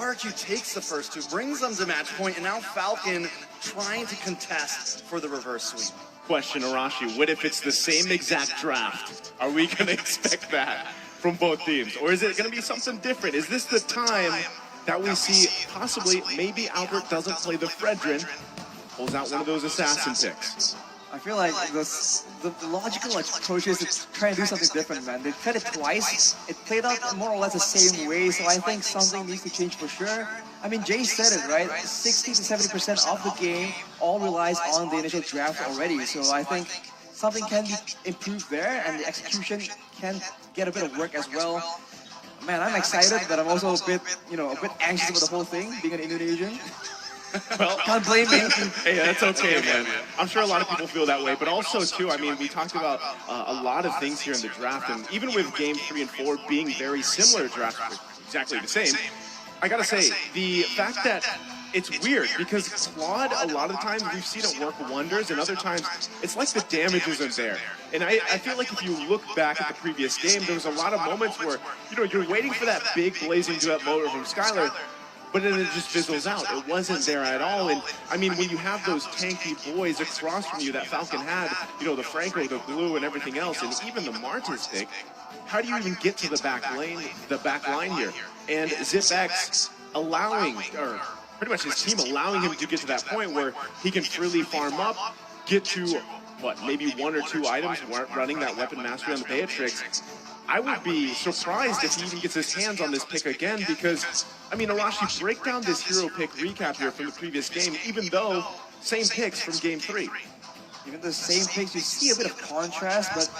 RQ takes the first 2, brings them to match point, and now Falcon trying to contest for the reverse sweep. Question, Arashi, what if it's the same exact draft? Are we going to expect that from both teams? Or is it going to be something different? Is this the time that we see possibly maybe Albert doesn't play the Fredrin, pulls out one of those assassin picks? I feel like the logical approach is to try and do something different, man. They tried it twice. It played out more or less the same way, so I think something needs to change for sure. I mean, Jay said it, right? 60 to 70% of the game all relies on the initial draft already, so I think something can be improved there, and the execution can get a bit of work as well. Man, I'm excited, but I'm also a bit anxious about the whole thing, being an Indonesian. Well, can't blame me. Hey, that's okay, man. I'm sure a lot of people feel that way, but also, too, I mean, we talked about a lot of things here in the draft, and even with Game 3 and 4 being very similar drafts, exactly the same, I gotta say, the fact that it's weird, because Claude, a lot of the times, we've seen it work wonders, and other times, it's like the damage isn't there. And I feel like if you look back at the previous game, there was a lot of moments where, you're waiting for that big blazing duet motor from Skylar, but then it just fizzles out. It wasn't there at all. And I mean, when you have those tanky boys across from you that Falcon had, the Franco, the Blue, and everything else, and even the Martis pick, how do you even get to the back line here? And ZipX allowing, or pretty much his team allowing him to get to that point where he can freely farm up, get to, maybe 1 or 2 items running that weapon mastery on the Beatrix. I would be surprised if he even gets his hands on this pick again, because, I mean, Arashi, break down this hero pick recap here from the previous game, even though same picks from Game 3. Even the same picks, you see a bit of contrast, but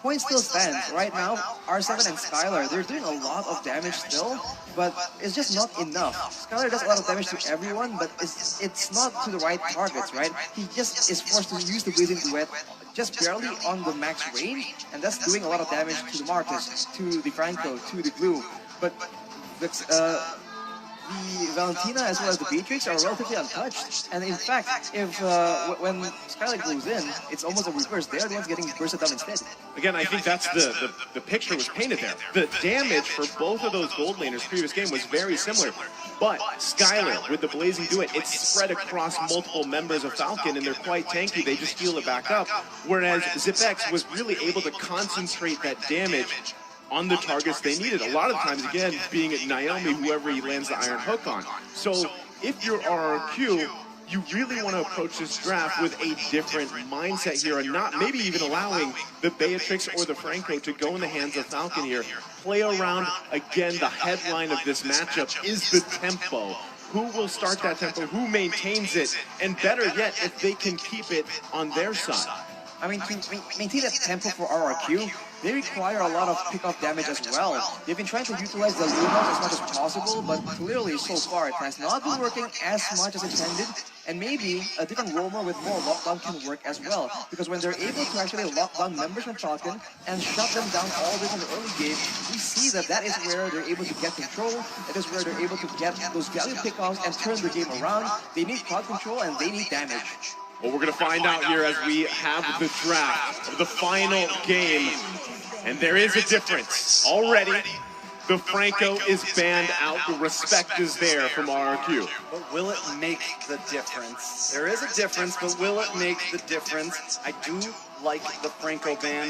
point still stands. Right now, R7 and Skylar, they're doing a lot of damage still, but it's just not enough. Skylar does a lot of damage to everyone, but it's not to the right targets, right? He just is forced to use the Blazing Duet just barely on the max range, and that's doing a lot of damage to the Martis, to the Franco, to the Blue. But the Valentina as well as the Beatrix are relatively untouched, and in fact, if when Skylar goes in, it's almost a reverse. They're the ones getting bursted down instead. Again, I think that's the picture was painted there. The damage for both of those gold laners previous game was very similar, but Skylar with the Blazing Duet, it's spread across multiple members of Falcon, and they're quite tanky. They just heal it back up, whereas ZipX was really able to concentrate that damage on the targets they needed. A lot of times, again, being Naomi, whoever he lands the Iron Hook on. So if you're RRQ, you really want to approach this draft with a different mindset here, and not maybe even allowing the Beatrix or the Franco to go in the hands of Falcon here. Play around. Again, the headline of this matchup is the tempo. Who will start that tempo? Who maintains it? And better yet, if they can keep it on their side. I mean, to maintain that tempo for RRQ, they require a lot of pick-off damage as well. They've been trying to utilize the Lumos as much as possible, but clearly so far it has not been working as much as intended, and maybe a different roamer with more lockdown can work as well, because when they're able to actually lock down members from Falcon and shut them down all the way from the early game, we see that is where they're able to get control, that is where they're able to get those value pick-offs and turn the game around. They need crowd control and they need damage. Well, we're going to find out here as we have the draft of the final game. And there is a difference. Already, the Franco is banned out. The respect is there from RRQ. But will it make the difference? There is a difference, but will it make the difference? I do like the Franco ban.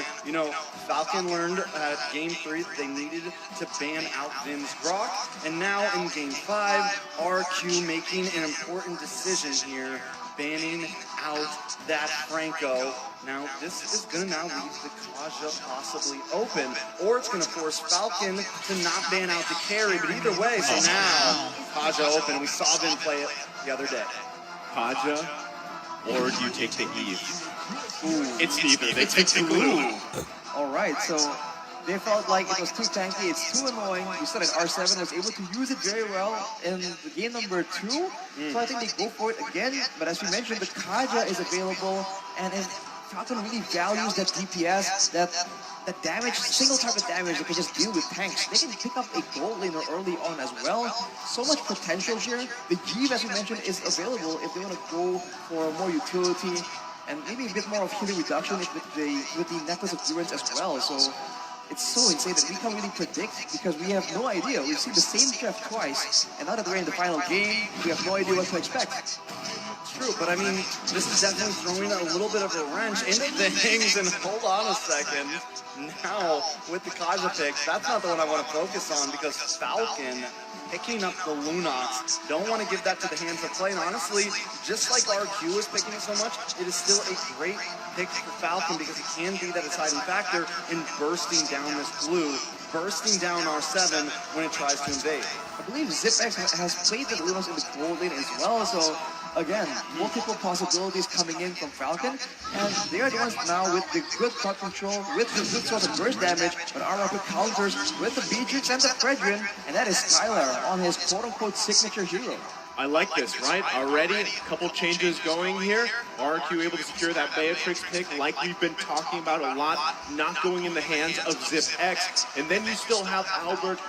Falcon learned at Game 3 that they needed to ban out Vim's Grok. And now in Game 5, RRQ making an important decision here, banning out that Franco. Now, this is going to now leave the Kaja possibly open, or it's going to force Falcon to not ban out the carry, but either way, so now Kaja open. We saw them play it the other day. Kaja, or do you take the Eve? Ooh. It's neither. They take the glue. Alright, so they felt like it was too tanky, it's too annoying. We said that R7 was able to use it very well in the game number 2, so I think they go for it again. But as we mentioned, the Kaja is available, and if Falcon really values that DPS, that damage, single target damage that can just deal with tanks, they can pick up a gold laner early on as well. So much potential here. The Jeeve, as we mentioned, is available if they want to go for more utility and maybe a bit more of healing reduction with the Necklace of Durance as well. So it's so insane that we can't really predict because we have no idea. We've seen the same draft twice, and now that we're in the final game, we have no idea what to expect. True, but I mean, this is definitely throwing a little bit of a wrench into things, and hold on a second. Now, with the Kaja pick, that's not the one I want to focus on because Falcon picking up the Lunox, don't want to give that to the hands of play, and honestly, just like RQ is picking it so much, it is still a great pick for Falcon because it can be that deciding factor in bursting down this blue, bursting down R7 when it tries to invade. I believe ZipX has played the Lunos in the gold lane as well, so again, multiple possibilities coming in from Falcon, and they are the ones now with the good cut control, with the good sort of burst damage, but RRQ counters with the Beatrix and the Fredrin, and that is Skylar on his quote-unquote signature hero. I like this, right? Already a couple changes going here. RQ able to secure that Beatrix pick like we've been talking about a lot, not going in the hands of ZipX, and then you still have Albert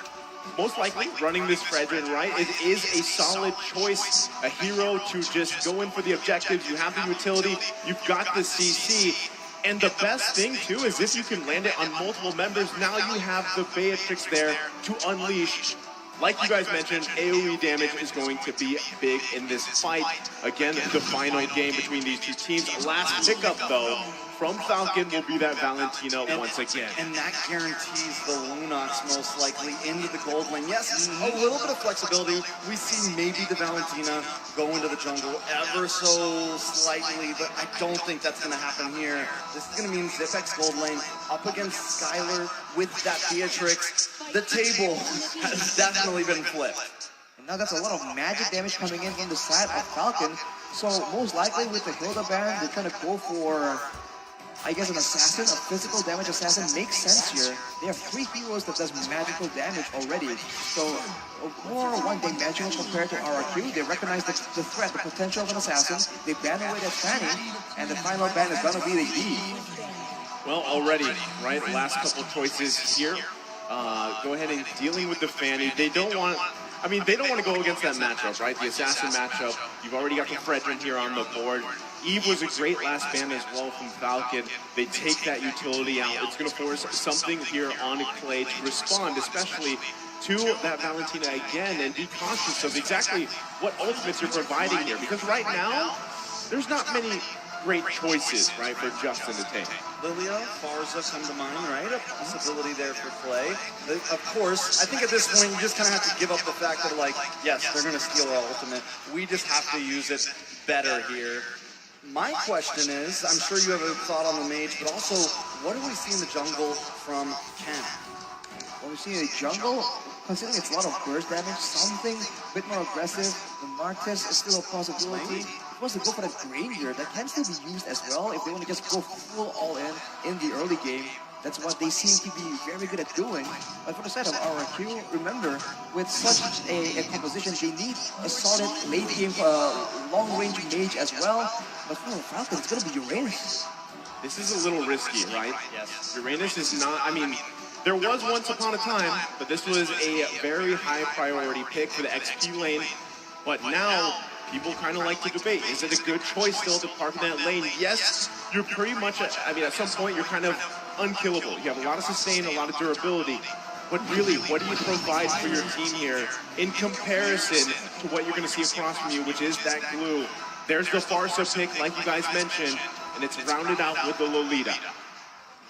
most likely running this Fredrin, right? It is a solid choice, a hero to just go in for the objectives. You have the utility, you've got the CC, and the best thing too is if you can land it on multiple members, now you have the Beatrix there to unleash. Like you guys mentioned, AoE damage is going to be big in this fight. Again, the final game between these two teams. Last pickup though, from Falcon will be that Valentina once again. And that guarantees the Lunox most likely into the gold lane. Yes, a little bit of flexibility. We see maybe the Valentina go into the jungle ever so slightly, but I don't think that's going to happen here. This is going to mean ZipX gold lane up against Skylar with that Beatrix. The table has definitely been flipped. And now that's a lot of magic damage coming in from the side of Falcon, so most likely with the Hilda Baron, they're trying to go for, I guess, an assassin, a physical damage assassin makes sense here. They have 3 heroes that does magical damage already. So more one-dimensional compared to RRQ. They recognize the threat, the potential of an assassin. They ban away that Fanny, and the final ban is going to be the E. Well, already, right? Last couple choices here. Go ahead and dealing with the Fanny. They don't want to go against that matchup, right? The assassin matchup. You've already got the Fredrin here on the board. Eve was a great last ban as well from Falcon. They take that utility out. It's going to force something here on Clay to respond, especially to that Valentina again, and be cautious of exactly what ultimates you're providing here. Because right now, there's not many great choices, right, for Justin to take. Lilia, Farza come to mind, right? A possibility there for Clay. Of course, I think at this point you just kind of have to give up the fact that, like, yes, they're going to steal our ultimate. We just have to use it better here. My question is, I'm sure you have a thought on the mage, but also, what do we see in the jungle from Ken? What we see in the jungle, considering it's a lot of burst damage, something a bit more aggressive. The Marquez is still a possibility. He wants to go for the Granger. That can still be used as well if they want to just go full all in the early game. That's what they seem to be very good at doing. But for the side of RRQ, remember, with such a composition, they need a solid late game, long-range mage as well. But for Falcon, it's going to be Uranus. This is a little risky, right? Yes. Uranus is not, I mean, there was once upon a time, but this was a very high priority pick for the XP lane. But now, people kind of like to debate, is it a good choice still to park in that lane? Yes, you're pretty much, at some point, you're kind of unkillable. You have a lot of sustain, a lot of durability. But really, what do you provide for your team here in comparison to what you're going to see across from you, which is that glue? There's the Farsa pick, like you guys mentioned, and it's rounded out with the Lolita.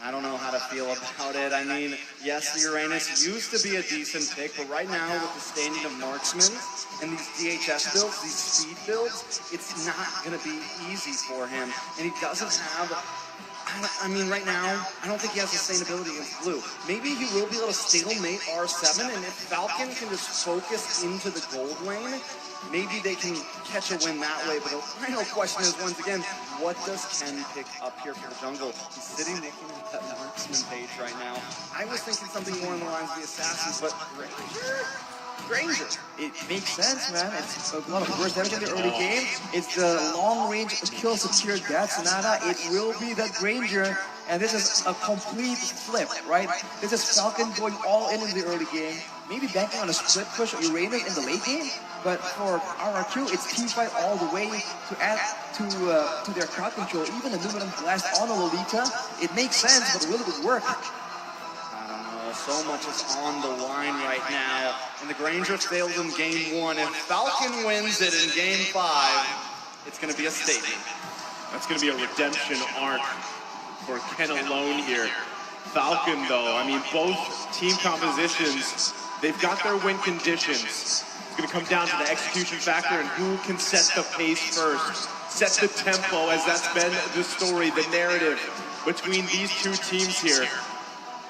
I don't know how to feel about it. I mean, yes, the Uranus used to be a decent pick, but right now with the standing of marksmen and these DHS builds, these speed builds, it's not going to be easy for him. And he doesn't have, I mean, right now, I don't think he has sustainability against blue. Maybe he will be able to stalemate R7, and if Falcon can just focus into the gold lane, maybe they can catch a win that way. But the final question is, once again, what does Ken pick up here for the jungle? He's sitting looking at that marksman page right now. I was thinking something more in the lines of the assassins, but Granger. It makes sense, man. It's a lot of burst damage in the early game. It's the long-range kill secure death Sonata. It will be the Granger, and this is a complete flip, right? This is Falcon going all in the early game, maybe banking on a split push of Uranus in the late game, but for RRQ, it's teamfight all the way to add to their crowd control. Even Aluminum Blast on a Lolita, it makes sense, but will it work? I don't So much is on the line right now. And the Granger failed in game 1. If Falcon wins it in game 5, it's going to be a statement. That's going to be a redemption arc for Ken alone here. Falcon, though, I mean, both team compositions, they've got their win conditions. It's going to come down to the execution factor and who can set the pace first, set the tempo, as that's been the story, the narrative between these two teams here.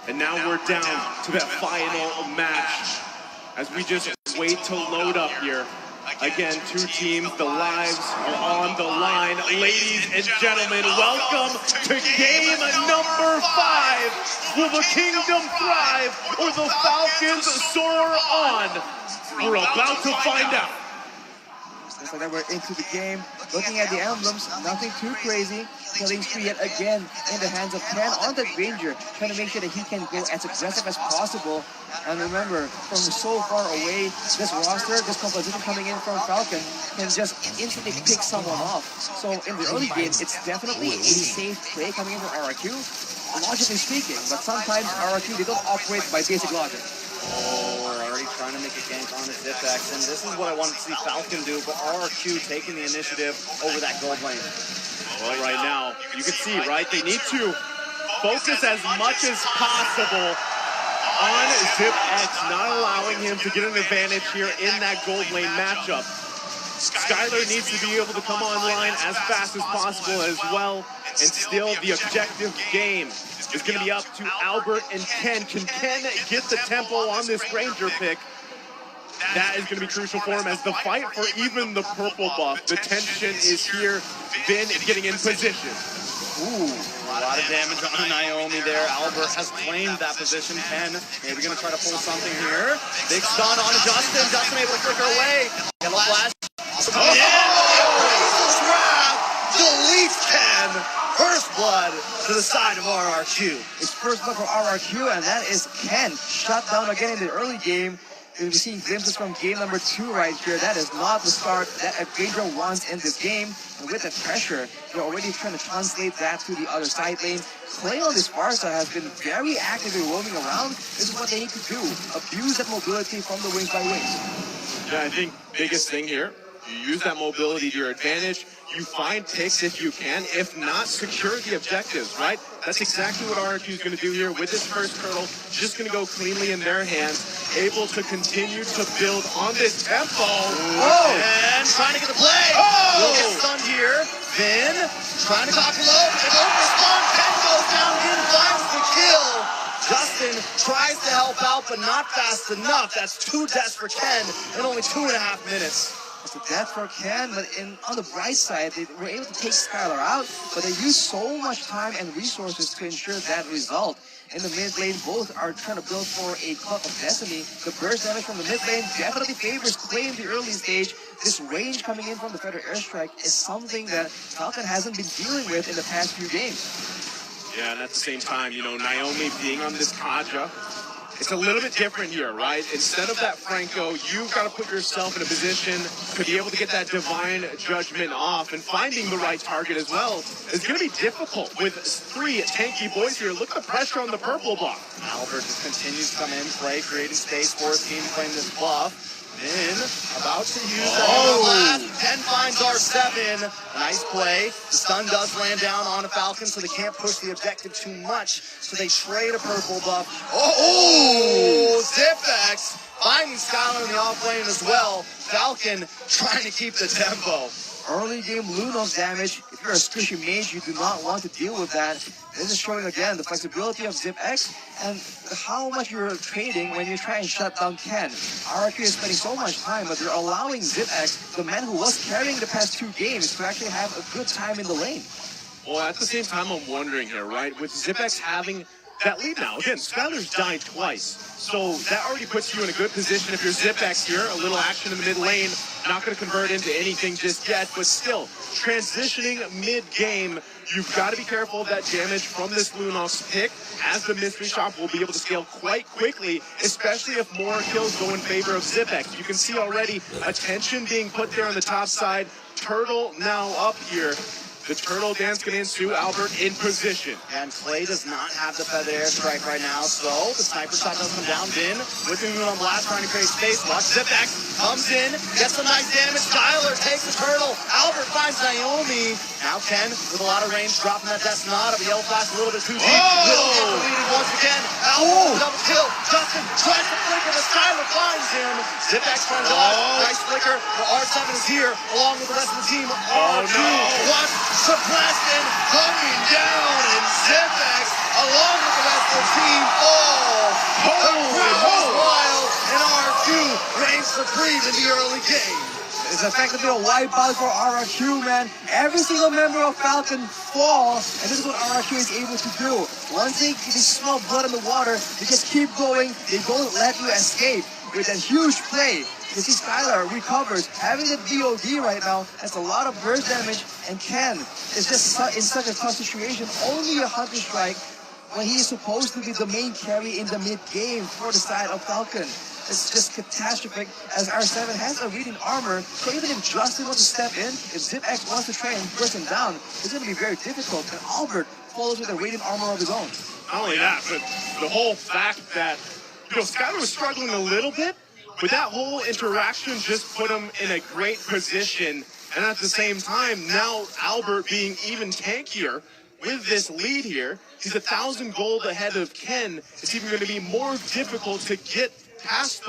And now we're down to that final match as we just wait to load up here. Again, two teams, the lives are on the line. Ladies and gentlemen, welcome to game number 5. Will the kingdom thrive or the Falcons soar on? We're about to find out. Just like that, we're into the game. Looking at the emblems, nothing too crazy. Killing spree yet again in the hands of Ken on the Granger, trying to make sure that he can go as aggressive as possible. And remember, from so far away, this roster, this composition coming in from Falcon can just instantly pick someone off. So in the early game, it's definitely a safe play coming in from RRQ, logically speaking. But sometimes RRQ, they don't operate by basic logic. Oh, already trying to make a gank on his Zipex, and this is what I wanted to see Falcon do, but RRQ taking the initiative over that gold lane. Well, right now, you can see, right, they need to focus as much as possible on ZipX, not allowing him to get an advantage here in that gold lane matchup. Skylar needs to be able to come online as fast as possible as well, and still the objective game is going to be up to Albert and Ken. Can Ken get the tempo on this Granger pick? That is going to be crucial for him as the fight for even the purple buff. The tension is here. Vin getting in position. Ooh, a lot of damage on Naomi there. Albert has claimed that position. Ken maybe going to try to pull something here. Big stun on Justin. Justin able to flicker away. Yellow flash. Oh, yeah! Trap deletes Ken. First blood to the side of RRQ. It's first blood for RRQ, and that is Ken. Shut down again in the early game. We're seeing glimpses from game number 2 right here. That is not the start that a Granger wants in this game. And with the pressure, they're already trying to translate that to the other side lane. Clay on this far side has been very actively roaming around. This is what they need to do. Abuse that mobility from the wings by wings. Yeah, I think biggest thing here, you use that mobility to your advantage. You find picks if you can. If not, secure the objectives, right? That's exactly what RRQ is going to do here with this first turtle. Just going to go cleanly in their hands, able to continue to build on this tempo. Whoa! And trying to get the play. Oh! We'll get stunned here. Vin trying to cock low. They don't respond. Ken goes down. Vin finds the kill. Justin tries to help out, but not fast enough. That's 2 deaths for Ken in only 2.5 minutes. It's a death for Ken, but on the bright side, they were able to take Skylar out, but they used so much time and resources to ensure that result. In the mid lane, both are trying to build for a Cup of Destiny. The burst damage from the mid lane definitely favors Clay in the early stage. This range coming in from the Feather Airstrike is something that Falcon hasn't been dealing with in the past few games. Yeah, and at the same time, you know, Naomi being on this Kaja, it's a little bit different here, right? Instead of that Franco, you've got to put yourself in a position to be able to get that divine judgment off, and finding the right target as well is going to be difficult with 3 tanky boys here. Look at the pressure on the purple buff. Albert just continues to come in, play, creating space for his team, playing this buff. Vin about to use that blast. Ken finds R7. Nice play. The stun does land down on a Falcon, so they can't push the objective too much. So they trade a purple buff. Oh, Zipex finding Skylar in the off lane as well. Falcon trying to keep the tempo. Early game Lunos damage. If you're a squishy mage, you do not want to deal with that. This is showing again the flexibility of ZipX and how much you're trading when you try and shut down Ken. RRQ is spending so much time, but they're allowing ZipX, the man who was carrying the past 2 games, to actually have a good time in the lane. Well, at the same time, I'm wondering here, right? With ZipX having that lead now, again, Skylar's died twice. So that already puts you in a good position. If you're ZipX here, a little action in the mid lane, not going to convert into anything just yet, but still, transitioning mid-game, you've got to be careful of that damage from this Lunos pick, as the mystery shop will be able to scale quite quickly, especially if more kills go in favor of ZipX. You can see already attention being put there on the top side. Turtle now up here. The turtle dance going to ensue. Albert in position. And Clay does not have the feathered airstrike right now, so the sniper shot does come down. Vin with the moon on blast, trying to create space. Watch Zipax comes in, gets some nice damage. Skylar takes the turtle. Albert finds Naomi. Now Ken with a lot of range, dropping that Death Nod. But yellow flash a little bit too deep. Will get deleted once again. Albert double kill. Justin tries to flicker, but Skylar finds him. Zipax trying to dodge. Nice flicker. The R7 is here, along with the rest of the team. R2 was suppressed and coming down, and Zipax, along with the rest of the team, fall. The crowd was wild, and R2 reigns supreme in the early game. It's effectively a wipeout for RRQ, man. Every single member of Falcon fall, and this is what RRQ is able to do. Once they smell blood in the water, they just keep going. They don't let you escape with that huge play. You see Skylar recovers, having the DOD right now, has a lot of burst damage, and Ken is just in such a tough situation. Only a Hunter Strike when he is supposed to be the main carry in the mid-game for the side of Falcon. It's just catastrophic, as R7 has a reading armor, so even if Justin wants to step in, if Zipax wants to try and burst him down, it's going to be very difficult, and Albert follows with a reading armor of his own. Not only that, but the whole fact that, Skylar was struggling a little bit, but that whole interaction just put him in a great position, and at the same time, now Albert being even tankier with this lead here, he's 1,000 gold ahead of Ken. It's even going to be more difficult to get past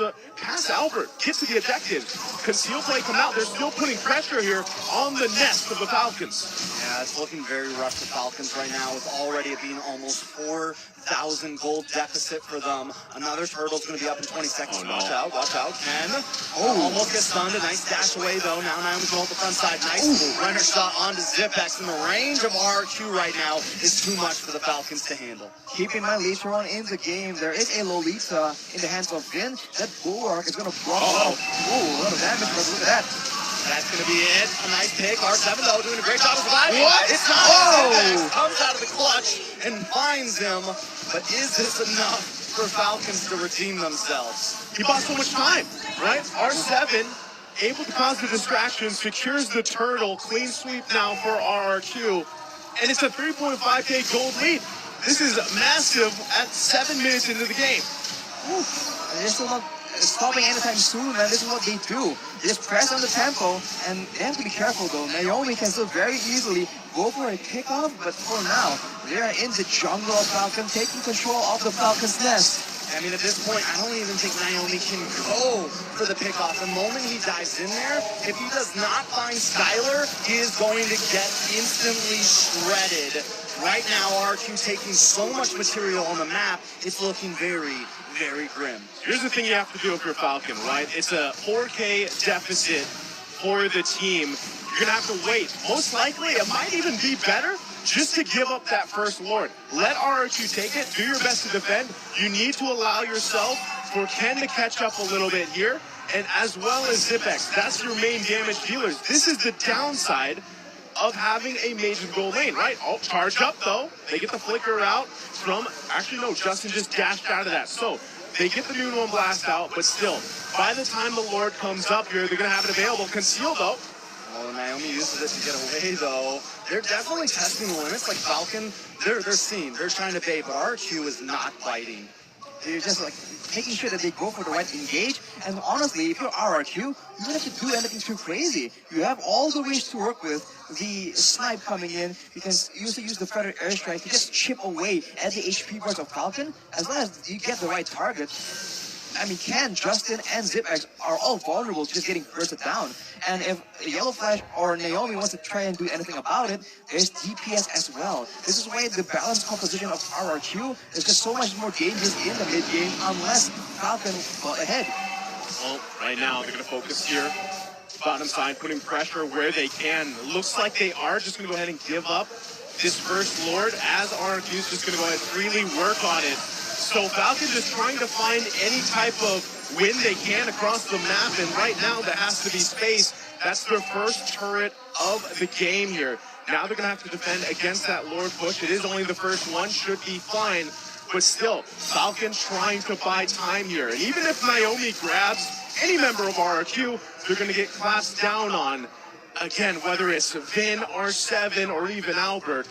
Albert, get to the objective. Conceal play come out. They're still putting pressure here on the nest of the Falcons. Yeah, it's looking very rough for Falcons right now, with already it being almost 4,000 gold deficit for them. Another turtle's going to be up in 20 seconds. Watch out, Ken. Almost gets stunned. A nice dash away, though. Now Naomi's going up the front side. Nice runner shot onto Zipax, and the range of RQ right now is too much for the Falcons to handle. Keep in mind, later on in the game, there is a Lolita in the hands of Vin. That bulwark is going to block out. A lot of damage, but look at that. That's going to be it. A nice pick. R7, though, doing a great job of surviving. What? It's not. Zipax comes out of the clutch and finds him. But is this enough for Falcons to redeem themselves? He bought so much time, right? R7 able to cause the distraction, secures the turtle, clean sweep now for RRQ, and it's a 3.5k gold lead. This is massive at 7 minutes into the game. They're still not stopping anytime soon, man. This is what they do. They just press on the tempo, and they have to be careful, though. Naomi can still very easily go for a pickoff, but for now, they are in the jungle of Falcon, taking control of the Falcon's nest. I mean, at this point, I don't even think Naomi can go for the pickoff. The moment he dives in there, if he does not find Skylar, he is going to get instantly shredded. Right now, RQ taking so much material on the map, it's looking very, very grim. Here's the thing you have to do if you're Falcon, right? It's a 4k deficit for the team. You're going to have to wait. Most likely, it might even be better just to give up that first Lord. Let RRQ take it. Do your best to defend. You need to allow yourself for Ken to catch up a little bit here, and as well as Zipax. That's your main damage dealers. This is the downside of having a major goal lane, right? Oh, charge up, though. They get the flicker out from... Actually, no, Justin just dashed out of that. So they get the Noon One blast out, but still, by the time the Lord comes up here, they're going to have it available. Conceal, though. Oh, Naomi uses it to get away, though. They're definitely testing the limits. Like Falcon, they're seeing, they're trying to bait, but RQ is not biting. They're just like making sure that they go for the right engage. And honestly, if you're RRQ, you don't have to do anything too crazy. You have all the range to work with. The snipe coming in, you can use the feathered airstrike to just chip away at the HP bars of Falcon. As long as you get the right target. I mean, Ken, Justin, and Zipax are all vulnerable to just getting bursted down. And if Yellow Flash or Naomi wants to try and do anything about it, there's DPS as well. This is why the balanced composition of RRQ is just so much more dangerous in the mid-game unless Falcon got ahead. Well, right now, they're going to focus here. Bottom side, putting pressure where they can. Looks like they are just going to go ahead and give up this first Lord, as RRQ is just going to go ahead and freely work on it. So Falcon just trying to find any type of win they can across the map, and right now there has to be space. That's their first turret of the game here. Now they're going to have to defend against that Lord push. It is only the first one, should be fine, but still, Falcon trying to buy time here. And even if Naomi grabs any member of RRQ, they're going to get clapped down on. again, whether it's Vin, R7, or even Albert,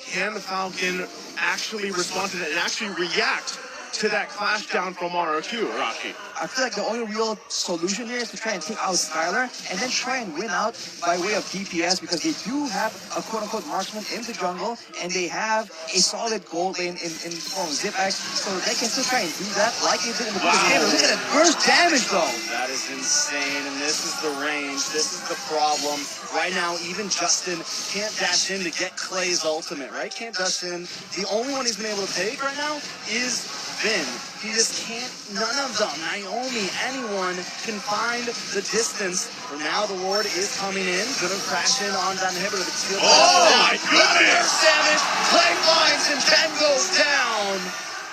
can the Falcon actually respond to that and actually react to that clash down from RRQ, Rashi? I feel like the only real solution here is to try and take out Skylar and then try and win out by way of DPS, because they do have a quote-unquote marksman in the jungle and they have a solid gold lane in the form of ZipX, so they can still try and do that like they did in the previous game. Look at that burst damage though! That is insane, and this is the range, this is the problem. Right now, even Justin can't dash in to get Clay's ultimate, right? Can't dash in. The only one he's been able to take right now is Vin. He just can't, none of them, Naomi, anyone can find the distance. For now, the Lord is coming in, gonna crash in on that inhibitor. The shield my goodness! Damage, Clay finds and 10 goes down.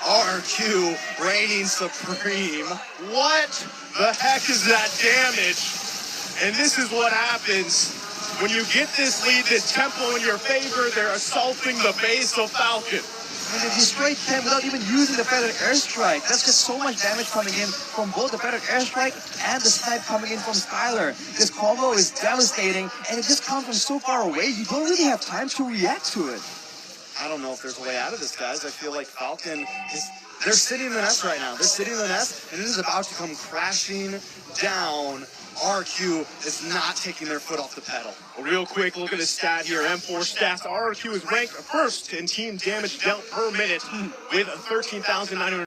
RQ reigning supreme. What the heck is that damage? And this is what happens when you get this lead, this tempo in your favor. They're assaulting the base of Falcon. And they destroyed 10 without even using the feathered airstrike. That's just so much damage coming in from both the feathered airstrike and the snipe coming in from Skylar. This combo is devastating, and it just comes from so far away, you don't really have time to react to it. I don't know if there's a way out of this, guys. I feel like Falcon is... They're sitting in the nest right now. They're sitting in the nest, and it is about to come crashing down. RQ is not taking their foot off the pedal. Real quick, look at the stat here. M4 stats. RQ is ranked first in team damage dealt per minute with 13,980.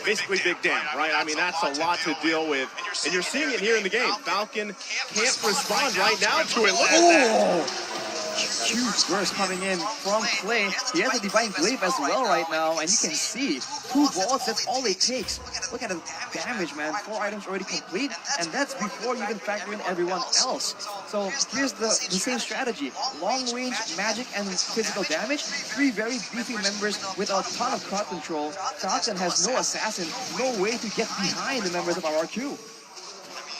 Basically big damn, right? I mean, that's a lot to deal with. And you're seeing it here in the game. Falcon can't respond right now to it. Look at that. Huge burst coming in from Clay. He has a Divine Glaive as well right now, and you can see 2 balls, that's all it takes. Look at the damage, man. 4 items already complete, and that's before you even factor in everyone else. So here's the same strategy. Long range, magic, and physical damage. 3 very beefy members with a ton of crowd control. Falcon has no assassin, no way to get behind the members of RRQ.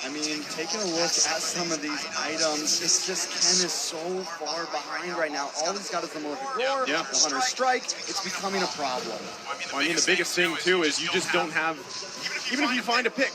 I mean, taking a look at some of these items, it's just Ken is so far behind right now. All he's got is the Malefic Roar, the Hunter's Strike. It's becoming a problem. Well, I mean, the biggest thing, too, is you just don't have, even if you find a pick,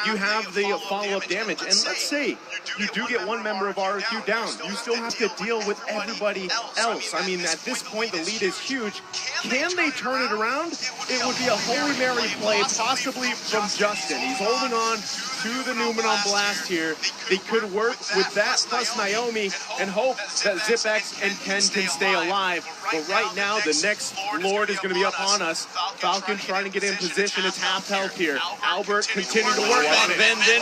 you have the follow-up damage. And let's say you do get one member of RQ down. You still have to deal with everybody else. I mean, at this point, the lead is huge. Can they turn it around? It would be a Holy Mary play, possibly from Justin. He's holding on to the Numenon Blast here. They could work with that plus Naomi and hope that ZipX and Ken can stay alive. But right now, the next Lord is going to be up on us. Falcon trying to get in position. It's half health here. Albert continuing to work on it. Vin. Down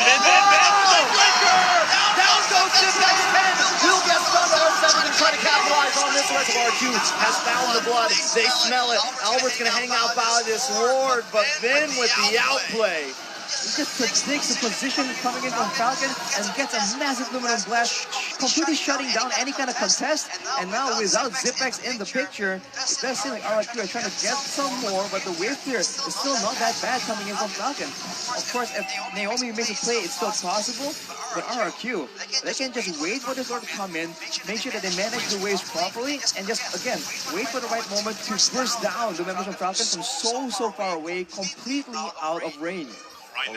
goes ZipX. Ken will get stunned to R7 and try to capitalize on this. The rest of RQ has found the blood. They smell it. Albert's going to hang out by this Lord, but Vin with the outplay. He just predicts the position coming in from Falcon and gets a massive Numenon Blast, completely shutting down any kind of contest. And now without ZipX in the picture, it does seem like RRQ are trying to get some more, but the wave clear is still not that bad coming in from Falcon. Of course, if Naomi makes a play, it's still possible, but RRQ, they can just wait for this Lord to come in, make sure that they manage the waves properly, and just, again, wait for the right moment to burst down the members of Falcon from so far away, completely out of range.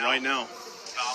Right now,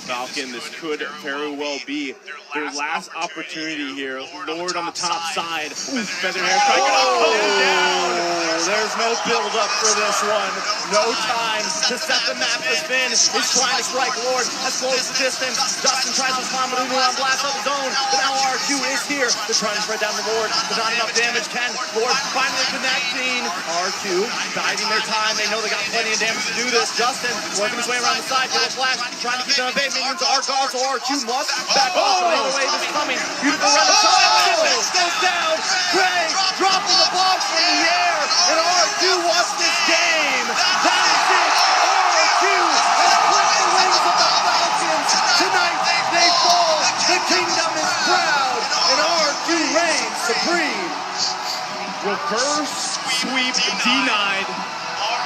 Falcon, this could very well be their last opportunity here. Lord on the top side. Feather airstrike. There's no build up for this one. No time to set the map as Vin is trying to strike Lord. Has closed the distance. Justin tries to climb a on blast of his own. But now RQ is here. They're trying to spread down the Lord, but not enough damage. Ken, Lord finally connecting. RQ biding their time. They know they got plenty of damage to do this. Justin working his way around the side. Yellow flash, trying to keep them at bay. Minions are gone, so RQ must back off. The wave is coming. Beautiful run inside. Goes down. Gray dropping the box in the air. And RQ wants this game. That is it. RQ has clipped the wings of the Falcons. Tonight they fall. The kingdom is proud. And RQ reigns supreme. Reverse sweep denied.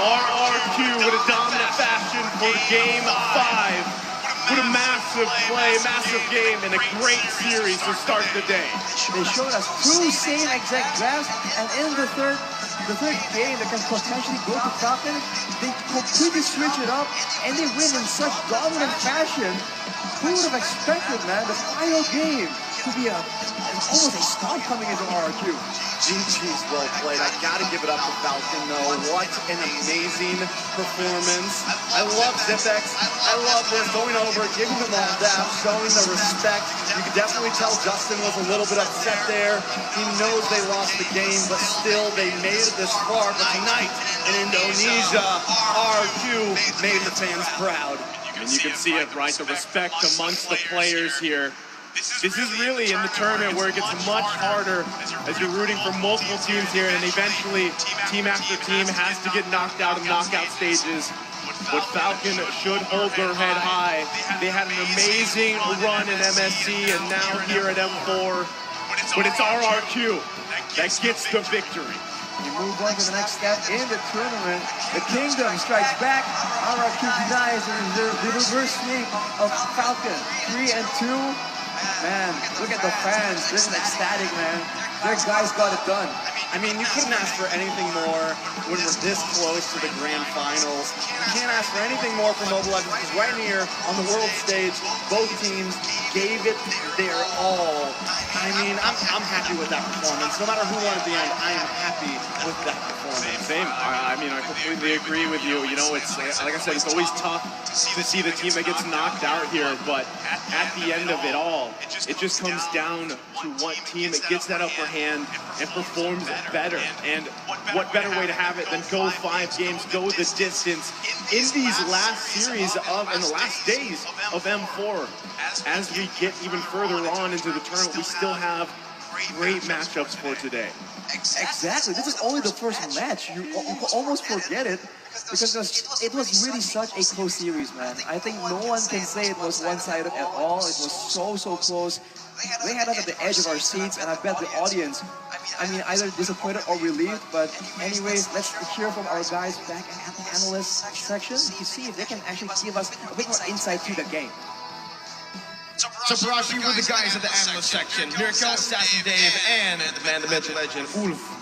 RRQ with a dominant fashion for game 5. What a massive play, massive game, and a great series to start the day. They showed us 2 same exact drafts, and in the third game that can potentially go to Falcon, they completely switch it up, and they win in such dominant fashion. Who would have expected, man? The final game, could be almost a stomp coming into RRQ. GG's well played. I gotta give it up to Falcon though. What an amazing performance. I love Zipex. I love this. Going over, giving them all that, showing the respect. You could definitely tell Justin was a little bit upset there. He knows they lost the game, but still they made it this far. But tonight in Indonesia, RQ made the fans proud. And you can see it, right? The respect amongst the players here. This is really in the tournament where it gets much harder as you're rooting for multiple teams here, and eventually team after team has to get knocked out of knockout stages. But Falcon should hold their head high. They had an amazing run in MSC and now here at M4. But it's RRQ that gets the victory. We move on to the next step in the tournament. The Kingdom strikes back. RRQ denies the reverse sweep of Falcon. 3-2. Man, look at the fans. This is ecstatic, man. Their guys got it done. I mean, you couldn't ask for anything more when we're this close to the grand finals. You can't ask for anything more from Mobile Legends because right here on the world stage, both teams gave it their all. I mean, I'm happy with that performance. No matter who won at the end, I am happy with that performance. Same. I mean, I completely agree with you. You know, it's like I said, it's always tough to see the team that gets knocked out here, but at the end of it all, it just comes down to what team it gets that upper hand and performs better. And what better way to have it than go 5 games, go the distance in these last series in the last days of M4. As we get even further on into the tournament, we still have great matchups for today. Exactly. This is only the first match. You almost forget it because it was really such a close series, man. I think no one can say it was one-sided at all. It was so close. They had us at the edge of our seats, and I bet the audience, I mean, either disappointed or relieved. But anyways, let's hear from our guys back at the analyst section to see if they can actually give us a bit more insight to the game. So Parashi, we're the guys at the analyst section. Miracle, Assassin Dave, and the man, the myth, legend, Ulf.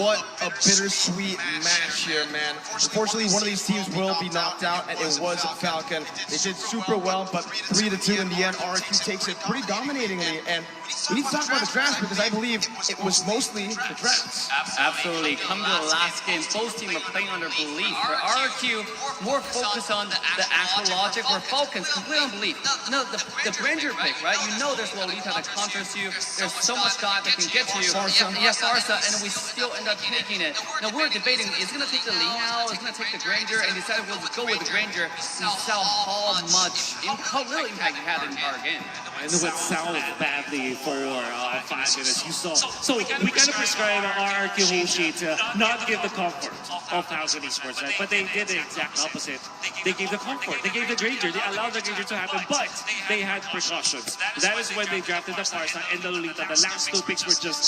What a bittersweet match here, man. Unfortunately, one of these teams will be knocked out, and it was Falcon. They did super well, but 3-2 in the end. RQ takes it pretty dominatingly, and we need to talk about the drafts because I believe it was mostly the drafts. Absolutely. Come to the last game, both teams are playing under belief. For RQ, more focus on the actual logic, where Falcon's complete on belief. No, the Granger pick, right? You know there's Lolita that counters you. There's so much God that can get to you. Yeah, Farsa, and we still end up taking it. Now we're debating, is it going to take the Lee now? Is it going to take the Granger? And decided we'll go with the Granger and saw how little impact he had in our game. And it went south badly for 5 minutes, you saw. So we kind of prescribe RRQ Hoshi to not give the comfort of Falcon Esports, right? But they did the exact opposite. They gave the comfort, they gave the Granger, they allowed the Granger to happen, but they had precautions. That is when they drafted the Farsa and the Lolita. The last 2 picks were just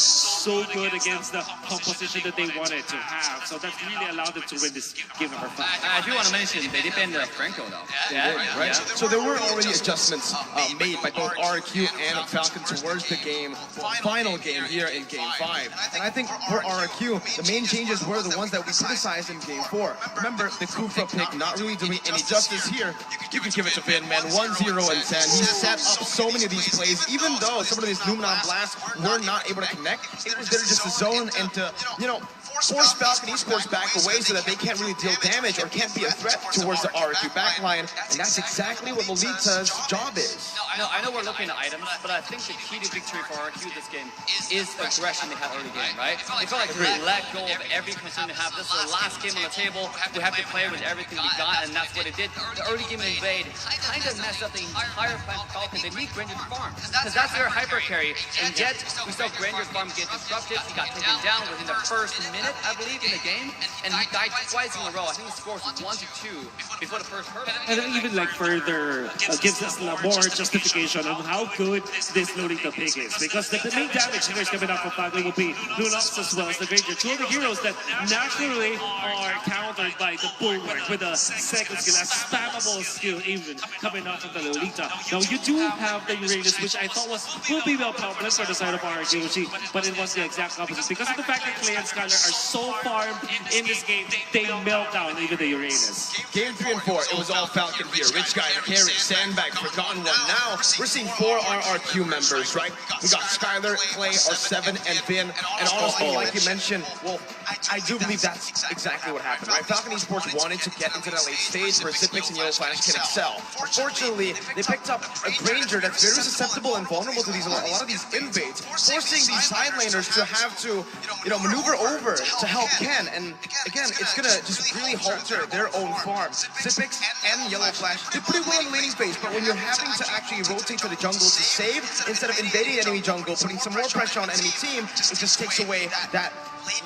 so good against the composition that they wanted to have. So that really allowed them to win this game number 5. I do want to mention, they depend on Franco though. Yeah, right? Yeah. So there were already adjustments made by both RQ and Falcon towards the final game here in Game 5. And I think for RQ, the main changes were the ones that we criticized in Game 4. Remember, the Kufa pick not really doing any justice here. You can give it to Vin, man. 1-0 and 10. He set up so many of these plays, even though some of these Luminon blasts were not able to connect. It was there just to zone and to, you know, force Falcon Esports back away so that they can't really deal damage or can't be a threat towards the RQ backline. And that's exactly what Lolita's job is. No, I know we're looking at items, but I think the key to victory for RQ this game is the aggression they had early game, right? They felt like they let go of every concern to have. This is the last game on the table. We have to play with everything we got, and that's what it did. The early game invade kind of messed up the entire plan for Falcon. They need Granger's farm, because that's their hyper carry. And yet, we saw Granger's farm get disrupted. He got taken down within the first minute, I believe, in the game, and he died twice in a row. I think the score was 1-2 before the first hurdle. And then even like further gives us more justification on how good this Lolita pick is, because the main damage hitters coming out from Falcon will be Lunox as well as the Granger. 2 of the heroes that naturally are countered by the Bulwark with a second skill, a spammable skill even coming out from the Lolita. Now you do have the Uranus, which I thought will be well popular for the side of RRQ, but it was the exact opposite. Because of the fact that Clay and Skylar are so farmed in this game, they melt down even the Uranus. Game 3 and 4, it was all Falcon here. Rich Guy, Carry, Sandbag, Forgotten One. Now now, we're seeing 4 RRQ members, right? We got Skylar, Clay, R7, and Vin. And honestly, like you mentioned, well, I do believe that's exactly what happened, right? Falcon Esports wanted to get into that late stage where Zippix and Yellow Flash can excel. Unfortunately, they picked up a Granger that's very susceptible and vulnerable to a lot of these invades, forcing these side laners to have to, maneuver over to help Ken. And again, it's gonna just really halter their own farm. Zippix and Yellow Flash did pretty well in the laning phase, but when you're having to actually rotate to the jungle to save, instead of invading enemy jungle, putting some more pressure on enemy team, it just takes away that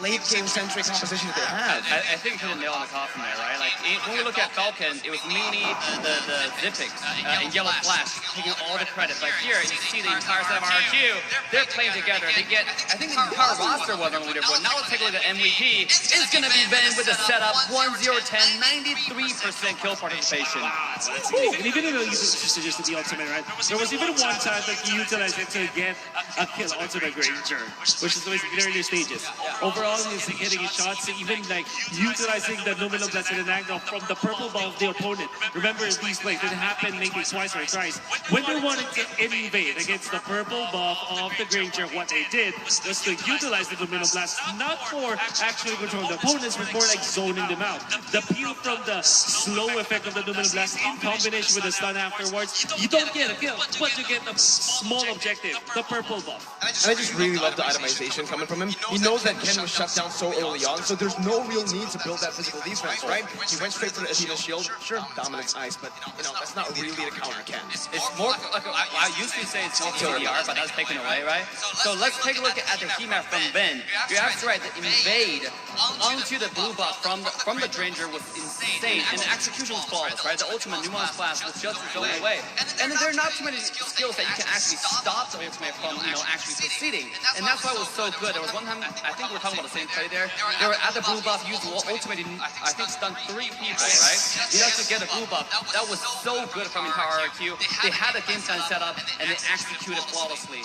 late game centric composition that they have. I think you hit a nail on the coffin there, right? Like when we look at Falcon, it was mainly the Zippix and Yellow Flash taking all the credit. But here you see the entire set of RRQ, they're playing together. They get, I think the entire roster was on the leaderboard. Now let's take a look at MVP. It's gonna be Ben with the setup 1-0-10, 93% kill participation. Wow, that's amazing. And even though you suggested the ultimate, right? There was even one time that he utilized it to get a kill ultimate Granger, which is always in the earlier stages. Overall, he's hitting his shots, even like utilizing the nominal blessing and angle from the purple ball of the opponent. Remember, these plays didn't happen maybe twice or thrice. When they wanted to invade against the purple buff of the Granger, what they did was to utilize the nominal blast, not for actually controlling the opponents, but more like zoning them out. The peel from the slow effect of the nominal blast in combination with the stun afterwards, you don't get a kill, but you get a small objective, the purple buff. And I just really love the itemization coming from him. He knows that Ken was shut down so early on, so there's no real need to build that physical defense, right? He went straight for the Athena shield. Sure, dominance ice, but that's not really to counter Ken. It's more like I usually say it's more TDR, but that's taken away, right? So let's take a look at the heat map from Ben. You're absolutely right. The invade onto the blue buff from the Granger was insane, and the execution was flawless, right? The ultimate nuance class was just its own way, and then there are not too many skills that you can actually stop the ultimate from actually succeeding, and that's why it was so good. There was one time, I think we were talking about the same play there. They were at the blue buff, used ultimate, I think stunned 3 people, right? Just to get a blue buff. That was so good from entire RQ. They had a game plan set up, and they executed flawlessly.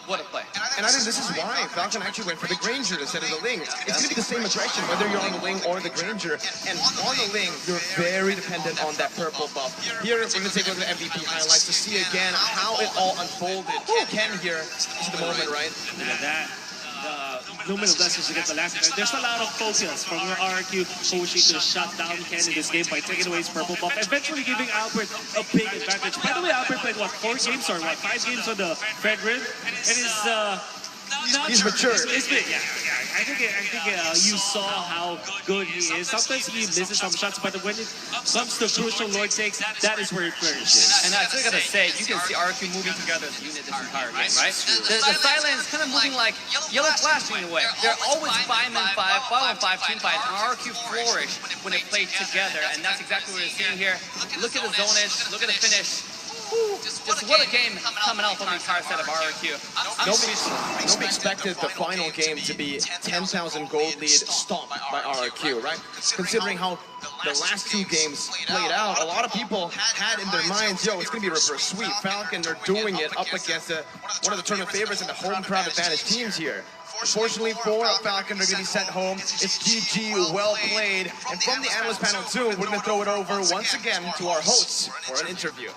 What a play. And I think this is why Falcon actually went for the Granger instead of the Ling. It's going to be the same aggression, whether you're on the Ling or the Granger. And on the Ling, you're very dependent on that purple buff. Here, we're going to take a look at the MVP highlights to see again how it all unfolded. Ken here is the moment, right? Look at that. Luminal blessings to get the last one. There's a lot of focus from your RRQ pushing to shut down Ken in this game by taking away his purple buff, eventually giving Albert a big advantage. By the way, Albert played 4 games or 5 games on the Fed Grid, and he's mature. I think you saw how good he is. Sometimes he misses some shots, but when it comes to crucial Lord takes, that is where it flourishes. And I still gotta say, you can see RQ moving together as a unit this entire game, right? The Silent is kind of moving like Yellow Flash in a way. They're always 5-on-5, 5-on-5 team fight, and RQ flourish when they play together, and that's exactly what we're seeing here. Look at the zonage, look at the finish. Just what a game coming out from the entire set of RRQ. Nobody expected the final game to be 10,000 gold lead stomped by RRQ, right? Considering how the last 2 games played out, a lot of people had in their minds, it's going to be a reverse sweep. Falcon, they're doing it up against one of the tournament favorites and the home crowd advantage teams here. Fortunately for Falcon, they're going to be sent home. It's GG, well played. And from the analyst panel too, we're going to throw it over once again to our hosts for an interview.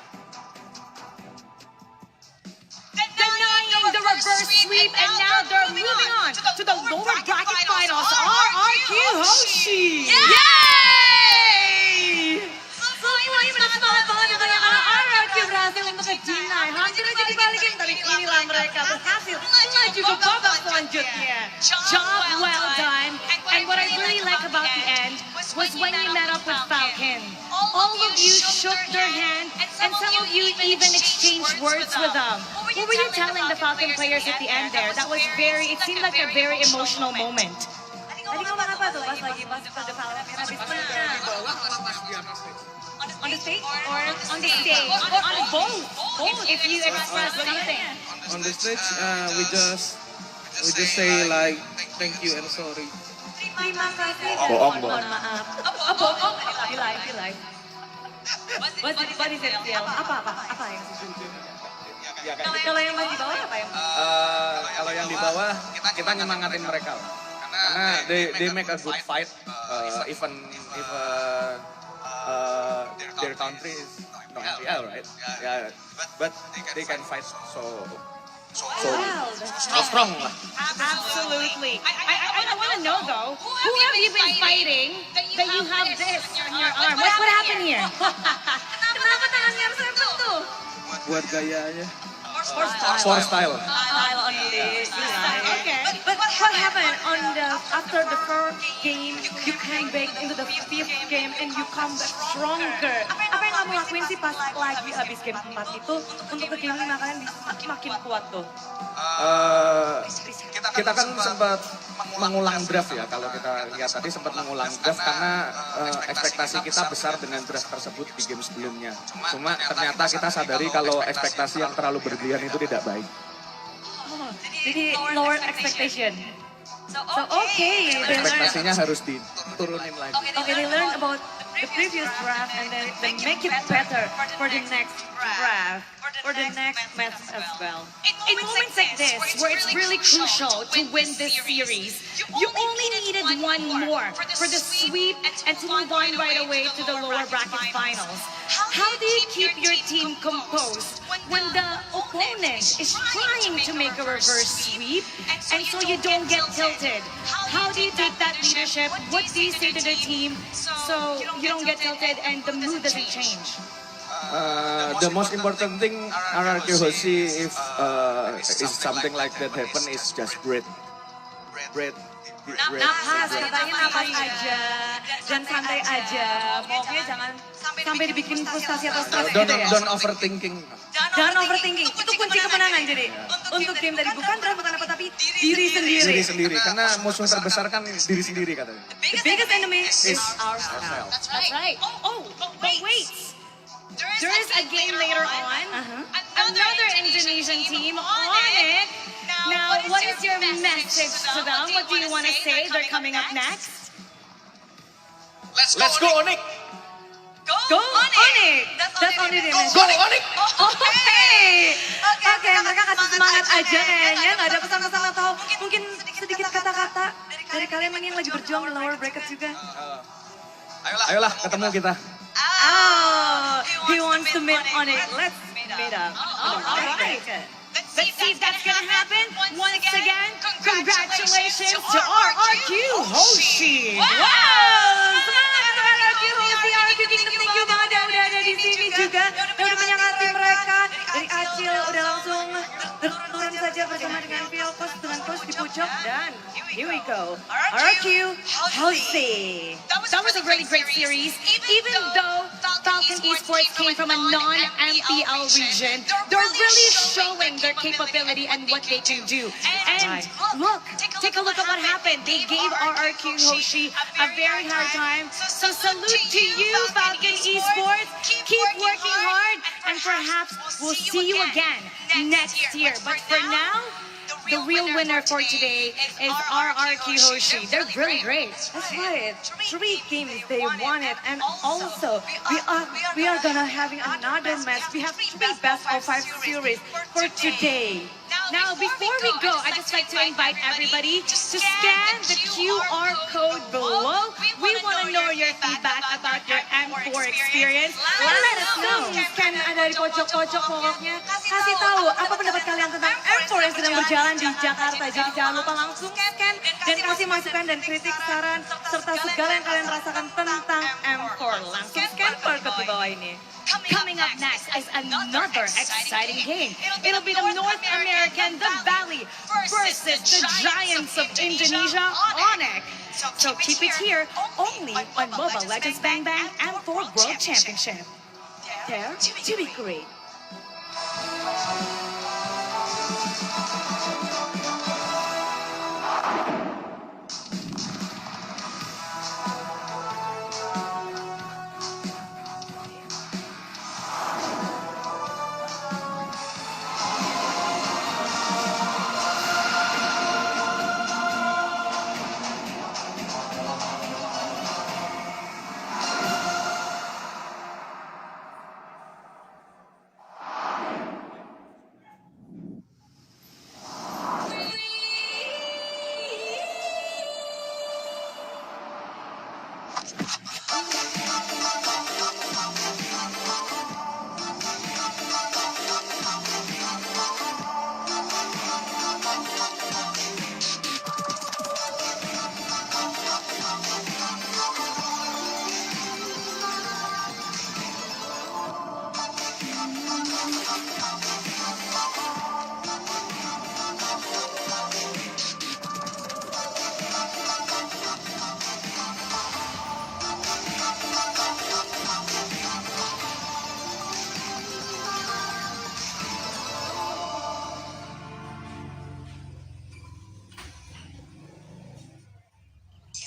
Denying the reverse sweep, and now they're moving on to the lower bracket finals. RRQ Hoshi! Yay! Semuanya menang banget dengan RRQ berhasil untuk ke-deny. Hampir aja dibalikin, tapi inilah mereka berhasil melaju ke babak selanjutnya. Job well done. And what I really like about the end was when you met up with Falcon. All of you shook their hand, and some of you even exchanged words with them. What were you telling the Falcon players at the end there? That was it seemed like a very emotional moment. Tadi ngomong apa tuh pas lagi pas pada Falcon habis menang? On the stage or on the stage? On both. If you express something. On the stage, we just say like thank you and sorry. Terima kasih. Bohong. Mohon maaf. Bohong. Di live. What is it, Biel? Apa yang kalau yang di bawah apa yang? Kalau yang di bawah kita nyemangatin mereka lah. Karena they make a good fight, even if their country is no MPL, right? Yeah, but they can fight so Wow. strong lah. Absolutely. I want to know though, who have you been fighting that you have this on your arm? What happened here? Kenapa tangannya harus rempet tuh? Buat gayanya. For style. Style only. Okay. But what happened after the first game? You came back into the fifth game and you come back stronger. Apa yang kamu lakuin sih pas lagi abis game 4 itu untuk ke game 5 kalian bisa makin kuat tuh? Kita kan sempat mengulang draft ya, kalau kita lihat tadi sempat mengulang draft karena ekspektasi kita besar dengan draft tersebut di game sebelumnya. Cuma ternyata kita sadari kalau ekspektasi yang terlalu berlebihan itu tidak baik. Oh, jadi lower expectation. So okay, Ekspektasinya harus diturunin lagi. Okay, they learned about the previous draft and then they make it better for the next draft, for the next match as well. In moments like this, where it's really crucial to win this series, you only needed one more for the sweep and to move on right away to the lower bracket finals. How do you keep your team composed when the opponent is trying to make a reverse sweep and so you don't get tilted? How do you take that leadership? What do you say to the team so you don't get tilted and the mood doesn't change? The most important thing RRQ Hoshi if something like that happen is just breathe. Napas, katanya napas aja dan santai aja. Pokoknya jangan sampai dibikin frustasi atau stres gitu ya. Don't overthinking. Jangan overthinking. Itu kunci kemenangan jadi. Untuk game tadi bukan draft bukan apa tapi diri sendiri. Diri sendiri karena musuh terbesar kan diri sendiri katanya. The biggest enemy is ourselves. That's right. Oh, but wait. There is a game later on. Another Indonesian team on it. Now, what is your message to them? What do you want to say? They're coming up next. Let's go Onyx. Go Onyx. That's only the message. Go Onyx. Oke, mereka kasih semangat aja kayaknya. Nggak ada pesan-pesan atau mungkin sedikit kata-kata dari kalian yang lagi berjuang di lower bracket juga. Ayolah ketemu kita. Oh, he wants to meet on it. Let's meet up. All right. Let's see if that's gonna happen. Once again, congratulations to RRQ Hoshi. Wow, semangat untuk RRQ Hoshi, RRQ Kingdom. Thank you banget yang udah ada di sini juga. Yang udah menyemangati mereka. Dari Acil udah langsung turun saja bersama dengan Pilkos dengan coach di pucuk dan here we go. RRQ Hoshi. That was a really great series. Even though Falcon Esports came from a non-MPL region, they're really showing their capability and what they can do. And look, take a look at what happened. They gave RRQ Hoshi a very hard time. So salute to you, Falcon Esports. Keep working hard and perhaps we'll see you again next year. But for now, the real winner for today is RRQ Hoshi. They're really great. That's right. 3 games they won it, and also we are gonna having another match. We have 3 best of 5 series for today. Now, before we go, I'd just like to invite everybody to scan the QR code below. We want to know your feedback about your M4 experience. Let us know. Scan ada di pojok-pojok pokoknya. Kasih tahu apa pendapat kalian tentang M4 yang sedang berjalan di Jakarta. Jadi jangan lupa langsung scan dan kasih masukan dan kritik, saran, serta segala yang kalian rasakan tentang M4. Langsung scan barcode di bawah ini. Coming up next is another exciting game. It'll be the North American, the Valley, versus the Giants of Indonesia, Onyx. So keep it here, only on Mobile Legends Bang Bang and for World Championship. Dare to be great.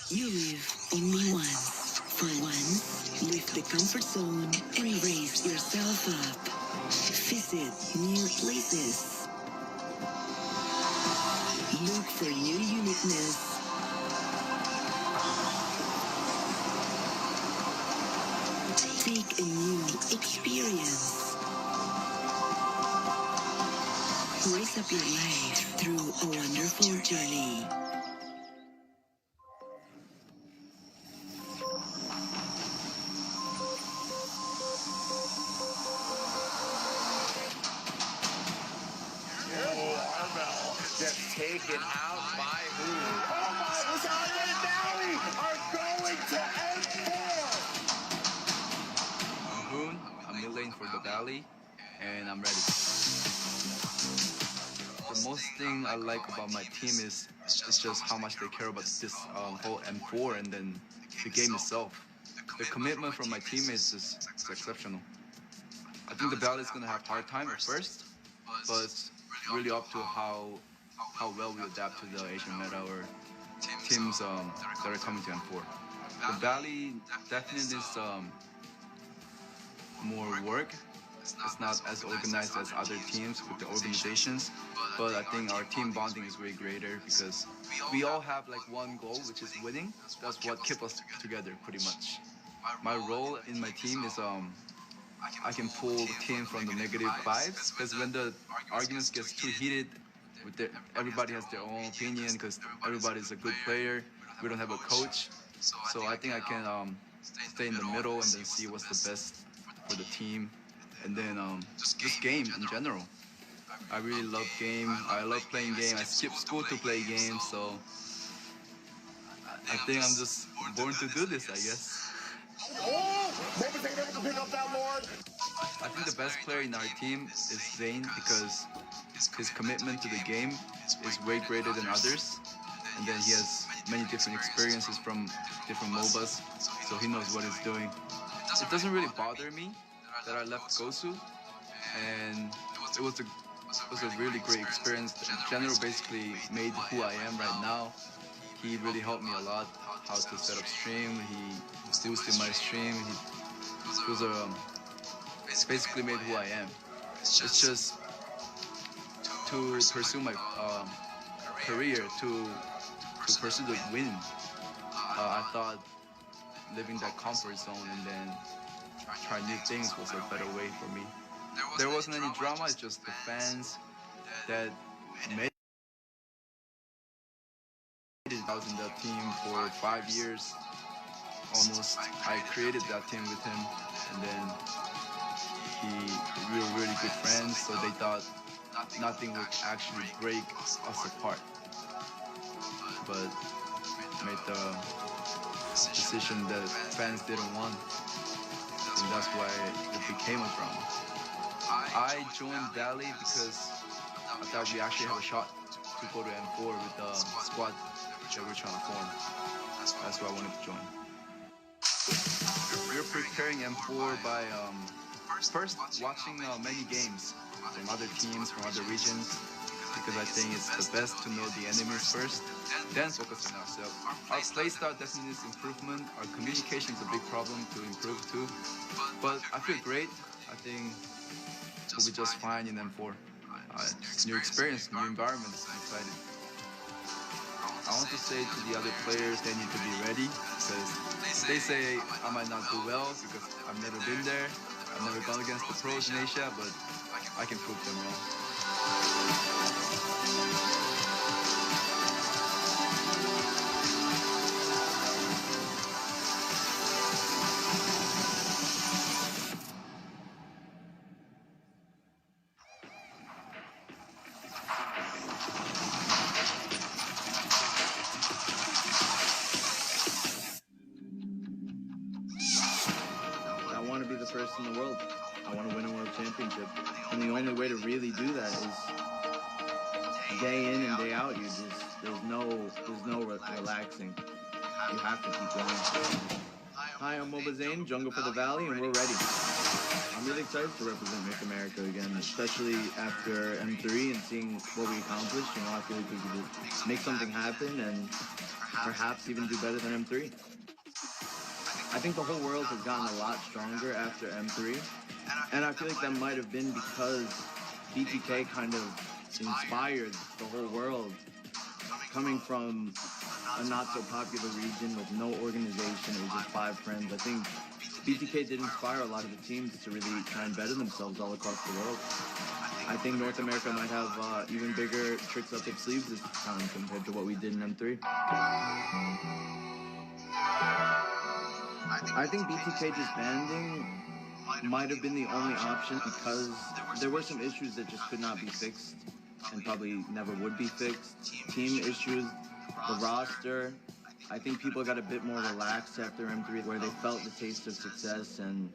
You live only once. For once, leave the comfort zone and raise yourself up. Visit new places. Look for new uniqueness. Take a new experience. Raise up your life through a wonderful journey. Just taken out by who? Oh my, Rosario and Valley are going to M4! I'm Boone, I'm mid-lane for the Valley, and I'm ready. The most thing I like about my team is just how much they care about this whole M4 and then the game itself. The commitment from my teammates is exceptional. I think the Valley is going to have a hard time at first, but it's really up to how well we adapt to the Asian meta or teams that are coming to M4. The Valley definitely needs more work. It's not as organized as other teams with the organizations, but I think our team bonding is way greater because we all have like one goal, which is winning. That's what keeps us together pretty much. My role in my team is I can pull the team from the negative vibes, because when the arguments gets too heated, everybody has their own opinion because everybody's a good player. We don't have a coach, so I think I can stay in the middle and then see what's the best for the team, and then just game in general. I really love game. I love playing game. I skip school to play games, so I think I'm just born to do this, I guess. Oh! Maybe they never can pick up that Lord! I think the best player in our team is Zane because his commitment to the game is way greater than others, and then he has many different experiences from different MOBAs, so he knows what he's doing. It doesn't really bother me that I left Gosu, and it was a really great experience. General basically made who I am right now. He really helped me a lot how to set up stream. He boosted my stream. He was basically made who I am. It's just to pursue my career, to pursue the win. I thought living that comfort zone and then try new things was a better way for me. There wasn't any drama, it's just the fans that made it. I was in that team for 5 years, almost. I created that team with him, and then we were really good friends, so they thought nothing would actually break us apart. But made the decision that fans didn't want, and that's why it became a drama. I joined Valley because I thought we actually have a shot to go to M4 with the squad that we're trying to form. That's why I wanted to join. We're preparing M4 by first watching many games from other teams, from other regions, because I think it's the best to know the enemies first, then focus on ourselves. Our playstyle definitely needs improvement. Our communication is a big problem to improve too. But I feel great. I think we'll be just fine in M4. New experience, new environment, I'm excited. I want to say to the other players, they need to be ready, because they say I might not do well because I've never been there. I've never gone against the pros in Asia, but I can prove them wrong. I want to be the first in the world. I want to win a world championship. And the only way to really do that is day in and day out. There's no relaxing. You have to keep going. Hi, I'm Mobazane, Jungle for the Valley, and we're ready. I'm really excited to represent North America again, especially after M3 and seeing what we accomplished. You know, I feel like we could make something happen and perhaps even do better than M3. I think the whole world has gotten a lot stronger after M3, and I feel like that might have been because BTK kind of inspired the whole world. Coming from a not-so-popular region with no organization, it was just 5 friends. I think BTK did inspire a lot of the teams to really try and better themselves all across the world. I think North America might have even bigger tricks up its sleeves this time compared to what we did in M3. I think BTK disbanding might have been the only option because there were some issues that just could not be fixed and probably never would be fixed. Team issues, the roster. I think people got a bit more relaxed after M3 where they felt the taste of success, and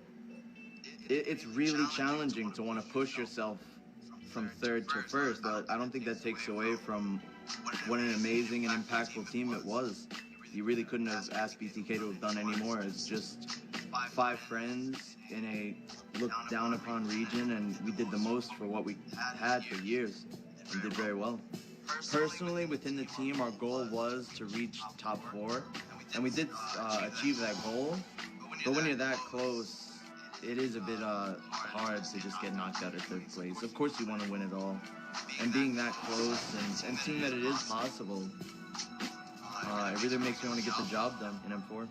it's really challenging to want to push yourself from 3rd to 1st, but I don't think that takes away from what an amazing and impactful team it was. You really couldn't have asked BTK to have done any more. It's just 5 friends in a looked down upon region, and we did the most for what we had for years and did very well. Personally, within the team, our goal was to reach top 4, and we did achieve that goal. But when you're that close, it is a bit hard to just get knocked out at 3rd place. Of course, you want to win it all, and being that close and seeing that it is possible, it really makes me want to get the job done in M4.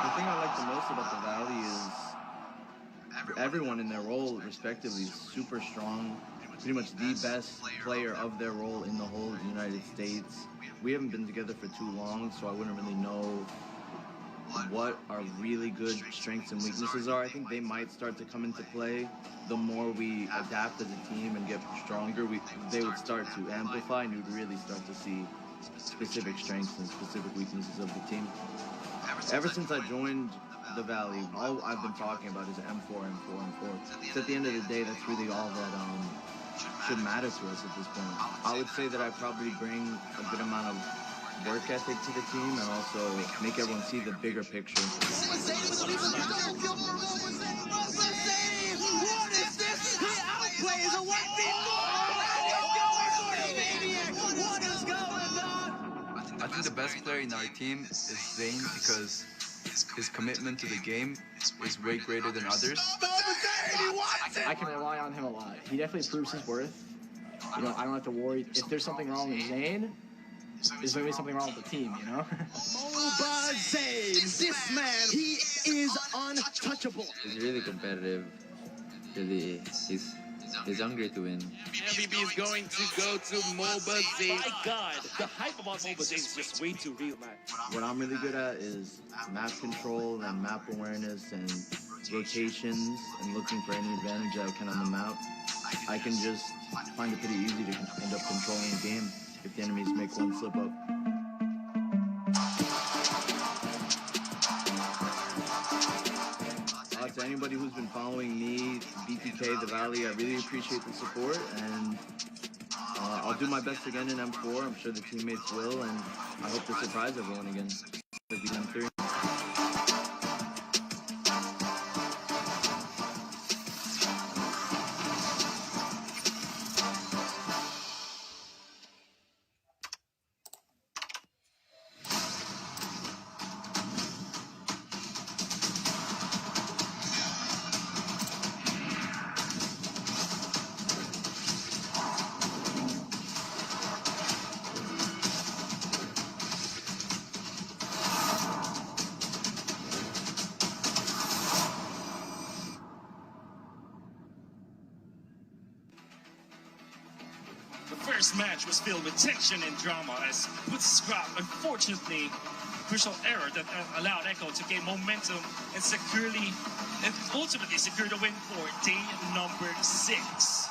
The thing I like the most about the Valley is everyone in their role, respectively, is super strong. Pretty much the best player of their role in the whole United States. We haven't been together for too long, so I wouldn't really know what our really good strengths and weaknesses are. I think they might start to come into play the more we adapt as a team and get stronger. They would start to amplify, and you'd really start to see specific strengths and specific weaknesses of the team. Ever since I joined the Valley, all I've been talking about is M4, M4, M4. So at the end of the day, that's really all that should matter to us at this point. I would say that I probably bring a good amount of work ethic to the team and also make everyone see the bigger picture. I think the best player in our team is Zane because his commitment to the game is way greater than others. I can rely on him a lot. He definitely proves his worth. You know, I don't have to worry if there's something wrong with Zane. There's going to be something wrong with the team, you know? MOBA Zane, this man, he is untouchable. He's really competitive. Really, he's hungry to win. MVP is going to go to MOBA Zane. My God, the hype about MOBA Zane is just way too real, man. What I'm really good at is map control and map awareness and rotations and looking for any advantage that I can on the map. I can just find it pretty easy to end up controlling the game if the enemies make one slip up. To anybody who's been following me, BTK, the Valley, I really appreciate the support, and I'll do my best again in M4. I'm sure the teammates will, and I hope to surprise everyone again. To beat M3. The first match was filled with tension and drama as Scrap, unfortunately, crucial error that allowed Echo to gain momentum and ultimately secure the win for day number 6.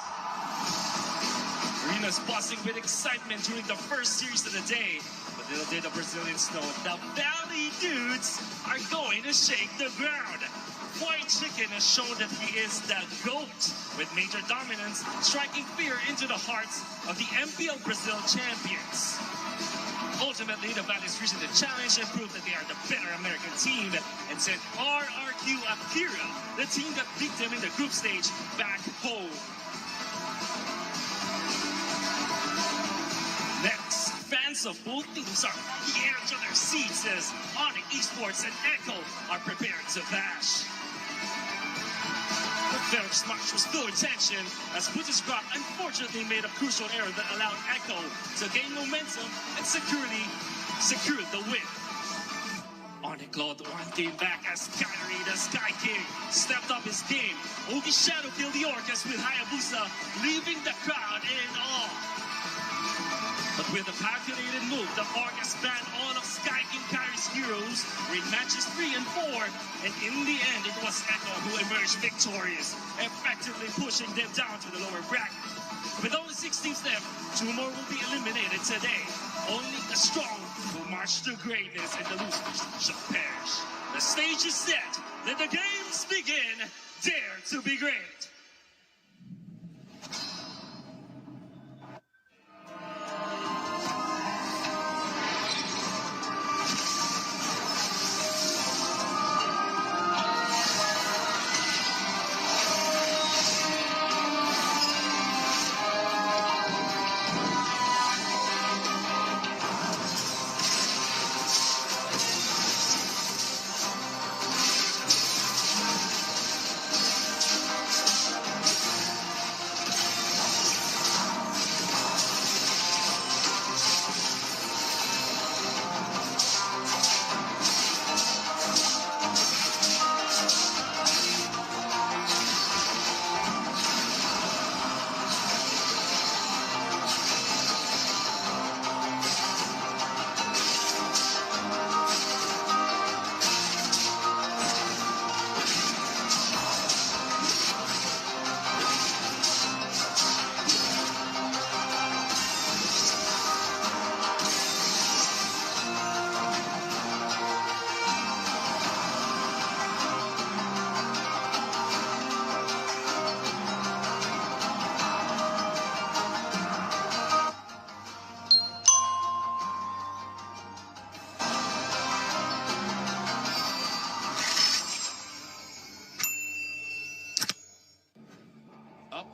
Arena's buzzing with excitement during the first series of the day, but little did the Brazilians know the Valley dudes are going to shake the ground. White Chicken has shown that he is the GOAT, with major dominance striking fear into the hearts of the MPL Brazil champions. Ultimately, the Valleys reached the challenge and proved that they are the better American team and sent RRQ Akira, the team that beat them in the group stage, back home. Next, fans of both teams are on the edge of their seats as Onyx Esports and Echo are prepared to clash. The first match was full tension as British Rock unfortunately made a crucial error that allowed Echo to gain momentum and secured the win. Onyx Claude 1 came back as Kyrie, the Sky King, stepped up his game. Ogi Shadow killed the Orcas with Hayabusa, leaving the crowd in awe. But with a calculated move, the Orcas banned all of Sky King Kyrie's heroes in matches 3 and 4, and in the end, it was Echo who emerged victorious, effectively pushing them down to the lower bracket. With only 6 teams left, 2 more will be eliminated today. Only the strong will march to greatness, and the losers shall perish. The stage is set. Let the games begin. Dare to be great.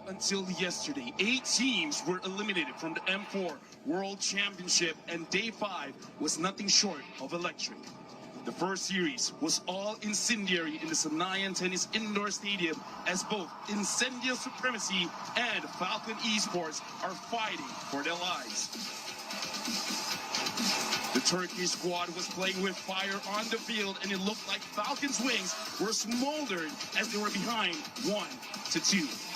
Until yesterday, 8 teams were eliminated from the M4 World Championship, and Day 5 was nothing short of electric. The first series was all incendiary in the Sanayan Tennis Indoor Stadium as both Incendio Supremacy and Falcon Esports are fighting for their lives. The Turkish squad was playing with fire on the field, and it looked like Falcon's wings were smoldered as they were behind 1-2.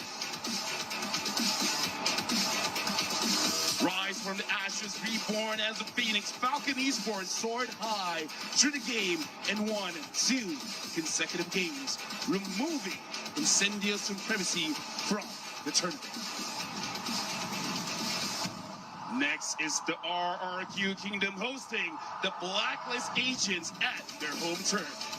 Rise from the ashes, reborn as a phoenix, Falcon Esports soared high through the game and won 2 consecutive games, removing Incendio Supremacy from the tournament. Next is the RRQ Kingdom hosting the Blacklist Agents at their home turf.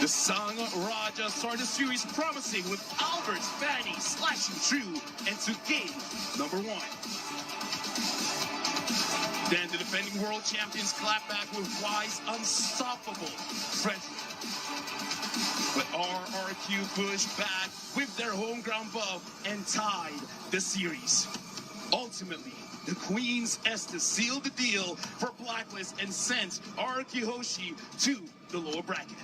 The Sang Raja started the series promising with Albert's Fanny slashing through and to game number 1. Then the defending world champions clapped back with Y's unstoppable Frederick. But RRQ pushed back with their home ground buff and tied the series. Ultimately, the Queen's Estes sealed the deal for Blacklist and sent RRQ Hoshi to the lower bracket.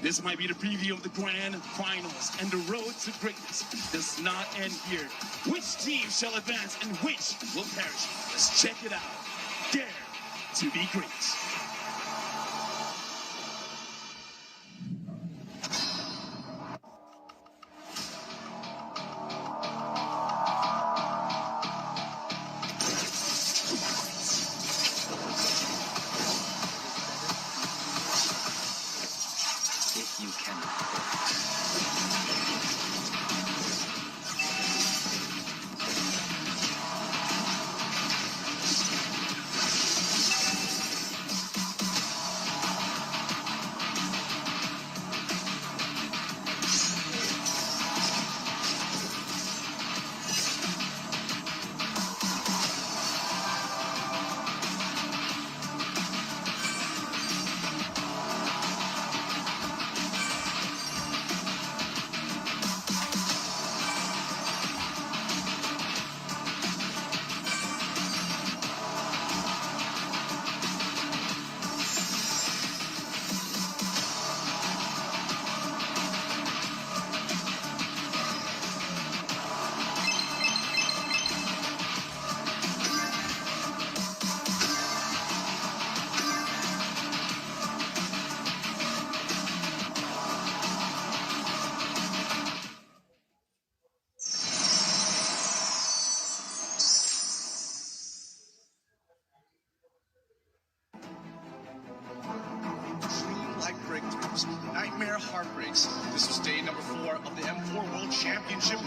This might be the preview of the grand finals, and the road to greatness does not end here. Which team shall advance and which will perish? Let's check it out. Dare to be great.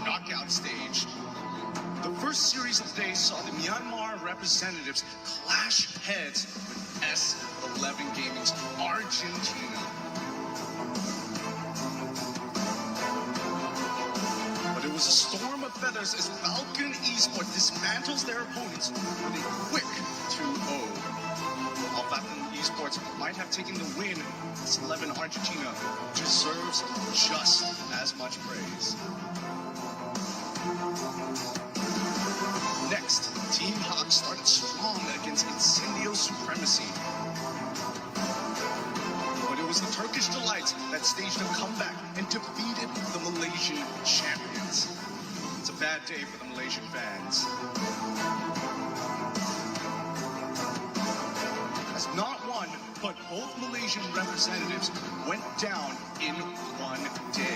knockout stage. The first series of days saw the Myanmar representatives clash heads with S11 Gaming's Argentina. But it was a storm of feathers as Falcon Esports dismantles their opponents with a quick 2-0. While Falcon Esports might have taken the win, S11 Argentina deserves just as much praise. Next, Team Hawk started strong against Incendio Supremacy. But it was the Turkish Delights that staged a comeback and defeated the Malaysian champions. It's a bad day for the Malaysian fans. As not one, but both Malaysian representatives went down in one day.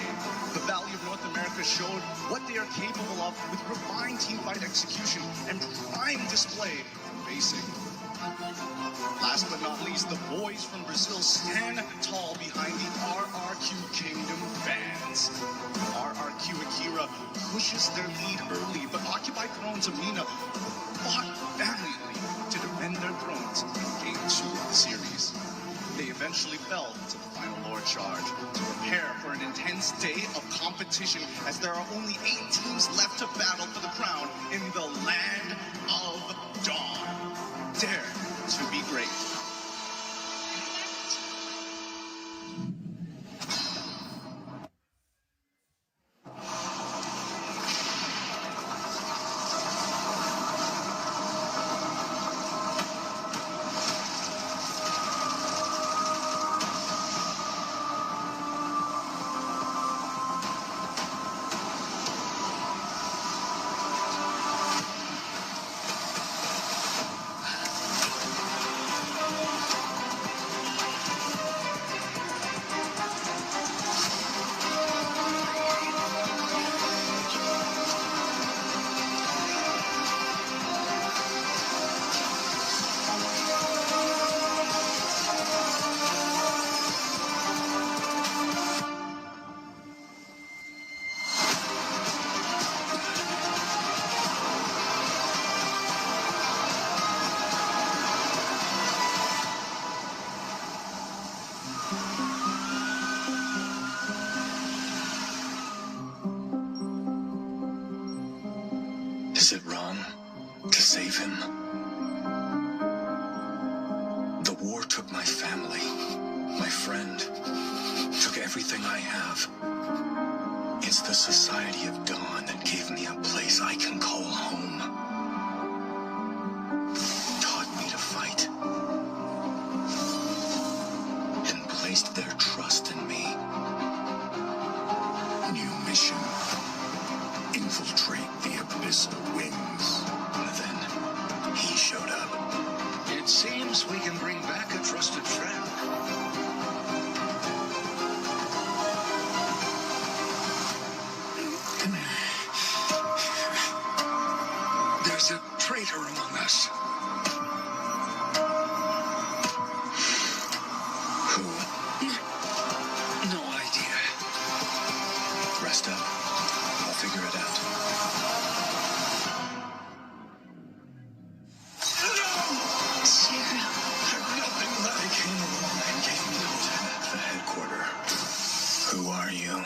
The Valley of North America showed what they are capable of with refined teamfight execution and prime display from Basic. Last but not least, the boys from Brazil stand tall behind the RRQ Kingdom fans. RRQ Akira pushes their lead early, but Occupied Thrones Amina fought valiantly to defend their thrones in Game 2 of the series. They eventually fell to the final Lord Charge to prepare for an intense day of competition, as there are only 8 teams left to battle for the crown in the Land of Dawn. Dare to be great. Is it wrong to save him? The war took my family, my friend, took everything I have. It's the Society of Dawn that gave me a place I can call home. Taught me to fight. And placed their trust in me. New mission. Infiltrate the Abyssal Wings. Then he showed up. It seems we can bring back a trusted friend. There's a traitor among us. Who? No idea. Rest up. I'll figure it out. They came along and gave me the headquarters. Who are you?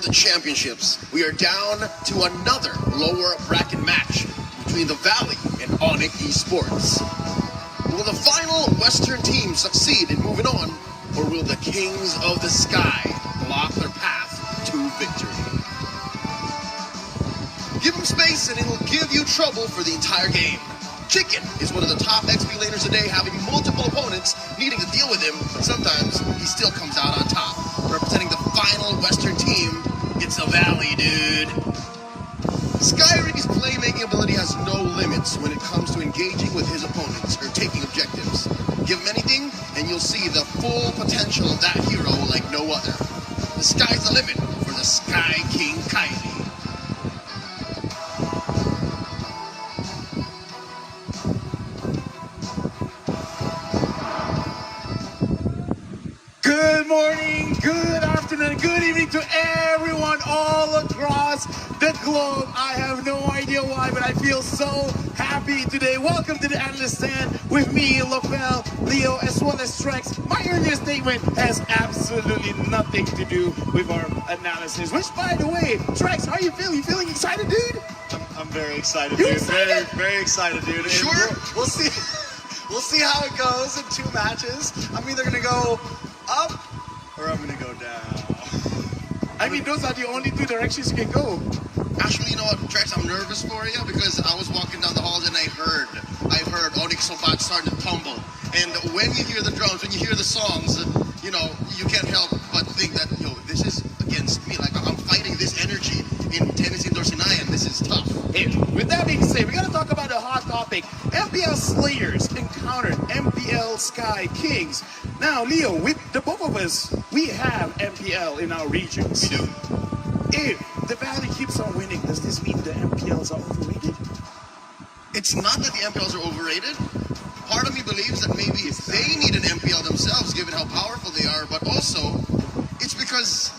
the championships, we are down to another lower bracket match between the Valley and Onyx Esports. Will the final Western team succeed in moving on, or will the Kings of the Sky block their path to victory? Give him space and it'll give you trouble for the entire game. Chicken is one of the top XP laners today, having multiple opponents needing to deal with him, but sometimes he still comes out on top. Representing the final Western team, it's the Valley, dude. Skyring's playmaking ability has no limits when it comes to engaging with his opponents or taking objectives. Give him anything, and you'll see the full potential of that hero like no other. The sky's the limit for the Sky King Kylie. Good morning, good afternoon, good evening to everyone all across the globe. I have no idea why, but I feel so happy today. Welcome to the analyst stand with me, LaFell, Leo, as well as Trex. My earlier statement has absolutely nothing to do with our analysis, which, by the way, Trex, how are you feeling? You feeling excited, dude? I'm very excited, You dude. excited? Very excited, dude. And Sure? We'll see. We'll see how it goes in 2 matches. I'm either gonna go up or I'm gonna go down. I mean, those are the only 2 directions you can go. Actually, you know what, Trex, I'm nervous for you because I was walking down the halls and I heard Onyx Sobat starting to tumble. And when you hear the drums, when you hear the songs, you know, you can't help but think that, yo, this is against me. Like, I'm fighting this energy in Tennessee and Sinai, and this is tough. Hey, with that being said, we gotta talk about a hot topic. MPL Slayers encountered MPL Sky Kings. Now, Leo, with the both of us, we have MPL in our regions. We do. If the Valley keeps on winning, does this mean the MPLs are overrated? It's not that the MPLs are overrated. Part of me believes that maybe they need an MPL themselves, given how powerful they are, but also it's because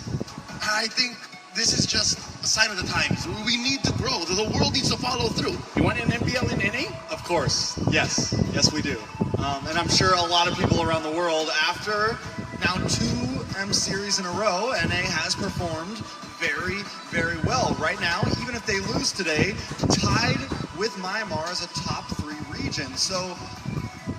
I think this is just a sign of the times. We need to grow. The world needs to follow through. You want an MPL in NA? Of course, yes, we do. And I'm sure a lot of people around the world, after now 2 M series in a row, NA has performed very, very well. Right now, even if they lose today, tied with Myanmar as a top 3 region. So,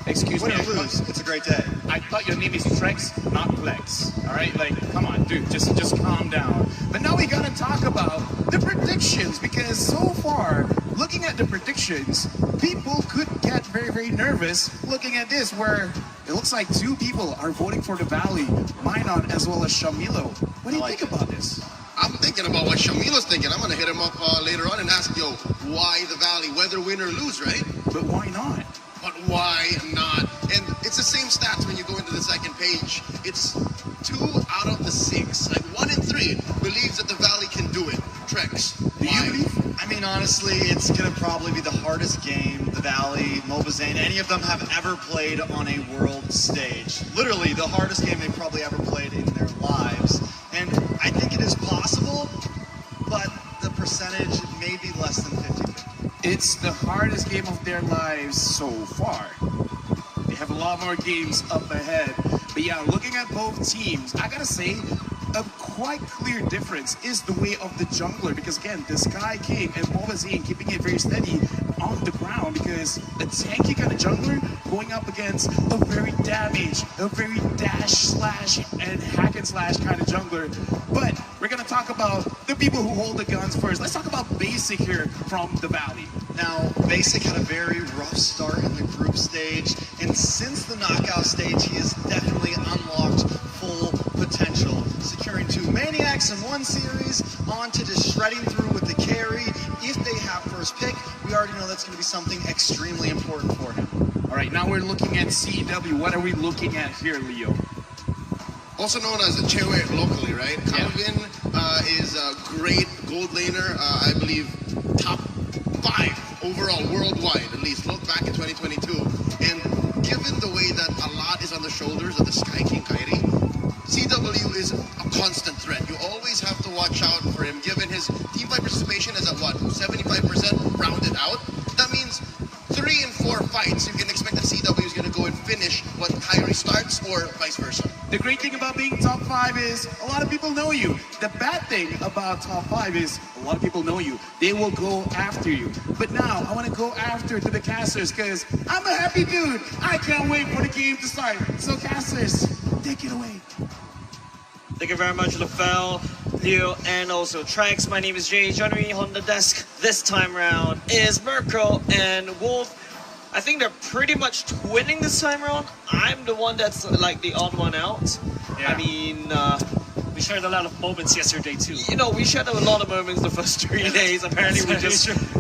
excuse win me, or lose, it's a great day. I thought your name is Trex, not Flex. All right, like, come on, dude, just calm down. But now we gotta talk about the predictions, because so far, looking at the predictions, people could get very, very nervous looking at this, where it looks like 2 people are voting for the Valley, Minon as well as Shamilo. What do you think about this? I'm thinking about what Shamila's thinking. I'm going to hit him up later on and ask, yo, why the Valley? Whether win or lose, right? But why not? But why not? And it's the same stats when you go into the second page. It's 2 out of the 6. Like 1 in 3 believes that the Valley can do it. Trex, Do you believe? I mean, honestly, it's going to probably be the hardest game the Valley, Mobazane, any of them have ever played on a world stage. Literally, the hardest game they've probably ever played in their lives. And I think it is possible, but the percentage may be less than 50-50. It's the hardest game of their lives so far. They have a lot more games up ahead. But yeah, looking at both teams, I gotta say, a quite clear difference is the way of the jungler, because again, the Sky King and Mobazine keeping it very steady on the ground, because a tanky kind of jungler going up against a very damage, a very dash slash and hack and slash kind of jungler. But we're gonna talk about the people who hold the guns first. Let's talk about Basic here from the Valley. Now, Basic had a very rough start in the group stage, and since the knockout stage, he has definitely unlocked full potential, securing 2 Maniacs in 1 series, on to just shredding through with the carry. If they have first pick, we already know that's going to be something extremely important for him. All right, now we're looking at CW. What are we looking at here, Leo? Also known as a Chewe locally, right? Calvin is a great gold laner. I believe top 5 overall worldwide, at least. Look back in 2022. And given the way that a lot is on the shoulders of the Sky King Kairi, CW is a constant threat. You always have to watch out for him, given his team fight participation is at what, 75% rounded out. That means 3 and 4 fights, you can expect that CW is going to go and finish what Kairi starts, or vice versa. The great thing about being top 5 is a lot of people know you. The bad thing about top 5 is a lot of people know you. They will go after you. But now I want to go after to the casters because I'm a happy dude. I can't wait for the game to start. So casters, take it away. Thank you very much, LaFell, Leo, and also Trax. My name is Jay. Joining me on the desk this time round is Mirko and Wolf. I think they're pretty much twinning this time around. I'm the one that's like the odd one out. Yeah. I mean, we shared a lot of moments yesterday too. You know, we shared a lot of moments the first 3 days. Apparently,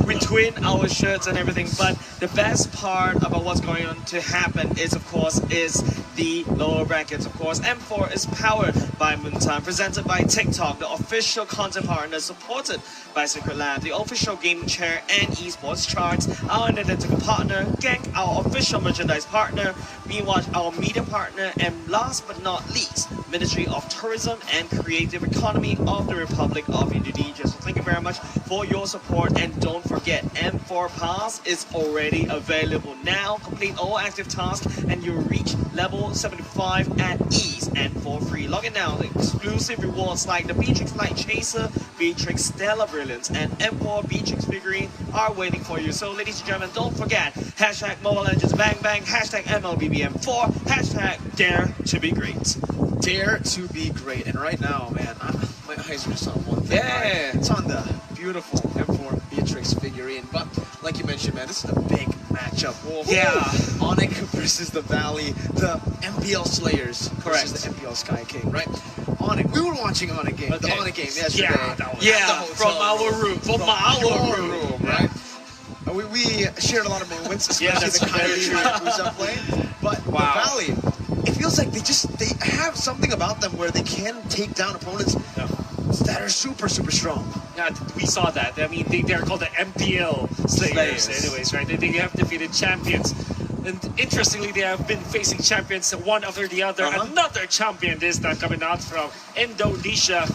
we twin our shirts and everything. But the best part about what's going on to happen is, of course, is the lower brackets. Of course, M4 is powered by MOONtv, presented by TikTok, the official content partner, supported by Secret Lab, the official gaming chair and esports charts, our analytical partner, Gank, our official merchandise partner, Meanwatch, our media partner, and last but not least, Ministry of Tourism and Creative Economy of the Republic of Indonesia. So thank you very much for your support, and don't forget, M4 Pass is already available now. Complete all active tasks and you'll reach level 75 at ease and for free. Log in now. Exclusive rewards like the Beatrix Light Chaser, Beatrix Stellar Brilliance, and M4 Beatrix figurine are waiting for you. So ladies and gentlemen, don't forget, hashtag Mobile Legends Bang Bang, hashtag MLBBM4, hashtag Dare to be Great. Dare to be great. And right now, man, my eyes are just on one thing. Yeah. Right? It's on the beautiful M4 Beatrix figurine. But like you mentioned, man, this is a big matchup. Yeah. Onyx versus the Valley, the MPL Slayers versus the MPL Sky King, right? Onyx, we were watching Onyx game, the Onyx game yesterday. Yeah, from our room, right? We shared a lot of moments, especially the Kyrie who's up playing. But the Valley, it feels like they have something about them where they can take down opponents that are super, super strong. Yeah, we saw that. I mean, they're called the MPL Slayers anyways, right? They have defeated champions. And interestingly, they have been facing champions one after the other. Another champion this time coming out from Indonesia.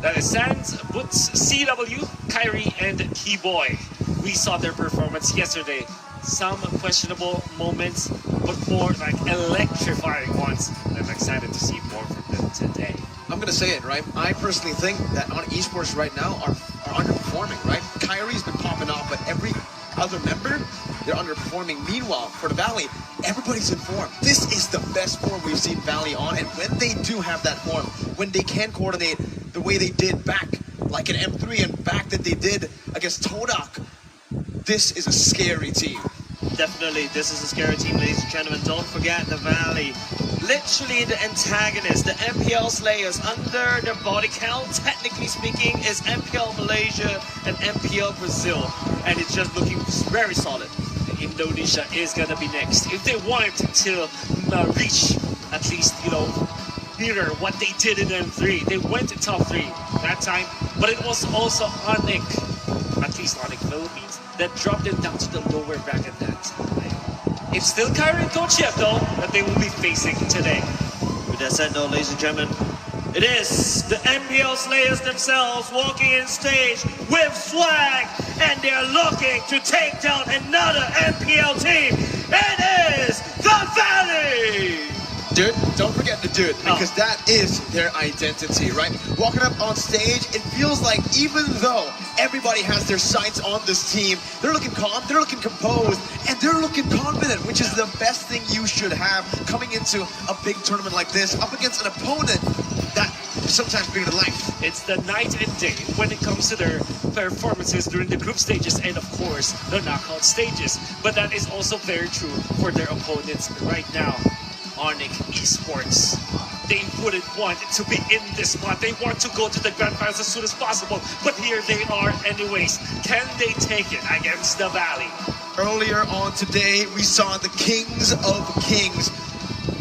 That is Sans, Boots, CW, Kyrie, and Keyboy. We saw their performance yesterday. Some questionable moments, but more like electrifying ones. I'm excited to see more from them today. I'm gonna say it, right? I personally think that on esports right now are underperforming, right? Kyrie's been popping off, but every other member, they're underperforming. Meanwhile, for the Valley, everybody's in form. This is the best form we've seen Valley on, and when they do have that form, when they can coordinate the way they did back, like in M3 and back that they did against Todak, this is a scary team. Definitely, this is a scary team, ladies and gentlemen. Don't forget the Valley. Literally the antagonist, the MPL Slayers, under their body count, technically speaking, is MPL Malaysia and MPL Brazil. And it's just looking very solid. Indonesia is gonna be next. If they want to reach at least, mirror what they did in M3. They went to top 3 that time, but it was also Onyx, at least Onyx Philippines, that dropped them down to the lower bracket that time. It's still Kyrie and Coach yet, though, that they will be facing today. With that said, though, ladies and gentlemen, it is the MPL Slayers themselves walking in stage with swag, and they're looking to take down another MPL team. It is the Valley! Dude, don't forget the dude, because that is their identity, right? Walking up on stage, it feels like even though everybody has their sights on this team, they're looking calm, they're looking composed, and they're looking confident, which is the best thing you should have coming into a big tournament like this, up against an opponent that is sometimes bigger than life. It's the night and day when it comes to their performances during the group stages and, of course, the knockout stages. But that is also very true for their opponents right now. Onyx Esports. They wouldn't want to be in this spot. They want to go to the grand finals as soon as possible. But here they are anyways. Can they take it against the Valley? Earlier on today, we saw the Kings of Kings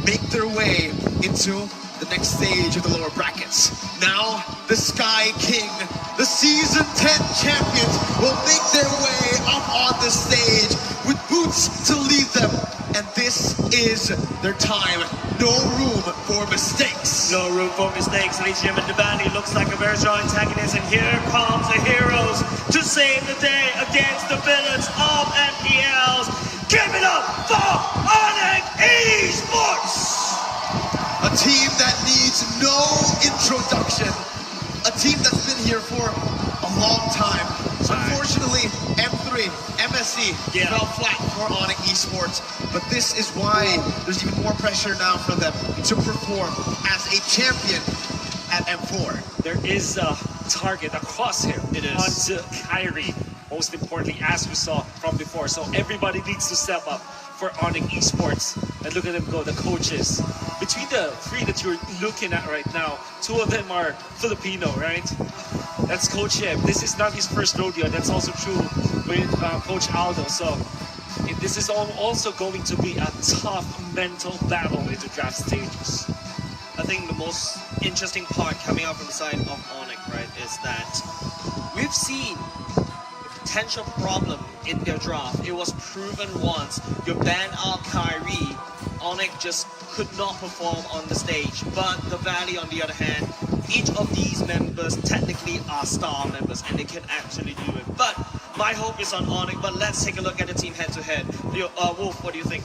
make their way into the next stage of the lower brackets. Now, the Sky King, the Season 10 champions, will make their way up on the stage with Boots to lead them. And this is their time. No room for mistakes. No room for mistakes, ladies and gentlemen. The Valley looks like a very strong antagonist, and here comes the heroes to save the day against the villains of MPLs. Give it up for Onyx Esports! A team that needs no introduction. A team that's been here for a long time. Unfortunately, M3, MSC fell flat for Onyx Esports, but this is why there's even more pressure now for them to perform as a champion at M4. There is a target, a crosshair onto Kyrie, most importantly, as we saw from before. So everybody needs to step up for Onyx Esports. And look at them go, the coaches. Between the three that you're looking at right now, two of them are Filipino, right? That's Coach Yeb. This is not his first rodeo. That's also true with Coach Aldo. So this is also going to be a tough mental battle in the draft stages. I think the most interesting part coming out from the side of Onyx, right, is that we've seen potential problem in their draft. It was proven once. You ban out Kyrie, Onyx just could not perform on the stage. But the Valley, on the other hand, each of these members technically are star members and they can actually do it. But my hope is on Onyx, but let's take a look at the team head-to-head. Wolf, what do you think?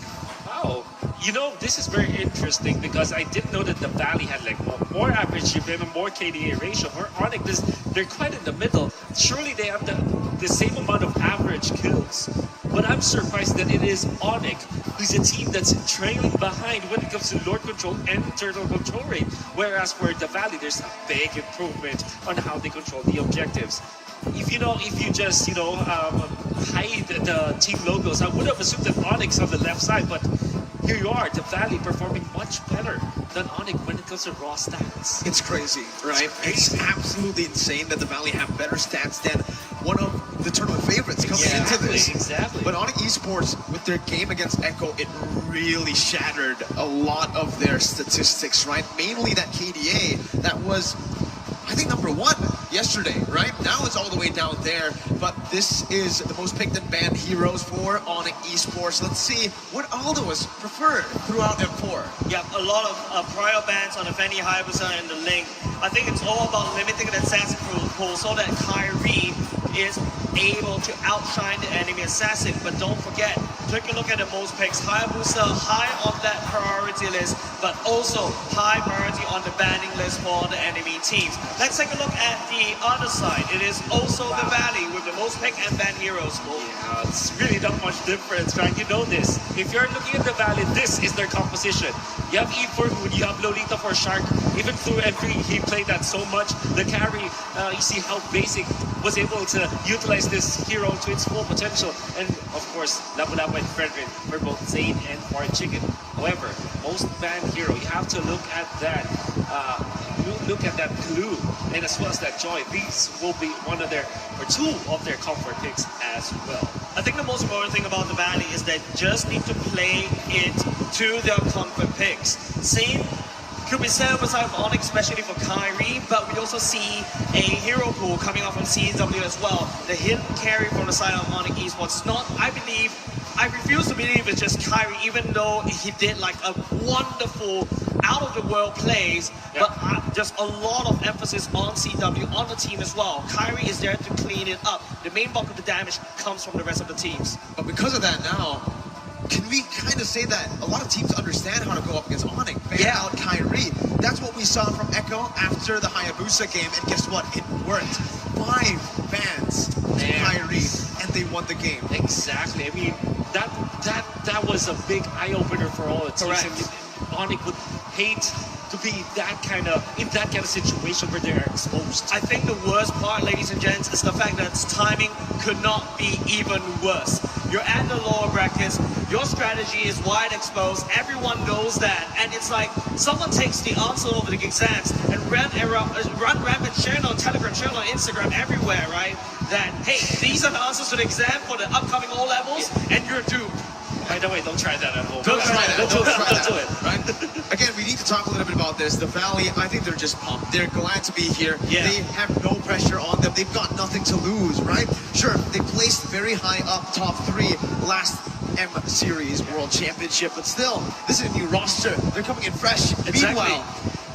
Oh, you know, this is very interesting because I didn't know that the Valley had like more average GPM and more KDA ratio. Where Onyx, they're quite in the middle. Surely they have the same amount of average kills. But I'm surprised that it is Onyx who's a team that's trailing behind when it comes to Lord Control and Turtle Control rate. Whereas for the Valley, there's a big improvement on how they control the objectives. If you just hide the team logos, I would have assumed that Onyx on the left side, but here you are, the Valley performing much better than Onyx when it comes to raw stats. It's crazy, right? It's absolutely insane that the Valley have better stats than one of the tournament favorites coming into this. Exactly. But Onyx Esports, with their game against Echo, it really shattered a lot of their statistics, right? Mainly that KDA that was, I think, #1 yesterday, right? Now it's all the way down there, but this is the most picked and banned heroes for Onyx Esports. Let's see what Aldo was preferred throughout M4. Yeah, a lot of prior bans on Fanny Hayabusa and the Link. I think it's all about limiting the assassin pool so that Kyrie is able to outshine the enemy assassin. But don't forget, take a look at the most picks. Hayabusa high on that priority list, but also high priority on the banning list for the enemy teams. Let's take a look at the other side. It is also the Valley with the most pick and ban heroes. Yeah, it's really not much difference, right? You know this. If you're looking at the Valley, this is their composition. You have Eve for Moon, you have Lolita for Shark. Even through M3, he played that so much. The carry, you see how Basic was able to utilize this hero to its full potential. And of course, Lapu Lapu and Frederick for both Zane and for Chicken. However, most banned hero, you have to look at that. Look at that glue and as well as that joy. These will be two of their comfort picks as well. I think the most important thing about the Valley is they just need to play it to their comfort picks. Same could be said beside of Onyx, especially for Kyrie, but we also see a hero pool coming out from CW as well. The hidden carry from the side of Onyx Esports. I refuse to believe it's just Kyrie, even though he did like a wonderful out-of-the-world plays, but just a lot of emphasis on CW, on the team as well. Kyrie is there to clean it up. The main bulk of the damage comes from the rest of the teams. But because of that now, can we kind of say that a lot of teams understand how to go up against Onyx, ban out Kyrie? That's what we saw from Echo after the Hayabusa game, and guess what? It worked. 5 bans to Kyrie, and they won the game. Exactly. I mean, that was a big eye-opener for all the teams. Correct. Onyx would hate to be in that kind of situation where they're exposed. I think the worst part, ladies and gents, is the fact that its timing could not be even worse. You're at the lower brackets, your strategy is wide exposed, everyone knows that, and it's like someone takes the answer over the exams and run rampant, sharing on Telegram, sharing on Instagram, everywhere, right? That, hey, these are the answers to the exam for the upcoming O-levels, and you're doomed. By the way, don't try that at home. Don't try that. Don't do it. Right? Again, we need to talk a little bit about this. The Valley, I think they're just pumped. They're glad to be here. Yeah. They have no pressure on them. They've got nothing to lose, right? Sure, they placed very high up, top 3 last M-Series World Championship, but still, this is a new roster. They're coming in fresh. Exactly. Meanwhile,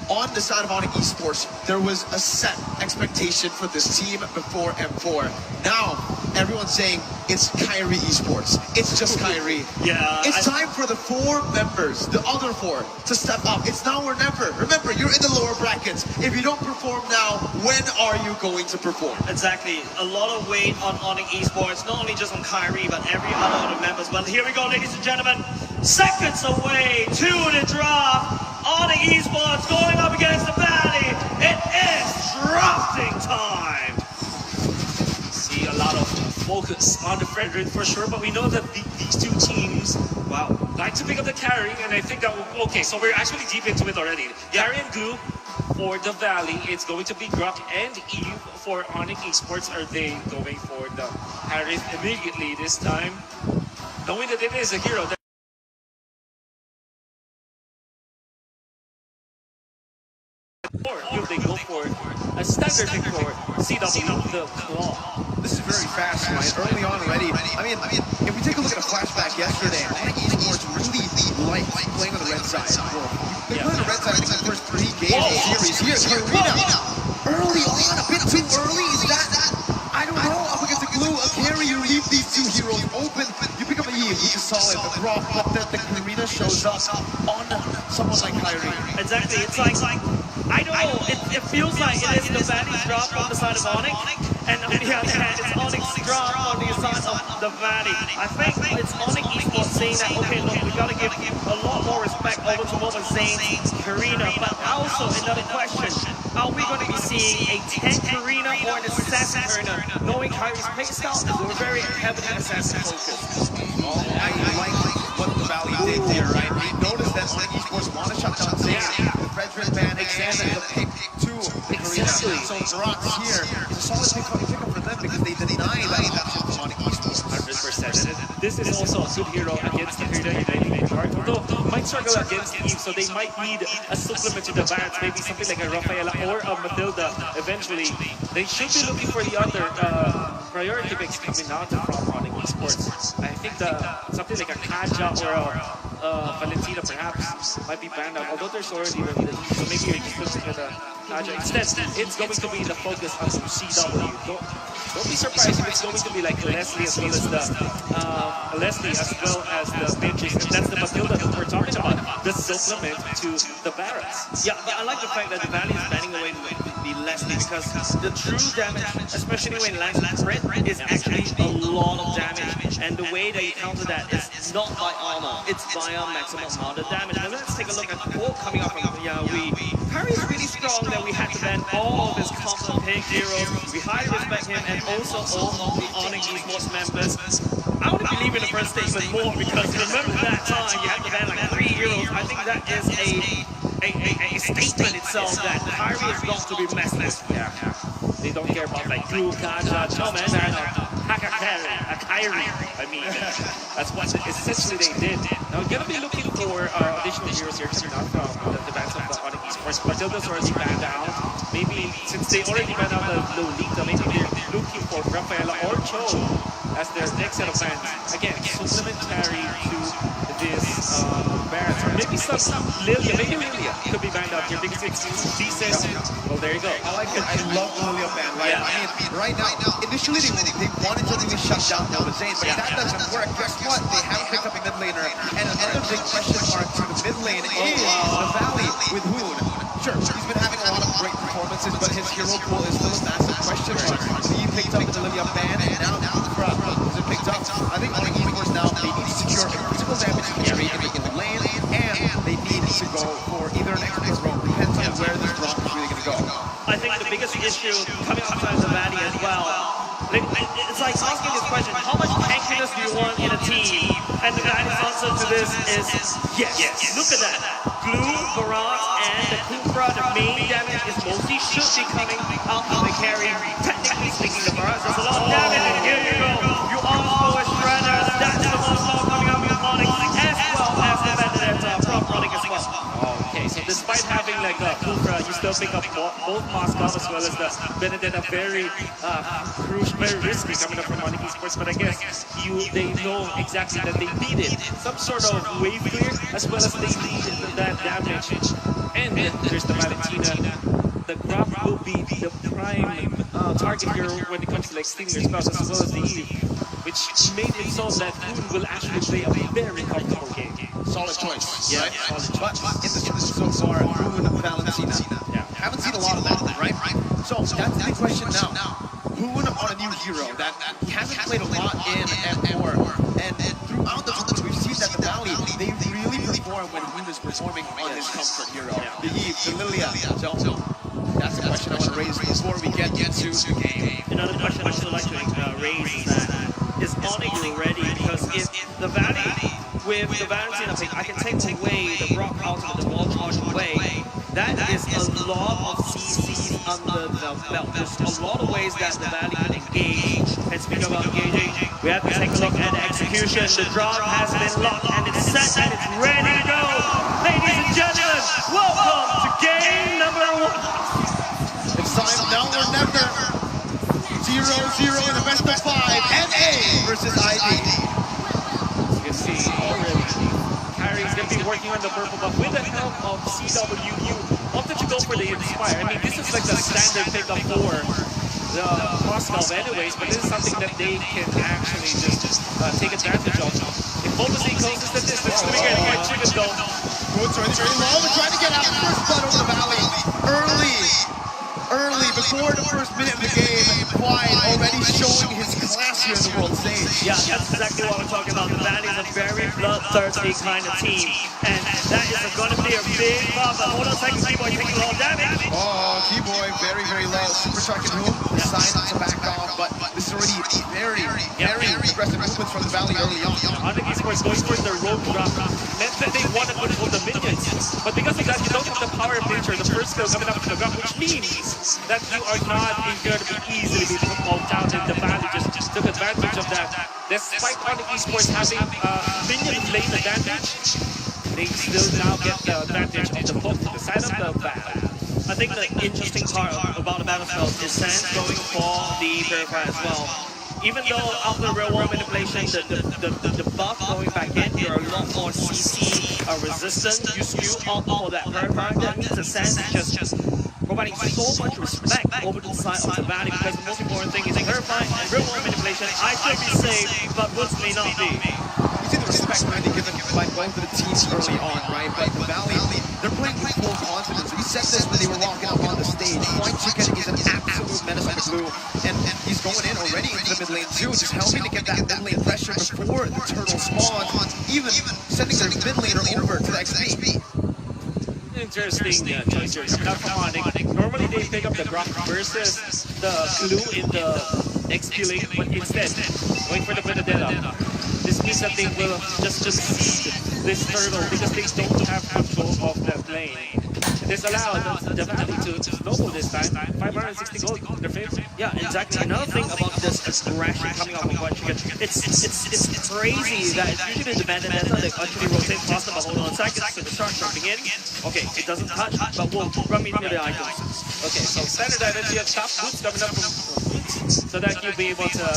on the side of Onyx Esports, there was a set expectation for this team before M4. Now, everyone's saying it's Kyrie Esports. It's just Kyrie. Yeah. It's time for the 4 members, the other 4, to step up. It's now or never. Remember, you're in the lower brackets. If you don't perform now, when are you going to perform? Exactly. A lot of weight on Onyx Esports, not only just on Kyrie, but every other members. But here we go, ladies and gentlemen. Seconds away to the draft. Onyx Esports going up against the Valley. It is drafting time. See a lot of focus on the Frederick for sure, but we know that these two teams, wow, like to pick up the carry, and I think that, okay, so we're actually deep into it already. Carry and glue for the Valley, it's going to be Gruck and Eve for Onyx Esports. Are they going for the carry immediately this time? Knowing that it is a hero. Or will they go for a standard pick for CW, the Claw? This is very fast, right? Early on already. I mean, if we take a look at a flashback yesterday, Onyx Esports really liked playing on the red side. They played on the red side in the first 3 games of the series. Here, Karina, early on, a bit too early. Is that? I don't know. Up against the glue, a carry, you leave these 2 heroes open. You pick up a Eve, which is solid. The Brock, but the Karina shows up on someone like Kyrie. Exactly. It's like I don't know. It feels like it is the Valley's drop on the side of Onyx, and on the other hand, it's Onyx's drop on the side of the Valley. I think it's Onyx Esports saying that, okay, look, we gotta give a lot more respect over to what we're saying, Karina. But also another question: are we going to be seeing a 10 Karina or an assassin Karina? Knowing Kyrie's playstyle, we're very heavily assassin focused. Oh, I like what the Valley did here, right? We noticed that Onyx Esports want to shut down Zane. The Frederick ban examined the pick to Karina. So Brock's here is a solid pick up for them because they deny that option to Onyx Esports. 100%. This is also a good hero against the Karina United card. Although might struggle against Eve, so they might need a supplement to the bans, maybe something like a Rafaela or a Matilda eventually. They should be looking for the other priority picks coming out from Onyx Esports. I think something like a Kaja or a Valentina perhaps might be banned out, although there's already the so maybe you're just looking at a Kaja. Instead, it's going to be the focus on some CW. Don't be surprised if it's going to be like Leslie as well as the benches, and that's the Matilda that we're talking about, the supplement to the Barracks. Yeah, but I like the fact that the Valley is banning away the Leslie because the true damage, especially when Leslie crit, is actually a lot of damage, and the way that you counter that is not by armor, it's via maximum amount of damage. Now let's take a look at the ball coming up from Yahweh. Harry is really strong that we had to ban all of his combo pick heroes. We highly respect him, and also all of the Onyx Esports members. I want to believe in the first statement more because remember that time you had to ban like 3 heroes. I think that is a statement itself that Kyrie is not to be messed with. Yeah. They don't care about like Drew, Kaja, no man, a Kyrie. I mean, that's what essentially they did. Now we're gonna be looking for additional heroes here coming out from the bans of the Onyx Esports. Matilda's already banned out. Maybe since they already banned out the Lolita, maybe they're looking for Rafaela or Cho as their next set of bans. Again, supplementary to this Barrett. Or maybe some Lilia, maybe Lilia could be banned out here because it's decent. Well, there you go. I like it. I love the Lilia ban, right? Yeah. I mean, right now, initially they wanted to really shut down Nova Zane, but if that doesn't work, guess what? They haven't picked up a mid laner, and another big question mark to the mid lane is the Valley with Hoon. Sure, he's been having a lot of great performances, but his hero pool is still a massive question mark. He picked up the Lilia ban, and now Crap is picked up. I think Onyx Esports now, they need to secure a critical damage carry in the lane, and they need to go for either an expert roam, depends on where this drop is really going to go. I think the biggest issue coming outside the Valley as well, it's like asking this question, how much tankiness do you want in a team? And the Valley's answer to this is yes. Look at that. Glue, Barat, and the Kufra, the main damage is mostly should be coming out of the carry. Technically speaking, the Barat does a lot of damage, and here you go. You ask for Shredders, that's the most coming out with Onyx, as well as the Vendetta from Onyx as well. Okay, so despite having like a Kufra, you still pick up both Moscow as well as the Benedetta. Very crucial, very risky coming up from Onyx Esports, but I guess they know exactly that they needed some sort of wave clear as well as they needed that damage. And there's the Valentina the Graf will be the prime target here when it comes to like stealing your spells as well as the Eve, which made it so that Moon will actually play a very comfortable game. Solid choice. Yeah, right? solid choice. But in the season so far, Moon, Valentina. Yeah. Haven't seen a lot of that, right? So that's the big question now. Moon on a new hero that hasn't played a lot in M4. And throughout the tournament, we've seen that the Valley, they really perform when Moon is performing on his comfort hero. The Eve, the Lilia. So that's a question I want to raise before we get into the game. Another question I also like to raise is that is Onyx ready? Because if the Valley, with the Valentina pick, I can take away the Rock Ultimate, the Wall Charge away. That is a lot of CCs under the belt. There's a lot of ways that the Valley can engage. And speaking about engaging, we have to take a look at the execution. The drop has been locked and it's set and it's ready to go. Ladies and gentlemen, welcome to game number 1. It's time now or never. 0-0 in the best of 5. NA versus ID. You can see already, Kyrie's going to be working on the purple buff with the help of CWU. Opted to go for the Inspire. I mean, this is like the standard pickup for the Moscow anyways, but this is something that they can actually just take advantage of. If focusing goes to the distance, we're getting a chicken though. Woods already very low. They're trying to get out the first blood over the Valley. Early, before the first minute of the game, Quiet already showing his class here in the world stage. Yeah, that's exactly what we're talking about. The Valley is a very bloodthirsty kind of team, and that is going to be a big buff. Hold on a second, Keyboy taking a lot of damage. Oh, Keyboy very, very low. Supercharging whom decided to back off, but this is already very aggressive movements from the Valley early on. Onyx Esports going for the road drop meant that they want to control the minions, but because of that, you don't have the power of nature, the first skill coming up to the ground, which means that you are not going to be easily be poked out, and the Valley just took advantage of that. Despite Onyx Esports having minion lane advantage, they still now get the advantage of the poke to the side of the Valley. I think the interesting part about the battlefield is Sans going for the Purify as well. Even though after real world manipulation, the buff going back in, you're a lot more CC resistant. You still opt for that Purify. That means the Sans is just providing so much respect over to the side of the Valley, because the most important thing is Purify and real world manipulation. I should be safe, but Woods may not be. You see the respect really given by both of the teams early on, right? But the Valley, they're playing with full confidence. We said this when they were walking up on the stage. Point Chicken is an absolute menace on the blue, and he's going in already into the mid lane too, just helping to get that mid lane pressure before the turtle spawns, even sending their mid laner over to the XP. Interesting choice here. Coming up from Onyx. Normally they pick up the Grok versus the Glue in the XP lane, but instead going for the Benedetta. This means that they will just seed this turtle because they don't have control of that lane. This allowed the Valley to snowball this time. 560 gold in their favor. Yeah, exactly. Another thing about this aggression coming out from Punch Chicken, it's crazy that it's usually the Vendetta that actually rotates faster, but hold on a second, so the shark jumping in. Okay, it doesn't touch, but we'll run me through the items. Okay, so standard items, you have top boots coming up from boots, so that you'll be able to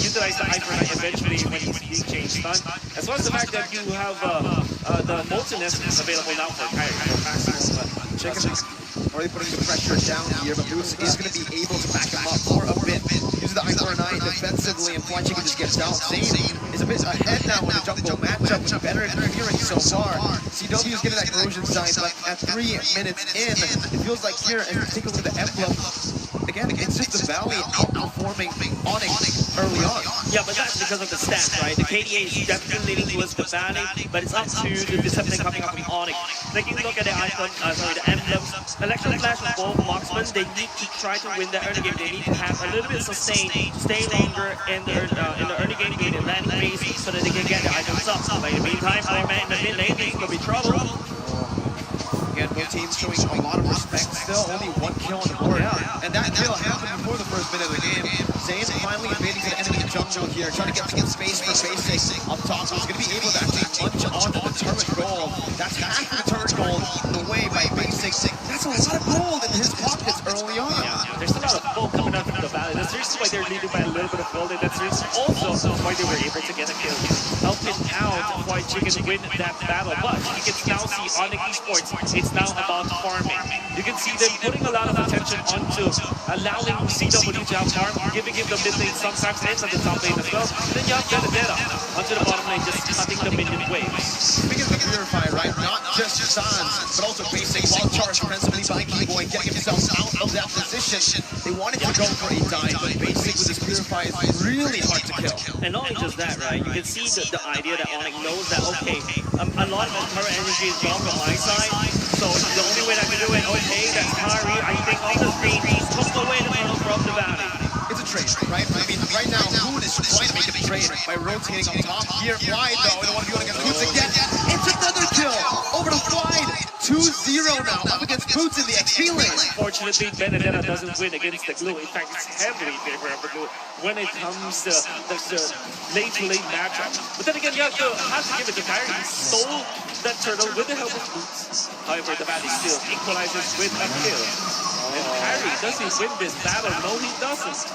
utilize the item eventually when he's being changed stun. As well as the fact that you have the Molten Essence available now for Kyrie for maximum. Chicken already putting the pressure down here, but Boots is going to be able to back him up for a bit. Uses the I-4-9 defensively, and Fly Chicken just gets out. Zane is a bit ahead now in the jungle matchup with better interference so far. CW is getting that corrosion sign, but at 3 minutes in, it feels like here, and take a look at the emblem. Again, it's just the Valley outperforming Onyx early on. Yeah, but that's because of the stats, right? The KDA is definitely leaning towards the Valley, but it's up to the Decepticon coming up from Onyx. Taking a look at the icon, the emblems, Electro Flash and both marksmen, they need to try to win the early game. They need to have a little bit of sustain, stay longer in the early game during the landing phase so that they can get the items up. But in the meantime, Fireman in the mid lane, there's gonna be trouble. Again, both teams showing a lot of respect. Still only 1 kill on the board. And that kill happened before the first minute of the game. Zane finally invading to the enemy jungle here, trying to get some space for Basic up top. So he's going to be able to actually punch onto the turret gold. That's half of the turret gold away by Basic. That's a lot of gold in his pockets early on. Yeah, there's a lot of folk coming out from the Valley. That's the reason why they're leading by a little bit of gold, and that's also why they were able to get a kill. Helping out White Chicken win that battle, but you can now see Onyx Esports, it's now about farming. You can see them putting a lot of attention onto allowing CW to have farm, giving him the mid lane sometimes and at the top lane as well. And then you have Benedetta onto the bottom lane, just cutting the minion waves. Speaking of the Purify, right? Not just Sans, but also basic wild charge defensively by Keyboy, getting himself out of that position. They wanted to go for a dive, but basic with his Purify is really hard to kill. And not only just that, right? You can see the idea that Onyx knows that, okay, a lot of my current energy is gone from my side, so the only way I can do it, okay, that's Kari. I think all the things took away the turtle from the valley. It's a trade, right? I mean, right now, Moon is trying to make a trade by rotating on top. Here, Wide, though, and 1v1 against Boots again. It's another kill over to Wide. 2-0 now, up against Boots in the XP lane. Unfortunately, Benedetta doesn't win against the Glue. In fact, it's heavily in favor of the Glue when it comes to the late-to-late matchup. But then again, you have to give it to Kyrie. He stole that turtle with the help of Boots. However, the Valley still equalizes with a kill. And Kyrie, does he win this battle? No, he doesn't.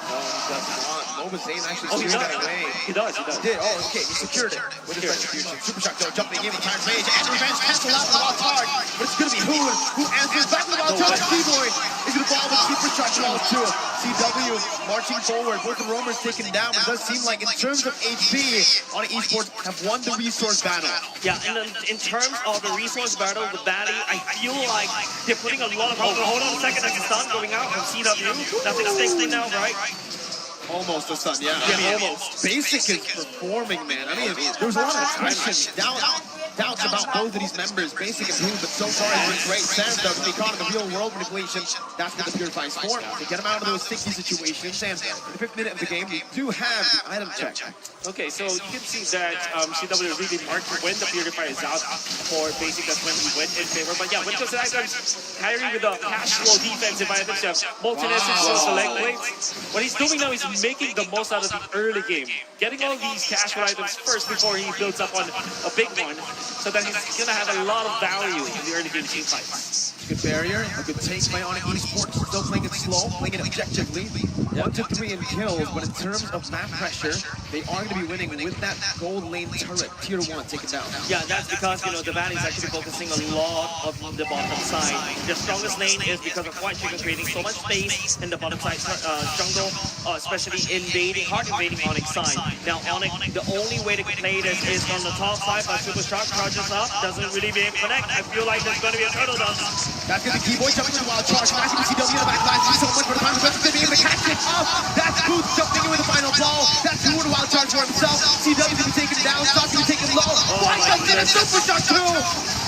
No, he does not. Nova Zane actually he steered does. that away. He does. Did. Oh, okay. He secured it with his retribution. Super Shock, though, jumping in, Time's Rage, and Revenge cancel out the wild charge. But it's going to be who answers back with the wild charge. Keyboy is going to fall with Super Shock Wild too. CW marching forward. Both the roamers taken down, but it does seem like in terms of HP, Onyx Esports have won the resource battle. Yeah, and in terms of the resource battle, the Valley, I feel like they're putting a lot of... Hold on a second, there's a stun going out from CW. Nothing stinks now, right? Almost a stun, yeah. Yeah, I mean, almost. Basic is performing, man. I mean, there was a lot of attention, doubts about both of these members. Basic improved, but so far it's been great. Sans though, to be caught in the real world manipulation, that's what the Purify's for. To get him out of those sticky situations. Sans, in the 5th minute of the game, we do have the item check. Okay, so you can see that CW really marked when the Purify is out for Basic. That's when he went in favor. But yeah, when it comes to items, Kyrie with the casual defensive items, you have Molten Essence, Select Blades. What he's doing now is making the most out of the early game. Getting all these casual items first before he builds up on a big one, so that he's going to have a lot of value in the early game team fights. Good barrier, a good take by Onyx Esports. Still playing it slow, playing it objectively. 1 to 3 in kills, but in terms of map pressure, they are going to be winning with that gold lane turret, tier 1 taken down. Yeah, that's because, you know, the Valley is actually focusing a lot on the bottom side. The strongest lane is because of White Chicken creating so much space in the bottom side jungle, especially hard invading Onyx side. Now, Onyx, the only way to play this is on the top side, but Super Shock charges up, doesn't really be able to connect. I feel like there's going to be a turtle dance. That's going to be Keyboy jumping to the wild charge. Smashing CW in the back line. So much for the final defense. Going to be able to catch it up. That's Boots jumping in with the final ball. That's who the wild charge for himself. CW going to be taken down. Sauce going to be taken low. One comes in a Super Shock too.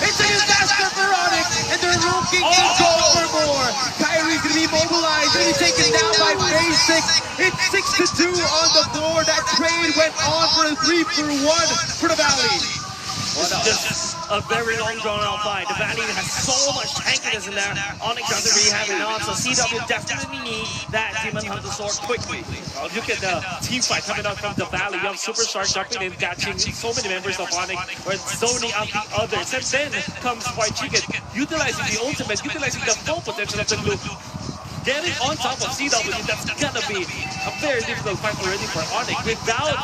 It's a disaster for Onyx. And they're looking to go for more. Kyrie's going to be mobilized. Going to be taken down by Basic. It's 6-2 on the floor. That trade went on for a 3-for-1 for the Valley. It's just a very long drawn-out fight. The Valley has so much tankiness in there. Onyx doesn't really have it on, so CW definitely need that Demon Hunter sword quickly. Look at the team fight coming out from the Valley. You have Super Shark jumping in, catching so many members of Onyx, or zoning out the others. And then comes White Chicken, utilizing the ultimate, utilizing the full potential of the Glue. Getting on top of CW, that's gonna be a very difficult fight already for Onyx. Without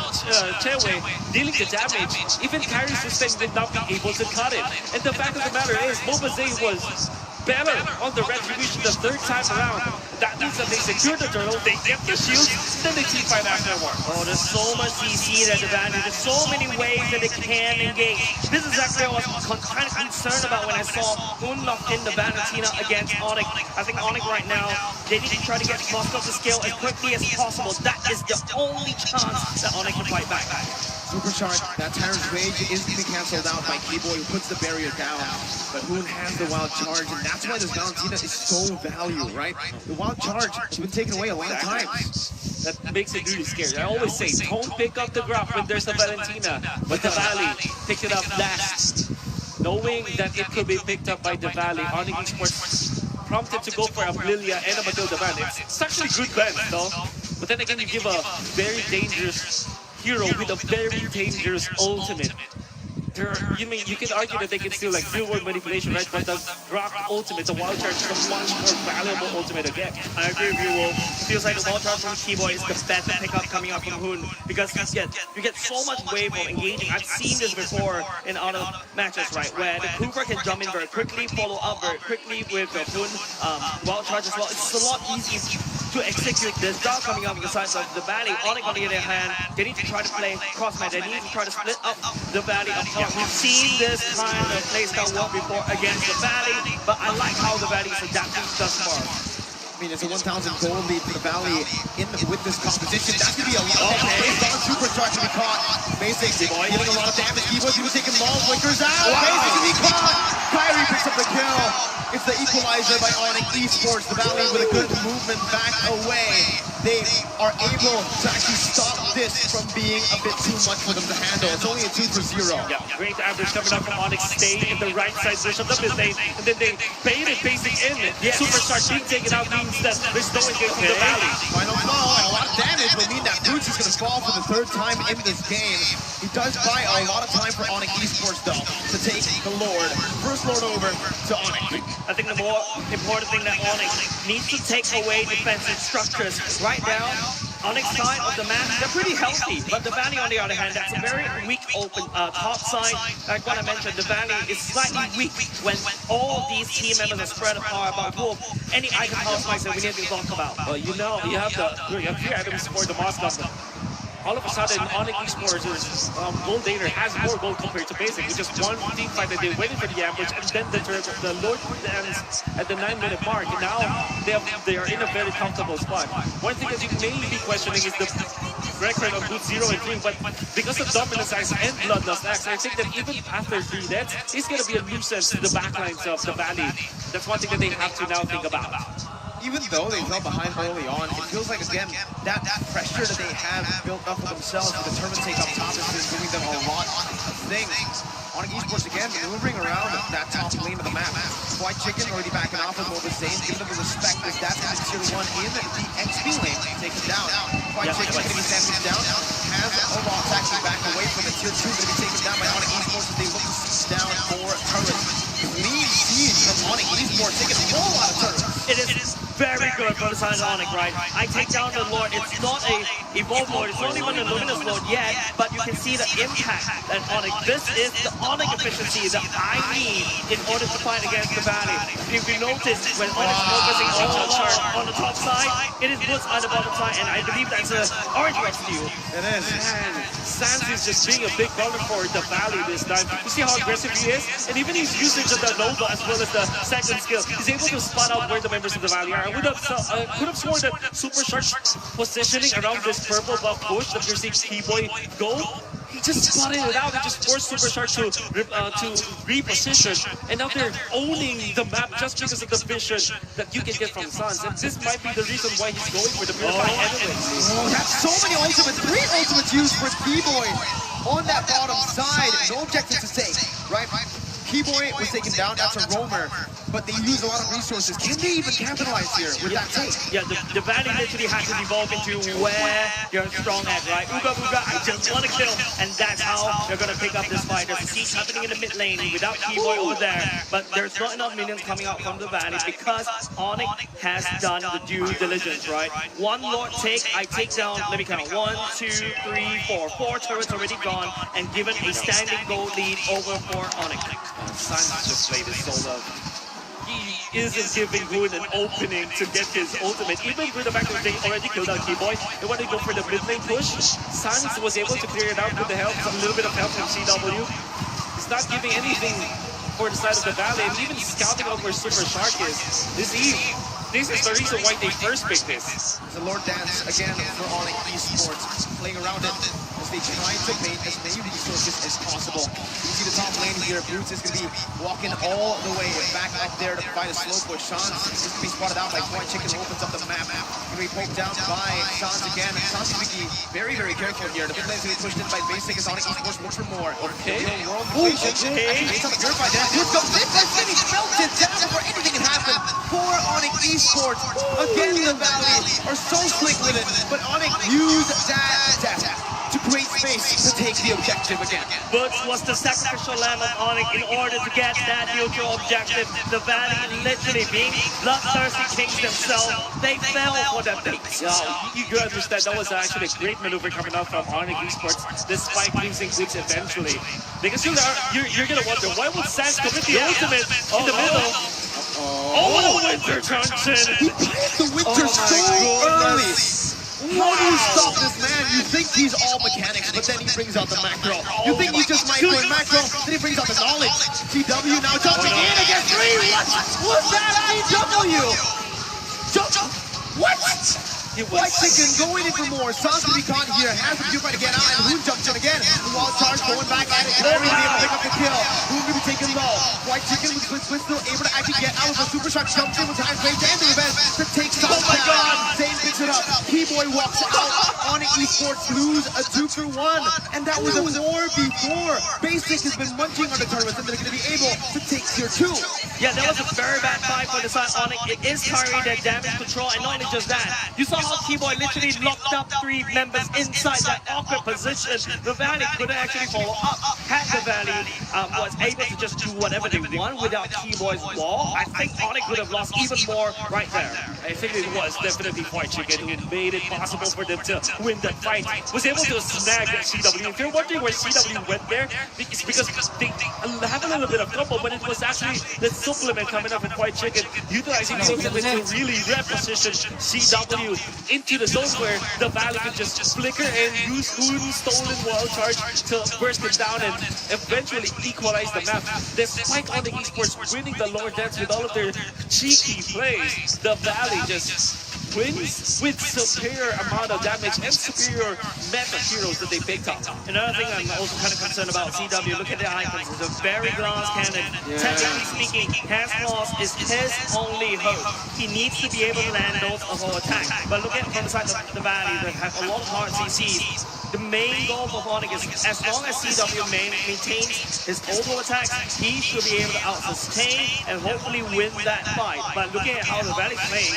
Chewe dealing the damage, even Kyrie's system did not be able to cut it. And the fact of the matter is, Mobazay was better on the retribution the 3rd time around. That means that they secure the turtle, they get the shield, then they team fight afterward. Oh, there's so much CC that the Valley, there's so many ways that they can engage. This is actually what I was kind of concerned about when I saw Moonlock in the Valentina against Onyx. I think Onyx right now, they need to try to get most of the skill as quickly as possible. That is the only chance that Onyx can fight back. Super Shark, that Tyrant's Rage is to be cancelled out by Keyboy, who puts the barrier down. But Moon has the wild charge, and that's why this Valentina is so valuable, right? The wild charge has been taken away a lot of times. That makes it really scary. I always say, don't pick up the graph when there's a Valentina. But the Valley picked it up last. Knowing that it could be picked up by the Valley, Onyx Esports prompted to go for a Lilia and a Matilda ban. It's actually good bans, though. But then again, you give a very dangerous hero with a very dangerous ultimate. you can argue that they can still like real world manipulation, right? But the Rock ultimate, the wild charge is a much more valuable ultimate again. I agree with you, Wolf. Feels like the wild charge from Keyboy is the best pickup coming up from Hoon because you get so much wave of engaging. I've seen this before in other matches, right? Where the Cooper can jump in very quickly, follow up very quickly with the Hoon wild charge as well. It's a lot easier to execute this job coming up on the sides of the Valley. Onyx on the other hand, they need to try to play cross-match. They need to try to split up the Valley up top. We've seen this kind of playstyle work before against the Valley, but I like how the Valley is adapting thus far. I mean, it's a 1,000 gold lead for the Valley with this competition. That's going to be a lot of damage. Based on Supercharge to be caught. Basic dealing a lot of damage. Keyboard's going to take him long. Flickers out. Wow. Basic to be caught. Kyrie picks up the kill. It's the equalizer by Onyx Esports. The Valley with a good movement back away. They are able to actually stop this from being a bit too much for them to handle. It's only a 2-0. Yeah, great average coming up from Onyx, staying in the right side push of the mid lane, and then they baited Basic in. Yes. Supercharge being taken out means that there's no engagement from the Valley. Final blow and a lot of damage will mean that Boots is going to fall for the third time in this game. He does buy a lot of time for Onyx Esports though to take the Lord. First Lord over to Onyx. I think the more important thing that Onyx needs to take away defensive structures. Right now, Onyx side of the map, they're pretty healthy, but the Valley on the other hand, that's a very weak open top side. Like what I mentioned, the Valley is slightly weak when all these team members are spread apart. About Wolf, any item power spikes that we need to talk about. Well, you know, you have 3 items for the Moscow. All of a sudden, Onyx Esports' gold laner has more gold compared to Basic, with just one team fight that they waited for the ambush, and then the Lord ends at the 9-minute mark, and now they are in a very comfortable spot. One thing that you may be questioning is the record of Boots 0 and 3, but because of Dominance Axe and Bloodlust Axe, I think that even after 3 deaths, it's going to be a nuisance to the backlines of the Valley. That's one thing that they have to now think about. Even though they fell behind early on, it feels like, again, that pressure that they have built up for themselves with the tournament take up top has been doing them a lot of things. Onyx Esports, again, maneuvering around that top lane of the map. White Chicken already backing off with Mobile Zane, giving them the respect as that's going to tier 1 in the XP lane, takes him down. White Chicken going to be sandwiched down, has a lot actually back away from the tier 2, going to be taken down by Onyx Esports as they look to siege down for turrets. Lead siege from Onyx Esports, taking a whole lot of turrets. It is very good for the side of Onyx, right? I take down the Lord. It's not a Evolved Lord. It's not even a Luminous Lord yet, but you can see the impact that Onyx. This is the Onyx efficiency that I need in order to fight against the Valley. If you notice, when Onyx is focusing all on the top side, it is Woods on the bottom side, and I believe that's an orange rush steal. It is. Man, Sans is just being a big bowler for the Valley this time. You see how aggressive he is? And even his usage of the Nova as well as the second skill, he's able to spot out where the members of the Valley are. I could have sworn that Supercharge positioning around this purple buff push that you're seeing Keyboy go, he just spotted it out and just forced Supercharge to reposition, and now they're owning the map just because of the vision that you can get from Sans, and this might be the reason why he's going for the Purify anyways. Oh, that's so many ultimates, 3 ultimates used for Keyboy on that bottom side. No objective to take, right? Keyboy was taken down, that's a roamer, but they use a lot of resources. Can they even capitalize here with that take? Yeah, the Valley literally had to evolve into where you're strong at, right? Ooga Booga, I just want to kill, and that's how they're going to pick up this fight. There's a siege happening in the mid lane without Keyboy over there, but there's not enough minions coming out from the Valley because Onyx has done the due diligence, right? 1 Lord take, I take down, let me count, 1, 2, 3, 4. 4 turrets already gone, and given a standing gold lead over for Onyx. Sans just played his solo. He isn't giving Hoon an opening to get his ultimate. Even with the fact that they already killed out Keyboy, they want to go for the mid lane push. Sans was able to clear it out with the help, a little bit of help from CW. He's not giving anything for the side of the Valley, and even scouting out where Super Shark is. This is the reason why they first picked this. The Lord Dance again for Onyx Esports, playing around it as they try to bait as many resources as possible. You see the top lane here, Boots is going to be walking all the way back up there to fight a slow push. Sans is going to be spotted out by White Chicken, opens up the map. Going to be poked down by Sans again. Sans is going to be very, very careful here. The mid lane is going to be pushed in by Basic as Onyx Esports looks for more. Okay. Actually, it's on the Purify down. Here comes this, and he melted down before anything can happen for Onyx Esports. Again, the Valley are so slick with it, but Onyx used that death to create space to take the objective again. Boots was the sacrificial lamb of Onyx in order to get that neutral objective. The Valley literally being bloodthirsty kings themselves, they fell for that bait. Yeah, you do understand that was actually a great maneuver coming out from Onyx Esports, despite losing Boots eventually. Because you're gonna wonder, why would Sans commit the ultimate in the middle? Oh, what a winter junction! He played the winter so early. How do you stop this man? You think he's all mechanics, but then he brings out the macro. You think he's just micro and macro, then he brings out the knowledge. CW now jumping in against 3. What was that? CW! What? White Chicken going in for more. Sans to be caught here. Has the viewfight to get out, and Hoon jumps in again. The wild charge going back at it. Kyrie able to pick up the kill. Hoon going to be taken low. White Chicken with Split still able to actually get out of the super shot. Jumps in with time range and the event to take Sans down. Zane picks it up. Keyboy walks out. Onyx Esports lose a 2-1. And that was a war before. Basic has been munching on the tournament, and they're going to be able to take tier 2. Yeah, that was a very bad fight for the side Onyx. It is Kyrie that damage control, and not only just that. You saw how Keyboy literally locked up 3 members inside that awkward position. The Valley couldn't actually follow up. Had the Valley was able to just do whatever they want without Keyboy's wall, I think Onyx would have lost even more right there. I think it was definitely White Chicken who made it possible for them to win that fight. Was able to snag CW. If you're wondering where CW went there, it's because they have a little bit of trouble, but it was actually the supplement coming up with White Chicken, utilizing the ultimate to really reposition CW into the zone where the Valley could just flicker and use Hoon's stolen wild charge to burst it down and eventually equalize the map. Despite Onyx Esports winning the lower dance with all of their cheeky plays, the Valley just wins with superior amount of damage and superior meta heroes that they picked up. Another thing I'm also kind of concerned about CW, look at the icons, it's a very glass cannon. Technically speaking, Hans Claus is his only hope. He needs to be able to land those whole attack. But look at from the side of the Valley, they have a lot of hard CCs. The main goal for Onyx is, as long as CW maintains his auto attacks, he should be able to out-sustain and hopefully win that fight. But looking at how the Valley's playing,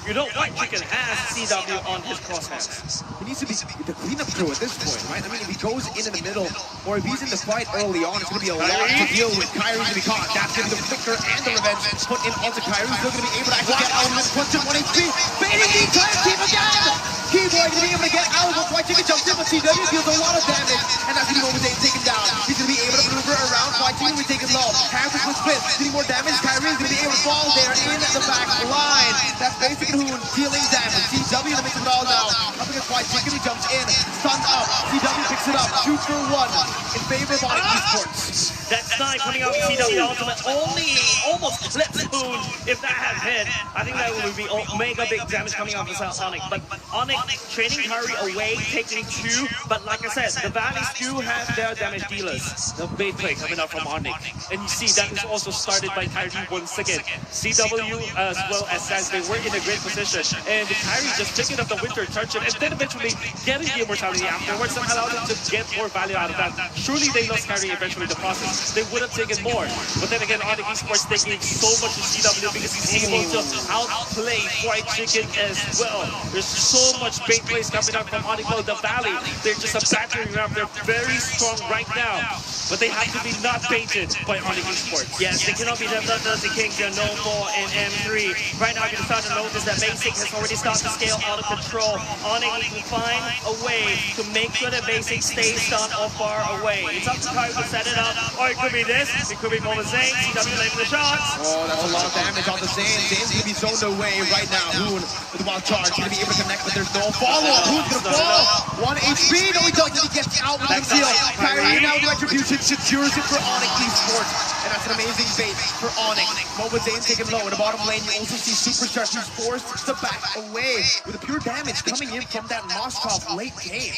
you know White Chicken has CW on his crosshairs. He needs to be the cleanup crew at this point, right? I mean, if he goes in the middle, or if he's in the fight early on, it's going to be a lot to deal with. Kyrie's going to be caught. That's going to be the flicker and the revenge put in onto Kyrie. Still going to be able to actually get out of this question. 1 HP. Baiting the entire team again! Keyboy going to be able to get out of it. White Chicken jumps in, but CW deals a lot of damage. And that's going to be over taken down. He's going to be able to maneuver around. White Chicken will be taken low. Harris with split. Getting more damage. Kyrie is going to be able to fall there in the back line. That's basically Hoon dealing damage. CW in the mix of it all now. Up against White Chicken, he jumps in. Stunned up. CW picks it up. 2 for 1 in favor of Onyx Esports. That snipe coming out of CW Ultimate only almost flips Hoon. If that had hit, I think that would be mega big damage coming out of Onyx. But Onyx training Kyrie away, taking 2. But like I said, the Valleys do have their damage dealers. The bait play coming out from Onyx. And you see that is also started by Kyrie once again. CW as well as Sans, they were in a great position. And Kyrie just picking up the winter junction and then eventually getting the immortality afterwards and allowed them to get more value out of that. Surely they lost Kyrie eventually in the process. They would have taken more. But then again, Onyx Esports taking so much to CW because he's able to outplay White Chicken as well. There's so much bait plays coming out from Onyx. The Valley, they're just a battering ram. They're very strong right now. But they have to be not baited by Onyx Esports. Yes, they cannot be the bloodthirsty kings. They're known for in M3. Right now, you can start to notice that Basic has already started to scale out of control. Onyx needs to find a way to make sure that Basic stays stunned or far away. It's up to Kyrie to set it up, or it could be this. It could be more the Zane. CW late for the shots. Oh, that's a lot of damage on the Zane. Zane's going to be zoned away right now. Hoon with the wild charge. Going to be able to connect, but there's no follow-up. Hoon's going to fall. 1 HP. No, he doesn't. He gets out with the seal. Kyrie now with Retribution secures it for Onyx Esports. And that's an amazing bait for Onyx. Mobile Zane's taken low. In the bottom lane, you also see Superstar who's forced to back away with the pure damage coming in from that Moskov late game.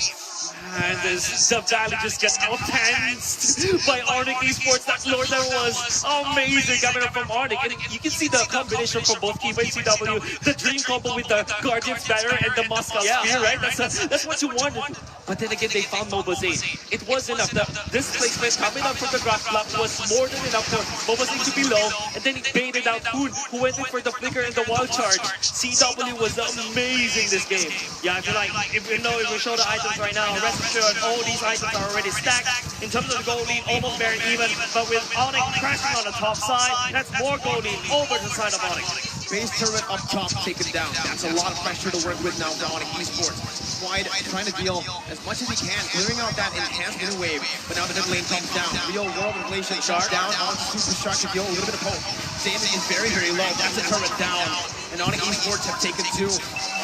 And the Valley just gets out-danced by Onyx Esports. That lore that was amazing coming up from Onyx. And you can see the combination from both Keyboy and CW. The dream combo with the Guardian's Banner and the Moscow Spear, right? That's what you wanted. But then again, they found Mobazane. It was enough. The displacement coming up from the drop block was more than enough for Mobazane to be low. And then he baited out Moon, who went in for the flicker and the wild charge. CW was amazing this game. Yeah, I feel like if we show the items right now, rest assured, all these items are already stacked. In terms of the goal lead, almost very even. But with Onyx crashing on the top side, that's more goal lead over the side of Onyx. Base turret up top taken down. That's a lot of pressure to work with now for Onyx Esports. Wide trying to deal as much as he can, clearing out that enhanced mid wave. But now the mid lane comes down. Real world inflation comes down onto Super Shark to deal a little bit of poke. Damage is very, very low. That's a turret down. And Onyx Esports have taken 2.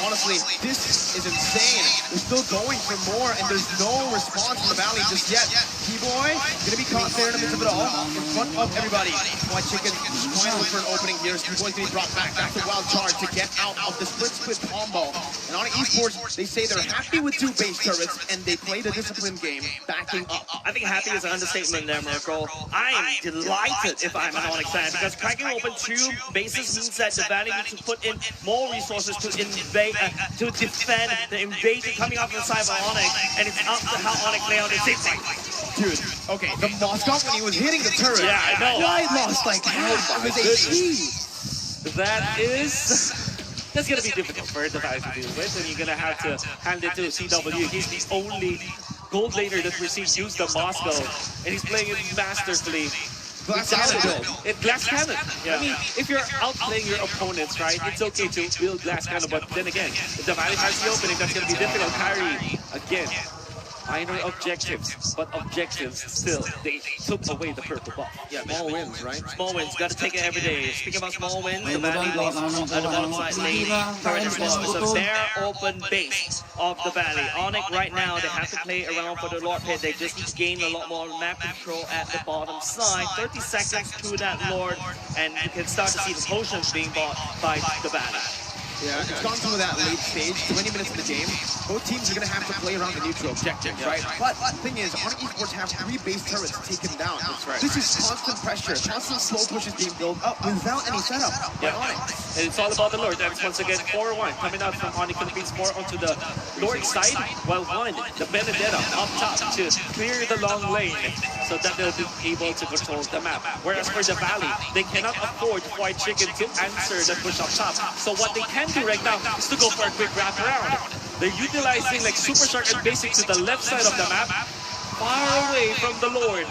Honestly, this is insane. They're still going for more, and there's no response from the Valley just yet. T-Boy gonna be caught there in the midst of it all, in front of everybody. White Chicken trying to look for an opening here. T-Boy's gonna be brought back. That's a wild charge to get out of the split combo. And Onyx Esports, they say they're happy with 2 base turrets, and they played a disciplined game, backing up. I think happy is an understatement there, Merkel. I am delighted if I'm an Onyx fan, because cracking open 2 bases means that the Valley needs to put in more resources to invade, to defend the invasion coming off the side of Onyx, and it's up to how Onyx lay out its safety. Dude, okay, the Moskov when he was hitting the turret. Yeah, I know. I lost like half of his HP. That's gonna be difficult for the Valley to deal with, and you're gonna have to hand it to CW. He's the only gold laner that we've seen use the Moscow, and he's playing it masterfully. Glass cannon. Glass cannon. Yeah. I mean, if you're outplaying your opponents, right, it's okay to build glass cannon, but then again, if the Valley has the opening, that's going to be difficult. Kyrie, again, minor objectives, but objectives still. They took away the purple buff. Yeah, small wins, right? Small wins, got to take it every day. Speaking about small wins, the Valley lost at the bottom side lane. Turret as well. It's a bare open base of the Valley. Onyx right now, they have to play around for the Lord Pit. They just need to gain a lot more map control at the bottom side. 30 seconds to that Lord, and you can start to see the potions being bought by the Valley. Yeah, it's gone through that late stage, 20 minutes of the game. Both teams are going to have to play around the neutral objective, right? But the thing is, Onyx Esports have 3 base turrets taken down. That's right. This is constant pressure, constant slow pushes being built up without any setup by Onyx. And it's all about the Lord. That's once again 4-1 coming out from Onyx Philippines, more onto the Lord side, while the Benedetta up top to clear the long lane so that they'll be able to control the map. Whereas for the Valley, they cannot afford White Chicken to answer the push up top. So what they can do right now is to go for a quick wrap around. They're utilizing like Super Shark and Basic to the left side of the map, far away from the Lord,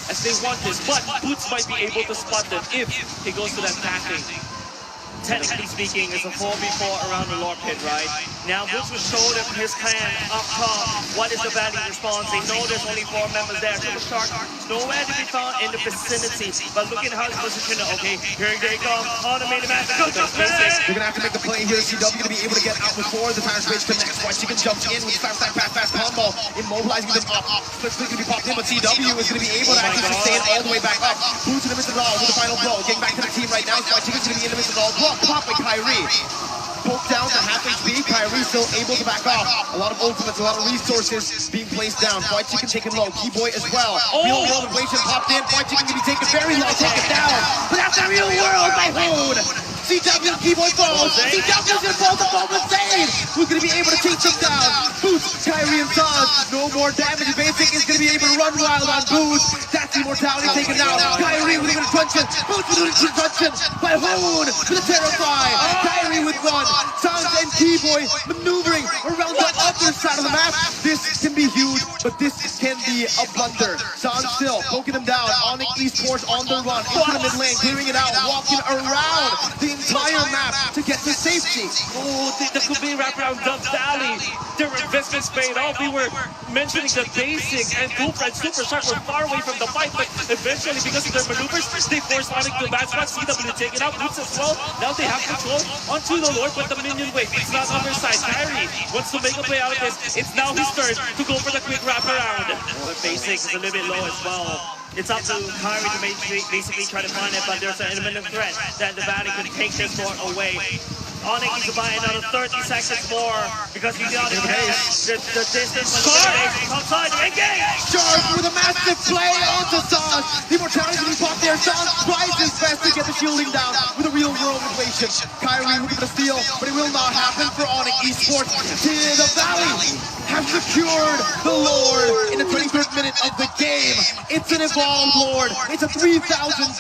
as they want this. But Boots might be able to spot them if he goes to that pathing. Technically speaking, it's a 4v4 around the Lord Pit, right? Now, Boots will show them his clan up top. What is the Valley response? They know there's only 4 members there. Super Shark, nowhere to be found in the vicinity. But look at how he's positioned. Okay, here they come on the main map. They're going to have to make the play here. CW going to be able to get out before the Tyrant's Rage connects. White Chicken jumps in with fast combo, immobilizing them up. Split going to be popped in, but CW is going to be able to actually sustain all the way back up. Boots in the midst of it all with the final blow. Getting back to the team right now. White Chicken's going to be in the midst of it all. Pop by Kyrie. Poke down to half HP. Kyrie still able to back off. A lot of ultimates, a lot of resources being placed down. White Chicken taken low. Keyboy as well. Real world inflation popped in. White Chicken can be taken very low. Take it down. But that's the real world by Hood. CW Keyboy falls. CW's gonna fall to Mobazane, who's gonna be able to take them down. Boost, Kyrie and Zaz. No more damage. Basic is gonna be able to run wild on Boost. That's the immortality taken down. Kyrie with a cruncheon. Boost with a cruncheon by Hood with a terrify. Kyrie with one. Zaz and Keyboy maneuvering around the other side of the map. This can be huge, but this can be a blunder. Zaz still poking them down. Onyx Esports on the run into the mid lane, clearing it out, walking around the entire map to get to safety. Oh, the complete wraparound the Valley. Their investments paid off. We were mentioning the Basic and Cooper and Super Shark were far away from the fight, but eventually, because of their maneuvers, they forced Onyx to bad spot. CW take it out, Boots as well. Now they have control onto the Lord, but the minion wave, it's not on their side. Kyrie wants to make a play out of this. It's now his turn to go for the quick wraparound. But Basic is a little bit low as well. It's up to Kyrie to basically try to find it, but there's an imminent threat that the Valley could take this Lord away. Onyx needs to buy another 30 seconds more because he's got the distance from the base outside. Engage! Charge with a massive play onto Zaz. The immortality to be popped there. Zaz tries his best to get the shielding down with a real world inflation. domination. Kyrie looking to steal, but it will not happen for Onyx Esports. The Valley have secured the Lord in the 23rd minute of the game. It's an evolved Lord. It's a 3,000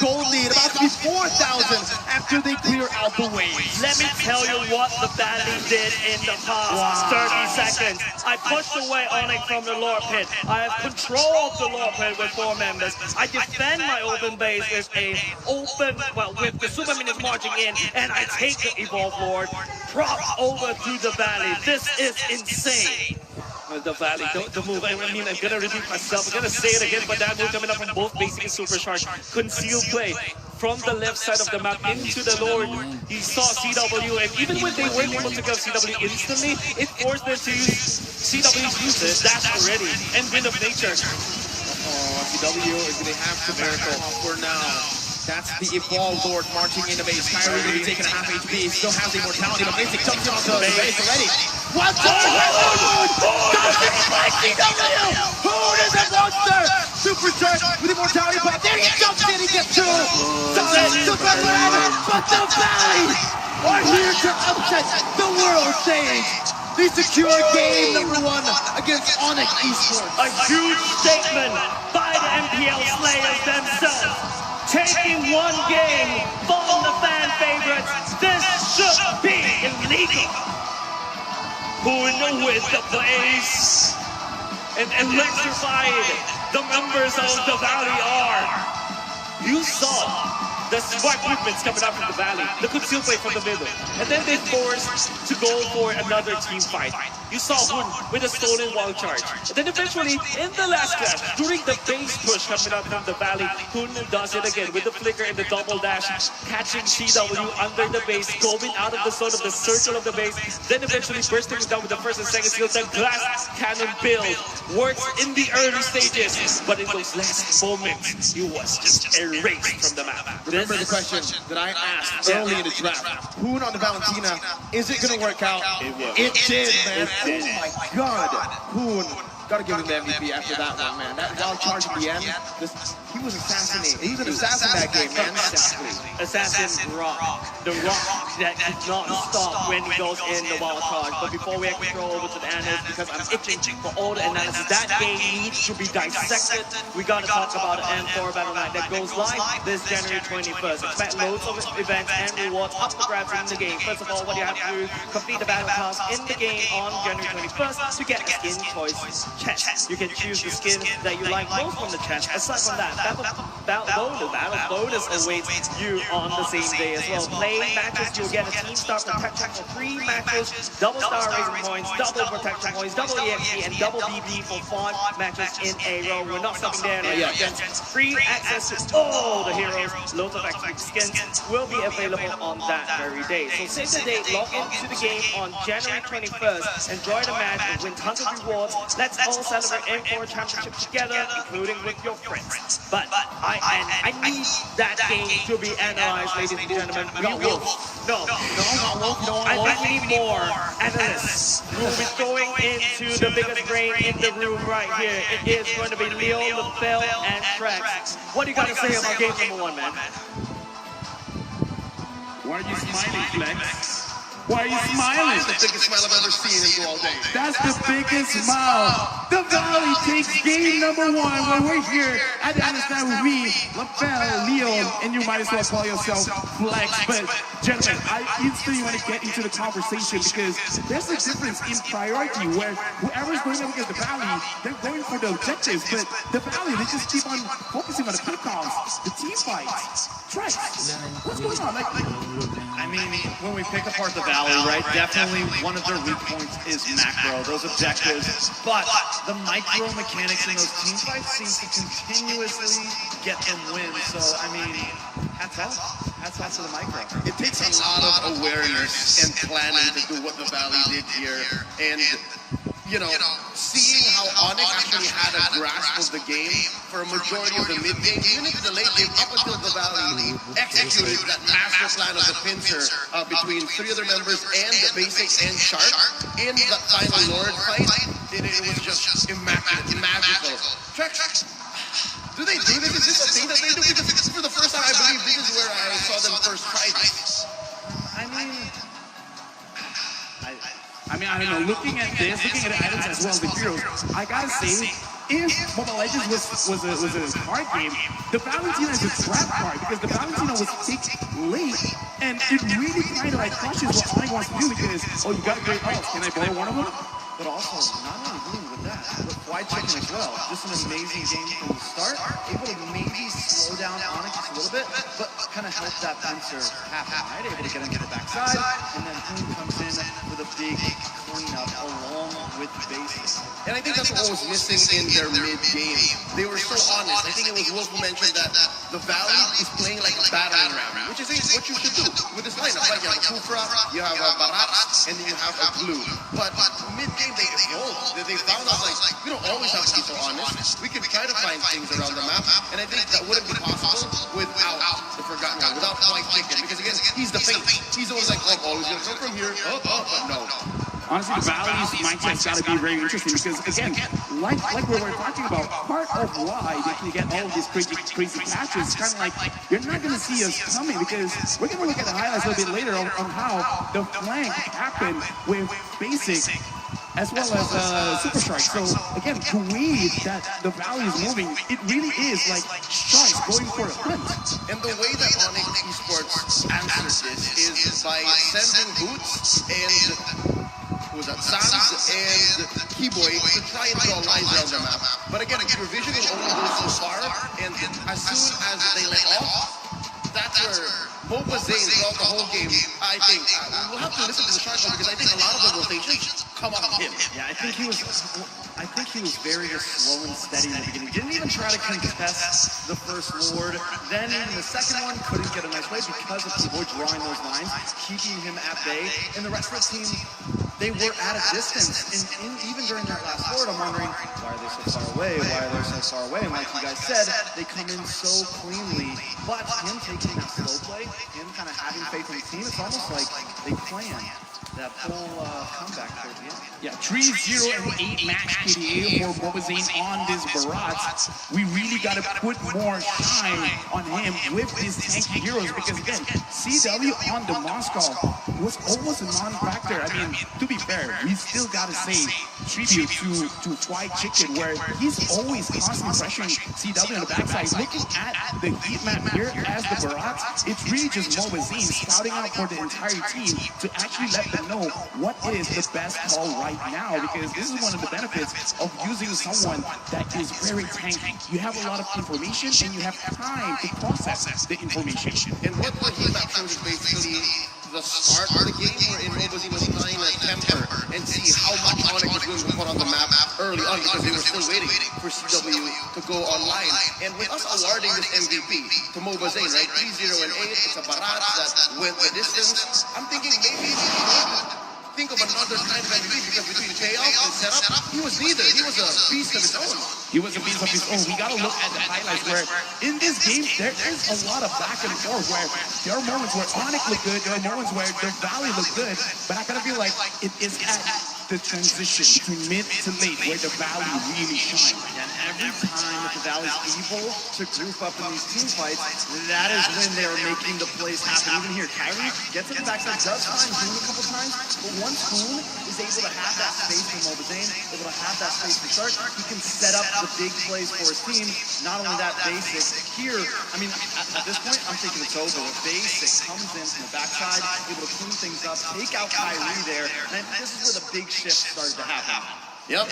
gold lead, about to be 4,000 after they clear out the waves. Let me tell you what the Valley did in the past 30 seconds. I pushed away Onyx from the Lord Pit. I have control of the Lord Pit with 4 members. I defend my open base with with the Super Minions marching in, and I take the Evolved Lord. Props over to the Valley. This is insane. The Valley, the move, I mean, I'm gonna repeat myself, I'm gonna say it again, but that move coming up from both basic and super shark. Concealed play from the left side of the map into the Lord. He saw CW, and even when they weren't able to kill CW instantly, it forced them to use CW's uses, dash already, and Wind of Nature. CW is going to have to miracle for now. That's the Evolved Lord marching into base. Kyrie going to be taking a half HP. Still has the immortality, but Basic jumps in onto the base already. What the Hoon! Doesn't play CW! Hoon is a monster! Supercharged with immortality, but there he jumps in, he gets 2! Solid Superman! But the Valley are here to upset the world stage! They secure game #1 against Onyx Esports. A huge statement by the MPL Slayers themselves. Taking 1 game from the fan favorites. This should be illegal. Hoon with the place. And electrified the members of the Valley are. You saw the smart movements coming out from the Valley, the conceal play from the middle, and then they forced to go for another team fight. You saw Hoon with a stolen wall charge. And then eventually, in the last clash, during the base push coming out from the Valley, Hoon does it again with the flicker and the double dash, catching CW under the base, going out of the zone of the circle of the base, then eventually bursting down with the first and second skill. The glass cannon build works in the early stages, but in those last moments, he was just erased from the map. Remember the question that I asked early in the draft. Hoon on the Valentina, is it going to work out? It did, man. Oh my God. Hoon, gotta give him the MVP after that one, man. That wild charge at the end, he was assassinated. He was an assassin that game, man. Assassin Rock. The Rock that did not stop when he goes in the wild charge. But before we actually throw over to the analysis, because I'm itching for all the analysis, that game needs to be dissected. We gotta talk about the M4 Battle Night that goes live this January 21st. Expect loads of events and rewards up for grabs in the game. First of all, what you have to do, complete the battle pass in the game on January 21st to get a skin choice chest. You can choose the skin that you like most from the chest. Aside from that, battle bonus awaits you on the same day as well. Play matches, you'll get a team star protection for 3 matches, double star raising points, double protection points, double EXP, and double BP for 5 matches in a row. We're not stopping there. Free access to all the heroes, loads of extra skins will be available on that very day. So save the date, log into the game on January 21st, enjoy the match and win tons of rewards. Let's all celebrate M4 Championship together, including with your friends. But I need that game to be analyzed, ladies and gentlemen. We will. No, I need more analysts. We'll be going into the biggest brain in the room right here. It is going to be Leo, LaFell, and Trex. What do you got to say about game #1, man? Why are you smiling, Flex? Why are you smiling? That's the biggest smile I've ever seen in you all day. That's the biggest smile. The Valley takes game #1 when we're here at the understand with me, LaFell, Leon, and you might as well call yourself Flex. But gentlemen, I instantly want to get into the conversation because there's a difference in priority where whoever's going up against the Valley, they're going for the objectives, but the Valley, they just keep on focusing on the pickoffs, the team fights. Trex, what's going on? I mean, when we pick apart the Valley, right, definitely one of their weak points is macro, those objectives, but the micro mechanics in those team fights seem to continuously get them wins, so, I mean, hats off to the micro. It takes a lot of awareness and planning to do what the Valley did here, and you know, seeing how Onyx actually had a grasp of the game for a majority of the mid-game, even into the late game, up until the Valley executed that master plan of the pincer between 3 other members and the basic and Shark in the final Lord fight. It was just immaculate, magical. Trex, do they do this? Is this a thing that they do? Because for the first time, I believe this is where I saw them first try this. mean, I don't know. Looking at this, looking at the items as well as the heroes, I gotta say, if Mobile Legends was a card game, the Valentina is a trap card because the Valentina was picked late, and it really kind of like crushes what Onyx wants to do because, oh, you got great ults. Can I borrow one of them? But also, not only Bloom with that, but Fried Chicken as well. Just an amazing game from the start. Able to maybe slow down Onyx just a little bit, but kind of help that pincer happen, right? Able to get him to the backside, and then Bloom comes in with a big cleanup along with basics. And I think that's what was missing in their mid-game. They were so honest. I think it was Wolf who mentioned that the Valley is playing like a battering ram, which is what you should do with this lineup. Right? You have a Kufra, you have a Barats, and then you have a Blue. But mid-game, they evolved. They found out, like, we don't always have to be so honest. We can try to find things around the map, and I think that wouldn't be possible without the Forgotten One, without White Chicken, because again, he's the Fate. He's always like, oh, always gonna come from here, but no. Honestly, the Valley's mindset's got to be very interesting because, again, like we were talking about, part of why they can get all of these crazy catches is kind of like, you're not going to see us coming because we're going to look at the highlights a little bit later on how the flank happened with Basic as well as Super Shark. So, again, the way that the Valley is moving, it really is like sharks going for a hunt. And the way that Onyx Esports answers this is by sending Boots and Sans and Keyboy to try and draw lines around the map. But again, your vision will only go so far, and as soon as they let off, that's where Moba Zane throughout the whole game, I think, we'll have to listen to the Shark because I think a lot of the rotations come on him. Yeah, I think he was very just slow and steady in the beginning. Didn't even try to contest the first Lord. Then in the second one, couldn't get a nice play because of Keyboy drawing those lines, keeping him at bay. And the rest of the team, they were at a distance. And even during that last Lord, I'm wondering, why are they so far away? Why are they so far away? And like you guys said, they come in so cleanly. But him taking that slow play, him kind of having faith in the team, it's almost like they planned that whole comeback towards the end. Yeah, 3-0 and 8 max KDA for Mobazane on this Barats. We really got to put more shine on him with these tanky heroes because, again, CW on the Moscow was almost a non-factor. I mean, to be fair, we still got to say tribute to White Chicken where he's always constantly pressuring CW on the backside. Looking at the heat map here as the Barats, it's really just Mobazane scouting out for the entire team to actually let them know what is the best call right now because this is one of the benefits of using someone that is very tanky. You have a lot of information and you have time to process the information. And what the heat map shows is basically the start of the game wherein Mobazine was trying to temper and see how much Onyx was going to put on the map early on because they were still waiting for CW to go online. And with us awarding this MVP to Mobazane, right? 3-0 and 8, it's a Barats that went the distance. I'm thinking maybe think of another kind of MVP because between payoff and setup, he was neither. He was a beast of his own. He was a beast of his own. We got to look at the highlights where in this game there is a lot of back and forth where there are moments where Onyx look good, there are moments where the Valley look good, but I kind of feel like it is at the transition between mid to late where the Valley really shines. And every time that the Valley's able to group up in these team fights, that is when they're making the plays happen. Even here, Kyrie gets to the backside, does find Boone a couple times, but once Boone is able to have that space for Mobazane, able to have that space for Shark, he can set up the big plays for his team. Not only that, Basic here, I mean, at this point, I'm thinking it's over. Basic comes in from the backside, able to clean things up, take out Kyrie there, and this is where the big shift started to happen. Yep.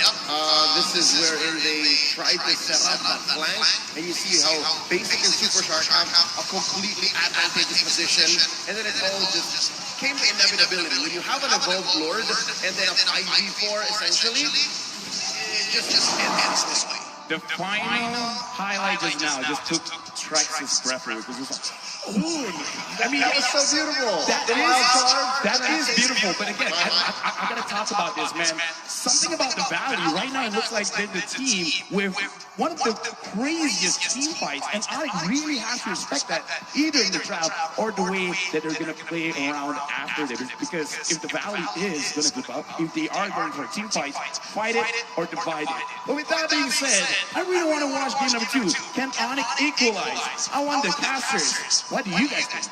This is wherein they tried to set up that flank, and you see how Basic and Super Shark have a completely advantageous position, and then it all just came to inevitability. When you have an evolved Lord and then a 5v4 essentially, it just ends this way. The final highlight just now just took Trex's breath away because it was like, ooh, I mean, that was so beautiful. That is beautiful. But again, I gotta talk about this, man. Something about the Valley right now. It looks like they're the team with one of the craziest team fights, and I really have to respect that, either in the draft or the way that they're gonna play around after this. Because if the Valley is gonna give up, if they are going for a team fight, fight it or divide it. But with that being said, I really want to watch game number 2. Can Onyx equalize? I want the casters. What do you guys think?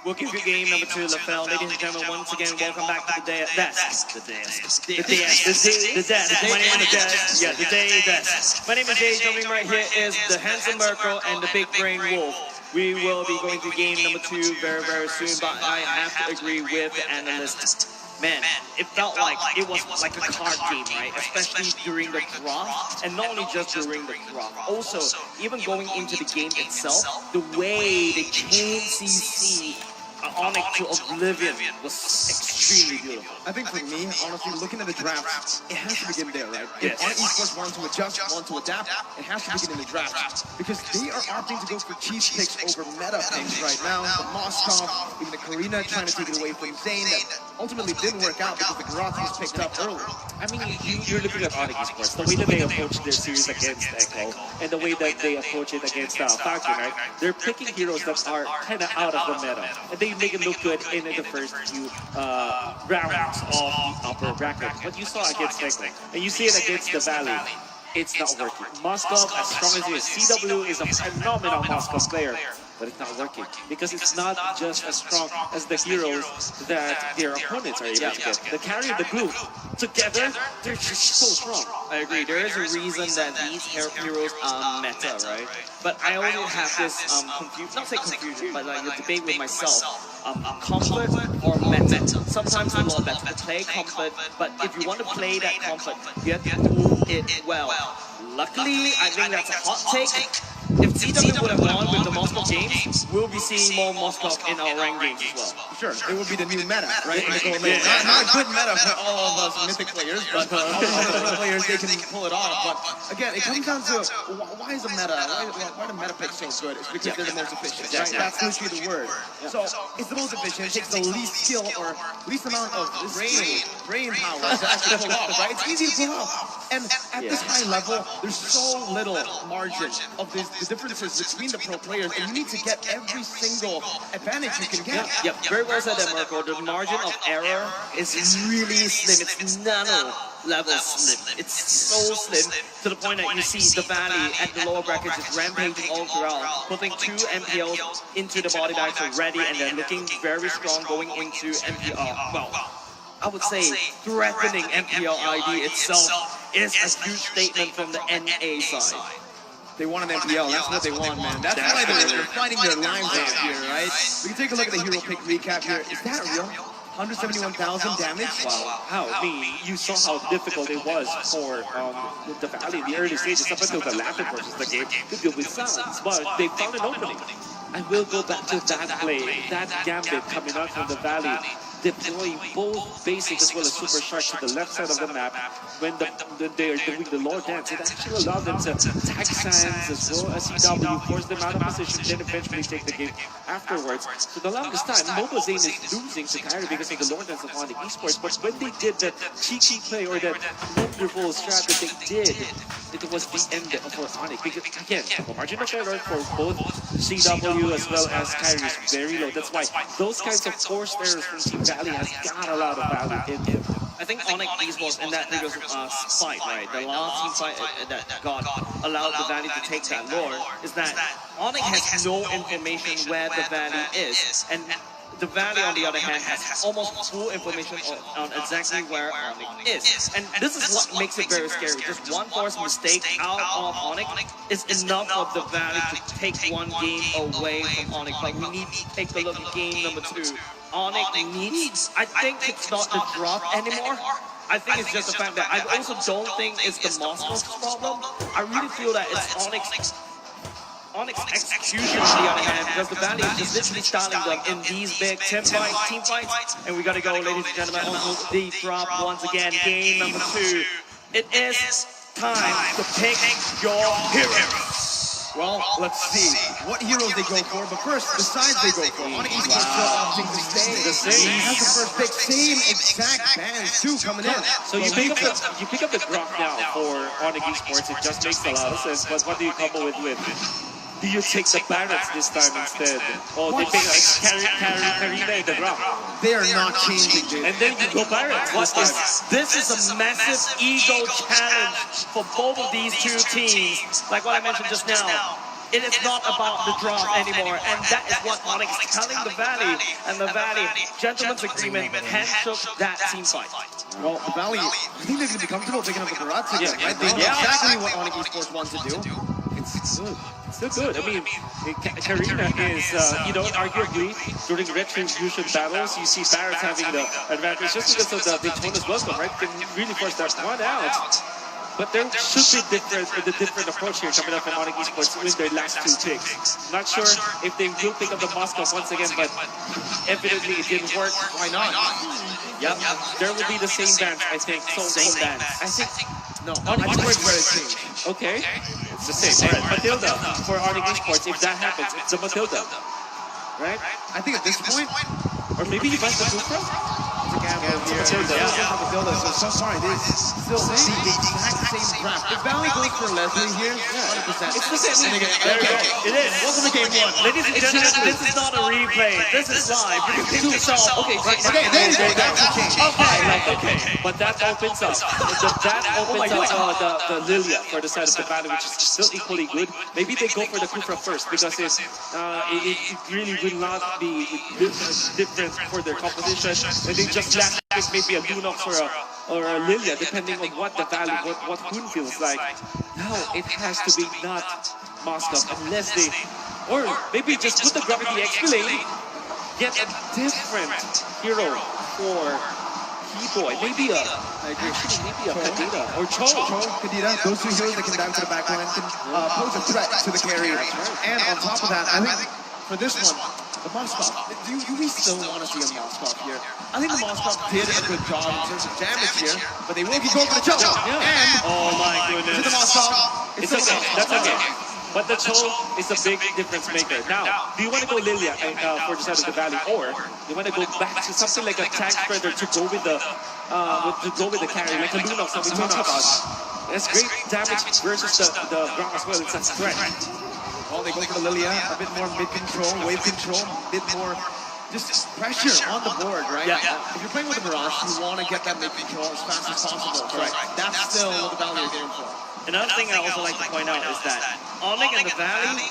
We'll give you game number 2, LaFell. Ladies and gentlemen, once again, welcome back to the desk. The desk. My name is Desk. Yeah, the day desk. My name is Jay. Joining me right here is the handsome Merkel and the big brain Wolf. We will be going to game number 2 very, very soon, but I have to agree with the analyst. Man, it felt like it was like a card game, right? Especially during the draft, and not only just during the draft. Also, even going into the game itself, the way they changed CC Onyx to Oblivion was extremely beautiful. I think for me, honestly, looking at the draft, it has to begin there, right? Yes. If Onyx esports want to adjust, want to adapt, it has to begin in the draft. Because they are opting to go for cheap picks over meta picks right now. The Moskov, even the Karina trying to take it away from Zane, that ultimately didn't work out because the Garati was picked up early. I mean, you're looking at Onyx Esports, the way that they approach their series against Echo, and the way that they approach it against Falcon, right? They're picking heroes that are kind of out of the meta, and they make it look good in the first few rounds of the upper bracket. What you saw against Echo, and you see it against the Valley, it's not working. Moskov, as strong as he is, CW is a phenomenal Moskov player, but it's not working because it's not just as strong as the heroes that their opponents are able to get. The carry and the glue together, they're just so strong. I agree. There is a reason that these heroes are meta, right? But I always have this not say confusion, but like a debate with myself. Comfort or meta? Sometimes it's a lot better to play comfort, but if you want to play that comfort, you have to do it well. Luckily, I think that's a hot take. If CW would have gone with the Moskov games, we'll be seeing more Moskov in our ranked games as well. Sure, it would be the new meta, right? Yeah. Not a good meta for all of us Mythic players, but all the other players, they can pull it off. But again, it comes down to why is the meta, why the meta pick so good? It's because they're the most efficient, right? That's literally the word. So it's the most efficient, it takes the least skill or least amount of brain power to actually pull off, right? It's easy to pull off. And at this high level, there's so little margin of the differences between the pro players, and you need to get every single advantage you can get. Yep, very well said there, Marco. The margin of error is really slim. It's nano level slim. It's so slim to the point that you see the Valley at the lower bracket just rampaging all throughout, putting 2 MPLs into the body bags already, and they're looking very strong going into MPL. Well, I would say threatening MPL ID itself is a huge statement from the NA side. They want an MPL, that's what they want, man. That's why they're fighting their lives out here, right? We can take a look at the hero pick recap here. Is that real? 171,000 damage? Wow. How? I mean, you saw how difficult it was for the Valley in the early stages, up until the latter portions of the game, to deal with silence. But they found an opening. I will go back to that play, that gambit coming out from the Valley, deploying both basic as well as super shark to the left side of the map when they are doing the lore dance. It actually allowed them to tag Sands as well as CW, force them out of position, then eventually take the game afterwards. For the longest time, Mobile Zane is losing to Kyrie because of the lore dance of Onyx Esports, but when they did that cheeky play or that wonderful strat that they did, it was the end for Onyx. Because again, the margin of error for both CW as well as Kyrie is very low. That's why those kinds of forced errors from Team Valley has got a lot of value in him. I think Onyx Esports in that previous fight, right? The last team fight that got allowed the Valley to take that lore is that Onyx has no information where the Valley is, and the Valley, on the other hand, has almost full information on exactly where Onyx is. And this is what makes it very scary. Just one forced mistake out of Onyx is enough for the Valley to take one game away from Onyx. But we need to take a look at game number 2. Onyx needs, I think it's not the drop anymore. I think it's just the fact that I also don't think it's the Moscow's problem. I really feel that it's Onyx execution on the other hand, because the Valley is just literally styling them in these big team fights. And we gotta go, ladies and gentlemen, on the drop once again, game number 2. It is time to pick your hero. Well, let's see what heroes they go for, but first, the sides they go for. Onyx Esports still opting to stay. He has the first pick, same exact bands too coming in. So you pick up the drop now for Onyx Esports. It just makes a lot of sense. But what do you come up with? Do you take the Barretts this time instead? Or they pick Karina in the drop? They are not changing, dude. And then you go Barretts. This is a massive ego challenge for both of these two teams. Like what I mentioned just now, it is not about the drop anymore, and that is what Onyx is telling the Valley, and the Valley, gentleman's agreement, handshook that team fight. Well, the Valley, I think they're going to be comfortable picking up the Barats again, right? They know exactly what Onyx Esports wants to do. It's good. It's still good. I mean, Karina is, you know, arguably during retribution battles, you see Barrett having the advantage just because of the Daytona's welcome, right? Can really force that one out. But there should be a different approach here coming up from Onyx Esports with their last two picks. Not sure if they will pick up the Moscow once again, but evidently it didn't work. Why not? Yep. There will be the same dance, I think. Same dance. I think. No, Onyx Esports where it changed. Okay. It's the same. Right. Matilda for Onyx Esports. If that happens, it's the Matilda. Right? I think at this point, or maybe he buys the Kufra? Matilda. So far, it is still the exact same draft. If Valley goes for Leslie here, 100%. It's the same. There we go. It is. Welcome to game one. Ladies and gentlemen, this is not a replay. This is live. Okay, okay. But that opens up. That opens up the Lilia for the side of the Valley, which is still equally good. Maybe they go for the Kufra first because it really will not be different for their composition. And they just last maybe a Lunox or a Lilia, depending on what the Valley, what Hoon feels like. Now it has to be not Moscow unless they, or maybe just put the Gravity XP lane, get a different hero for Keyboy. Maybe a Kadena or Cho. Kadena, those two heroes that can dive to the back line can pose a threat to the carry. And on top of that, I think for this one, the Moskov, do we still want to see a Moskov here? I think the Moskov did a good job in terms of damage here, but they will keep going for the Cho. And, oh my goodness. To the Moskov, it's okay, that's okay. But the Cho is a big difference maker. Now, do you want to go Lilia for the side of the Valley, or do you want to go back to something like a tank spreader to go with the carry, like a Lunox that we talked about? That's great damage versus the ground as well. It's a threat. Well, they go for the Lilia, a bit more mid-control, wave control, a bit more just pressure on the board, right? Yeah. If you're playing with the Mirage, you want to get that mid-control as fast as possible. Correct. That's still what the Valley are going for. Another thing I also like to point out is that Onyx and the Valley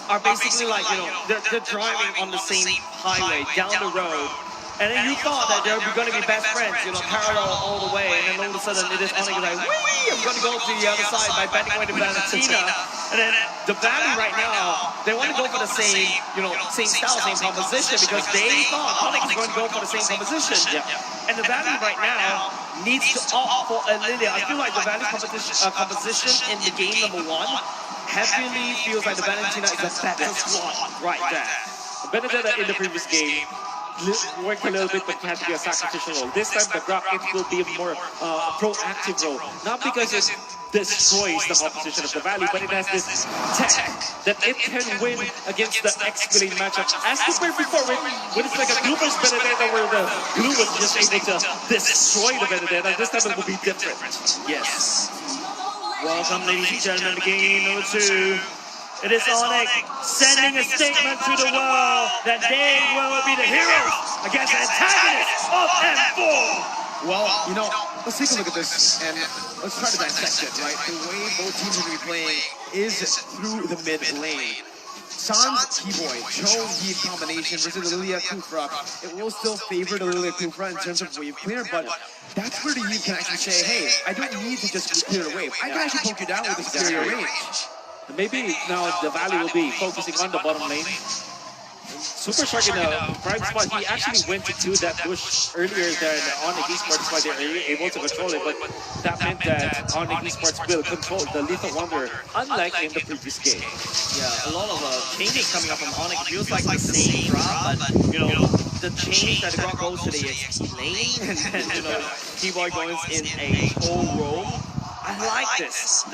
are basically like, you know, they're driving on the same highway down the road. And then you thought that they're going to be best friends, you know, parallel all the way. And then all of a sudden it is Onyx like, wee, I'm going to go to the other side by bending away to Valentina. And then the Valley right now, they want to go for the same, you know, same style, same composition because they thought Onyx was going to go for the same composition. And the Valley right now needs to opt for a Lilia. I feel like the Valley's composition in the game number one heavily feels like the Valentina is a better slot right there. Benedetta in the previous game worked a little bit, but had to be a sacrificial role. This time, the Grok, it will be a more proactive role. Not because it destroys the composition of the Valley, but it has this tech that it can win against the X-Blade matchup. As compared before, when it's like a Glooper's Benedetta, where the glue was just able to destroy the Benedetta, this time it will be different. Yes. Welcome, ladies and gentlemen, to game number 2. It is Onyx sending a statement to the world that they will be the heroes against the antagonists of M4. Well, you know, let's take a look at this and let's try to dissect it, right? The way both teams are going to be playing is through the mid lane. Sans Keyboy, Cho Yi combination versus the Lilia Kufra. It will still favor the Lilia Kufra in terms of wave clear, but that's where the Yi can actually say, hey, I don't need to just clear the wave. I can actually poke you down with a superior range. Maybe now the Valley will be focusing on the bottom lane. Super Shark in a prime spot, he actually went to do that push earlier than Onyx Esports, why they're able to control it, but that meant that Onyx Esports will control the Lethal Wonder, unlike in the previous game. Yeah, a lot of changes coming up from Onyx. It feels like the same drop, but, you know, the change that the Grok goes to the XP lane, and then, you know, Keyboy goes in a whole roam. I like this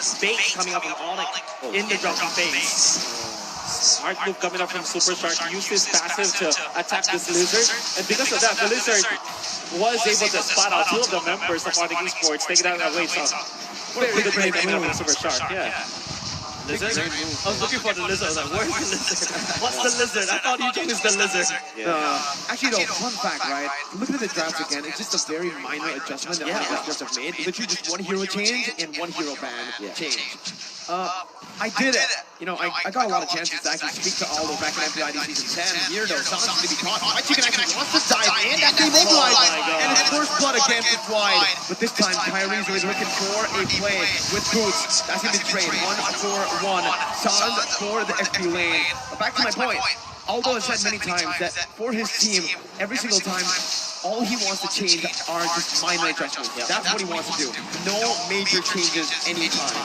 space coming up from Onyx in the jumping phase. Smart move coming up from Super Shark. Use his passive to attack this Lizard, and because of that, the Lizard was able to spot out 2 of the members of Onyx Esports, taking out that way. So, very good play coming up from Super Shark. Yeah. Lizard? I was looking for the Lizard. I was like, where's the Lizard? What's the Lizard? I thought you was the Lizard. Actually, though, fun fact, right? Looking at the drafts again, it's just a very minor adjustment that Onyx just have made. Literally just one hero change and one hero ban change. I did it. You know, I got a lot of chances to actually speak to Aldo back in MPID Season 10. Here, though, Sounds to be caught. White Chicken actually wants to dive in after he mobilized. And his first blood again for Wide. But this time, Kyrie's really looking for a play with Boots. That's going to be trade. 1-4-1. Sans for the FP lane. But back to my point. Aldo has said many times that for his team, every single time, all he wants to change are just minor adjustments. That's what he wants to do. No major changes anytime.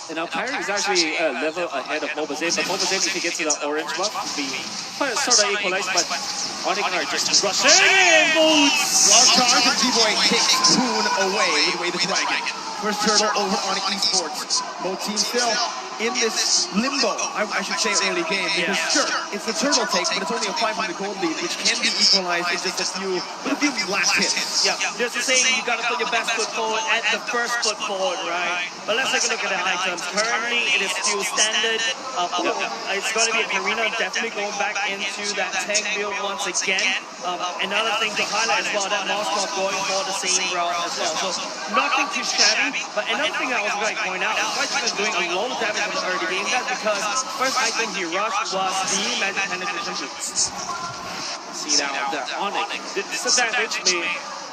And now Kyrie is actually a level ahead of Mobazane, but Mobazane, if he gets to the orange buff, will be sort of equalized, but Onyx are just rushing in. Boots! Wild charge and D-Boy takes Moon away the Dragon. First turtle over on Esports. Both teams still in this limbo, I should say, early game. Because sure, it's the turtle take, but it's only a 500 gold lead, which can be equalized in just a few last hits. Yeah, there's a saying, you gotta put your best foot forward at the first foot forward, right? But let's take a look at the items. Currently, it is still standard. It's going to be a Karina definitely going back into that tank build once again. Another thing to highlight as well, that Moskov going for the same route as well. So nothing too shabby, but another thing I was going to point out, White Chicken doing a lot of damage on the early game. That's because first item he rushed was the magic penetration boots. See now, the Onyx, this damage may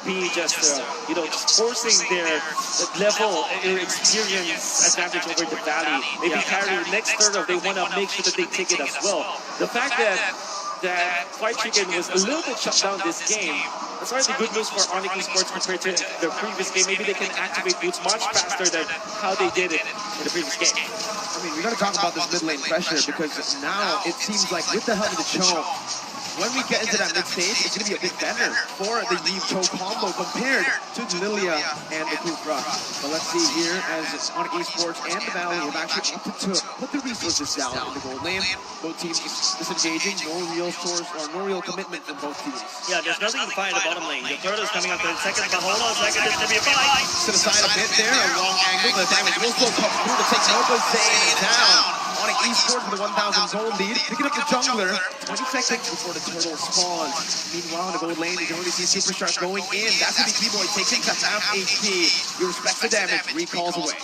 be just, just forcing their level, their experience advantage over the Valley. Maybe carry the next turtle, they want to make sure that they take it as well. The fact that White Chicken was a little bit shut down this game, that's already good news for Onyx Esports compared to their previous game. Maybe they can activate boots much faster than how they did it in the previous game. I mean, we got to talk about this mid lane pressure because now it seems like with the help of the Cho, when we get into that mid stage, it's going to be a bit better for the Yves Cho combo compared to Lilia and the Kufra. But let's see here as Onyx Esports and the Valley have actually opted to put the resources down in the gold lane. Both teams disengaging, no real source or no real commitment from both teams. Yeah, there's nothing to fight in the bottom lane. The turtle is coming up 30 seconds, but hold on a second, there's going to be a fight. To the side a bit there, a wrong angle, the damage will still come through to take Mobazane down. Onyx Esports with a 1,000 gold lead, picking up the jungler 20 seconds before the turtle spawns. Meanwhile, in the gold lane, you can only see Superstar going in. That's going to be T-Boy taking to half HP. He respects the damage, recalls away.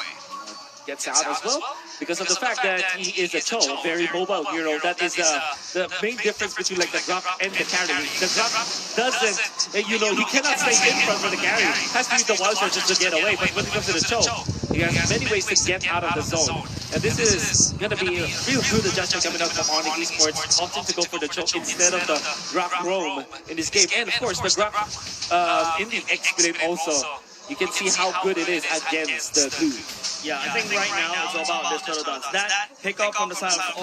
Gets out as well because of the fact that he is a Cho, a very mobile hero. That is the main difference between like the drop and the carry. The drop doesn't, he cannot stay in front of the carry. Has to use the wild shot just to get away. But when it comes to the Cho, he has many ways to get out of the zone. And this is going to be a real good adjustment coming out from Onyx Esports, opting to go for the Cho instead of the drop roam in this game. And of course, the drop in the X game also, you can see how good it is against the blue. Yeah, I think right now it's all about this turtle dance. That pick up from the side of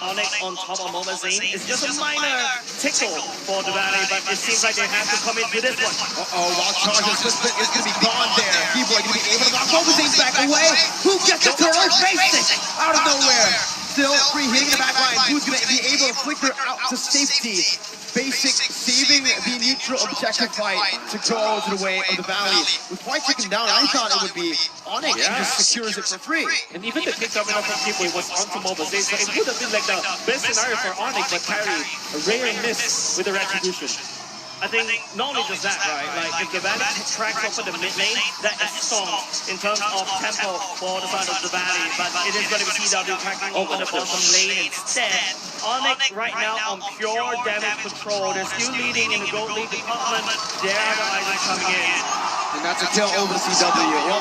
Onyx on top of Mobazane is just a minor tickle for the Valley, but it seems like they have to commit to this one. Wild Charges is going to be gone there. T-Boy going to be able to knock Mobazane's back away. Who gets the turtle? Basic out of nowhere. Still free hitting the back line. Who's going to be able to flicker out to safety? Basic saving the neutral objective fight to go to the way of the Valley. With White Chicken down, I thought it would be Onyx who just secures it for free. And even the kick coming up from T-Boy was onto Mobazane, so it would have been like the best scenario for Onyx, but carry a rare miss with the retribution. I think not only just that, right? Like if the Valley tracks off of the mid lane, that is strong in terms of tempo for the side of the Valley. But it is going to be CW tracking over the bottom lane instead. Onyx right now on pure damage control. They're still leading in the gold league department. There are the items coming in. And that's a kill over the CW. Well,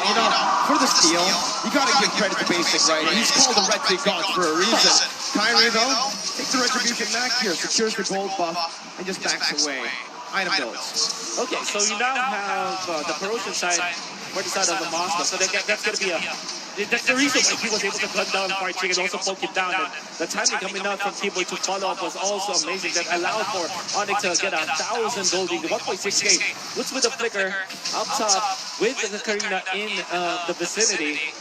for the steal, you gotta give credit to Basic, right? He's called the Red Big God for a reason. Kyrie, though, takes the retribution back here, secures the gold buff, and just backs away. Item builds. Okay, so you now have the corrosion side for the side of the monster. So that's going to be that's the reason why he was able to cut down White Chicken and also poke it down. And the timing coming out from T-Boy to follow up was also amazing. That allowed for Onyx to get 1,000 gold in the 1.6k. What's with the flicker up top with the Karina in the vicinity?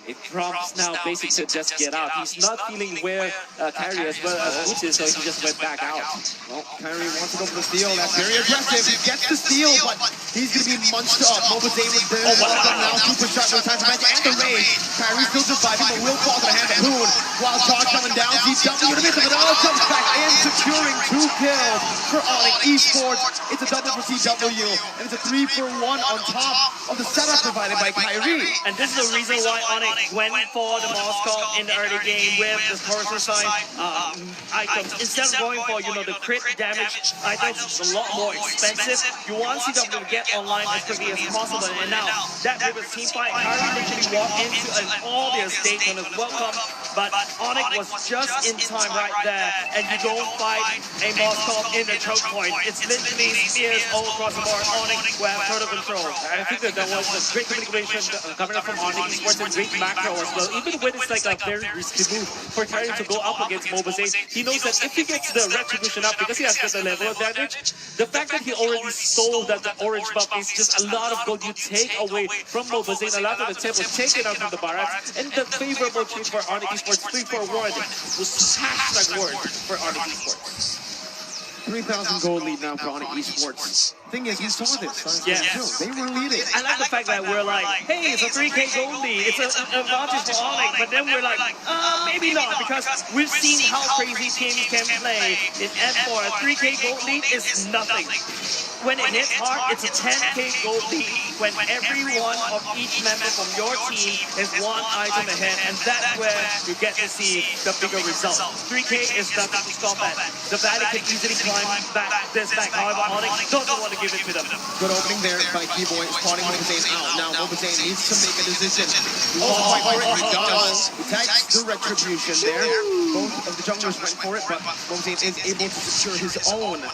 It prompts now Basic to just get out. He's not feeling where Kyrie as well as Boots is, so he just went back out. Well, Kyrie wants to go for the steal. That's very aggressive. He gets the steal, but he's going to be munched up. Mobazane with the now super shot no time to match and the rage. Kyrie still surviving, but will fall to the hand of Moon. Wild Charge coming down. CW in the midst of it all comes back in, securing 2 kills for Onyx Esports. It's a double for CW, and it's a 3-for-1 on top of the setup provided by Kyrie. And this is the reason why Onyx went for the Moskov in the early game with the torso side items. Instead of going for, the crit damage items, which is a lot more expensive, you want CW to get online as quickly as possible. And now, that Rivers team fight, Kyrie literally walked into an obvious Dayton as welcome, but Onyx was just in time right there, and you don't fight a Moskov in the choke point. It's literally spears all across the board. Onyx will have total control. I think that was a great communication coming up from Onyx Esports and great macro as well. Even when it's like a very risky move for Kyrie to go up against Mobazane, he knows that if he gets the retribution up, because he has got the level advantage, the fact that he already stole that orange buff is just a lot of gold you take away from Mobazane. A lot of the temp was taken out from the barracks, and the favorable trade for Onyx Esports 3-4-1 was hashtag word for Onyx Esports. 3,000 gold lead now for Onyx Esports. Thing is, we saw this. Yeah. They were leading. I like the fact that we're like, hey, it's a 3K gold lead. It's an advantage for Onyx. But then we're like, maybe not, because we've seen how crazy teams can play in F4. A 3K gold lead is nothing. When it hits hard, it's a 10K gold lead when every one of each member from your team is one item ahead, and that's where you get to see the bigger result. 3K is nothing to stop at. The Valley can easily climb back this back. However, Onyx doesn't want to give it to them. Good opening there by Keyboy, spawning Mobazane out. Now Mobazane needs to make a decision. He does. He tags the retribution there. Both of the junglers went for it, but Mobazane is able to secure his own.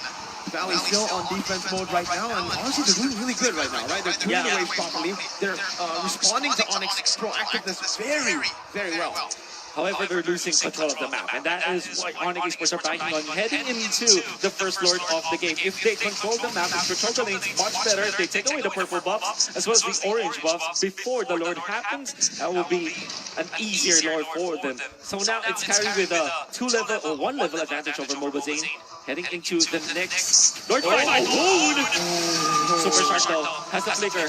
Valley still on defense mode right now, and honestly, they're doing really good right now, right? They're clearing the waves properly. They're responding to Onyx's proactiveness very, very well. However, they're losing control of the map, and that is why Onyx Esports are banking on heading into the first lord of the game. If they control the map, if control the lanes much better, if they take away the purple buffs, as well as the orange buffs, before the lord happens, that will be an easier lord for them. So now it's Kyrie with a 2-level or 1-level advantage over Mobazane, heading into the next lord fight. Super Shark though has the flicker.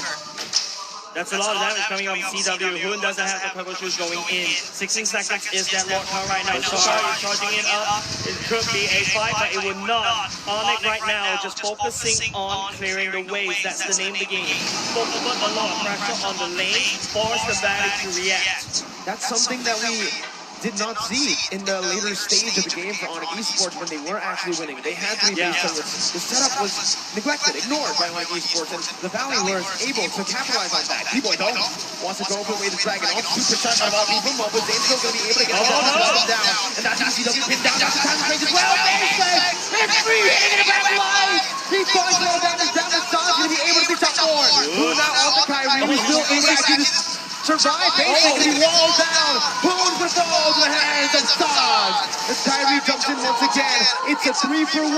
That's a lot of damage coming up from CW. Hoon doesn't have the purple shoes going in. 16 seconds is that Lord Tower right now. Shar is charging it up. It could be a fight, but it would not. Onyx right now just focusing on clearing the waves. That's the name of the game. Put a lot of pressure on the lane, force the Valley to react. That's something that we did not see in the later stage of the game for Onyx Esports when they were actually winning. They had 3 base turrets. The setup was neglected, ignored by Onyx Esports, and the Valley were able to capitalize on that. Keyboy though wants to go for away the dragon. All super touch on all people. Mobazane still going to be able to get the down. And that's ECW pinned down. That's the time to face as well. It's free in the back line. He's going to go down. His damage Don's going to be able to be top 4. Who now on the Kyrie? He's still able to actually survive, basically walled down. Boom for fall to the hands of Stars. As Kyrie jumps in once again, it's a 3-for-1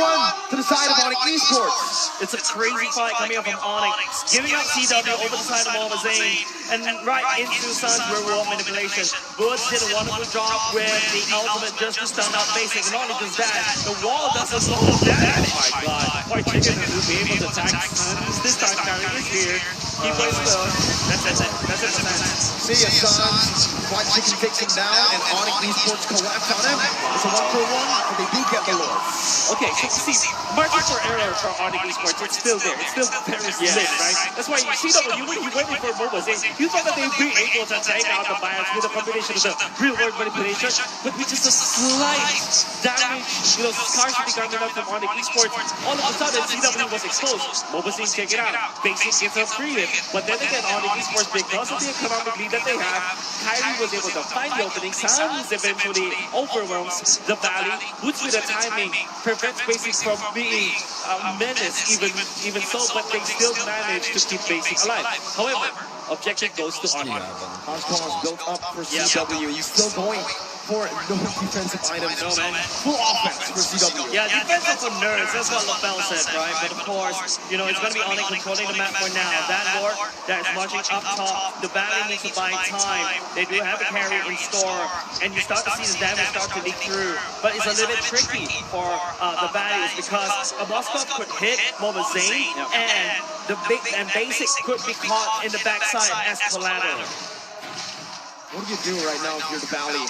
to the side of Onyx Esports. It's a crazy fight coming up from Onyx, giving up CW over the side of Mobazane, and right into Sun's reward manipulation. Woods did a wonderful job with the ultimate just to stun out basic. Not only does that, the wall does a lot of damage. Oh my god. Quite chicken will be able to attack Suns. This time Kyrie is here. He plays well. That's it. See ya, Suns. White Chicken takes him down, and Onyx Esports collapse on him. It's a 1-for-1, but they do get the Lord. Okay, so see, margin for error for Onyx Esports, it's still there. It's still very slim, right? That's why CW, when he went in for Mobazane, you thought that they would be able to take out the bias with a combination of the real-world manipulation, but with just a slight damage, scarcity coming up from Onyx Esports. All of a sudden, CW was exposed. Mobazane take it out. Basic gets a free hit. But then again, Onyx Esports, because of the economic lead that they have, Kyrie was able to find the opening. Suns eventually overwhelms the Valley. Woods with the timing prevents Basic from being a menace, even so, but they still manage to keep Basic alive. However, objective goes to Onyx. Hardcore built up for CW. He's still going for no defensive items. No, man. Full offense for CW. Yeah, defense is for nerds. That's what LaBelle said, right? But of course, it's going to be Onyx controlling the map for now. That Lord that is marching up top, the Valley needs to buy time. They do have a carry in store, and you start to see the damage start to leak through. But it's a little bit tricky for the Valley because a Moskov could hit Mobazane, and Basic could be caught in the backside as collateral. What do you do right now if you're the Valley?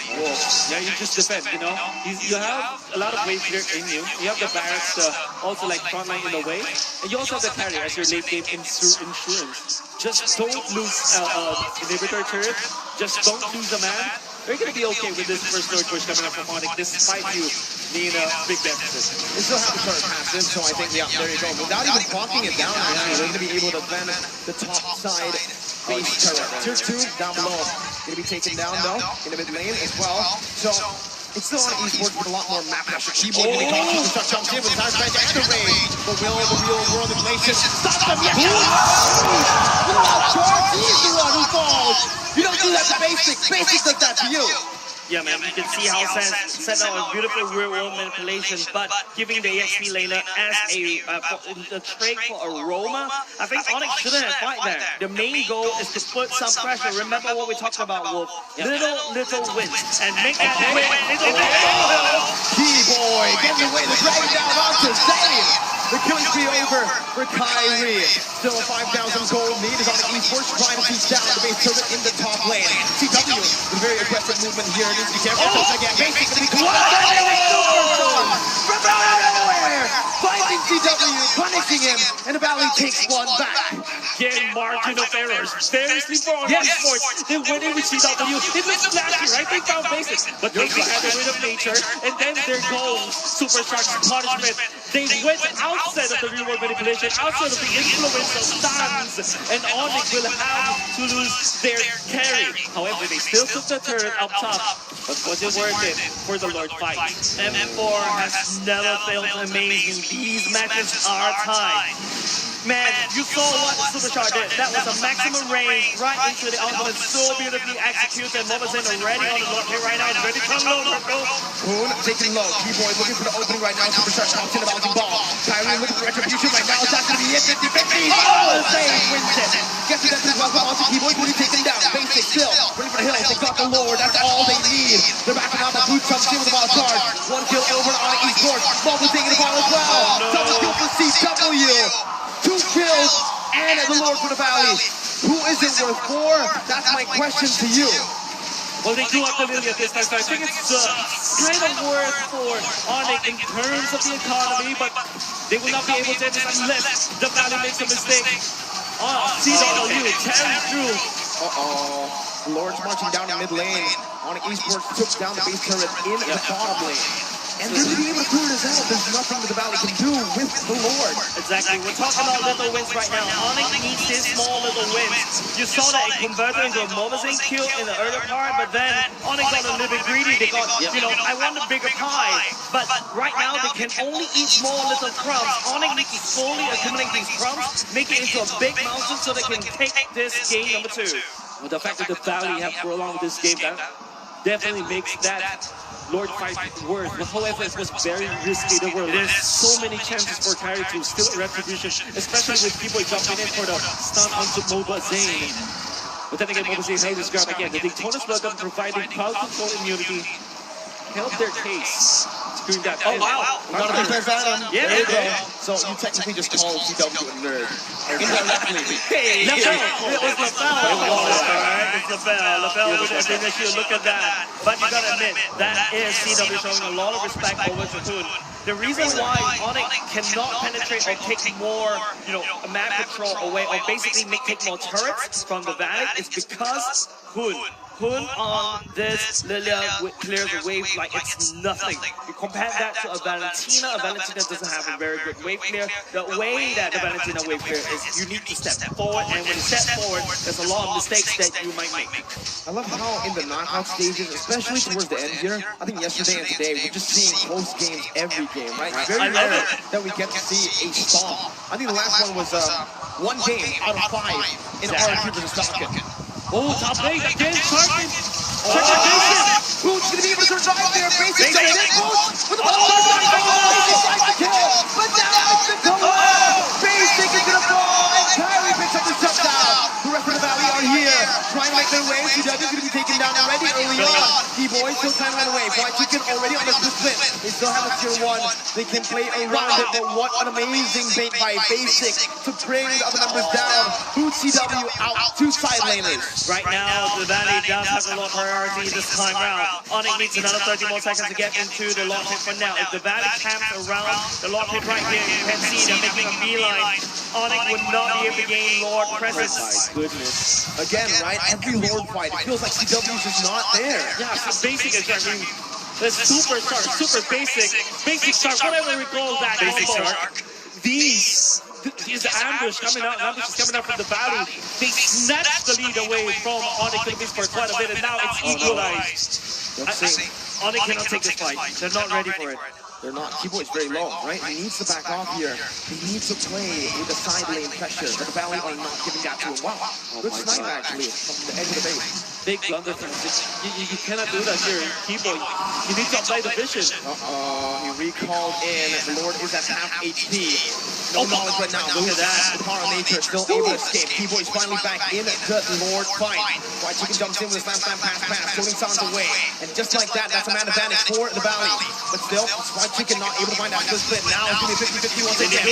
Yeah, you just defend, you know? You have a lot of wave clear in you. You have the barracks also like frontline in a way. And you also have the carry as your late game insurance. Just don't lose inhibitor turret. Just don't lose a man. They're going to be okay with this first Lord push coming up from Onyx despite you being a big deficit. They still have the turret passive, so I think, yeah, there you go. Without even blocking it down, actually, they're going to be able to defend the top side base turret. Tier 2 down below. Going to be taken down, though, in the mid lane as well. So, it's still on esports with a lot more map pressure. Keyboard going to be called. Superstar jumps in with time spent and the rage. But will the real world inflation stop them? Yes! He's the one who falls! You don't do that to Basics. Basics does that to you. Yeah, man, you can see how Sen set out a beautiful real-world manipulation, but giving the EXP laner as a trait for Aroma, I think Onyx shouldn't have fight there. The main goal is to put some pressure. Remember what we talked about, Wolf? Little wins, and make that win. Keyboy getting away, the drag down onto Zane. The killing spree over for Kyrie. Still a 5,000 gold lead is on the esports, trying to beat down the base turret in the top lane. CW with very aggressive movement here. Needs to be careful. Again, Basic going to be from nowhere. Finding CW, punishing him, and the Valley takes one back. Again, margin of errors. Seriously, for esports, they're winning with CW. It looks flashy, right? They found Basics, but Basic had the win of nature, and then there goes Super Shark's punishment. They went outside of the real world manipulation, outside of the influence of Sans, and Onyx will have to lose their carry. However, they still took the turret up top, but was it worth it for the Lord fight? M4 has never failed to amaze me. These matches are tied. Man, you saw what Supercharge did. That was a maximum range right into the ultimate. So beautifully executed. Momozen already on the lock here right now. Ready to unload. Moon taking low. Keyboy looking for the opening right now. Supercharge pops in the bouncing ball. Kyrie looking for retribution right now. That's going to be it. 50-50. Oh, Zane wins it. Gets it up to the welcome onto Keyboy. When he takes him down. Basic still. Ready for the hills. They got the Lord. That's all they need. They're backing out. The boot jumps in with the wild card. One kill over on the esports. Momo taking the ball as well. Double kill for CW. 2 kills and the Lord for the Valley. Who is it worth for? That's my question to you. Well, they do have the Lily at this time, so I think it's kind of worth for Onyx in terms of the economy, but they will not be able to end this unless the Valley makes a mistake. CW carries through. Uh-oh. Lord's marching down the mid lane. Onyx Esports took down the base turret in the bottom lane. And they're going to be able to clear this out. There's nothing that the Valley can do with the Lord. Exactly. We're talking about little wins right now. Onyx needs his small little wins. You saw that it converted into a Momozen kill in the earlier part, but then Onyx got a little bit greedy. They got, you know, I want a bigger pie. But right now, they can only eat small little crumbs. Onyx needs to slowly accumulate these crumbs, make it into a big mountain so they can take this game number 2. Well, the fact that the Valley have prolonged this game, that definitely makes that Lord fight worth. But however, it was very risky. There were so many chances for Kyrie to steal a retribution, especially with people jumping in for the stun onto Moba Zane. But then again, Moba Zane held his ground again. The Daytona Slugger providing crowd control immunity held their case. Doing that. Oh, wow. Not a big fan. Yeah, there you go. So you technically just called CW a nerd. Indirectly. Hey, it was LaFell. It's LaFell. LaFell with the initial look at that. But you gotta admit, that is CW showing a lot of respect over to Hoon. The reason why Onyx cannot penetrate or take more, you know, map control away, or basically take more turrets from the Valley is because Hoon on this Lilia clears the wave like it's nothing. You compare that to a Valentina doesn't have a very good wave clear. The way that the Valentina wave clear is you need to step forward, and when you step forward, there's a lot of mistakes that you might make. I love how in the knockout stages, especially towards the end here, I think yesterday and today, we're just seeing close games every game, right? Very rare that we get to see a stomp. I think the last one was 1 game out of 5 in RQ versus Falcon. Oh, top lane again, Sharkin. Who's going to be able to survive there? Basic with the ball. Basic kill, but now it's the double. Basic is going to fall, and Kyrie picks up the shutdown. The rest of the Valley are here, trying to make their way. CW is going to be taken down already early on. T-Boy still trying to run away. White Chicken already on the split. They still have a tier 1. They can play around it, but what an amazing bait by Basic to bring the other members down. Boots CW out 2 side laners. Right now, the Valley does have a lot of priority this time round. Onyx needs another 30 more seconds to get into the lock hit for now. If the Valley camps around the lock hit right here, you can see they're making a beeline. Onyx would not be able to gain Lord presence. My goodness. Again, right? Every Lord fight, it feels like CW's just not there. Yeah, so Basic is, I mean, the super shark, super basic shark, whatever we call that. Basic combo. shark. These ambush coming out, ambushes coming out from the Valley. They snatched the lead away from Onyx Philippines for quite a bit, and now it's equalized. Onyx cannot take this fight. They're not ready for it. They're not. T-Boy's very low, right? He needs to back off here. He needs to play with the side lane pressure, but the Valley are not giving that to him. Wow. Good sniper, actually, from the edge of the base. Big blunder. You cannot do that here, T-Boy. You need to apply the vision. He recalled in. The Lord is at half HP. No knowledge right now. Look at that. The power of nature still able to escape. T-Boy's finally back in the Lord fight. White Chicken jumps in with a slam, pass, shooting sounds away. And just like that, that's a man advantage for the Valley. But still, White Chicken not able to find out the split. Now it's going to be 50-50 once again.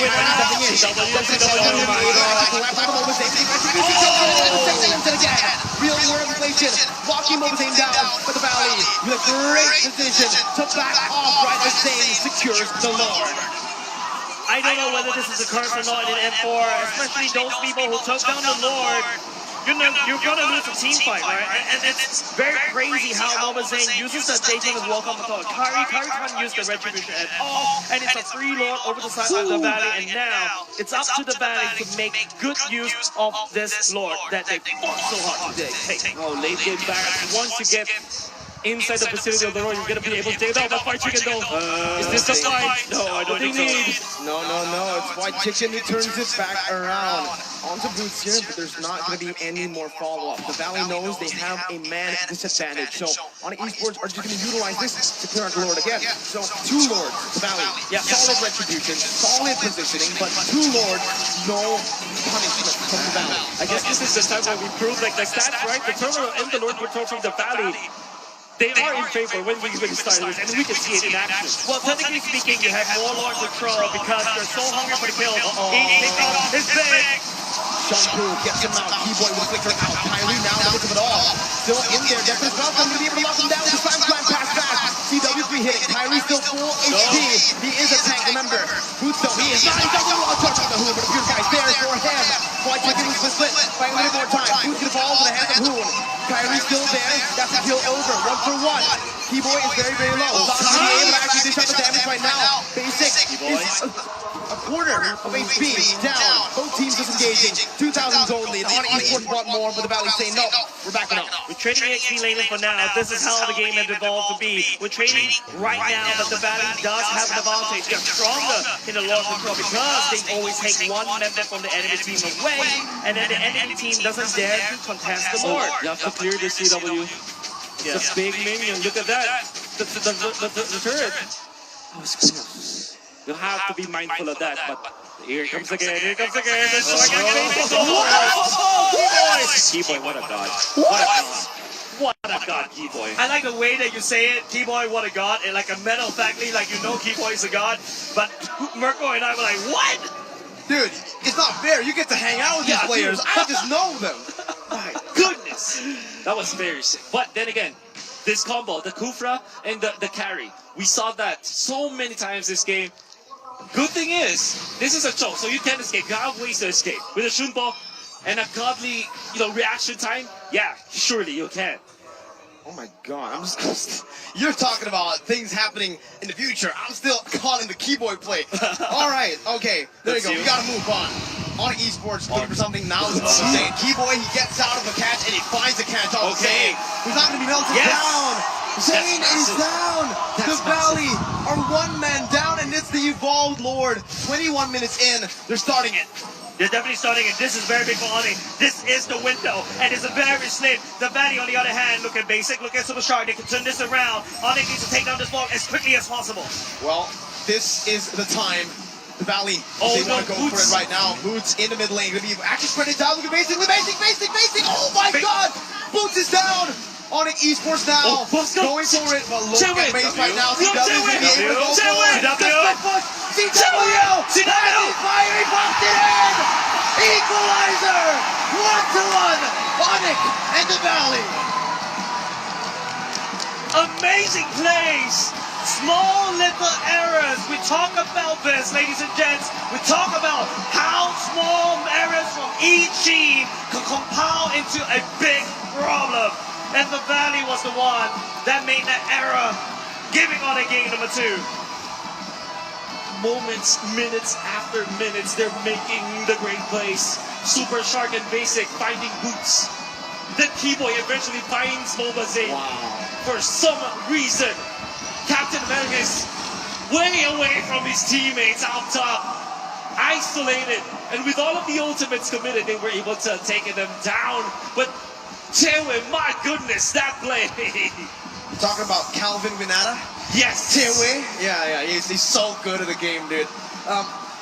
Real world inflation. Walking Mobazane down for the Valley with a great decision to back off right as Zane secures the Lord. I don't know whether this is a curse or not in M4, especially those people who took down the Lord. You're gonna lose a team fight, right? And it's very crazy how Mobazane uses the Dayton as welcome to Kari can't use the retribution at all, and it's a free Lord over the side of the Valley, and now it's up to the Valley to make good use of this Lord that they fought so hard today. Oh, late game back. Once you get inside the vicinity of the Lord, you're gonna be able to take it out. But White Chicken though, is this the fight? No, I don't think so. No. It's White Chicken who turns it back around. Onto Boots here, but there's not going to be any more follow-up. The Valley knows they have a man disadvantage. So, Onyx Esports are just going to utilize this to clear out the Lord again. So, 2 Lords, the Valley. Yeah, solid retribution, solid positioning, but 2 Lords, no punishment from the Valley. I guess this is the time where we prove like the stats, right? The Terminal and the Lord Patrol from the Valley. They are in favor when we started this, and we can see it in action. Well, technically speaking, you have more Lord Patrol because they're so hungry for the kills. It's big. Shampoo gets him out. T-Boy with a flicker out. Kyrie now looks of it all. Still in there. Definitely not going to be able to lock him down. The slam pass fast. CW3 hitting. Kyrie still full HP. He is a tank, remember. Boots though, he is not. He doesn't want to touch on the Hoon, but the pure guy's there for him. White Chicken is split. Fighting a little more time. Boots gonna fall to the hands of Hoon. Kyrie's still there. That's a kill over. 1 for 1. T-Boy is very, very low. Zombie able to actually dish out the damage right now. Basic is a quarter of HP down. Both teams disengaging. 2,000s only. And on Esports want more, but the Valley saying no. We're backing up. We're trading XP laning for now. This is how the game has evolved to be. We're trading right now, but the Valley does have an advantage. They're stronger in the Lord Control because they always take one member from the enemy team away, and then the enemy team doesn't dare to contest the Lord. You have to clear the CW. It's a big minion. Look at that. The turret. Oh, it's close. You have to be mindful of that, but here it comes again. Here it comes again. T-Boy, what a god. What a god. What a god, T-Boy. I like the way that you say it, T-Boy, what a god, and like a matter of factly, like you know T-Boy is a god, but Mirko and I were like, what? Dude, it's not fair. You get to hang out with these players. Dude. I just know them. My goodness. That was very sick. But then again, this combo, the Kufra and the carry, we saw that so many times this game. Good thing is, this is a choke, so you can escape. You have ways to escape. With a Shunpo and a godly, reaction time, yeah, surely you can. Oh my god, I'm just you're talking about things happening in the future. I'm still calling the Keyboy play. Alright, okay, there you go. We gotta move on. On Esports, looking for something now is Zane. Keyboy, he gets out of a catch and he finds the catch on Zane. He's not gonna be melted down. Zane is down. The Valley are 1 man down, and it's the Evolved Lord. 21 minutes in, they're starting it. They're definitely starting it. This is very big for Onyx. This is the window, and it's a very slim. The Valley, on the other hand, look at Basic, look at Super Shark. They can turn this around. Onyx needs to take down this log as quickly as possible. Well, this is the time. The Valley, they want to go for it right now. Boots in the mid lane. Gonna be actually spread it down. Look at Basic. Oh my god! Boots is down. Onyx Esports now going for it, but look at Mace right now. CW is going to be able to go for it. The split push. CW! Fire, he popped it in! Equalizer! 1-1! Onyx and the Valley. Amazing plays. Small little errors. We talk about this, ladies and gents. We talk about how small errors from each team can compile into a big problem. And the Valley was the one that made that error, giving on a game number 2. Moments, minutes after minutes, they're making the great plays. Super Shark and Basic finding boots. The Keyboy eventually finds Mobazane. For some reason, Captain America is way away from his teammates out top, isolated, and with all of the ultimates committed, they were able to take them down. But Tewe, my goodness, that play! Talking about Calvin Winata? Yes! Tewe? Yeah, he's so good at the game, dude.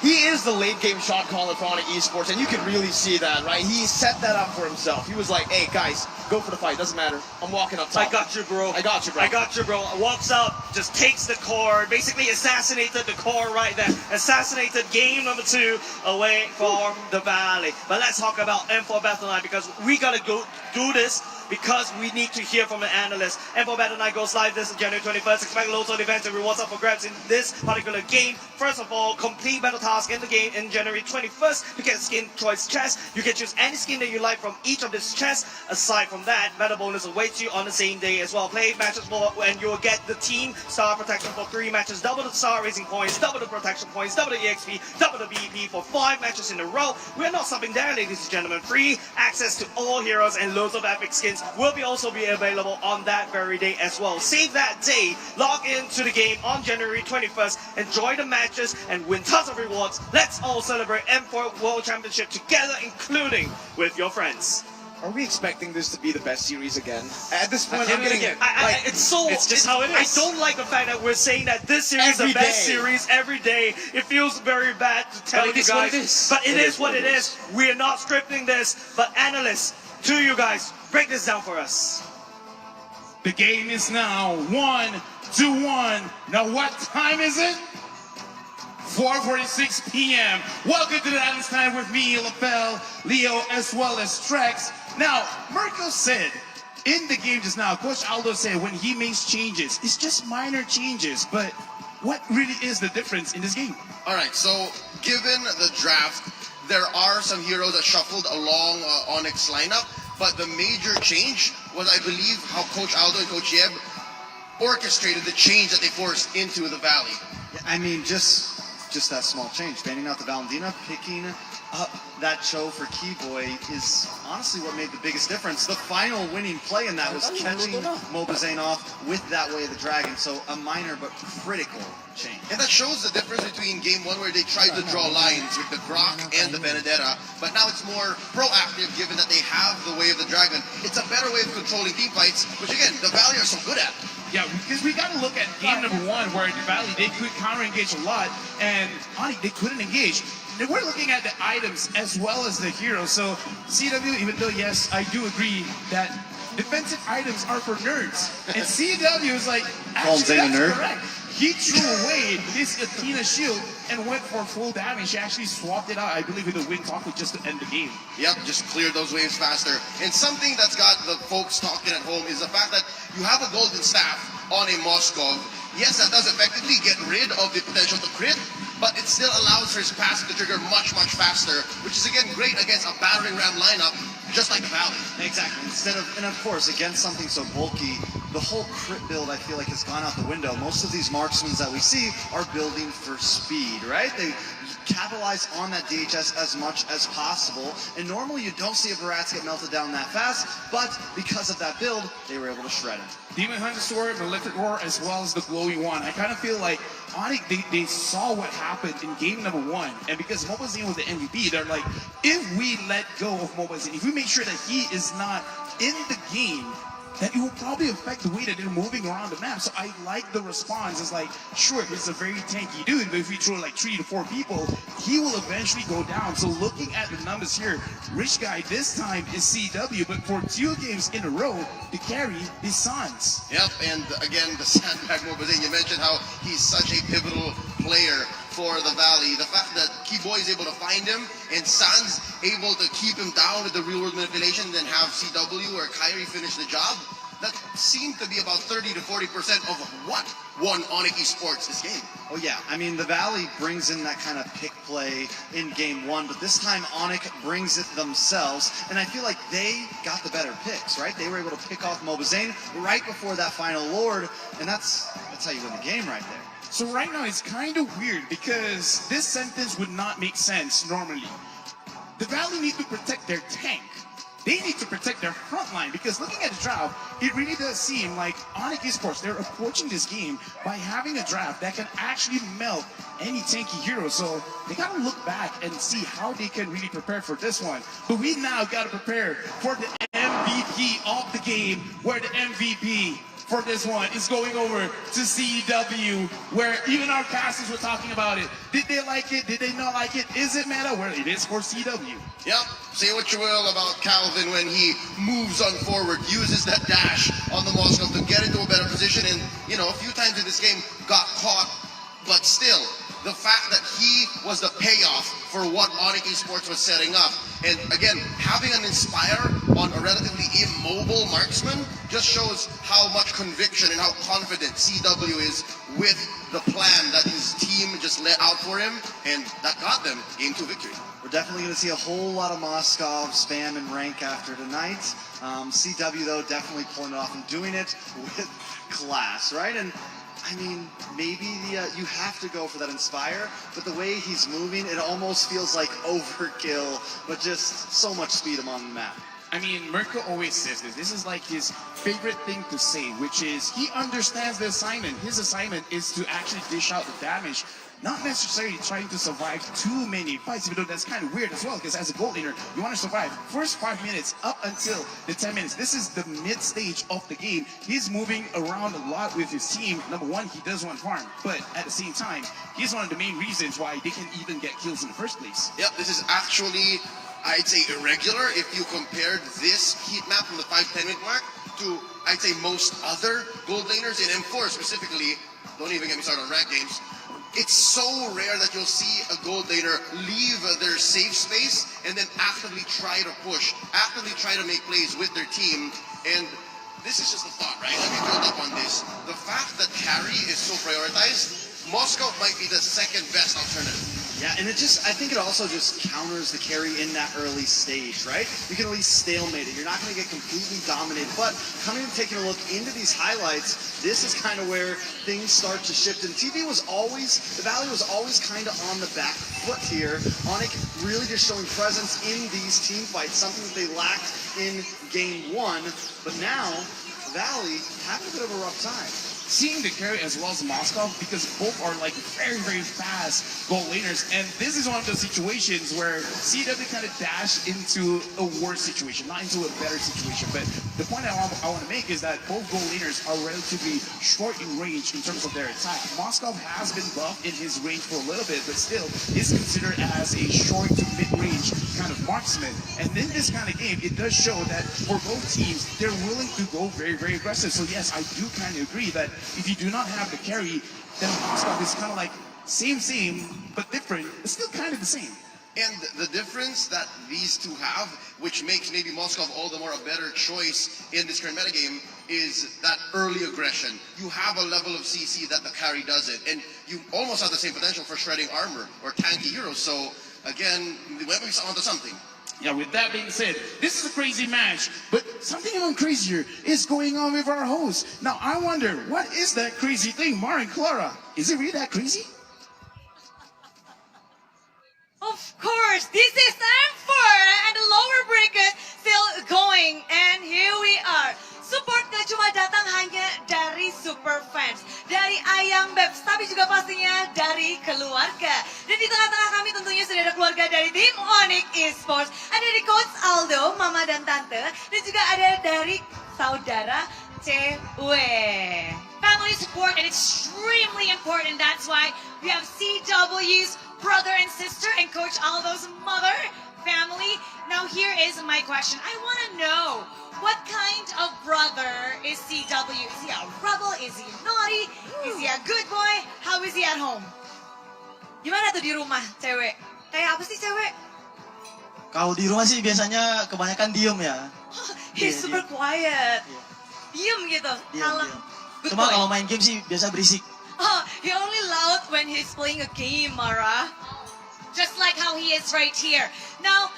He is the late game shot caller for Onyx Esports, and you can really see that, right? He set that up for himself. He was like, hey, guys, go for the fight. Doesn't matter. I'm walking up top. I got you, bro. I got you, bro. I got you, bro. Walks up, just takes the core, basically assassinated the core right there. Assassinated game number 2 away from the Valley. But let's talk about M4 Battle Line, because we got to go do this because we need to hear from an analyst. M4 Battle Night goes live this January 21st. Expect loads of events and rewards up for grabs in this particular game. First of all, complete battle task in the game in January 21st. You get skin choice chest. You can choose any skin that you like from each of these chests. Aside from that, battle bonus awaits you on the same day as well. Play matches more and you'll get the team star protection for 3 matches. Double the star raising points, double the protection points, double the EXP, double the BP for 5 matches in a row. We're not stopping there, ladies and gentlemen. Free access to all heroes and loads of epic skins will also be available on that very day as well. Save that day, log into the game on January 21st, enjoy the matches and win tons of rewards. Let's all celebrate M4 World Championship together, including with your friends. Are we expecting this to be the best series again? At this point, I'm getting it's just how it is. I don't like the fact that we're saying that this series is the best series every day. It feels very bad to tell you guys, but it is what it is. We're not scripting this, but analysts, to you guys, break this down for us. The game is now 1-1. Now what time is it? 4:46 p.m. Welcome to the Islands Time with me, LaFell, Leo, as well as Trex. Now, Mirko said in the game just now, Coach Aldo said when he makes changes, it's just minor changes, but what really is the difference in this game? All right, so given the draft, there are some heroes that shuffled along Onyx lineup, but the major change was, I believe, how Coach Aldo and Coach Yeb orchestrated the change that they forced into the Valley. I mean, just that small change. Banning out the Valentina, picking up that Cho for Keyboy is honestly what made the biggest difference. The final winning play in that was catching Mobazane off with that Way of the Dragon. So a minor but critical change. And that shows the difference between game 1 where they tried to draw lines with the Grok and the Benedetta, but now it's more proactive given that they have the Way of the Dragon. It's a better way of controlling team fights, which again, the Valley are so good at. Yeah, because we got to look at game number 1 where the Valley, they could counter-engage a lot, and Onyx, they couldn't engage. We're looking at the items as well as the heroes. So CW, even though, yes, I do agree that defensive items are for nerds. And CW is like, actually, that's correct. He threw away his Athena shield and went for full damage. He actually swapped it out, I believe, with the Wind Talker just to end the game. Yep, just cleared those waves faster. And something that's got the folks talking at home is the fact that you have a golden staff on a Moskov. Yes, that does effectively get rid of the potential to crit, but it still allows for his passive to trigger much, much faster, which is again great against a battering ram lineup, just like the Valley. Exactly. And of course, against something so bulky, the whole crit build, I feel like, has gone out the window. Most of these marksmen that we see are building for speed, right? They capitalize on that DHS as much as possible. And normally you don't see a Barats get melted down that fast, but because of that build, they were able to shred him. Demon Hunter Sword, Malefic Roar, as well as the Glowy One. I kind of feel like Onyx, they saw what happened in game number 1, and because Mobazane was the MVP, they're like, if we let go of Mobazane, if we make sure that he is not in the game, that it will probably affect the way that they're moving around the map. So I like the response. It's like, sure, he's a very tanky dude, but if you throw like 3 to 4 people, he will eventually go down. So looking at the numbers here, Rich Guy this time is CW, but for 2 games in a row, the carry is Sans. Yep, and again, the sandbag mobilization. You mentioned how he's such a pivotal player for the Valley. The fact that Keyboy is able to find him and Sans able to keep him down with the real-world manipulation and then have CW or Kyrie finish the job, that seemed to be about 30 to 40% of what won Onyx Esports this game. Oh yeah, I mean the Valley brings in that kind of pick play in game 1, but this time Onyx brings it themselves, and I feel like they got the better picks, right? They were able to pick off Mobazane right before that final Lord, and that's how you win the game right there. So right now it's kind of weird because this sentence would not make sense normally. The Valley need to protect their tank. They need to protect their front line because looking at the draft, it really does seem like Onyx Esports, they're approaching this game by having a draft that can actually melt any tanky hero. So they gotta look back and see how they can really prepare for this one. But we now gotta prepare for the MVP of the game, where the MVP for this one is going over to CW, where even our casters were talking about it. Did they like it? Did they not like it? Is it meta? Well, it is for CW. Yep, say what you will about Calvin when he moves on forward, uses that dash on the Moscow to get into a better position, and, you know, a few times in this game got caught, but still, the fact that he was the payoff for what Onyx Esports was setting up. And again, having an Inspire on a relatively immobile marksman just shows how much conviction and how confident CW is with the plan that his team just let out for him, and that got them game 2 victory. We're definitely going to see a whole lot of Moskov spam and rank after tonight. CW, though, definitely pulling it off and doing it with class, right? And I mean, maybe you have to go for that Inspire, but the way he's moving, it almost feels like overkill, but just so much speed on the map. I mean, Mirko always says this. This is like his favorite thing to say, which is he understands the assignment. His assignment is to actually dish out the damage, not necessarily trying to survive too many fights, even though that's kind of weird as well, because as a gold laner, you want to survive first 5 minutes up until the 10 minutes. This is the mid stage of the game. He's moving around a lot with his team. Number one, he does want farm, but at the same time, he's one of the main reasons why they can even get kills in the first place. Yep, this is actually, I'd say, irregular if you compared this heat map from the 5-10 minute mark to, I'd say, most other gold laners in M4 specifically. Don't even get me started on rank games. It's so rare that you'll see a gold laner leave their safe space and then actively try to push, actively try to make plays with their team. And this is just a thought, right? Let me build up on this. The fact that carry is so prioritized, Moscow might be the second best alternative. Yeah, and I think it also just counters the carry in that early stage, right? You can at least stalemate it. You're not going to get completely dominated. But coming and taking a look into these highlights, this is kind of where things start to shift. And the Valley was always kind of on the back foot here. Onyx really just showing presence in these team fights, something that they lacked in game 1. But now, Valley having a bit of a rough time. Seeing the carry as well as Moskov, because both are like very, very fast gold laners. And this is one of those situations where CW kind of dash into a worse situation, not into a better situation. But the point I want to make is that both gold laners are relatively short in range in terms of their attack. Moskov has been buffed in his range for a little bit, but still is considered as a short to mid-range kind of marksman. And in this kind of game, it does show that for both teams, they're willing to go very, very aggressive. So yes, I do kind of agree that if you do not have the carry, then Moskov is kind of like same, but different. It's still kind of the same. And the difference that these two have, which makes maybe Moskov all the more a better choice in this current metagame, is that early aggression. You have a level of CC that the carry doesn't, and you almost have the same potential for shredding armor or tanky heroes. So again, we're onto something. Yeah, with that being said, this is a crazy match, but something even crazier is going on with our host. Now, I wonder, what is that crazy thing, Mar and Clara? Is it really that crazy? Of course, this is M4 and the lower bracket still going, and here we are. Support gak cuma datang hanya dari super fans, dari Ayang Babs, tapi juga pastinya dari keluarga. Dan di tengah-tengah kami tentunya sudah ada keluarga dari tim Onyx Esports. Ada dari Coach Aldo, Mama dan Tante, dan juga ada dari saudara cewek. Family support is extremely important. That's why we have CW's brother and sister and Coach Aldo's mother family. Now here is my question. I want to know, what kind of brother is CW? Is he a rebel? Is he naughty? Is he a good boy? How is he at home? Gimana tuh di rumah cewek? Kayak apa sih cewek? Kalau di rumah sih biasanya kebanyakan diem ya. He's super quiet. Diem gitu, kalem. Good Cuma boy. kalau main game sih biasa berisik. Oh, he only loud when he's playing a game, Mara. Just like how he is right here. Now,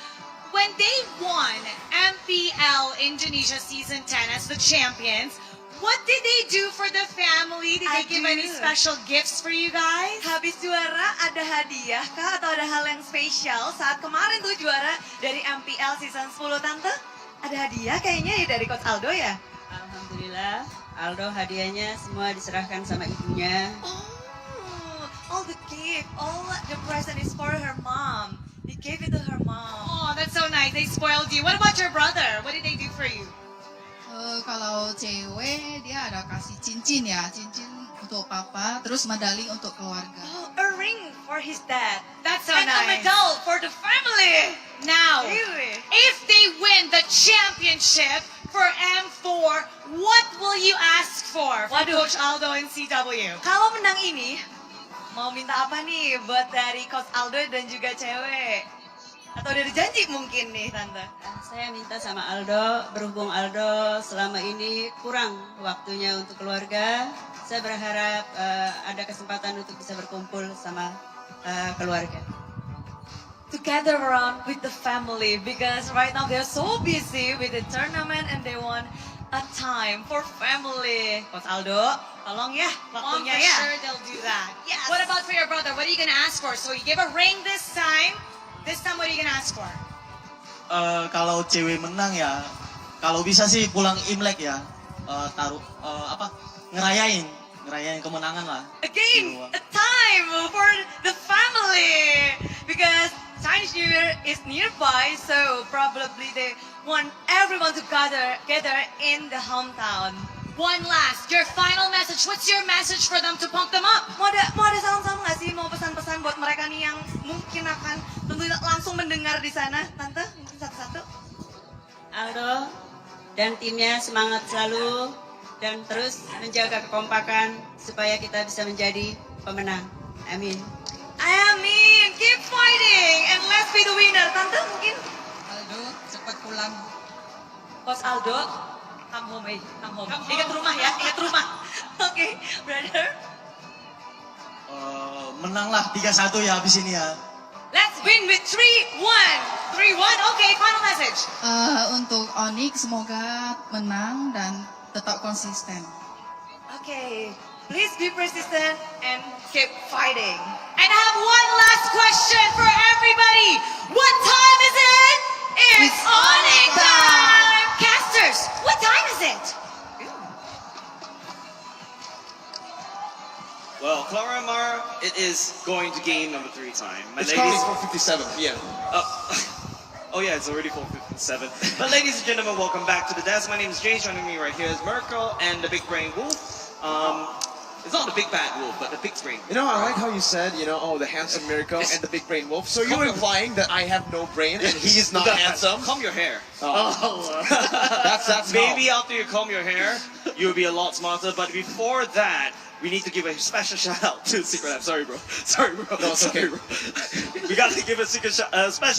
when they won MPL Indonesia Season 10 as the champions, what did they do for the family? Did they give any special gifts for you guys? Habis juara ada hadiah kah atau ada hal yang spesial saat kemarin tuh juara dari MPL season 10 Tante? Ada hadiah kayaknya ya dari Coach Aldo ya? Alhamdulillah, Aldo hadiahnya semua diserahkan sama ibunya. All the gift, all the present is for her mom. He gave it to her mom. Oh, that's so nice. They spoiled you. What about your brother? What did they do for you? Kalau cewek dia ada kasih cincin ya, cincin untuk papa, terus medali untuk keluarga. Oh, a ring for his dad. That's so and nice. a medal for the family. Now, Really? if they win the championship for M4, what will you ask for from Waduh. Coach Aldo and CW? Kalau menang ini, mau minta apa nih buat dari Coach Aldo dan juga cewek? Atau dari janji mungkin nih Tante? Saya minta sama Aldo, berhubung Aldo selama ini kurang waktunya untuk keluarga, saya berharap ada kesempatan untuk bisa berkumpul sama keluarga. Together around with the family because right now they're so busy with the tournament and they want a time for family. Coach Aldo, tolong ya Mom, waktunya for ya. sure they'll do that. Yes. What about for your brother? What are you gonna ask for? So you give a ring this time. This time, what are you gonna ask for? Kalau cewek menang ya, kalau bisa sih pulang Imlek ya, ngerayain kemenangan lah. Again, a time for the family because Chinese New Year is nearby, so probably they want everyone to gather in the hometown. One last, your final message. What's your message for them to pump them up? Mau ada salam-salam nggak sih? Mau pesan-pesan buat mereka nih yang mungkin akan tentu langsung mendengar di sana, Tante? Mungkin satu-satu. Aldo dan timnya semangat selalu dan terus menjaga kekompakan supaya kita bisa menjadi pemenang. Amin. Amin. Keep fighting and let's be the winner. Tante mungkin. Aldo cepat pulang. Coach Aldo, come home, come home. Ingat rumah ya, ingat rumah. Oke, brother. Menanglah 3-1 ya habis ini ya. Let's win with 3-1. 3-1. Okay, final message. Untuk Onyx semoga menang dan tetap konsisten. Okay, please be persistent and keep fighting. And I have one last question for everybody. What time is it? It's Onyx time! Casters, what time is it? Well, Clara and Mara, it is going to game number 3 time. It's currently 4:57 p.m. Oh yeah, it's already 4:57. But ladies and gentlemen, welcome back to the desk. My name is Jay. Joining me right here is Merkel and the Big Brain Wolf. It's not the big bad wolf, but the big brain. You know, I like how you said, the handsome Miracle and the big brain wolf. So you're implying that I have no brain and he is not handsome? Comb your hair. That's Maybe after you comb your hair, you'll be a lot smarter. But before that, we need to give a special shout out to Secret Lab. Sorry, bro. No, it's okay. Bro. We got to give a special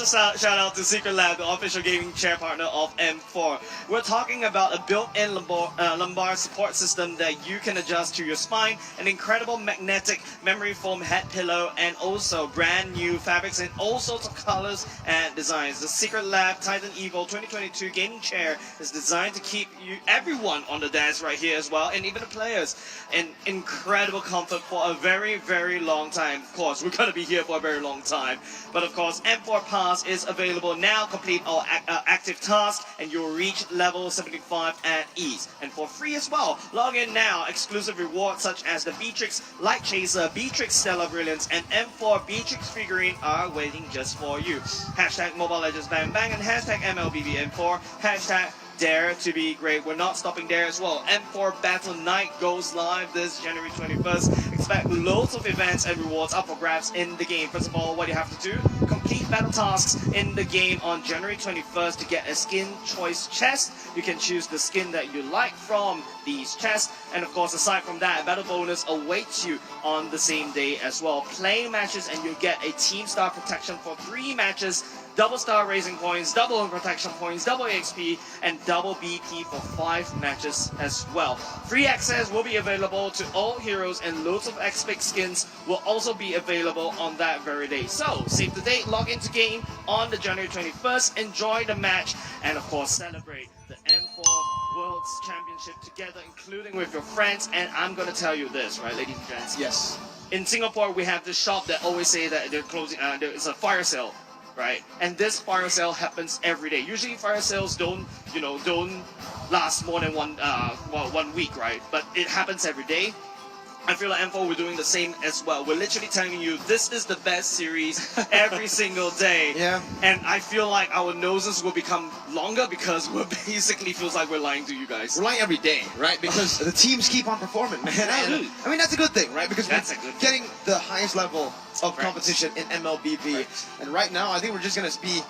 shout out to Secret Lab, the official gaming chair partner of M4. We're talking about a built-in lumbar support system that you can adjust to your spine, an incredible magnetic memory foam head pillow, and also brand new fabrics in all sorts of colors and designs. The Secret Lab Titan Evo 2022 gaming chair is designed to keep everyone on the desk right here as well, and even the players in incredible comfort for a very, very long time. Of course, we're going to be here for a very long time. But of course, M4 Pass is available now. Complete all active tasks and you'll reach level 75 at ease. And for free as well. Log in now. Exclusive rewards such as the Beatrix Light Chaser, Beatrix Stellar Brilliance, and M4 Beatrix figurine are waiting just for you. Hashtag Mobile Legends Bang Bang and hashtag MLBBM4. Hashtag Dare to be great. We're not stopping there as well. M4 Battle Night goes live this January 21st. Expect loads of events and rewards up for grabs in the game. First of all, what you have to do, complete battle tasks in the game on January 21st to get a skin choice chest. You can choose the skin that you like from these chests. And of course, aside from that, battle bonus awaits you on the same day as well. Playing matches and you get a team star protection for 3 matches, double star raising points, double protection points, double XP, and double BP for 5 matches as well. Free access will be available to all heroes, and loads of XP skins will also be available on that very day. So, save the date, log into game on the January 21st, enjoy the match, and of course celebrate the M4 World's Championship together, including with your friends. And I'm gonna tell you this, right, ladies and gents? Yes. In Singapore, we have this shop that always say that they're closing. It's a fire sale, right? And this fire sale happens every day. Usually, fire sales don't last more than one week, right? But it happens every day. I feel like M4 we're doing the same as well. We're literally telling you this is the best series every single day. Yeah. And I feel like our noses will become longer because we're basically feels like we're lying to you guys. We're lying every day, right? Because the teams keep on performing, man. And, I mean, that's a good thing, right? Because we're getting the highest level of competition in MLBB. And right now, I think we're just going to be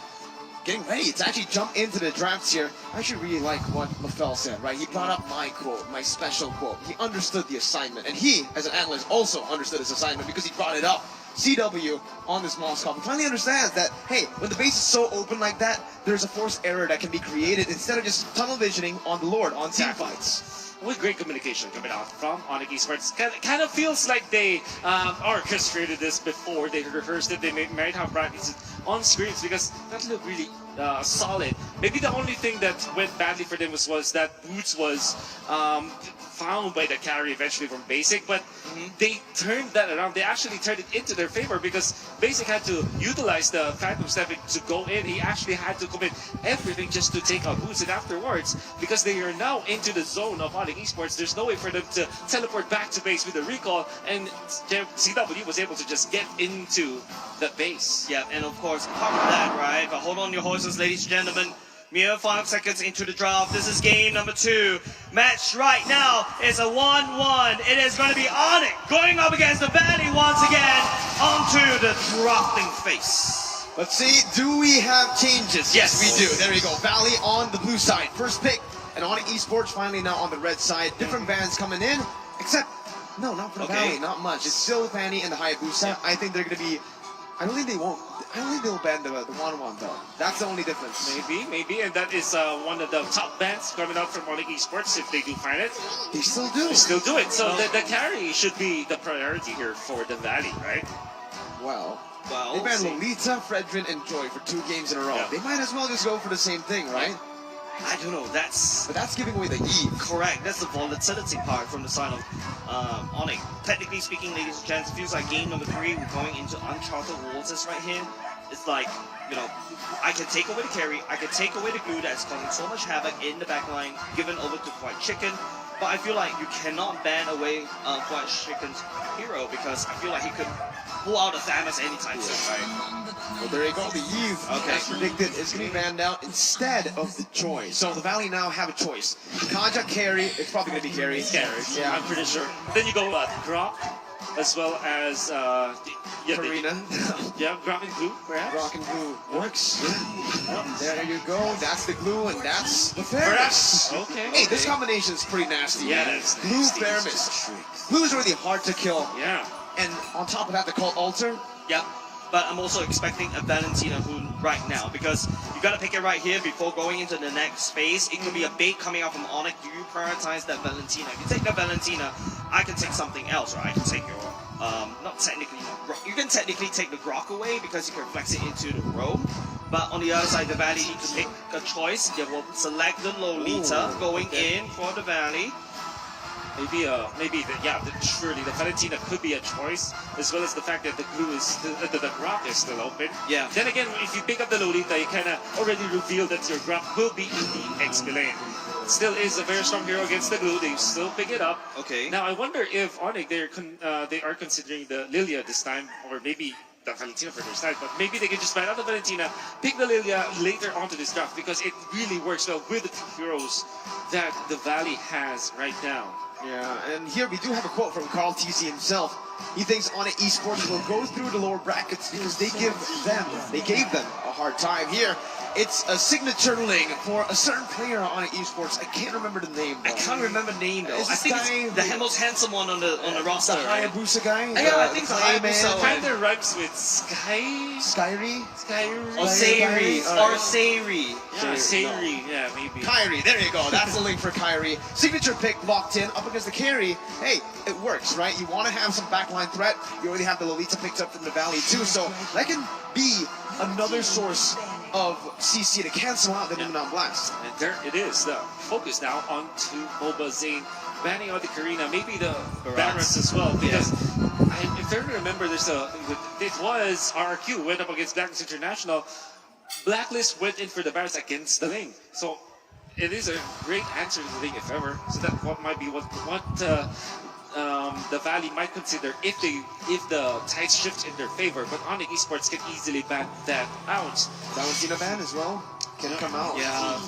getting ready to actually jump into the drafts here. I actually really like what Mafel said, right? He brought up my quote, my special quote. He understood the assignment. And he, as an analyst, also understood his assignment because he brought it up. CW on this Moscow finally understands that, hey, when the base is so open like that, there's a forced error that can be created instead of just tunnel visioning on the Lord, on team fights. With great communication coming out from Onyx Esports. Kind of feels like they orchestrated this before they rehearsed it. They might have practiced it on screens because that looked really solid. Maybe the only thing that went badly for them was that Boots was found by the carry eventually from Basic, but they turned that around. They actually turned it into their favor because Basic had to utilize the Phantom Stepping to go in. He actually had to commit everything just to take out Boots, and afterwards, because they are now into the zone of Onyx Esports, there's no way for them to teleport back to base with a recall, and CW was able to just get into the base. Yeah, and of course, apart from that, right, but hold on your horses, ladies and gentlemen. Mere 5 seconds into the draft. This is game number 2. Match right now is a 1-1. It is going to be Onyx going up against the Valley once again onto the drafting face. Let's see, do we have changes? Yes, we do. There you go. Valley on the blue side. First pick. And Onyx Esports finally now on the red side. Different bands coming in, except, no, not for the Valley, not much. It's still Fanny and the Hayabusa. I think they're going to be, I don't think they'll ban the 1-1 though. That's the only difference. Maybe, and that is one of the top bands coming out from Onyx Esports if they do find it. They still do. it. So the carry should be the priority here for the Valley, right? Well, they banned Lolita, Fredrin, and Joy for 2 games in a row. Yeah. They might as well just go for the same thing, right? I don't know, but that's giving away the E. Correct, that's the volatility part from the side of Onyx. Technically speaking, ladies and gents, it feels like game number 3, we're going into uncharted waters right here. It's like, you know, I can take away the carry, I can take away the glue that's causing so much havoc in the backline, given over to White Chicken. But I feel like you cannot ban away White Chicken's hero because I feel like he could pull out a Thanos anytime soon, right? Well, there you go. The Eve, as predicted, is going to be banned out instead of the Joy. So the Valley now have a choice. Kaja carry, it's probably going to be carry. Yeah, I'm pretty sure. Then you go Grok, as well as Karina. Yeah, Grok and Glue, perhaps. Grok and Glue works. Yeah. There you go. That's the Glue, and that's the Ferris. Okay. Hey, this combination is pretty nasty. Yeah, man. that's Glue Ferris. Glue is really hard to kill. Yeah. And on top of that, the Cult Altar. Yeah. But I'm also expecting a Valentina Hoon right now because you gotta pick it right here before going into the next phase. It could be a bait coming out from Onyx. Do you prioritize that Valentina? If you take that Valentina, I can take something else, right? I can take your, not technically, you can technically take the Grok away because you can flex it into the roam. But on the other side, the Valley needs to pick a choice. They will select the Lolita going in for the Valley. Surely the Valentina could be a choice, as well as the fact that the glue is, the Grok is still open. Yeah. Then again, if you pick up the Lolita, you kind of already reveal that your Grok will be in the XP lane. It still is a very strong hero against the glue. They still pick it up. Okay. Now I wonder if Onyx they are considering the Lilia this time, or maybe the Valentina for their side, but maybe they can just ban out the Valentina, pick the Lilia later onto this draft because it really works well with the two heroes that the Valley has right now. Yeah, and here we do have a quote from Carl TC himself. He thinks Onyx Esports will go through the lower brackets because they gave them a hard time here. It's a signature link for a certain player on Onyx Esports. I can't remember the name though. I can't remember the name though. Is I think it's the most handsome one on the roster. The Hayabusa guy? Yeah, I think it's the Hayabusa one. Kind of rhymes with Skyri? Or Sayri. Or Sayri. Yeah, Sayri. Yeah, maybe. Kyrie, there you go. That's the link for Kyrie. Signature pick locked in up against the carry. Hey, it works, right? You want to have some backline threat. You already have the Lolita picked up from the Valley too, so that can be another source of CC to cancel out the Nimnon Blast. And there it is. The focus now onto Boba Zane, banning out the Karina, maybe the Barons as well, because if I remember, it was RRQ went up against Blacklist International. Blacklist went in for the Barons against the lane. So it is a great answer to the lane if ever. So that what might be what the Valley might consider if the tides shift in their favor. But Onyx Esports can easily ban that out. Valentina ban as well can come out. Yeah,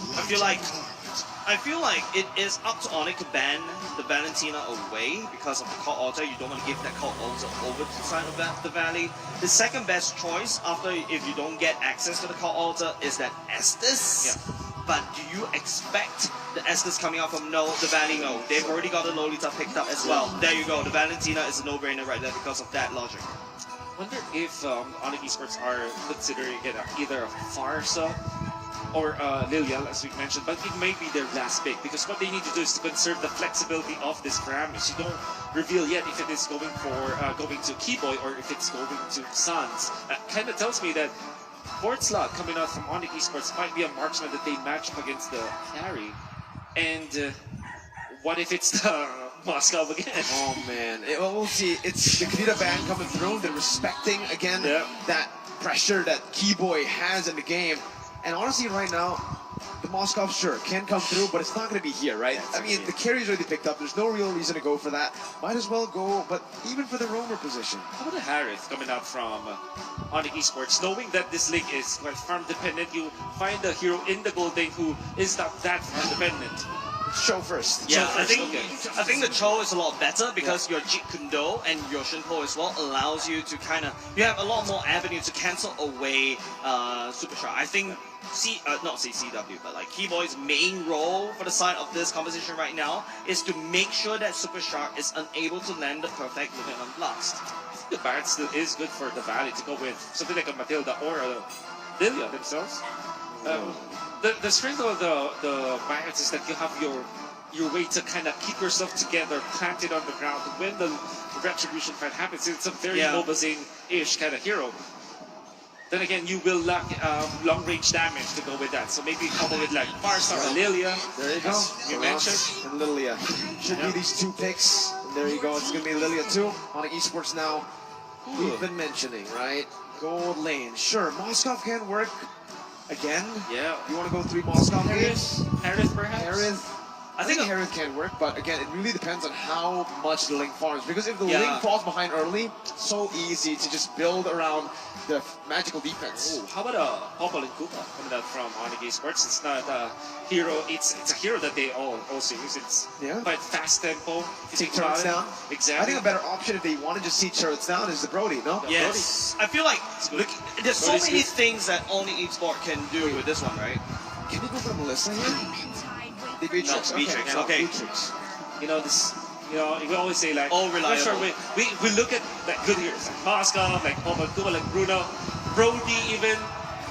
I feel like it is up to Onyx to ban the Valentina away because of the cult altar. You don't want to give that cult altar over to the side of the Valley. The second best choice after if you don't get access to the cult altar is that Estes. Yeah. But do you expect the Estes coming out from the Valley? No. They've already got the Lolita picked up as well. There you go. The Valentina is a no-brainer right there because of that logic. I wonder if Onyx Esports are considering either a Farsa or Lilia, as we mentioned, but it may be their last pick because what they need to do is to conserve the flexibility of this parameters. You don't reveal yet if it is going to Keyboy or if it's going to Sans. Kind of tells me that Fort Slot coming out from Onyx Esports might be a marksman that they match up against the carry. And what if it's the Moscow again? Oh man, we'll see. It's the Krita ban coming through. They're respecting again that pressure that Keyboy has in the game. And honestly, right now, the Moscow sure can come through, but it's not going to be here, right? I mean, the carry's already picked up. There's no real reason to go for that. Might as well go, but even for the roamer position. How about a Harith coming out from Onyx Esports, knowing that this league is quite farm dependent? You find a hero in the gold lane who is not that farm dependent. Cho first. Yeah, I think the Cho is a lot better because your Jeet Kune Do and your Shinpo as well allows you to you have a lot more avenue to cancel away Super Shark. I think not CCW, but like Keyboy's main role for the side of this composition right now is to make sure that Super Shark is unable to land the perfect limit on blast. I think the Baron still is good for the Valley to go with something like a Matilda or a Lilia themselves. The strength of the Barons is that you have your way to kind of keep yourself together, planted on the ground. When the retribution fight happens, it's a very Mobazing-ish kind of hero. Then again, you will lack long-range damage to go with that. So maybe couple with like Farstar or Lilia. There you go. You mentioned. And Lilia. Should be these two picks. And there you go. It's going to be Lilia too. On Esports now. We've been mentioning, right? Gold lane. Sure, Moskov can work. Again? Yeah. You want to go 3 Moskov games? Harith perhaps? Harith. I think Harith can work, but again, it really depends on how much the link farms. Because if the link falls behind early, so easy to just build around the magical defense. Ooh, how about Popol and Koopa coming out from Onyx Esports? It's not a hero. It's a hero that they all also use. It's quite fast tempo. Take turrets down. Exactly. I think a better option if they want to just see turrets down is the Brody, no? Yes. I feel like look, there's so many things that only Esports can do with this one, right? Can you go for Melissa here? The Beatrix. Beatrix. Okay. Beatrix. You know this. You know, we always say like, all reliable. Sure, we look at like good heroes like Moscow, like Popol, Koopa, like Bruno, Brody even,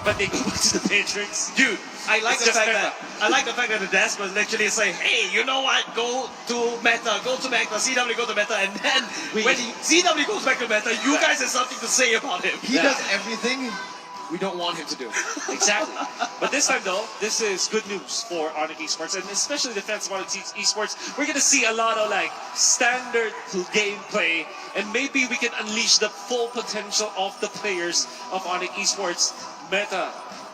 but they go back to the Beatrix. Dude, I like the fact that the desk was literally saying, hey, you know what? Go to meta, CW go to meta, and then when CW goes back to meta, you guys have something to say about him. He does everything we don't want him to do. Exactly. But this time though, this is good news for Onyx Esports, and especially the fans of Onyx Esports. We're gonna see a lot of like standard gameplay, and maybe we can unleash the full potential of the players of Onyx Esports. Meta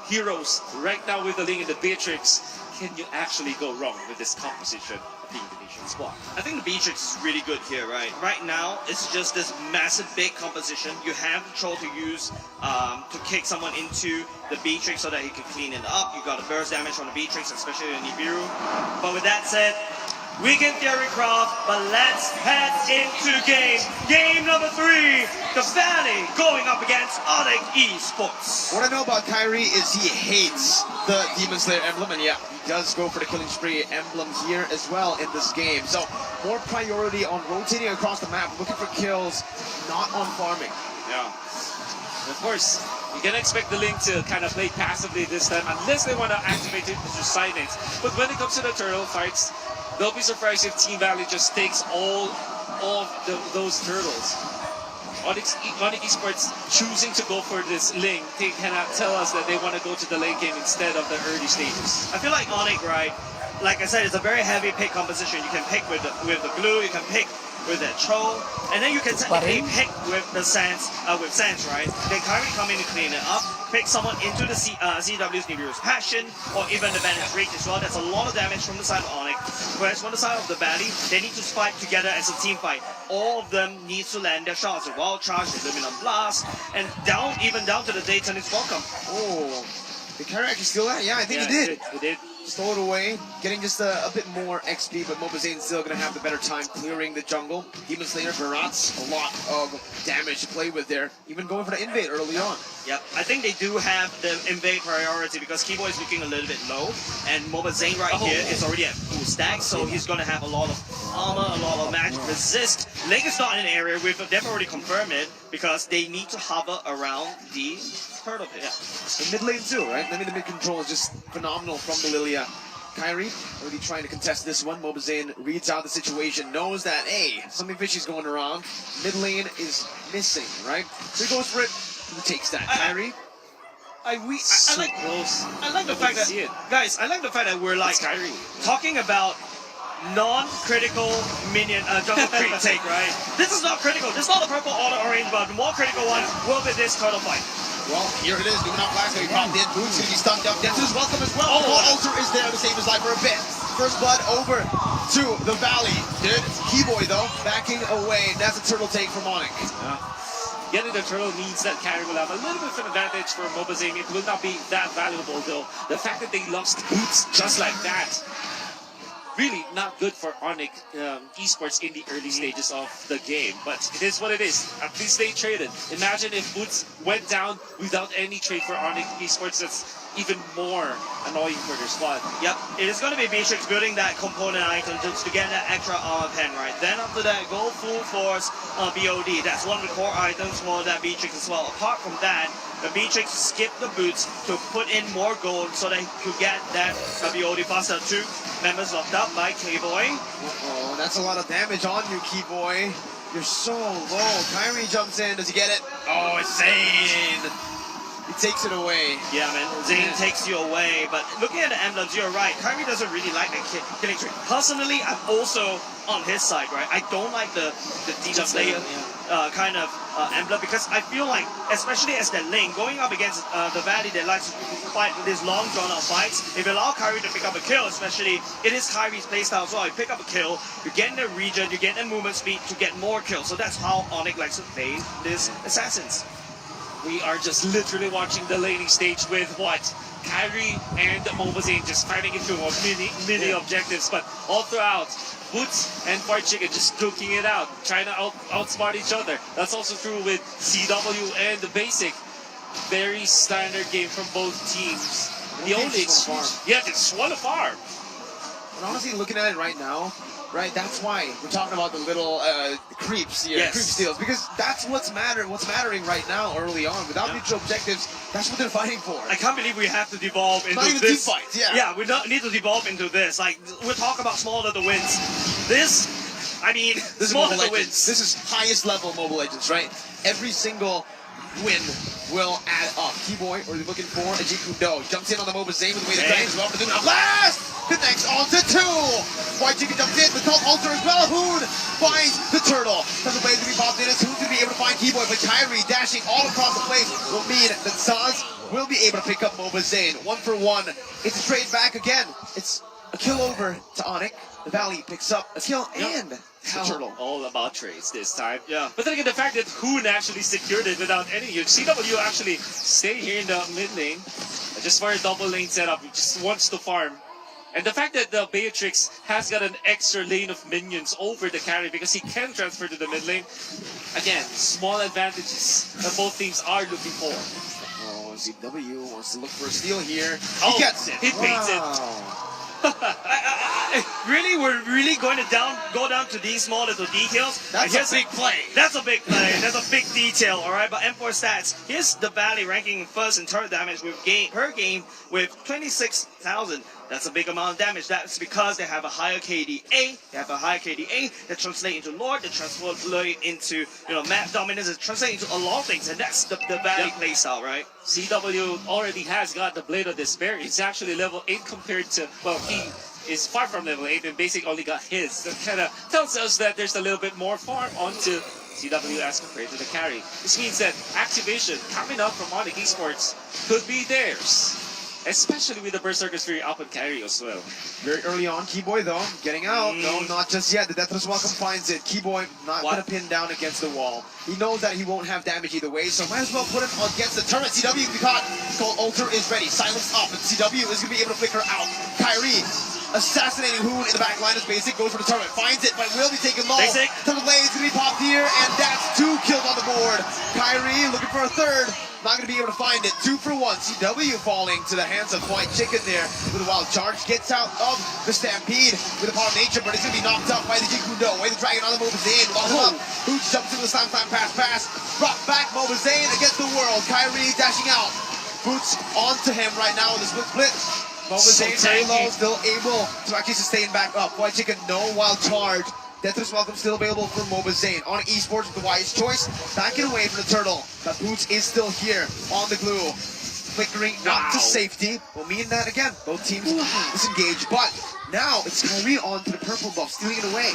heroes right now with the Link and the Beatrix. Can you actually go wrong with this composition? Indonesian squad. I think the Beatrix is really good here, right? Right now, it's just this massive big composition. You have the troll to use to kick someone into the Beatrix so that he can clean it up. You got a burst damage on the Beatrix, especially in Nibiru. But with that said, Weekend Theory Craft, but let's head into game number 3. The Valley going up against Onyx Esports. What I know about Kyrie is he hates the Demon Slayer emblem, and yeah, he does go for the Killing Spree emblem here as well in this game. So more priority on rotating across the map, looking for kills, not on farming. Yeah. And of course, you can expect the Link to kind of play passively this time, unless they want to activate it into silence. But when it comes to the turtle fights, don't be surprised if Team Valley just takes all of those turtles. Onyx Esports choosing to go for this Link, they cannot tell us that they want to go to the late game instead of the early stages. I feel like Onyx, right? Like I said, it's a very heavy pick composition. You can pick with the glue, you can pick with the troll, and then you can technically pick with the sands, right? Then Kyrie come in and clean it up, pick someone into the CW's Nibiru's Passion, or even the Bandit's Reach as well. That's a lot of damage from the side of Onyx. Whereas on the side of the Valley, they need to fight together as a team fight. All of them need to land their shots. The Wild Charge, the Luminum Blast, and even down to the Dayton is welcome. Oh, did Kyrie actually steal that? Yeah, I think he did. He did. Stole it away, getting just a bit more XP, but Mobazane's still going to have the better time clearing the jungle. Demon Slayer, Barats, a lot of damage to play with there, even going for the invade early on. Yep, I think they do have the invade priority because Keyboy is looking a little bit low, and Mobazane right here is already at full stack, so he's going to have a lot of armor, a lot of magic resist. Link is not in an area where they've already confirmed it because they need to hover around the turtle pit. Yeah. The mid lane too, right? I mean, the mid control is just phenomenal from the Lilia. Kyrie already trying to contest this one. Mobazane reads out the situation, knows that, hey, something fishy's going around. Mid lane is missing, right? So he goes for it. Who takes that? Kyrie? I like the fact that, guys, I like the fact that we're like talking about non-critical minion jungle creep take, right? This is not critical. This is not the purple or the orange, but the more critical one will be this turtle fight. Well, here it is. Doing out blast. He popped in. Boots going to be stunned up. Death is welcome as well. Alter is there to save his life for a bit. First blood over to the Valley. Did Keyboy though backing away. That's a turtle take from Onyx. Yeah. Getting the turtle means that Kyrie will have a little bit of an advantage for Mobazane. It will not be that valuable though. The fact that they lost boots just like that, really not good for Onyx Esports in the early stages of the game. But it is what it is. At least they traded. Imagine if boots went down without any trade for Onyx Esports. That's even more annoying for their squad. Yep, it is going to be Beatrix building that component item just to get that extra armor pen, right? Then after that, go full force BOD. That's one of the core items for that Beatrix as well. Apart from that, the Beatrix skipped the boots to put in more gold so they could get that BOD faster. 2 members locked up by Keyboy. Oh, that's a lot of damage on you, Keyboy. You're so low. Kyrie jumps in. Does he get it? Oh, it's Zane. He takes it away. Yeah, man. Zane takes you away. But looking at the emblems, you're right. Kyrie doesn't really like the killing tree. Personally, I'm also on his side, right? I don't like the Demon Slayer kind of emblem because I feel like, especially as the Link, going up against the Valley that likes to fight these long drawn-out fights, if you allow Kyrie to pick up a kill, especially, it is Kyrie's playstyle as well. You pick up a kill, you get in the region, you get in movement speed to get more kills. So that's how Onyx likes to play these assassins. We are just literally watching the laning stage with what? Kyrie and Mobazane just fighting into mini objectives, but all throughout, Boots and Fart Chicken just cooking it out, trying to outsmart each other. That's also true with CW and the Basic. Very standard game from both teams. The only it's one farm. And honestly, looking at it right now, right, that's why we're talking about the little creeps here, creep steals, because that's what's mattering right now early on. Without mutual objectives, that's what they're fighting for. I can't believe we have to devolve into not even this. Team fights, yeah, we don't need to devolve into this. Like, we're talking about small little wins. This, I mean, this small is little wins. This is highest level Mobile Legends, right? Every single win will add up. Keyboy, or you're looking for a Jikundo. Jumps in on the Mobazane with the way the grind as well. But the blast connects onto 2. White Chicken jumps in, the top altar as well. Hoon finds the turtle. Doesn't play to be popped in. It's Hoon to be able to find Keyboy, but Kyrie dashing all across the place will mean that Saz will be able to pick up Mobazane. 1 for 1. It's a trade back again. It's a kill over to Onyx. the Valley picks up a kill and the turtle. All about trades this time. Yeah. But then again, the fact that Hoon actually secured it without any use. CW actually stay here in the mid lane, just for a double lane setup. He just wants to farm. And the fact that the Beatrix has got an extra lane of minions over the carry because he can transfer to the mid lane. Again, small advantages that both teams are looking for. Oh, CW wants to look for a steal here. Oh, He gets it. He paints it. Really, we're really going to go down to these small little details. That's a big play. That's a big play. That's a big detail. All right, but M4 stats. Here's the Valley ranking first in turret damage with per game with 26,000. That's a big amount of damage. That's because they have a higher KDA. They have a higher KDA that translate into Lord, that translate into map dominance, that translate into a lot of things, and that's the Valley playstyle, right? CW already has got the Blade of Despair. He's actually level 8 compared to, well, he is far from level 8 and basically only got his. That kind of tells us that there's a little bit more farm onto CW as compared to the carry. This means that activation coming up from Onyx Esports could be theirs. Especially with the Berserker's Fury up and carry as well. Very early on, Keyboy though, getting out. No, not just yet. The Deathless Welcome finds it. Keyboy not going to pin down against the wall. He knows that he won't have damage either way, so might as well put him against the turret. CW can be caught. Gold Altar is ready. Silence up, and CW is going to be able to flicker out. Kyrie assassinating Hoon in the back line is basic. Goes for the turret. Finds it, but will be taken low. Turret blade is going to be popped here, and that's 2 kills on the board. Kyrie looking for a third. Not going to be able to find it. 2 for 1. CW falling to the hands of White Chicken there with a wild charge. Gets out of the Stampede with a power of nature, but it's going to be knocked up by the Jikundo. Way the Dragon on the Mobazane. Lock him up. Who jumps into the slam pass. Brought back Mobazane against the world. Kyrie dashing out. Boots onto him right now with a split. Mobazane very low, still able to actually sustain back up. White Chicken, no wild charge. Deathless Welcome still available for Mobazane. On Esports with the wise choice. Backing away from the turtle. But Boots is still here on the glue. Flickering out to safety. Will mean that again. Both teams disengaged. But now it's Kyrie on to the purple buff, stealing it away.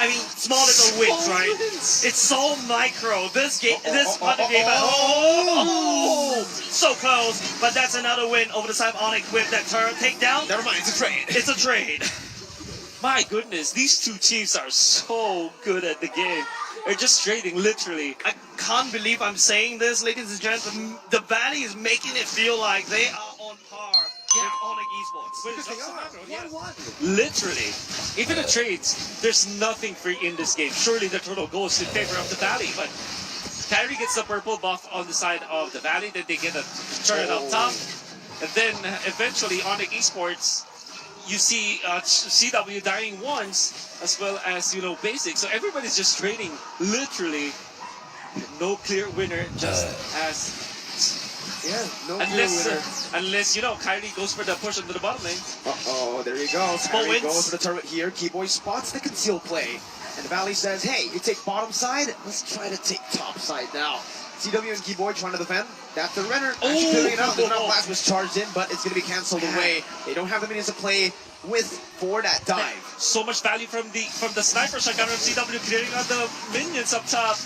I mean, small little wins, right? It's so micro. This game, so close. But that's another win over the side of Onyx with that turret takedown. Never mind, it's a trade. It's a trade. My goodness, these two teams are so good at the game. They're just trading, literally. I can't believe I'm saying this, ladies and gentlemen. The Valley is making it feel like they are on par with Onyx Esports. Literally. Even the trades, there's nothing free in this game. Surely the turtle goes in favor of the Valley, but Kyrie gets the purple buff on the side of the Valley, then they get a turret up top, and then eventually Onyx Esports, you see CW dying once, as well as, basic. So everybody's just trading, literally. No clear winner, just as... no clear winner. Unless, Kyrie goes for the push into the bottom lane. Uh-oh, there you go. Kyrie goes for the turret here. Keyboy spots the conceal play. And the Valley says, hey, you take bottom side, let's try to take top side now. CW and Keyboy trying to defend. That's the Renner. Actually clearing it out. The ground blast was charged in, but it's going to be cancelled away. They don't have the minions to play with for that dive. So much value from the sniper shotgun of CW clearing out the minions up top.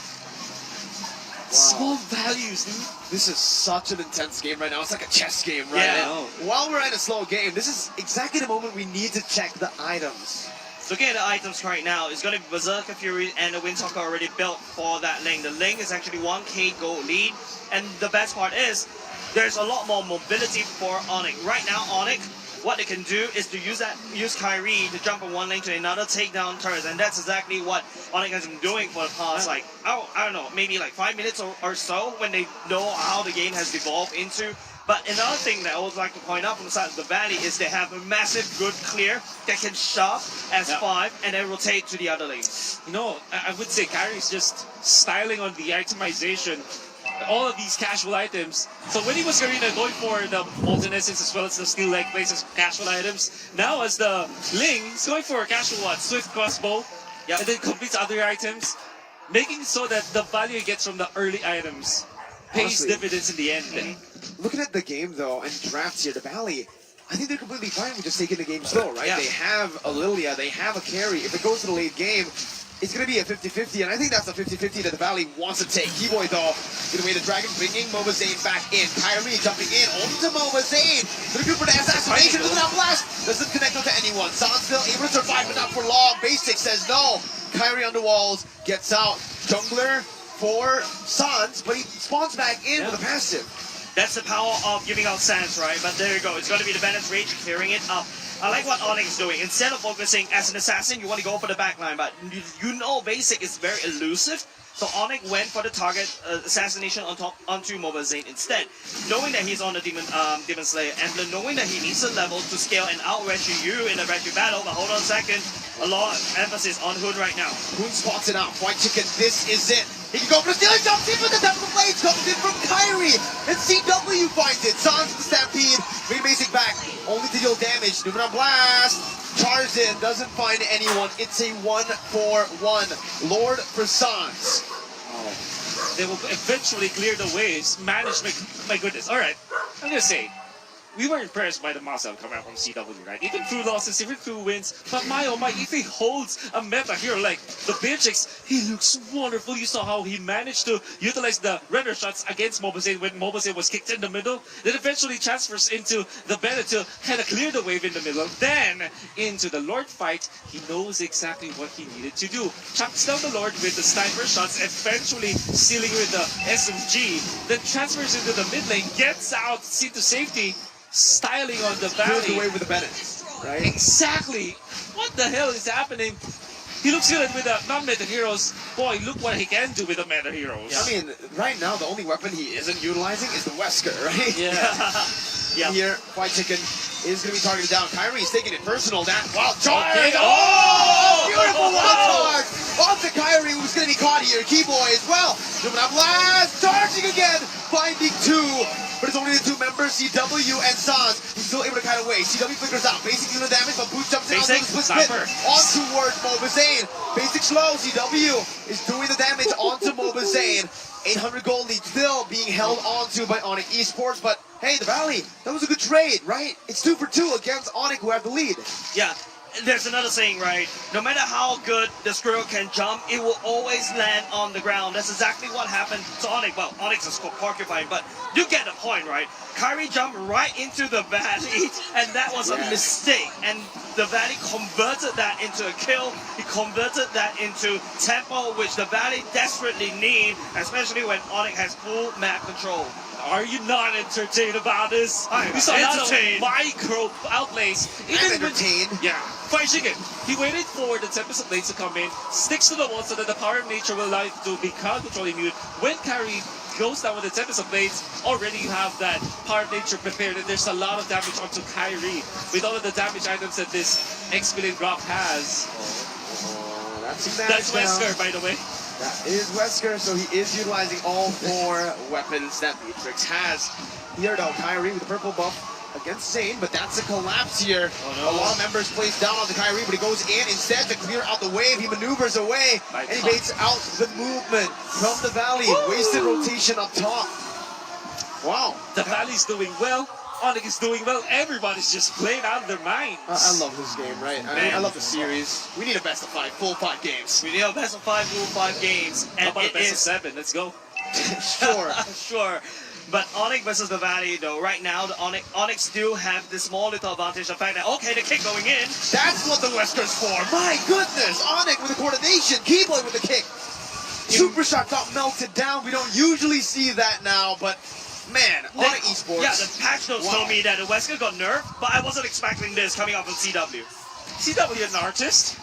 Small values, dude. This is such an intense game right now. It's like a chess game right now. While we're in a slow game, this is exactly the moment we need to check the items. Looking at the items right now, it's going to be Berserker Fury and the Windtalker already built for that lane. The lane is actually 1k gold lead, and the best part is there's a lot more mobility for Onyx. Right now, Onyx, what they can do is to use Kyrie to jump from one lane to another, take down turrets, and that's exactly what Onyx has been doing for the past, I don't know, maybe like 5 minutes or so, when they know how the game has evolved into. But another thing that I would like to point out from the side of the Valley is they have a massive good clear that can shove as 5 and then rotate to the other lanes. I would say Kyrie's just styling on the itemization. All of these casual items. So when he was Garena going for the Molten Essence as well as the Steel Leg Plates as casual items, now as the Ling, he's going for a casual Swift Crossbow, and then completes other items, making it so that the value he gets from the early items pays dividends in the end. Looking at the game though, and drafts here, the Valley, I think they're completely fine with just taking the game slow, right? They have a Lilia, they have a carry. If it goes to the late game, it's going to be a 50-50, and I think that's a 50-50 that the Valley wants to take. Keyboy, though, going to win the Dragon, bringing Mobazane back in. Kyrie jumping in onto Mobazane. Looking for the assassination. Look at that blast. doesn't connect onto anyone. Sansville able to survive, but not for long. Basic says no. Kyrie on the walls, gets out. Jungler for Sans, but he spawns back in with a passive. That's the power of giving out Sans, right? But there you go. It's going to be the Bandit's Rage clearing it up. I like what Onyx is doing. Instead of focusing as an assassin, you want to go for the backline, but you know Basic is very elusive. So Onyx went for the target assassination onto Mobile Zane instead, knowing that he's on the Demon Slayer emblem, knowing that he needs a level to scale and out-rescue you in a rescue battle. But hold on a second, a lot of emphasis on Hoon right now. Hoon spots it out. White Chicken, this is it. He can go for the stealing, jumps in with the top of the blades, comes in from Kyrie, and CW finds it. Sans the Stampede, bring Basic back, only to deal damage. Numen on Blast, charges in, doesn't find anyone. It's a 1-for-1. Lord for Sans. They will eventually clear the waves. Management, my goodness. All right, I'm gonna say, we were impressed by the muscle coming out from CW, right? Even through losses, even through wins. But my oh my, if he holds a meta hero like the Beatrix, he looks wonderful. You saw how he managed to utilize the render shots against Mobile when Mobile was kicked in the middle. Then eventually transfers into the Bennett to kind of clear the wave in the middle. Then into the Lord fight, he knows exactly what he needed to do. Chucks down the Lord with the sniper shots, eventually sealing with the SMG. Then transfers into the mid lane, gets out, to safety. Styling on the Valley. Clears the way with the Bennett, right? Exactly. What the hell is happening? He looks good with the non-meta heroes. Boy, look what he can do with the meta heroes. I mean, right now, the only weapon he isn't utilizing is the Wesker, right? Yeah. Yeah. Here, White Chicken is going to be targeted down. Kyrie's taking it personal. That wild charge! Okay. Oh! Beautiful wild charge! Off to Kyrie, who's going to be caught here. Keyboy as well. Numen on Blast! Charging again! Finding two. But it's only the two members, CW and Sans, who's still able to kite away. CW flickers out. Basic unit damage, but Boots jumps in onto the split spin. On towards Mobazane. Basic slow. CW is doing the damage onto Mobazane. 800 gold lead still being held onto by Onyx Esports, but hey, the Valley, that was a good trade, right? It's 2 for 2 against Onyx, who have the lead. Yeah. There's another saying, right? No matter how good the squirrel can jump, it will always land on the ground. That's exactly what happened to Onyx. Well, Onyx is porcupine, but you get the point, right? Kyrie jumped right into the Valley, and that was a mistake. And the Valley converted that into a kill. He converted that into tempo, which the Valley desperately need, especially when Onyx has full map control. Are you not entertained about this? You saw a lot of micro outlays. I'm entertained. Yeah. Fire Chicken. He waited for the Tempest of Blades to come in, sticks to the wall so that the power of nature will allow you to be crowd control immune. When Kyrie goes down with the Tempest of Blades, already you have that power of nature prepared, and there's a lot of damage onto Kyrie with all of the damage items that this XP drop has. That's Wesker, by the way. That is Wesker, so he is utilizing all 4 weapons that Beatrix has. Here though, Kyrie with the purple buff against Zane, but that's a collapse here. A lot of members placed down on the Kyrie, but he goes in instead to clear out the wave. He maneuvers away, and he baits out the movement from the Valley. Wasted rotation up top. Wow. The Valley's doing well. Onyx is doing well. Everybody's just playing out of their minds. I love this game, right? I love the series. We need a best of 5, full 5 games. We need a best of 5, full 5 games. And how about a best of 7? Let's go. Sure. Sure. But Onyx versus the Valley, though, right now, the Onyx still have this small little advantage. The fact that, okay, the kick going in. That's what the Wesker's for. My goodness. Onyx with the coordination. Keyboy with the kick. Super Shock got melted down. We don't usually see that now, but man, Onyx Esports. Yeah, the patch notes told me that the Wesker got nerfed, but I wasn't expecting this coming out from CW. CW, an artist?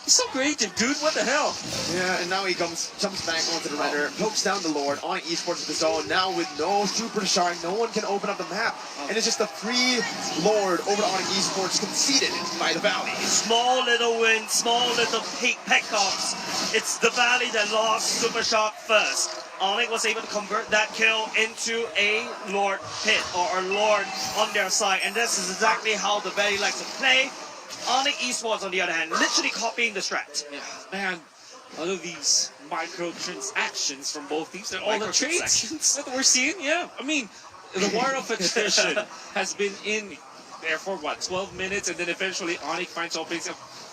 He's so creative, dude. What the hell? Yeah, and now he jumps back onto the render, pokes down the Lord. Onyx Esports with the zone. Now with no Super Shark, no one can open up the map. And it's just a free Lord over to Onyx Esports, conceded by the Valley. Small little win, small little pickups. It's the Valley that lost Super Shark first. Onyx was able to convert that kill into a Lord hit, or a Lord on their side. And this is exactly how the Valley likes to play. Onyx Esports, on the other hand, literally copying the strat. Yeah, man, all of these microtransactions from both teams, they're all the trades that we're seeing. Yeah, I mean, the war of attrition has been in there for what, 12 minutes, and then eventually Onyx finds openings.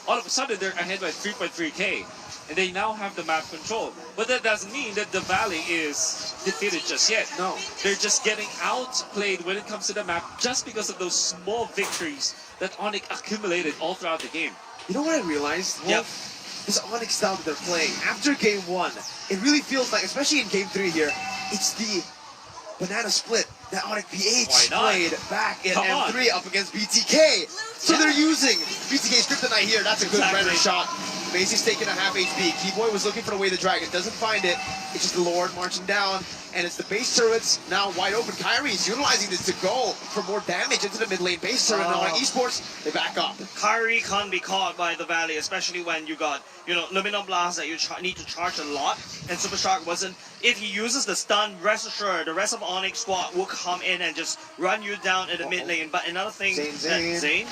all of a sudden they're ahead by 3.3k. And they now have the map control. But that doesn't mean that the Valley is defeated just yet. No, they're just getting outplayed when it comes to the map just because of those small victories that Onyx accumulated all throughout the game. You know what I realized? Wolf? Yep. This Onyx style that they're playing, after game 1, it really feels like, especially in game 3 here, it's the banana split that Onyx PH played back in M3 up against BTK. So they're using BTK's Kryptonite here. That's a good render shot. Macy's taking a half HP. Keyboy was looking for the way the dragon. Doesn't find it. It's just the Lord marching down. And it's the base turrets now wide open. Kyrie's utilizing this to go for more damage into the mid lane base turret. Now on Esports, they back up. Kyrie can't be caught by the Valley, especially when you got, Luminum Blast that you need to charge a lot, and Super Shark wasn't. If he uses the stun, rest assured, the rest of Onyx squad will come in and just run you down in the mid lane. But another thing, Zane?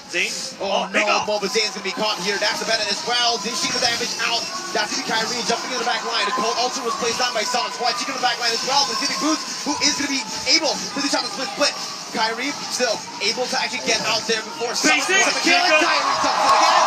Oh no, Moba Zane's gonna be caught here. That's the Bennett as well. Dishing the damage out. That's gonna be Kyrie jumping in the back line. A cold ulcer was placed down by Son. Squad chicken in the back line as well. The City Boots, who is gonna be able to the shot split. Kyrie still able to actually get out there before Son picks up a kill. And Kyrie jumps in again.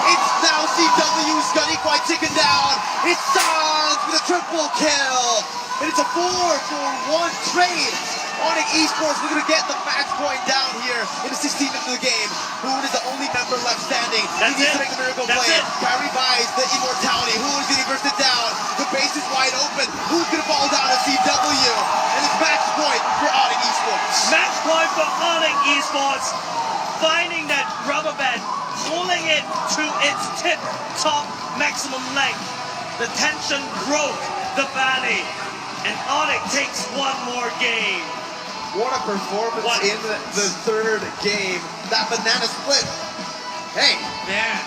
It's now CW, Scuddy quite ticking down. It's Sons with a triple kill. And it's a 4-for-1 trade. Onyx Esports, we're going to get the match point down here in the 16th minute of the game. Moon is the only member left standing. He needs to make the miracle play. Kyrie buys the immortality. Who is going to burst it down? The base is wide open. Who's going to fall down to CW? And it's match point for Onyx Esports. Match point for Onyx Esports. Finding that rubber band, pulling it to its tip-top maximum length. The tension broke the Valley. And Onyx takes one more game. What a performance in the third game. That banana split. Hey. Man,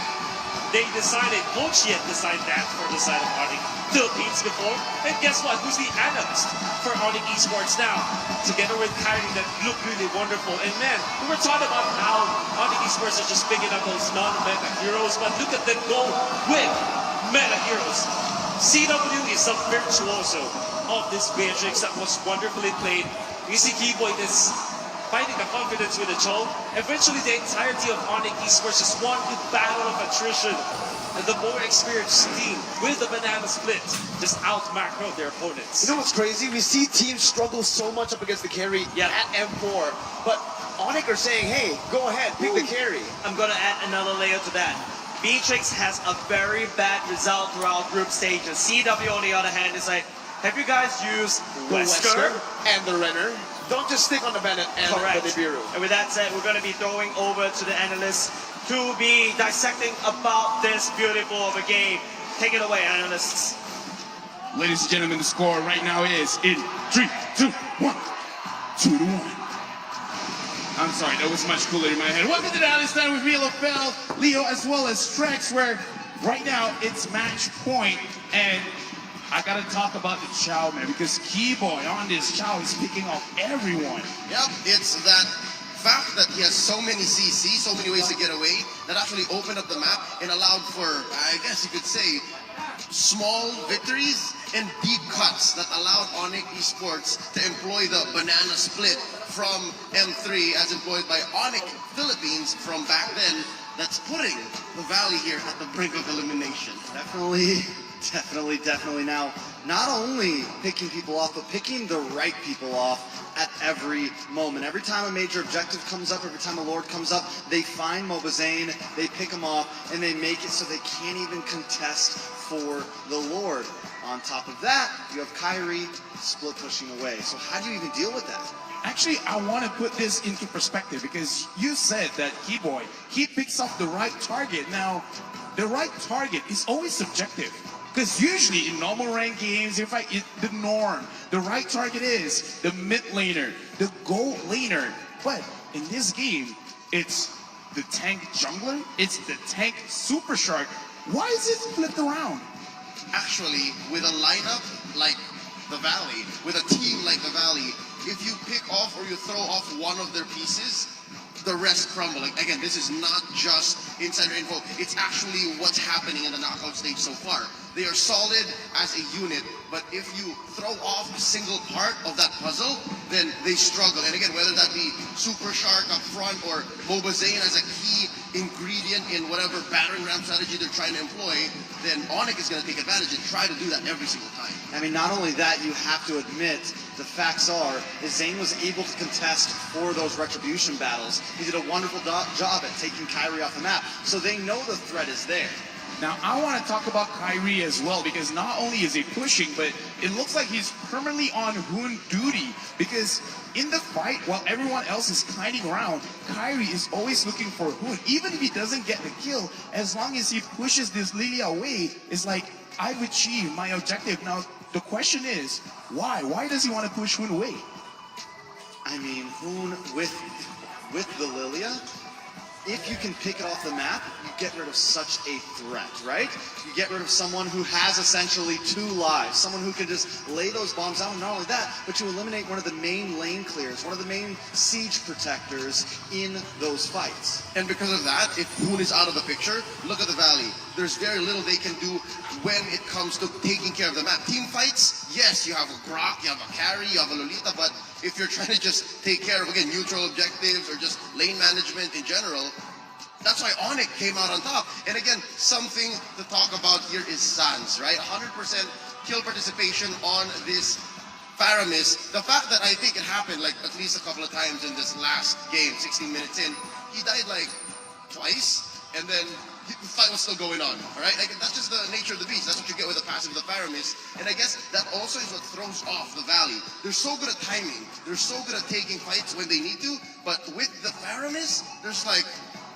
they decided, Mochi had decided that for the side of Onyx Philippines before. And guess what? Who's the analyst for Onyx Esports now? Together with Kyrie, that looked really wonderful. And man, we were talking about how Onyx Esports are just picking up those non-meta heroes. But look at them go with meta heroes. CW is a virtuoso of this Beatrix that was wonderfully played. You see Keyboy is finding the confidence with the Chol. Eventually the entirety of Onyx Esports just won with battle of attrition. And the more experienced team with the banana split just out-macro their opponents. You know what's crazy? We see teams struggle so much up against the carry at M4. But Onyx are saying, hey, go ahead, pick the carry. I'm going to add another layer to that. Beatrix has a very bad result throughout group stages. CW, on the other hand, is like, have you guys used the Wesker and the Renner? Don't just stick on the Bennett and the Nibiru. And with that said, we're going to be throwing over to the analysts to be dissecting about this beautiful of a game. Take it away, analysts. Ladies and gentlemen, the score right now is in 3, 2, 1. 2-1. I'm sorry, that was much cooler in my head. Welcome to the Alice Time with me, LaFell, Leo, as well as Trex, where right now it's match point, and I gotta talk about the Chow, man, because Keyboy on this Chow is picking off everyone. Yep, it's that fact that he has so many CC, so many ways to get away, that actually opened up the map and allowed for, I guess you could say, small victories and deep cuts that allowed Onyx Esports to employ the banana split from M3 as employed by Onyx Philippines from back then. That's putting the Valley here at the brink of elimination. Definitely now. Not only picking people off, but picking the right people off at every moment. Every time a major objective comes up, every time a Lord comes up, they find Mobazane, they pick him off, and they make it so they can't even contest for the Lord. On top of that, you have Kyrie split pushing away. So how do you even deal with that? Actually, I want to put this into perspective because you said that Keyboy, he picks up the right target. Now, the right target is always subjective. Because usually in normal ranked games, in fact, the norm, the right target is the mid laner, the gold laner. But in this game, it's the tank jungler, it's the tank super shark. Why is it flipped around? Actually, with a lineup like the Valley, with a team like the Valley, if you pick off or you throw off one of their pieces, the rest crumble. Like, again, this is not just insider info. It's actually what's happening in the knockout stage so far. They are solid as a unit, but if you throw off a single part of that puzzle, then they struggle. And again, whether that be Super Shark up front or Moba Zane as a key ingredient in whatever battering ram strategy they're trying to employ, then Onyx is going to take advantage and try to do that every single time. I mean, not only that, you have to admit, the facts are, is Zane was able to contest for those retribution battles. He did a wonderful job at taking Kyrie off the map, so they know the threat is there. Now, I want to talk about Kyrie as well, because not only is he pushing, but it looks like he's permanently on Hoon duty, because in the fight, while everyone else is kiting around, Kyrie is always looking for Hoon. Even if he doesn't get the kill, as long as he pushes this Lilia away, it's like, I've achieved my objective. Now, the question is, why? Why does he want to push Hoon away? I mean, Hoon with the Lilia, if you can pick it off the map, you get rid of such a threat, right? You get rid of someone who has essentially 2 lives, someone who can just lay those bombs out, and not only that, but you eliminate one of the main lane clears, one of the main siege protectors in those fights. And because of that, if Hoon is out of the picture, look at the Valley. There's very little they can do when it comes to taking care of the map. Team fights, yes, you have a Grok, you have a carry, you have a Lolita, but if you're trying to just take care of, again, neutral objectives or just lane management in general, that's why Onyx came out on top. And again, something to talk about here is Sans, right? 100% kill participation on this Faramis. The fact that I think it happened like at least a couple of times in this last game, 16 minutes in, he died like twice, and then the fight was still going on, all right? Like, that's just the nature of the beast. That's what you get with the passive of the Faramis. And I guess that also is what throws off the Valley. They're so good at timing. They're so good at taking fights when they need to, but with the Faramis, there's like,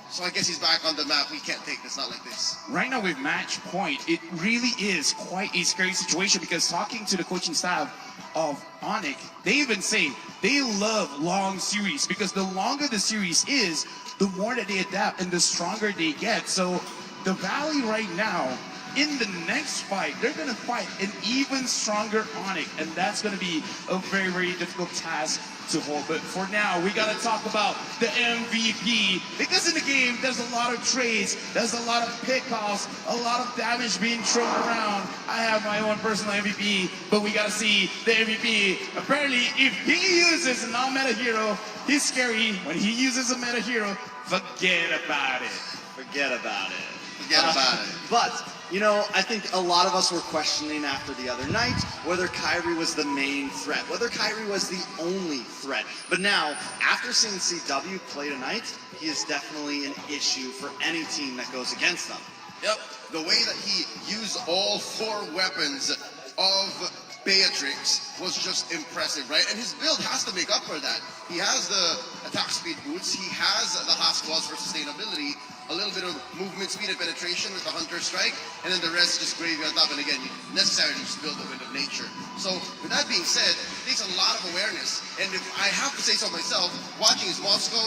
so I guess he's back on the map. We can't take this, not like this. Right now with match point, it really is quite a scary situation, because talking to the coaching staff of Onyx, they even say they love long series, because the longer the series is, the more that they adapt and the stronger they get. So the Valley right now, in the next fight, they're going to fight an even stronger Onyx, and that's going to be a very, very difficult task to hold. But for now, we got to talk about the MVP, because in the game, there's a lot of trades, there's a lot of pickoffs, a lot of damage being thrown around. I have my own personal MVP, but we got to see the MVP. Apparently, if he uses a non-meta hero, he's scary. When he uses a meta hero, forget about it. Forget about it. Forget about it. But, you know, I think a lot of us were questioning after the other night whether Kyrie was the main threat, whether Kyrie was the only threat. But now, after seeing CW play tonight, he is definitely an issue for any team that goes against them. Yep, the way that he used all 4 weapons of Beatrix was just impressive, right? And his build has to make up for that. He has the attack speed boots, he has the Haas claws for sustainability, a little bit of movement speed and penetration with the Hunter Strike, and then the rest just gravy on top. And again, you necessarily just build the wind of nature. So with that being said, it takes a lot of awareness. And if I have to say so myself, watching his Moscow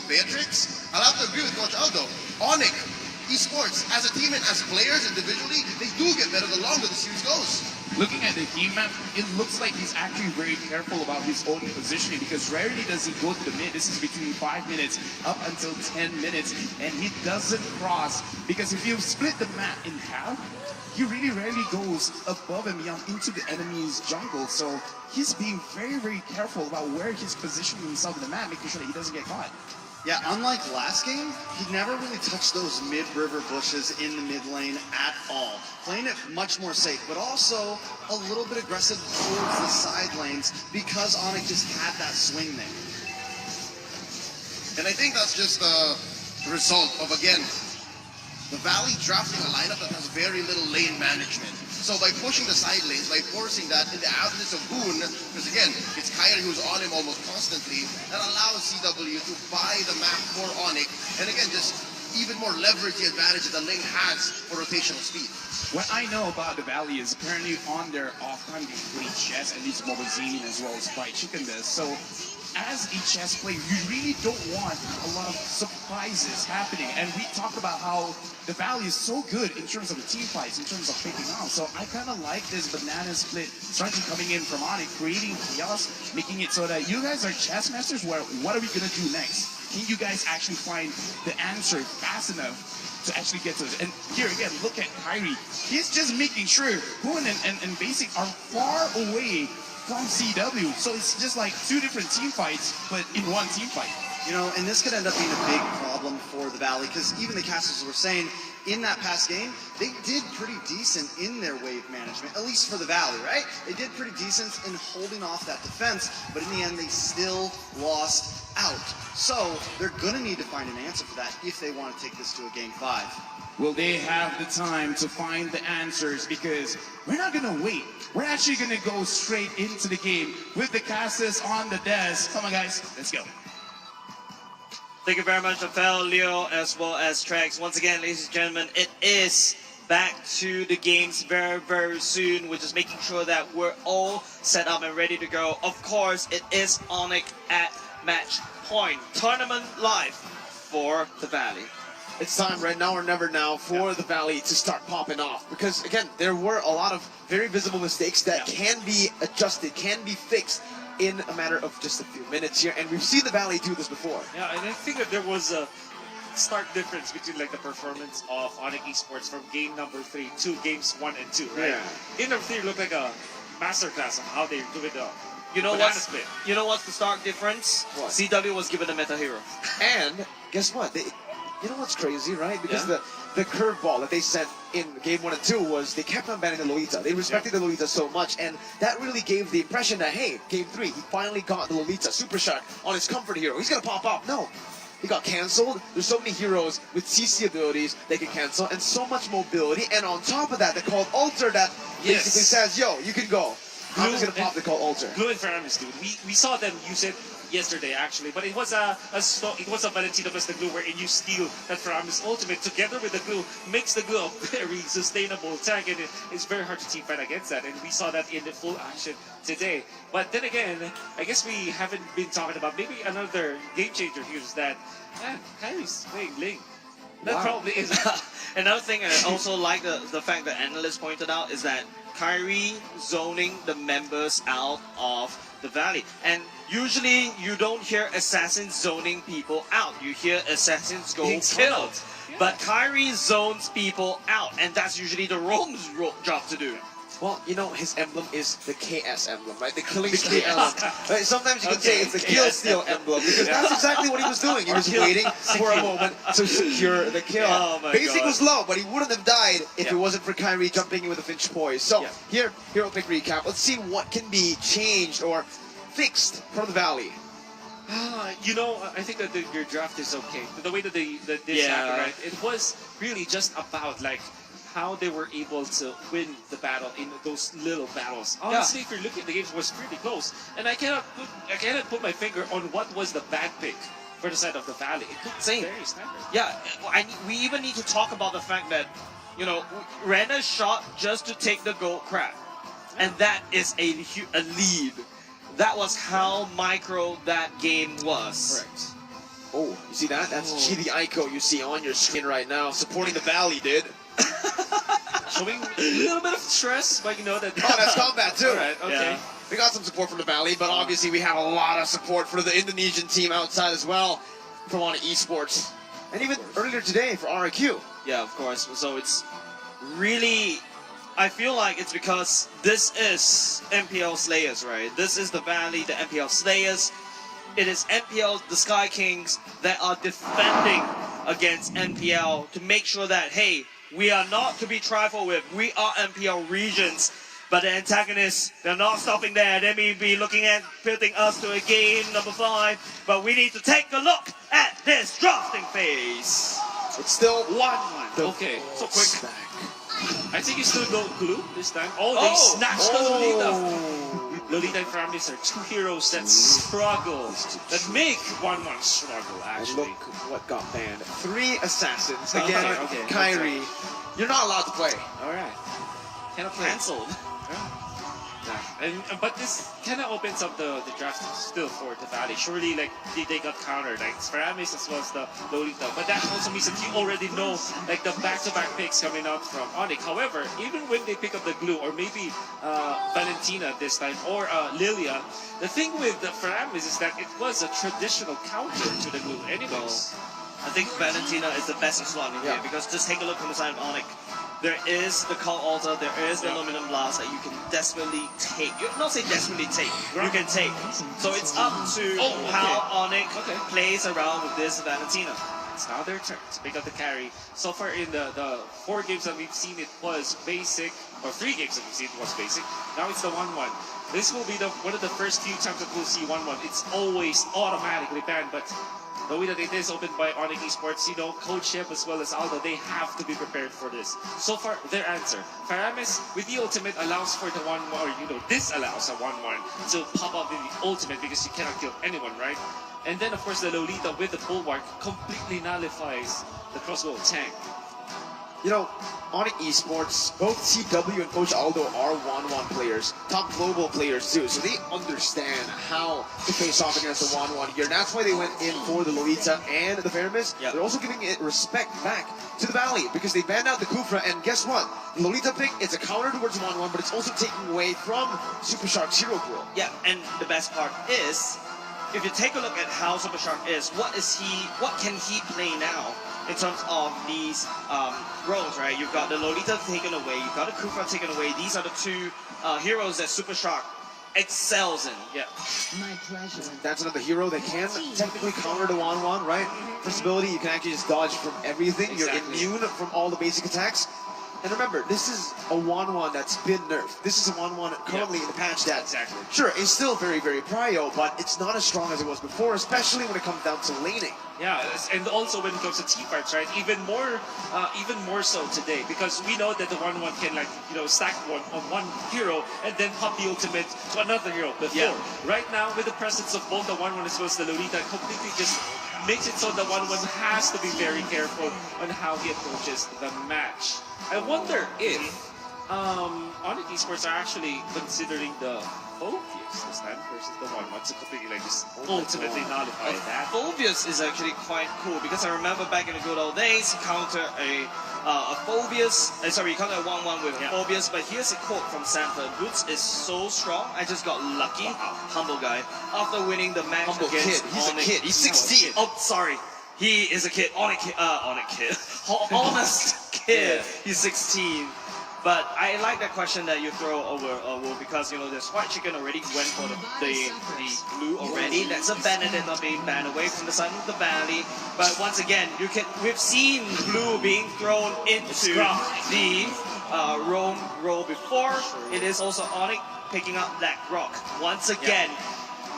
Beatrix, I'll have to agree with Coach Aldo. Onyx Esports, as a team and as players individually, they do get better the longer the series goes. Looking at the heat map, it looks like he's actually very careful about his own positioning, because rarely does he go to the mid. This is between 5 minutes up until 10 minutes, and he doesn't cross, because if you split the map in half, he really rarely goes above and beyond into the enemy's jungle. So he's being very, very careful about where he's positioning himself in the map, making sure that he doesn't get caught. Yeah, unlike last game, he never really touched those mid-river bushes in the mid lane at all. Playing it much more safe, but also a little bit aggressive towards the side lanes because Onyx just had that swing there. And I think that's just a result of, again, the Valley drafting a lineup that has very little lane management. So by pushing the side lanes, by forcing that in the absence of Boon, because again, it's Kyrie who's on him almost constantly, that allows CW to buy the map for Onyx, and again, just even more leverage the advantage that the lane has for rotational speed. What I know about the Valley is apparently on their off time they play chess, at least Mobazine as well as Fried Chicken does. So as a chess player, you really don't want a lot of surprises happening. And we talked about how the Valley is so good in terms of the team fights, in terms of picking out. So I kind of like this banana split strategy coming in from Onyx, creating chaos, making it so that you guys are chess masters. What are we going to do next? Can you guys actually find the answer fast enough to actually get to it? And here again, look at Kyrie. He's just making sure Hoon and Basic are far away from CW. So it's just like two different team fights, but in one team fight. You know, and this could end up being a big problem for the Valley, because even the casters were saying in that past game, they did pretty decent in their wave management, at least for the Valley, right? They did pretty decent in holding off that defense, but in the end, they still lost out. So they're going to need to find an answer for that if they want to take this to a Game 5. Will they have the time to find the answers? Because we're not going to wait. We're actually going to go straight into the game with the casters on the desk. Come on, guys. Let's go. Thank you very much, Rafael, Leo, as well as Trex. Once again, ladies and gentlemen, it is back to the games very, very soon. We're just making sure that we're all set up and ready to go. Of course, it is Onyx at match point. Tournament live for the Valley. It's time right now or never now for the Valley to start popping off. Because, again, there were a lot of very visible mistakes that can be adjusted, can be fixed in a matter of just a few minutes here. And we've seen the Valley do this before. Yeah, and I think that there was a stark difference between like the performance of Onyx Esports from game number 3 to games 1 and 2, right? Yeah. Game number 3 looked like a masterclass on how they do it. You know banana what's split. You know what's the stark difference? What? CW was given a meta hero. And guess what? You know what's crazy, right? Because the curveball that they sent in game 1 and 2 was they kept on banning the Lolita. They respected the Lolita so much, and that really gave the impression that, hey, game 3, he finally got the Lolita Super Shark on his comfort hero. He's gonna pop up. No. He got cancelled. There's so many heroes with CC abilities they can cancel, and so much mobility. And on top of that, they called Alter that basically says, yo, you can go. I'm just gonna pop the call Alter. Blue and Feramis, dude. We saw them use it yesterday actually, but it was a Valentino plus the glue wherein you steal that Feramis ultimate together with the glue, makes the glue a very sustainable tank, and it's very hard to team fight against that, and we saw that in the full action today. But then again, I guess we haven't been talking about maybe another game changer here is that Kyrie's playing Ling. That probably is. Another thing I also like the fact that analysts pointed out is that Kyrie zoning the members out of the Valley. And usually you don't hear assassins zoning people out. You hear assassins go killed. But Kyrie zones people out, and that's usually the roam's job to do. Well, you know, his emblem is the KS emblem, right? The killing spree emblem. Right? Sometimes you can say it's the kill steal emblem, because that's exactly what he was doing. He was waiting for a moment to secure the kill. Oh my Basic God. was low, but he wouldn't have died if it wasn't for Kyrie jumping in with a Finch poise. So here, Hero Pick recap. Let's see what can be changed or fixed from the Valley. You know, I think that your draft is okay. The way that this happened, right? It was really just about like how they were able to win the battle in those little battles. Honestly, if you're looking at the games, it was pretty close, and I cannot put my finger on what was the bad pick for the side of the Valley. It looked very standard. Yeah, we even need to talk about the fact that, you know, Rena shot just to take the gold crab, and that is a lead. That was how micro that game was. Correct. Oh, you see that? That's Chidi Aiko you see on your screen right now, supporting the Valley, dude. Showing a little bit of stress, but you know that. Oh, that's combat too. All right, okay. Yeah. We got some support from the Valley, but obviously we have a lot of support for the Indonesian team outside as well from Onyx Esports. And even earlier today for RIQ. Yeah, of course. So it's really, I feel like it's because this is MPL Slayers, right? This is the Valley, the MPL Slayers. It is MPL, the Sky Kings, that are defending against MPL to make sure that, hey, we are not to be trifled with. We are MPL regions. But the antagonists, they're not stopping there. They may be looking at putting us to a game number 5. But we need to take a look at this drafting phase. It's still 1-1. Okay, so quick. I think you still go glue this time. Oh, they snatched the Lolita. Lolita and Feramis are two heroes that struggle, that make 1-1 struggle, actually. And look what got banned. 3 assassins. Again, Kyrie. You're not allowed to play. Alright. Cancelled. But this kind of opens up the draft still for the Valley. Surely, like they got countered, like Faramis as well as the Lolita. But that also means that you already know like the back-to-back picks coming out from Onyx. However, even when they pick up the glue, or maybe Valentina this time, or Lilia, the thing with the Faramis is that it was a traditional counter to the glue, anyways. I think Valentina is the best slot in here because just take a look from the side of Onyx. There is the Cult Altar, there is the Aluminum Blast that you can desperately take. Not say desperately take, you can take. So it's up to how Onyx plays around with this Valentina. It's now their turn to pick up the carry. So far in the 4 games that we've seen, it was basic, or 3 games that we've seen, it was basic. Now it's the 1-1. This will be one of the first few times that we'll see 1-1. It's always automatically banned, but the way that it is opened by Onyx Esports, you know, Coach Shep as well as Aldo, they have to be prepared for this. So far, their answer. Faramis with the ultimate allows for the 1-1, or you know, this allows a 1-1 to pop up in the ultimate because you cannot kill anyone, right? And then, of course, the Lolita with the Bulwark completely nullifies the crossbow tank. You know, Onyx Esports, both CW and Coach Aldo are 1-1 players, top global players too, so they understand how to face off against the 1-1 here. And that's why they went in for the Lolita and the Faramis. They're also giving it respect back to the Valley because they banned out the Kufra, and guess what? The Lolita pick, it's a counter towards 1-1, but it's also taking away from Super Shark's hero pool. Yeah, and the best part is, if you take a look at how Super Shark is, what can he play now in terms of these roles, right? You've got the Lolita taken away, you've got the Kufra taken away. These are the 2 heroes that Super Shark excels in. Yeah. My pleasure. That's another hero that can technically counter the 1-1, right? First ability, you can actually just dodge from everything. Exactly. You're immune from all the basic attacks. And remember, this is a 1-1 that's been nerfed. This is a 1-1 currently in the patch that, sure, it's still very, very prio, but it's not as strong as it was before, especially when it comes down to laning. Yeah, and also when it comes to team fights, right? Even more so today, because we know that the 1-1 can, like, you know, stack on one hero and then pop the ultimate to another hero before. Right now, with the presence of both the 1-1 as well as the Lolita, completely just makes it so the 1-1 has to be very careful on how he approaches the match. I wonder if Onyx Esports are actually considering the Phobius this time versus the 1-1 to completely like just ultimately nullify that. Phobius is actually quite cool because I remember back in the good old days, he countered a Phobius, he countered a 1-1 with a Phobius, but here's a quote from Sanford. Boots is so strong, I just got lucky. Humble guy. After winning the match against He's Onyx. a kid. He's 16. Oh, sorry. He is a kid. Honest kid. He's 16. But I like that question that you throw over, Will, because you know the White Chicken already went for the blue already. That's a Benedict not being banned away from the side of the Valley. But once again, we've seen blue being thrown into the roam role before. It is also Onyx picking up that Grok once again.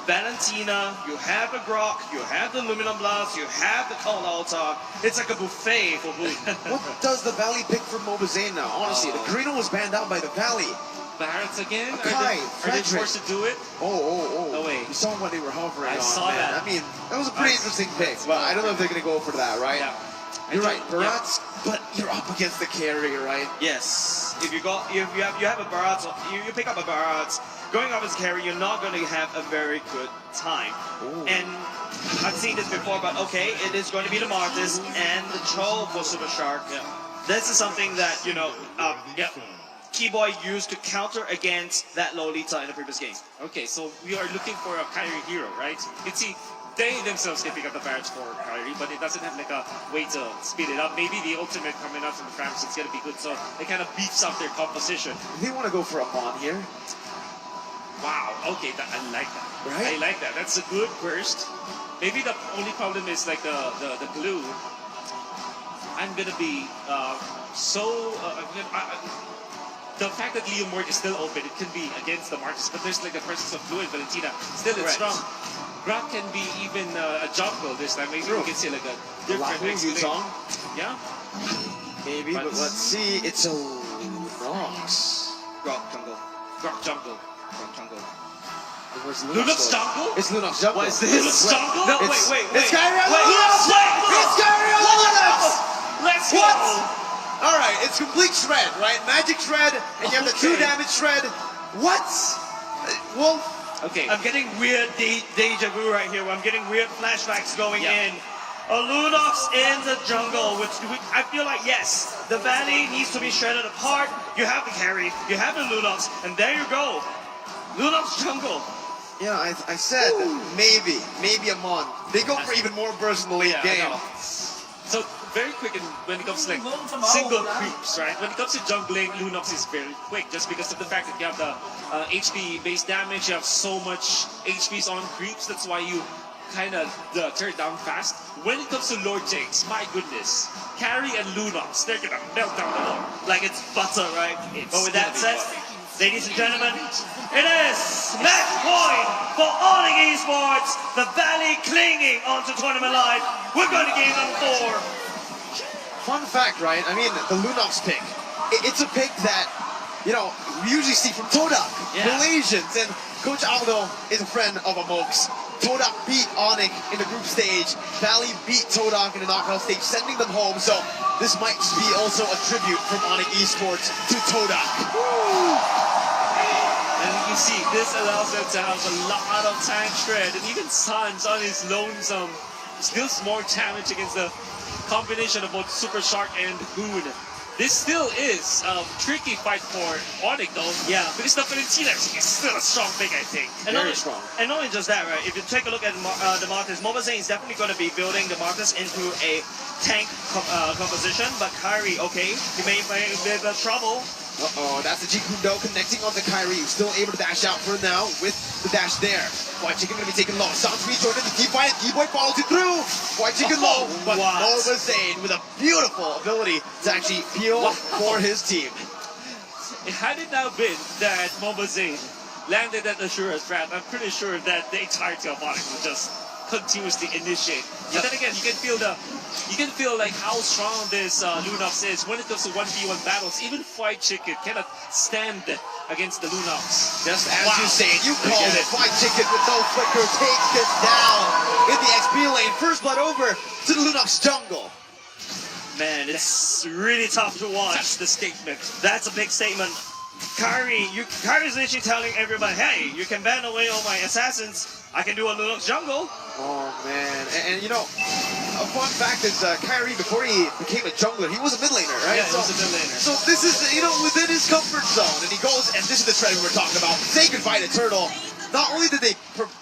Valentina, you have the Grok, you have the Aluminum Blast, you have the Cult Altar. It's like a buffet for blue. What does the Valley pick for Mobazane now? Honestly, the Carino was banned out by the Valley. Barretts again? Akai, are they forced to do it? Oh, wait. You saw what they were hovering on, saw man. that. I mean, that was a pretty interesting pick, but I don't know if they're going to go for that, right? Yeah. You're right, Barats, but you're up against the carry, right? Yes. If you have a Barats, you pick up a Barats, going up as carry, you're not going to have a very good time. And I've seen this before, but okay, it is going to be the Martis and the Troll for Super Shark. This is something that, you know, Keyboy used to counter against that Lolita in the previous game. Okay, so we are looking for a Kyrie hero, right? You can see they themselves can pick up the Barrage for Kyrie, but it doesn't have like a way to speed it up. Maybe the ultimate coming out from the Frames is gonna be good, so it kind of beefs up their composition. They want to go for a Mon here. Wow, okay, I like that. Right? I like that. That's a good burst. Maybe the only problem is like the blue. I'm gonna be the fact that Leo Mort is still open, it can be against the Marcus, but there's like the presence of Blue and Valentina. Still, it's strong. Grok can be even a jungle this time. Maybe we can see like a different song. Yeah. Maybe, but let's see. It's a Nox. Grok jungle. Grok jungle. Grok jungle. Lunox jungle? It's Lunox jungle. What is this? Lunox jungle? No, wait. It's Kyrie on Lunox! It's Kyrie on Lunox! Let's go! Alright, it's complete shred, right? Magic shred, and you have the 2 damage shred. What? Wolf? Okay. I'm getting weird deja vu right here. I'm getting weird flashbacks going in. Lunox in the jungle, which I feel like, yes, the Valley needs to be shredded apart. You have the carry, you have the Lunox, and there you go. Lunox jungle. Yeah, I said maybe a Mon. They go for even more bursts in the late game. So very quick when it comes to like single creeps, right? When it comes to jungling, Lunox is very quick just because of the fact that you have the HP base damage, you have so much HPs on creeps, that's why you kind of turn down fast. When it comes to Lord James, my goodness, Carry and Lunox, they're gonna melt down the wall. Like it's butter, right? But with that said, ladies and gentlemen, it is match point for Onyx Esports. The Valley clinging onto tournament life. We're going to game number 4. Fun fact, right? I mean, the Lunox pick. It's a pick that, you know, we usually see from Todak, Malaysians, and Coach Aldo is a friend of Amok's. Todak beat Onyx in the group stage. Valley beat Todak in the knockout stage, sending them home. So this might be also a tribute from Onyx Esports to Todak. And you see, this allows them to have a lot of tank shred, and even Sans on his lonesome still more damage against the combination of both Super Shark and Hoon. This still is a tricky fight for Onyx though. Yeah. Because the Valentina is still a strong pick, I think. And Very not, strong. And not only just that, right? If you take a look at the Martis, Mobazane is definitely going to be building the Martis into a tank composition. But Kyrie, okay, he may find a bit of trouble. Uh-oh, that's the Jikundo connecting on the Kyrie. Still able to dash out for now with the dash there. White Chicken gonna be taken low. Sans rejoined in the deep fight. D-Boy follows it through. White Chicken low, but Mobazane with a beautiful ability to actually peel for his team. Had it now been that Mobazane landed at Ashura's trap, I'm pretty sure that the entirety of Onyx would just continuously initiate. But then again, you can feel like how strong this Lunox is when it comes to 1v1 battles. Even Fried Chicken cannot stand against the Lunox. Just as you say it, you call it. Fried Chicken with no flicker takes it down in the XP lane. First blood over to the Lunox jungle. Man, it's really tough to watch. That's the statement. That's a big statement. Kyrie's literally telling everybody, hey, you can ban away all my assassins. I can do a Lunox jungle. Oh, man. And you know, a fun fact is Kyrie, before he became a jungler, he was a mid laner, right? Yeah, he was a mid laner. So this is, you know, within his comfort zone. And he goes, and this is the trend we were talking about. Say goodbye to Turtle. Not only did they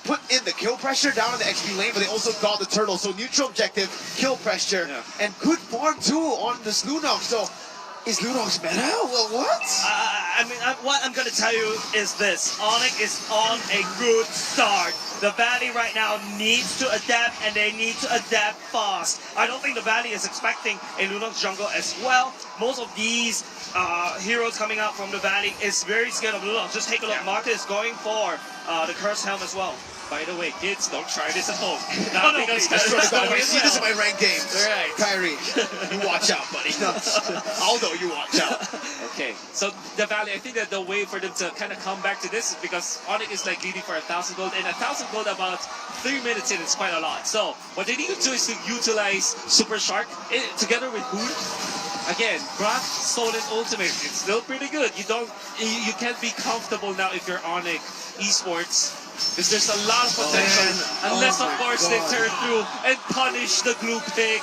put in the kill pressure down in the XP lane, but they also got the Turtle. So neutral objective, kill pressure, and good farm too on this Lunox. So is Lunox meta? Well, what? What I'm going to tell you is this. Onyx is on a good start. The Valley right now needs to adapt, and they need to adapt fast. I don't think the Valley is expecting a Lunox jungle as well. Most of these heroes coming out from the Valley is very scared of Lunox. Just take a look. Marta is going for the Cursed Helm as well. By the way, kids, don't try this at home. I see this in my ranked games. Right. Kyrie, you watch out, buddy. Although you watch out. Okay, so the Valley, I think that the way for them to kind of come back to this is because Onyx is like leading for 1,000 gold, and 1,000 gold about 3 minutes in is quite a lot. So what they need to do is to utilize Super Shark together with Hood. Again, Brock Stolen Ultimate, it's still pretty good. You can't be comfortable now if you're Onyx Esports. Because there's a lot of potential, unless of course they turn through and punish the glue pick.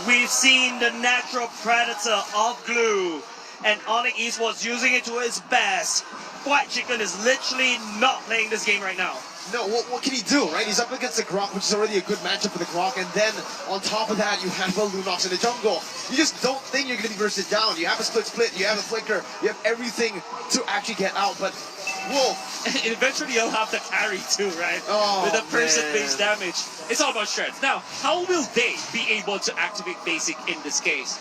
We've seen the natural predator of glue, and Onyx Esports using it to its best. White Chicken is literally not playing this game right now. No, what can he do, right? He's up against the Grok, which is already a good matchup for the Grok, and then on top of that, you have a Lunox in the jungle. You just don't think you're going to be bursted down. You have a split, you have a flicker, you have everything to actually get out, but Wolf. Eventually you'll have the carry too, right? Oh, with the person-based damage. It's all about shreds. Now, how will they be able to activate basic in this case?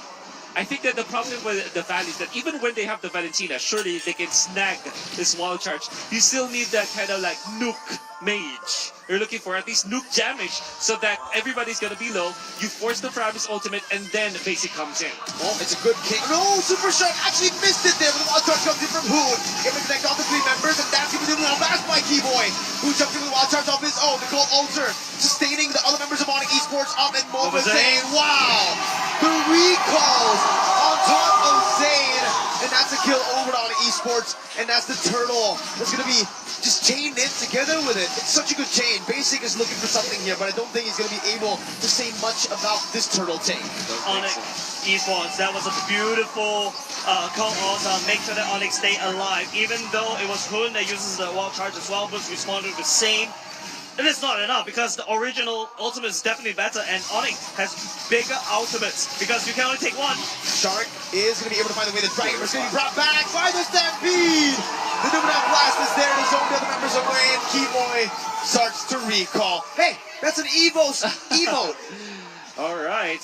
I think that the problem with the Valley is that even when they have the Valentina, surely they can snag this wall charge. You still need that kind of like nuke mage. You're looking for at least nuke damage so that everybody's gonna be low. You force the Fravis ultimate and then basic comes in. Oh, it's a good king. No, Super Shark actually missed it there, but the wild charge comes in from Hood. Able to connect all the 3 members, and that's gonna be doing now fast by Keyboy, who jumped in with the wild charge off his own. The Cold Ulcer sustaining the other members of Onyx Esports up, and Mobazane. Wow! The recalls on top of Zane, and that's a kill over on Esports, and that's the Turtle. That's gonna be just chained in together with it. It's such a good chain. Basic is looking for something here, but I don't think he's going to be able to say much about this turtle tank. Onyx Esports, that was a beautiful call also. Make sure that Onyx stay alive. Even though it was Hoon that uses the wall charge as well, Boots responded the same. It is not enough because the original ultimate is definitely better, and Onyx has bigger ultimates because you can only take one. Shark is going to be able to find a way. The Dragon is going to be brought back by the Stampede. The Numenor Blast is there to zone the other members away, and Keyboy starts to recall. Hey, that's an emote. All right.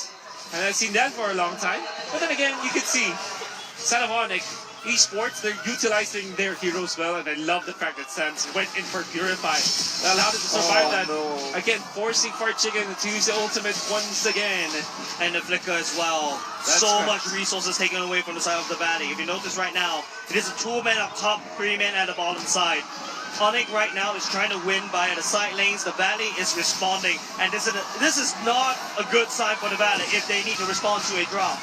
And I've seen that for a long time. But then again, you can see, Son of Onyx Esports, they're utilizing their heroes well, and I love the fact that Sans went in for Purify. That allowed him to survive that. No. Again, forcing Fart Chicken to use the ultimate once again. And the Flicker as well. That's so right. much resources taken away from the side of the Valley. If you notice right now, it is a 2-man up top, 3-man at the bottom side. Onyx right now is trying to win by the side lanes. The Valley is responding, and this is not a good sign for the Valley if they need to respond to a drop.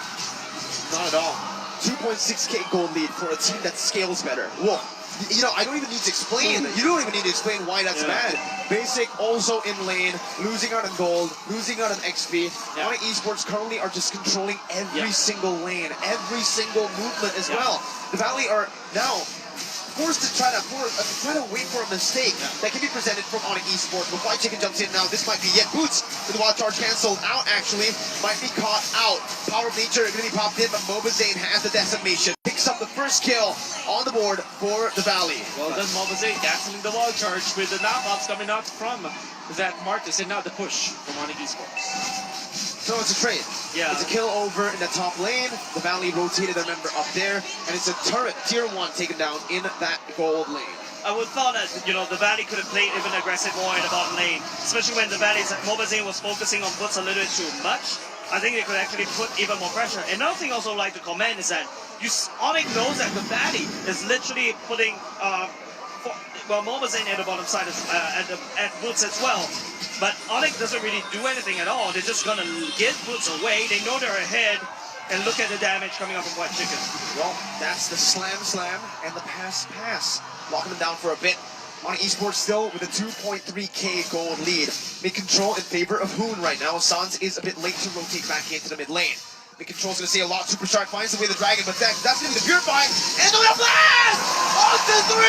Not at all. 2.6k gold lead for a team that scales better. Well, you know, I don't even need to explain. You don't even need to explain why that's bad. Basic also in lane, losing out on gold, losing out on XP. Onyx Esports currently are just controlling every single lane, every single movement as well. The Valley are now forced to try to wait for a mistake that can be presented from Onyx Esports. But White Chicken jumps in now. This might be Boots with the wild charge canceled out. Actually, might be caught out. Power of Nature going to be popped in, but Mobazane has the decimation. Picks up the first kill on the board for the Valley. Well done, Mobazane, canceling the wall charge with the knock-offs coming out from that Marcus, and now the push from Onyx Esports. So it's a trade. Yeah. It's a kill over in the top lane. The Valley rotated a member up there, and it's a turret, tier 1, taken down in that gold lane. I would thought that, you know, the Valley could have played even aggressive more in the bottom lane, especially when the Valley's Mobazane was focusing on Boots a little bit too much. I think they could actually put even more pressure. Another thing I also like to comment is that Onyx knows that the Valley is literally putting Mobazane at the bottom side at Boots as well. But Onyx doesn't really do anything at all. They're just gonna get Boots away. They know they're ahead, and look at the damage coming up from White Chicken. Well, that's the slam and the pass. Locking them down for a bit. Onyx Esports still with a 2.3k gold lead. Mid-control in favor of Hoon right now. Sans is a bit late to rotate back into the mid lane. Mid-control's going to say a lot. Supershark finds the way the Dragon, but that's going to be the Purify. And the blast! On to 3!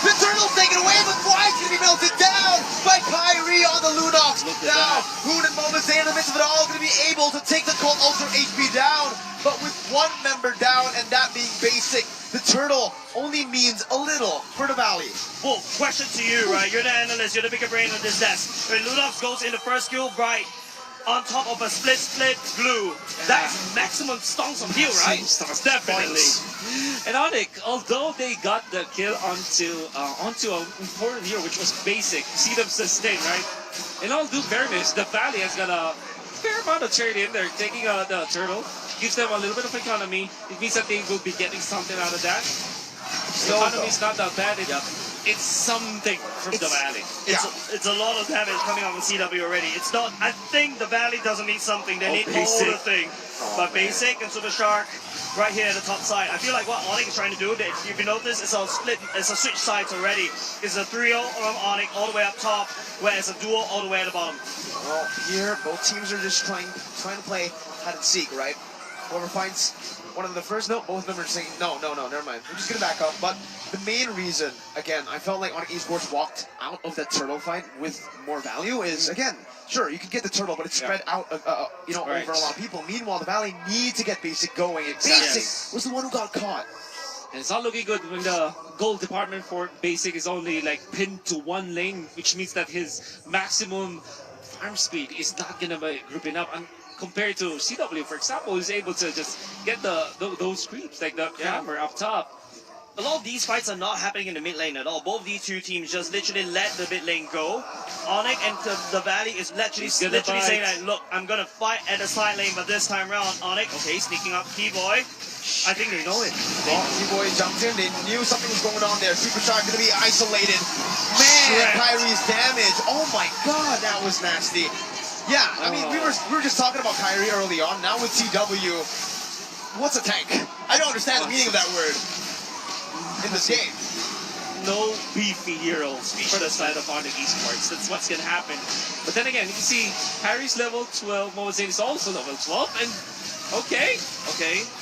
The Turtle's taken away, but White's going to be melted down by Kyrie on the Lunox. Now, Hoon and Mobazane in the midst of it all going to be able to take the Cold Ultra HP down, but with one member down, and that being Basic, the Turtle only means a little for the Valley. Well, question to you, right? You're the analyst, you're the bigger brain on this desk. When Lunox goes in the first kill, right, on top of a split blue, that's maximum stunts on heal, right? Definitely. And Onyx, although they got the kill onto an important hero, which was Basic, see them sustain, right? In all due fairness, the Valley has got a fair amount of trade in there, taking out the Turtle. Gives them a little bit of economy. It means that they will be getting something out of that. The economy is not that bad. It's something from the Valley. It's a lot of damage coming out of CW already. It's not. I think the Valley doesn't need something. They need all the thing. But Basic and Super Shark right here at the top side. I feel like what Onyx is trying to do, if you notice, it's a split, it's a switch sides already. It's a trio on Onyx all the way up top, whereas a duo all the way at the bottom. Well, here both teams are just trying to play hide and seek, right? Whoever finds one of the first note, both of them are saying, no, never mind. We're just going to back up. But the main reason, again, I felt like Onyx Esports walked out of that Turtle fight with more value is, again, sure, you can get the Turtle, but it's spread out, over a lot of people. Meanwhile, the Valley need to get Basic going, and Basic was the one who got caught. And it's not looking good when the gold department for Basic is only like pinned to one lane, which means that his maximum farm speed is not going to be grouping up. And compared to CW, for example, who's able to just get those creeps, like the hammer up top. A lot of these fights are not happening in the mid lane at all. Both these two teams just literally let the mid lane go. Onyx and the Valley is literally saying that, look, I'm going to fight at the side lane, but this time around, Onyx, okay, sneaking up Keyboy. I think they know it. Keyboy jumped in. They knew something was going on there. Super Shark going to be isolated. Man, Kyrie's damage. Oh my god, that was nasty. Yeah, I mean, we were just talking about Kyrie early on. Now with CW, what's a tank? I don't understand the meaning of that word in this game. no beefy heroes for the side of Onyx Esports. That's what's gonna happen. But then again, you can see Harry's level 12, Mozane is also level 12, and okay.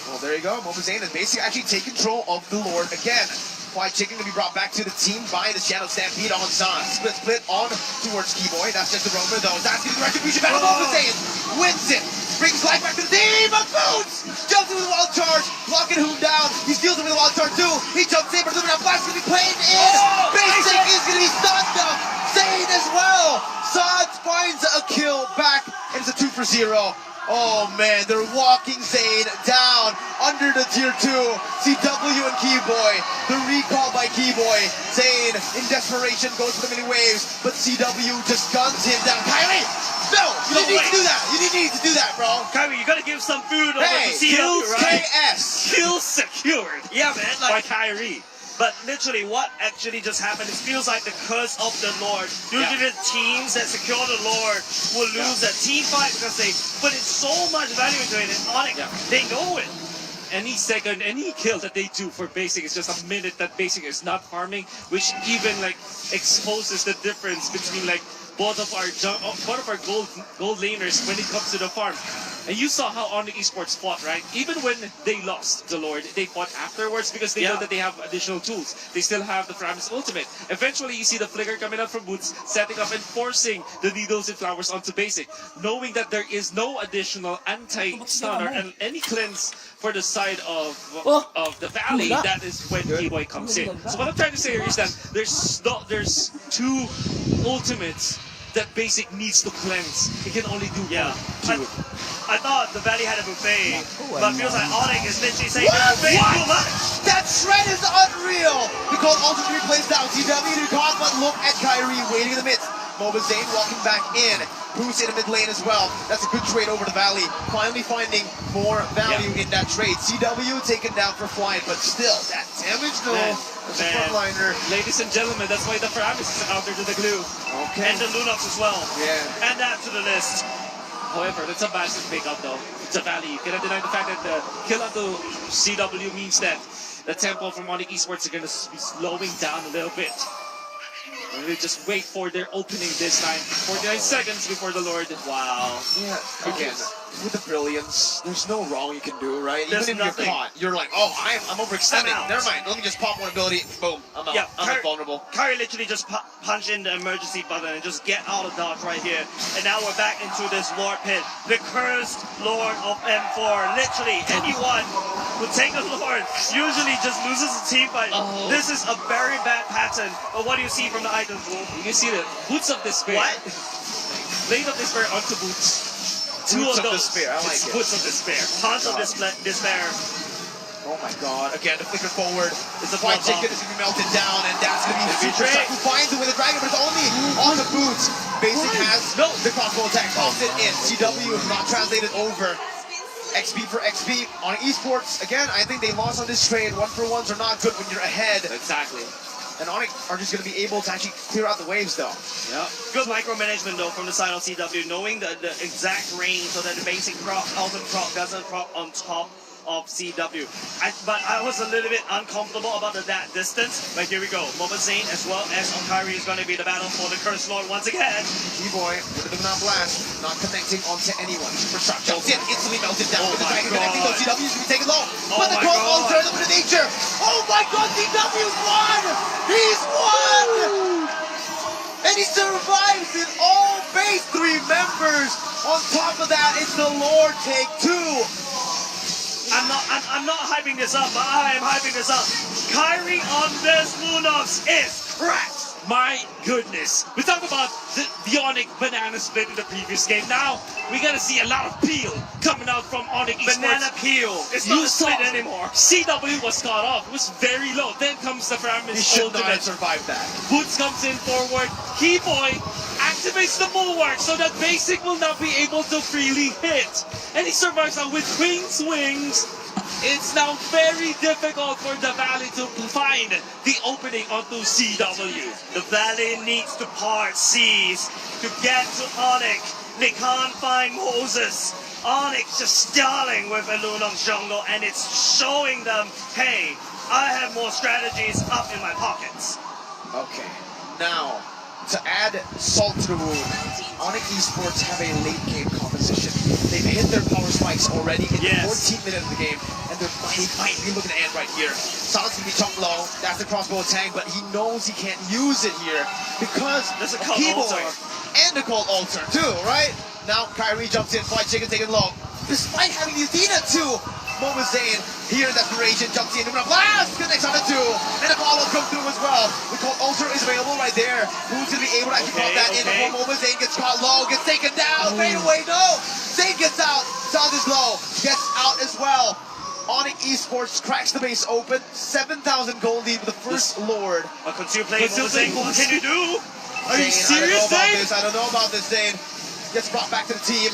Well, there you go. Mobazane has basically actually taken control of the Lord again. Quiet Chicken to be brought back to the team by the Shadow Stampede on Zon. Split on towards Keyboy. That's just the roamer though. That's getting the retribution back. Mobazane wins it. Brings life back to the team. But Boots jumps in with a wild charge. Blocking Hoon down. He steals him with a wild charge too. He jumps in, but now Flash's going to be playing in. Basic is going to be stunned up. Zane as well. Zon finds a kill back. And it's a 2 for 0. Oh man, they're walking Zane down under the tier 2. CW and Keyboy. The recall by Keyboy. Zane in desperation goes for the mini waves, but CW just guns him down. Kyrie! No! You need to do that! You need to do that, bro! Kyrie, you gotta give some food over to CW, kills right? KS! Kills secured! Yeah, man. By Kyrie. But literally, what actually just happened, it feels like the curse of the Lord. Usually the teams that secure the Lord will lose that team fight because they put in so much value into it. And Onyx, they know it. Any kill that they do for Basic is just a minute that Basic is not farming, which even like exposes the difference between like both of our gold laners when it comes to the farm. And you saw how Onyx Esports fought, right? Even when they lost the Lord, they fought afterwards because they know that they have additional tools. They still have the Framis ultimate. Eventually, you see the flicker coming out from Boots, setting up and forcing the needles and flowers onto Basic, knowing that there is no additional anti-stun or any cleanse for the side of the valley. That is when Keyboy comes in. So what I'm trying to say here is that there's 2 ultimates that Basic needs to cleanse. It can only do one. I thought the Valley had a buffet, but feels like Onyx is literally saying the buffet is too much. That shred is unreal! Because ultimately plays down. CW to caught, but look at Kyrie waiting in the midst. Mobazane walking back in. Boost in the mid lane as well. That's a good trade over the Valley. Finally finding more value in that trade. CW taken down for flying, but still, that damage though. That's a frontliner. Ladies and gentlemen, that's why the Framis is out there to the glue. And the Lunox as well. Yeah. Add that to the list. However, that's a massive pickup though. It's a Valley. You cannot deny the fact that the kill onto CW means that the tempo from Onyx Esports are going to be slowing down a little bit. We'll just wait for their opening this time. 49 seconds before the Lord. Wow. Yeah, again, with the brilliance, there's no wrong you can do, right? There's Even if nothing. you're caught, you're like, oh, I'm overextending. I'm out. Never mind, let me just pop one ability. Boom, I'm out. I'm invulnerable. Kyrie literally just punch in the emergency button and just get out of dodge right here. And now we're back into this Lord pit. The cursed Lord of M4. Literally, anyone who take the Lord usually just loses a team fight. This is a very bad pattern. But what do you see from the items, Wolf? You can see the Boots of Despair. What? Blade of Despair onto Boots. Boots of Despair, I like It's it. Boots of Despair. Tons of despair. Oh my god, again, the flicker forward. It's a White flop Chicken is going to be melted down, and that's going to be Super Strike who finds it with a dragon, but it's only on the boots. Basic has the crossbow attack, pops it in. CW is not translated over. XP for XP on esports. Again, I think they lost on this trade. 1-for-1s are not good when you're ahead. Exactly. And Onyx are just going to be able to actually clear out the waves, though. Yeah. Good micromanagement, though, from the side of CW, knowing the exact range so that the basic prop, ultimate prop, doesn't prop on top of CW. But I was a little bit uncomfortable about that distance. But here we go. Mobazane as well as on Kyrie is going to be the battle for the Cursed Lord once again. Keyboy with the Lunar Blast, not connecting onto anyone. Super Shock jumps in, instantly melted down. With the Dragon connecting, though CW is going to be taken low. But the crossbow turns up into nature. Oh my god, CW's won! He's won! And he survives in all base 3 members. On top of that, it's the Lord take 2. I'm not hyping this up, but I am hyping this up. Kyrie on this Lunox is cracked. My goodness. We talked about the Onyx banana split in the previous game. Now, we gotta see a lot of peel coming out from Onyx Esports. Banana peel. It's not a split anymore. CW was caught off. It was very low. Then comes the Framis He should not ultimate. have survived that. Boots comes in forward. Keyboy activates the bulwark so that Basic will not be able to freely hit. And he survives now with Queen Swings. It's now very difficult for the Valley to find the opening onto CW. The Valley needs to part seas to get to Onyx. They can't find Moses. Onyx just stalling with a Lunox jungle, and it's showing them, hey, I have more strategies up in my pockets. Okay, now to add salt to the wound, Onyx Esports have a late game composition. They've hit their power spikes already in the 14th minute of the game, and they might be looking to end right here. Solid's gonna be chunked low. That's the crossbow tank, but he knows he can't use it here because there's a keyboard and a cold altar too, right? Now Kyrie jumps in, White Chicken taking low, despite having the Athena too. Moma Zayn, here in desperation, jumps in, doing a blast, connects on the 2, and the follow comes through as well. The cold altar is available right there. Who's gonna be able to actually pop that in before Moma Zayn gets caught low, gets taken down, fade away, no! Zayn gets out, Sound is low, gets out as well. Onyx Esports cracks the base open, 7,000 gold lead with the first Lord. A continue play, Moma Zayn, what can you do? Are you serious, Zayn? I don't know about this, Zayn. Gets brought back to the team,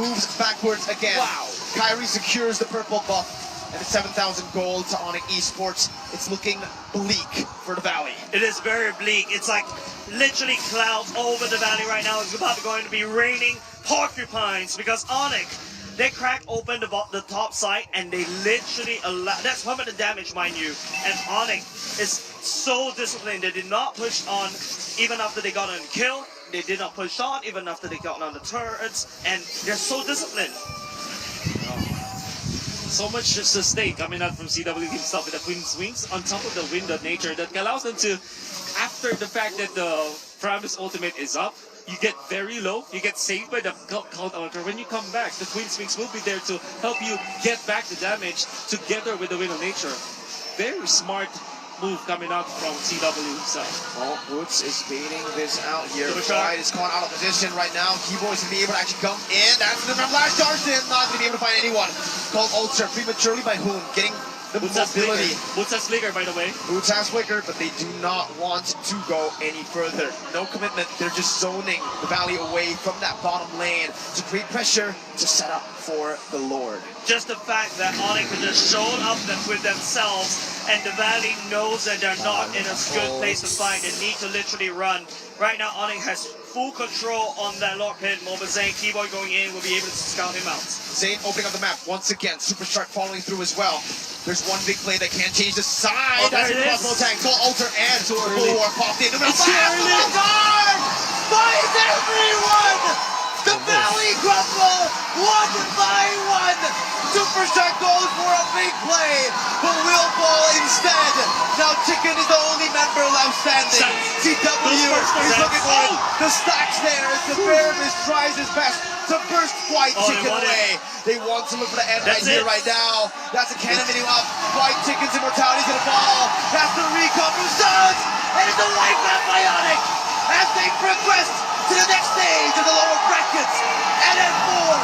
moves backwards again. Wow. Kyrie secures the purple buff, and it's 7,000 gold to Onyx Esports. It's looking bleak for the Valley. It is very bleak. It's like literally clouds over the Valley right now. It's about going to be raining porcupines because Onyx, they crack open the top side and they literally allow, that's permanent damage, mind you. And Onyx is so disciplined. They did not push on even after they got on the kill. They did not push on even after they got on the turrets, and they're so disciplined. So much sustain coming out from CW himself with the Queen's Wings on top of the wind of nature that allows them to, after the fact that the Framus ultimate is up, you get very low, you get saved by the Cold Altar. When you come back, the Queen's Wings will be there to help you get back the damage together with the wind of nature. Very smart move coming out from CW himself. Well, Woods is baiting this out here. Pride is caught out of position right now. Keyboard's gonna be able to actually come in. That's the flash charge in. Not gonna be able to find anyone. Called Ultra prematurely by whom? Getting the mobility. Boots has flicker, by the way. Boots has flicker, but they do not want to go any further. No commitment. They're just zoning the Valley away from that bottom lane to create pressure to set up for the Lord. Just the fact that Onyx has just shown up with themselves and the Valley knows that they're not in a good place to fight. They need to literally run. Right now, Onyx has full control on that Lord Pit. Moma Zayn, Keyboard going in, will be able to scout him out. Zayn opening up the map once again. Super Shark following through as well. There's one big play that can't change the side. That's a crossbow tank. Gold Altar and Bulwark popped in. Finds everyone! The Valley crumble one by one. Super Shark goes for a big play, but will fall instead. Now Chicken is the only member left standing. CW is looking for it. The stacks there as the Bearmus tries his best to burst White Chicken away. They want to look for the end right here, right now. That's a cannon hitting up. White Chicken's immortality is gonna fall. That's the recon from Suns, and it's a life left by Onyx as they progress to the next stage of the lower brackets. And at 4,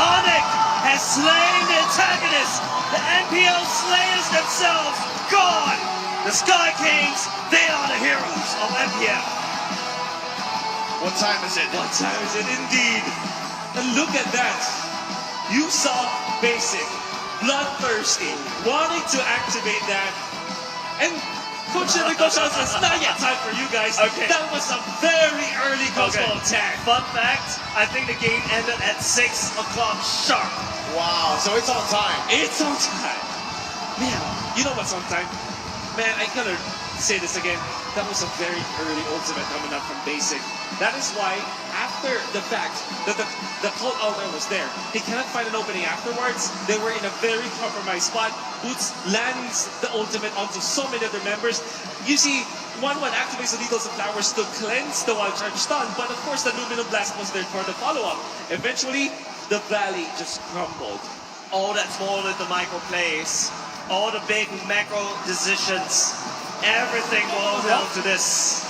Onyx has slain the antagonists. The NPL slayers themselves gone. The Sky Kings, they are the heroes of NPL. What time is it? What time is it indeed? And look at that. You saw Basic, bloodthirsty, wanting to activate that. And Coach says, not yet time for you guys. Okay. That was a very early crossbow attack. Fun fact, I think the game ended at 6 o'clock sharp. Wow, so it's on time. It's on time. Man, you know what's on time? Man, I gotta say this again. That was a very early ultimate coming up from Basic. That is why, after the fact that the Cold Altar was there, they cannot find an opening afterwards. They were in a very compromised spot. Boots lands the ultimate onto so many other members. You see, 1-1 activates the Needles of Flowers to cleanse the Wild Charge stun, but of course the Luminum Blast was there for the follow-up. Eventually, the Valley just crumbled. All that small little micro plays, all the big macro decisions, everything boils down to this.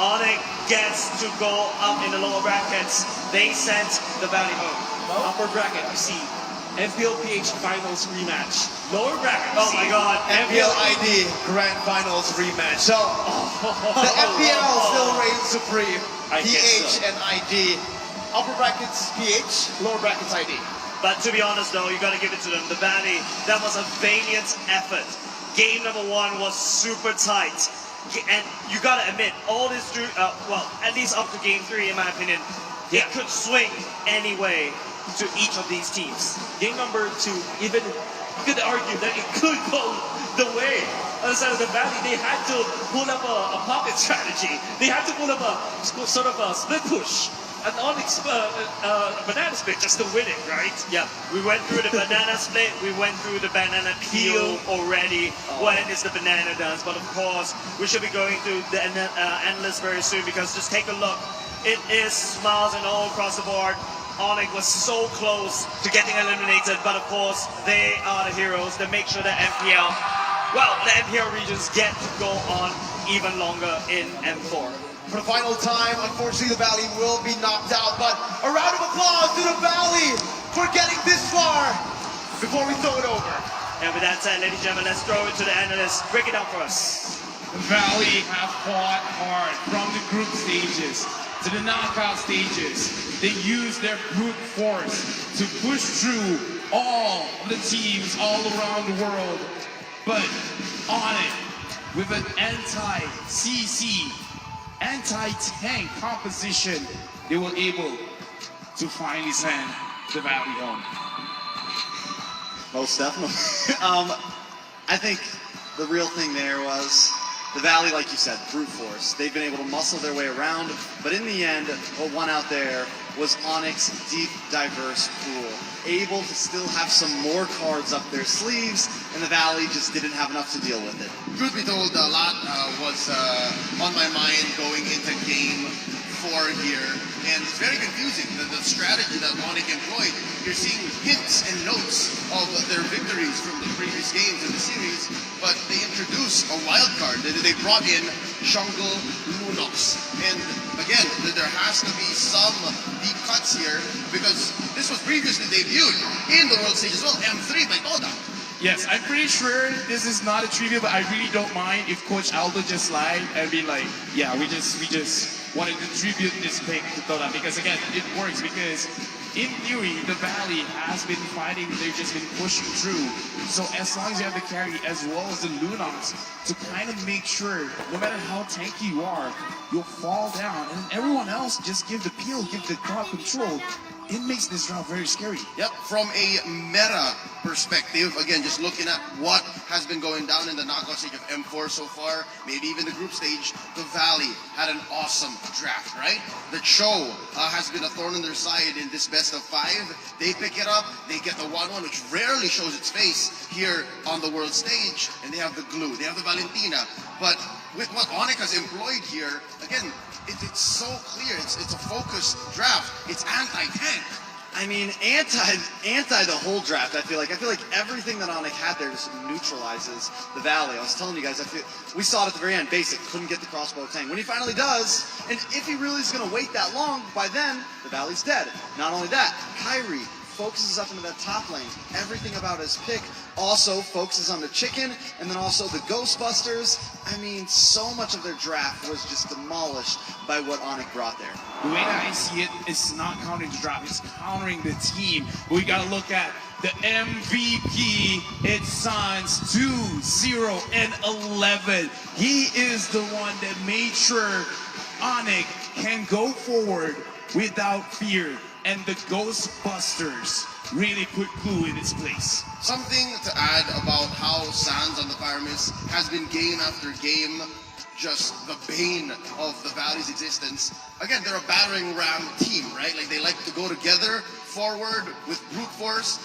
Onyx gets to go up in the lower brackets. They sent the Valley home. Upper bracket, you see MPLPH Finals rematch. Lower bracket, oh my God, MPL ID Grand Finals rematch. So the MPL still reigns supreme. PH and ID. Upper brackets PH, lower brackets ID. But to be honest though, you gotta give it to them. The Valley, that was a valiant effort. Game number 1 was super tight. And you gotta admit, all this through, well, at least up to game 3 in my opinion, it could swing any way to each of these teams. Game number 2, even you could argue that it could go the way on the side of the Valley, they had to pull up a pocket strategy. They had to pull up a sort of a split push. An Onyx banana split just to win it, right? Yeah, we went through the banana split, we went through the banana peel already. When is the banana dance? But of course, we should be going through the endless very soon, because just take a look. It is smiles and all across the board. Onyx was so close to getting eliminated, but of course, they are the heroes that make sure that the MPL regions get to go on even longer in M4. For the final time, unfortunately, the Valley will be knocked out, but a round of applause to the Valley for getting this far before we throw it over. And with that said, ladies and gentlemen, let's throw it to the analysts. Break it down for us. The Valley have fought hard from the group stages to the knockout stages. They used their brute force to push through all of the teams all around the world. But on it, with an anti-CC, anti-tank composition, they were able to finally send the Valley home. Most definitely. I think the real thing there was the Valley, like you said, brute force. They've been able to muscle their way around, but in the end, what won out there was Onyx's deep, diverse pool. Able to still have some more cards up their sleeves, and the Valley just didn't have enough to deal with it. Truth be told, a lot was on my mind going into game 4 here, and it's very confusing. The strategy that Onyx employed, you're seeing hints and notes of their victories from the previous games in the series, but they introduced a wild card. They brought in Jungle Lunox, and again, there has to be some deep cuts here, because this was previously debuted in the world stage as well, M3 by Toda. Yes, I'm pretty sure this is not a trivia, but I really don't mind if Coach Aldo just lied and be like, yeah, we just wanted to tribute this pick to Toda, because again, it works, because in theory, the Valley has been fighting, they've just been pushing through. So as long as you have the carry as well as the Lunox to kind of make sure, no matter how tanky you are, you'll fall down, and everyone else just give the peel, give the crowd control. It makes this round very scary. Yep, from a meta perspective, again, just looking at what has been going down in the knockout stage of M4 so far, maybe even the group stage, the Valley had an awesome draft, right? The Cho has been a thorn in their side in this best of 5. They pick it up, they get the 1-1, which rarely shows its face here on the world stage, and they have the Glue, they have the Valentina. But with what Onyx has employed here, again, it's so clear. It's a focused draft. It's anti-tank. I mean, anti the whole draft. I feel like everything that Onyx had there just neutralizes the Valley. I was telling you guys, we saw it at the very end. Basic couldn't get the crossbow tank. When he finally does, and if he really is going to wait that long, by then the Valley's dead. Not only that, Kyrie focuses up into that top lane. Everything about his pick also focuses on the chicken, and then also the Ghostbusters. I mean, so much of their draft was just demolished by what Onyx brought there. The way that I see it, it's not countering the draft, it's countering the team. We got to look at the MVP. It's Sans 2-0-11. He is the one that made sure Onyx can go forward without fear. And the Ghostbusters really put Glue in its place. Something to add about how Sans on the Fire Mist has been game after game just the bane of the Valley's existence. Again, they're a battering ram team, right? Like, they like to go together forward with brute force.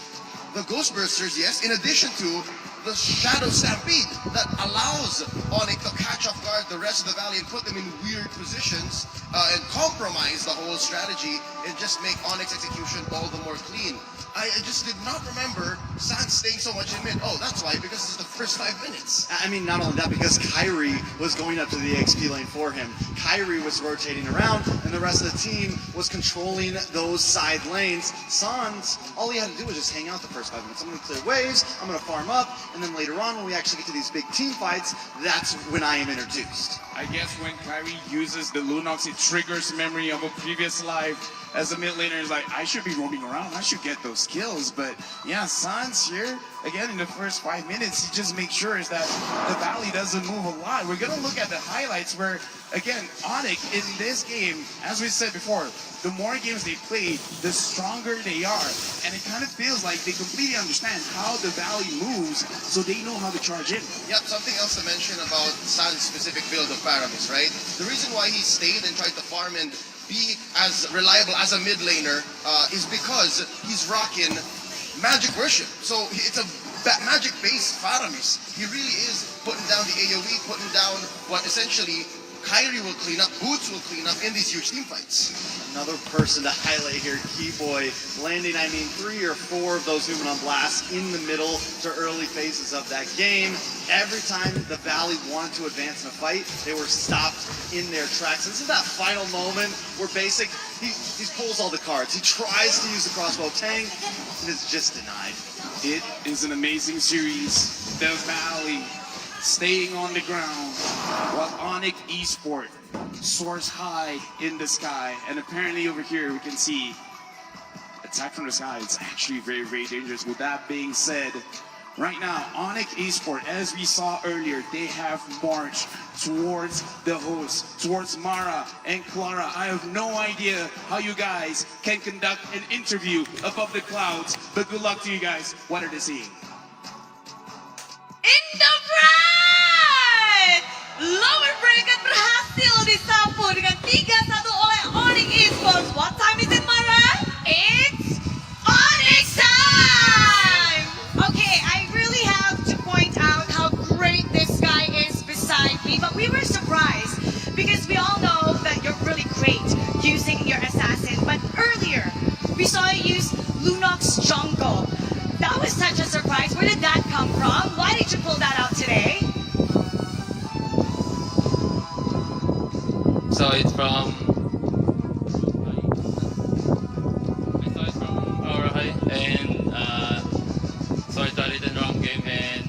The Ghostbusters, yes, in addition to the Shadow Stampede that allows Onyx to catch off guard the rest of the Valley and put them in weird positions and compromise the whole strategy and just make Onyx execution all the more clean. I just did not remember Sans staying so much in mid. Oh, that's why, because it's the first 5 minutes. I mean, not only that, because Kyrie was going up to the XP lane for him. Kyrie was rotating around, and the rest of the team was controlling those side lanes. Sans, all he had to do was just hang out the first 5 minutes. I'm going to clear waves, I'm going to farm up, and then later on, when we actually get to these big team fights, that's when I am introduced. I guess when Kyrie uses the Lunox, it triggers memory of a previous life. As a mid laner, is like, I should be roaming around, I should get those kills. But yeah, Sans here, again, in the first 5 minutes, he just makes sure is that the Valley doesn't move a lot. We're gonna look at the highlights where, again, Onyx in this game, as we said before, the more games they play, the stronger they are. And it kind of feels like they completely understand how the Valley moves so they know how to charge in. Yeah, something else to mention about San's specific build of Paramis, right? The reason why he stayed and tried to farm and be as reliable as a mid laner is because he's rocking magic worship. So it's a magic-based Paramis. He really is putting down the AoE, putting down what essentially Kyrie will clean up, Boots will clean up in these huge team fights. Another person to highlight here, Keyboy, landing, 3 or 4 of those Human on Blast in the middle to early phases of that game. Every time the Valley wanted to advance in a fight, they were stopped in their tracks. This is that final moment where Basic, he pulls all the cards. He tries to use the crossbow tank, and is just denied. It is an amazing series. The Valley staying on the ground while Onyx Esport soars high in the sky. And apparently over here we can see attack from the sky. It's actually very, very dangerous. With that being said, right now, Onyx Esport, as we saw earlier, they have marched towards the host, towards Mara and Clara. I have no idea how you guys can conduct an interview above the clouds, but good luck to you guys. What are they seeing? In the front! Lower bracket berhasil disapu dengan 3-1 oleh Onyx Esports. What time is it, Mara? It's Onyx time! Okay, I really have to point out how great this guy is beside me, but we were surprised because we all know that you're really great using your assassin, but earlier we saw you use Lunox Jungle. That was such a surprise. Where did that come from? Why did you pull that out today? So it's from our high, and so I tried it in wrong game, and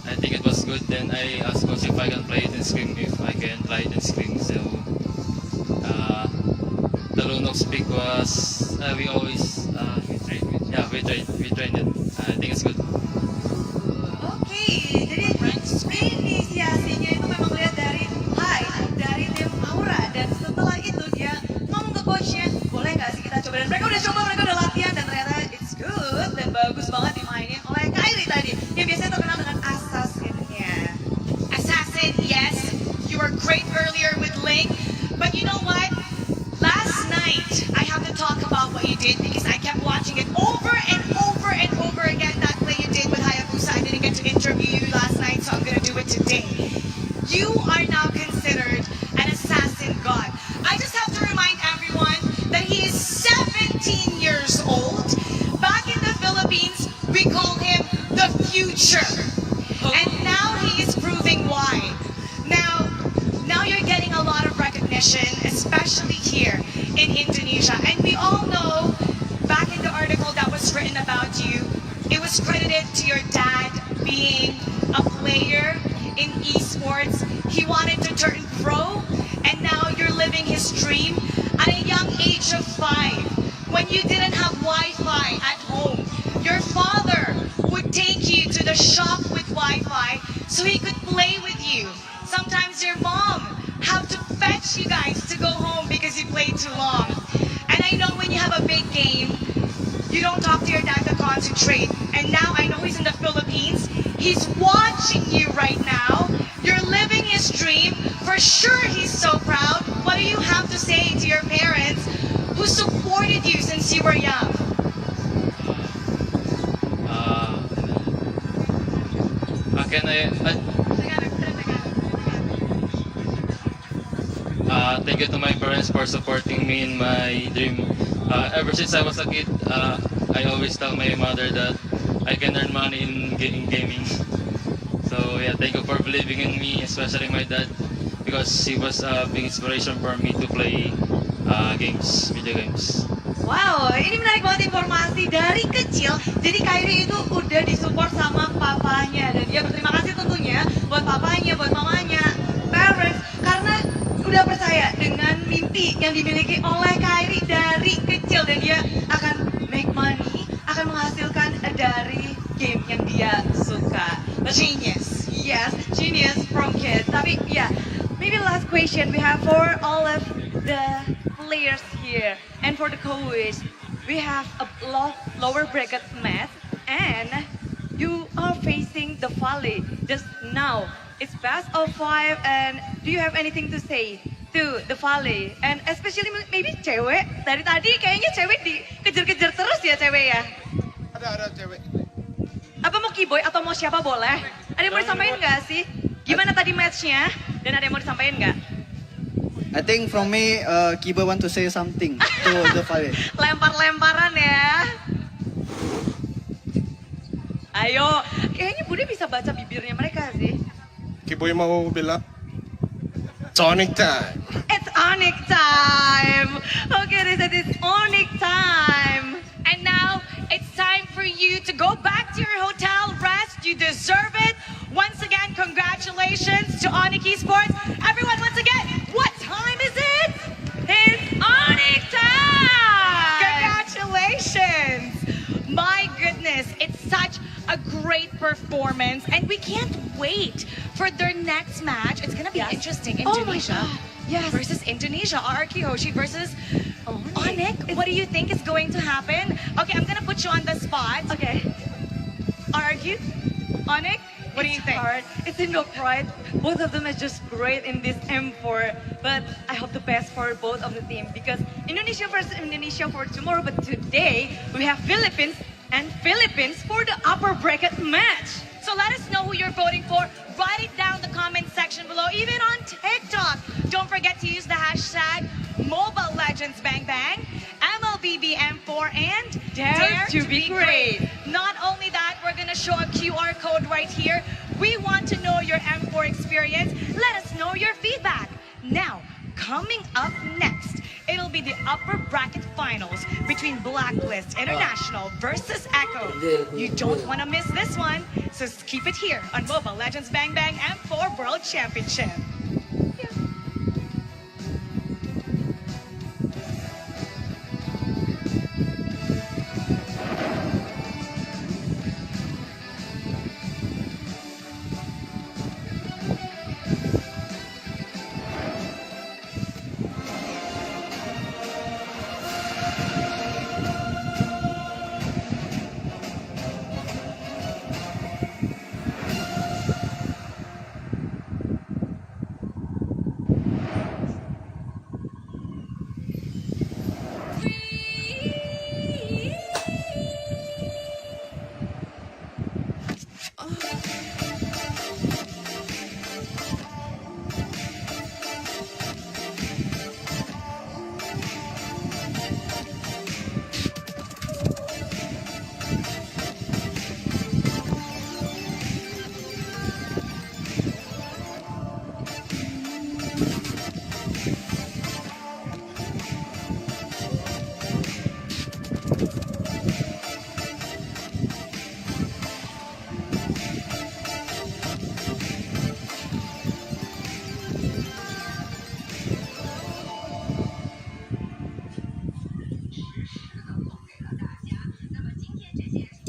I think it was good. Then I asked coach if I can play it in Scream, if I can play it in Scream. So the Lunox pick was we always we trained it. I think it's good. Oke, jadi inisiasinya itu memang lihat dari tim Aura, dan setelah itu dia ngomong ke coachnya, boleh nggak sih kita coba, dan mereka udah coba, mereka udah latihan, dan ternyata it's good dan bagus banget dimainin oleh Kyrie tadi yang biasanya terkenal dengan assassinnya. Assassin, yes, you were great earlier with Link, but you know what? Last night I have to talk about what you did because I kept watching it over and over and over again. That play you did with Hayabusa, I didn't get to interview you last night, so I'm gonna do it today. You are now considered an assassin god. I just have to remind everyone that he is 17 years old. Back in the Philippines, we call him the future. And now he is proving why. Now you're getting a lot of recognition, especially here in Indonesia. And we all know, back in the article that was written about you, it was credited to your dad being a player in esports. He wanted to turn pro, and now you're living his dream at a young age of 5. When you didn't have Wi-Fi at home, your father would take you to the shop with Wi-Fi so he could play with you. Sometimes your mom have to fetch you guys to go home because you played too long. And I know when you have a big game, you don't talk to your dad to concentrate. And now I know he's in the Philippines. He's watching you right now. You're living his dream. For sure he's so proud. What do you have to say to your parents who supported you since you were young? Thank you to my parents for supporting me in my dream. Ever since I was a kid, I always tell my mother that I can earn money in gaming. So yeah, thank you for believing in me, especially my dad, because he was a big inspiration for me to play video games. Wow, ini menarik banget informasi dari kecil. Jadi Kyrie itu udah disupport sama papanya, dan dia berterima kasih tentunya buat papanya, buat mamanya, parents, karena udah percaya dengan mimpi yang dimiliki oleh Kyrie dari kecil, dan dia akan make money, akan menghasilkan dari game yang dia suka. Genius, yes, genius from kids. Tapi yeah, maybe last question we have for all of the players here and for the coach. We have a lower bracket match, and you are facing the Valley just now. It's best of 5, and do you have anything to say to the Valley? And especially maybe cewek, dari tadi kayaknya cewek dikejar-kejar terus ya cewek ya? Ada cewek. Apa mau Kiboy atau mau siapa boleh? Ada yang mau disampaikan nggak sih? Gimana tadi matchnya? Dan ada yang mau disampaikan nggak? I think from me, Kiba want to say something to the Valley. Lempar-lemparan ya. Ayo, kayaknya Bude bisa baca bibirnya mereka sih. Kiboy mau bilang, Sonic time. It's Onyx time. Okay, they said it's Onyx time. And now it's time for you to go back to your hotel, rest. You deserve it. Once again, congratulations to Onyx Esports. Everyone, once again, what time is it? It's Onyx time. Congratulations. My goodness, it's such a great performance, and we can't wait for their next match. It's gonna be interesting. Indonesia versus Indonesia. RRQ Hoshi versus Onyx. What do you think is going to happen? Okay, I'm gonna put you on the spot. Okay. RRQ, Onyx, what do you think? Hard. It's in no pride. Both of them are just great in this M4. But I hope the best for both of the team, because Indonesia versus Indonesia for tomorrow. But today we have Philippines and Philippines for the upper bracket match. So let us know who you're voting for. Write it down in the comment section below, even on TikTok. Don't forget to use the hashtag #MobileLegendsBangBang, MLBBM4, and Dare to be great. Not only that, we're gonna show a QR code right here. We want to know your M4 experience. Let us know your feedback. Now, coming up next, it'll be the upper bracket finals between Blacklist International versus Echo. You don't want to miss this one, so keep it here on Mobile Legends Bang Bang M4 World Championship.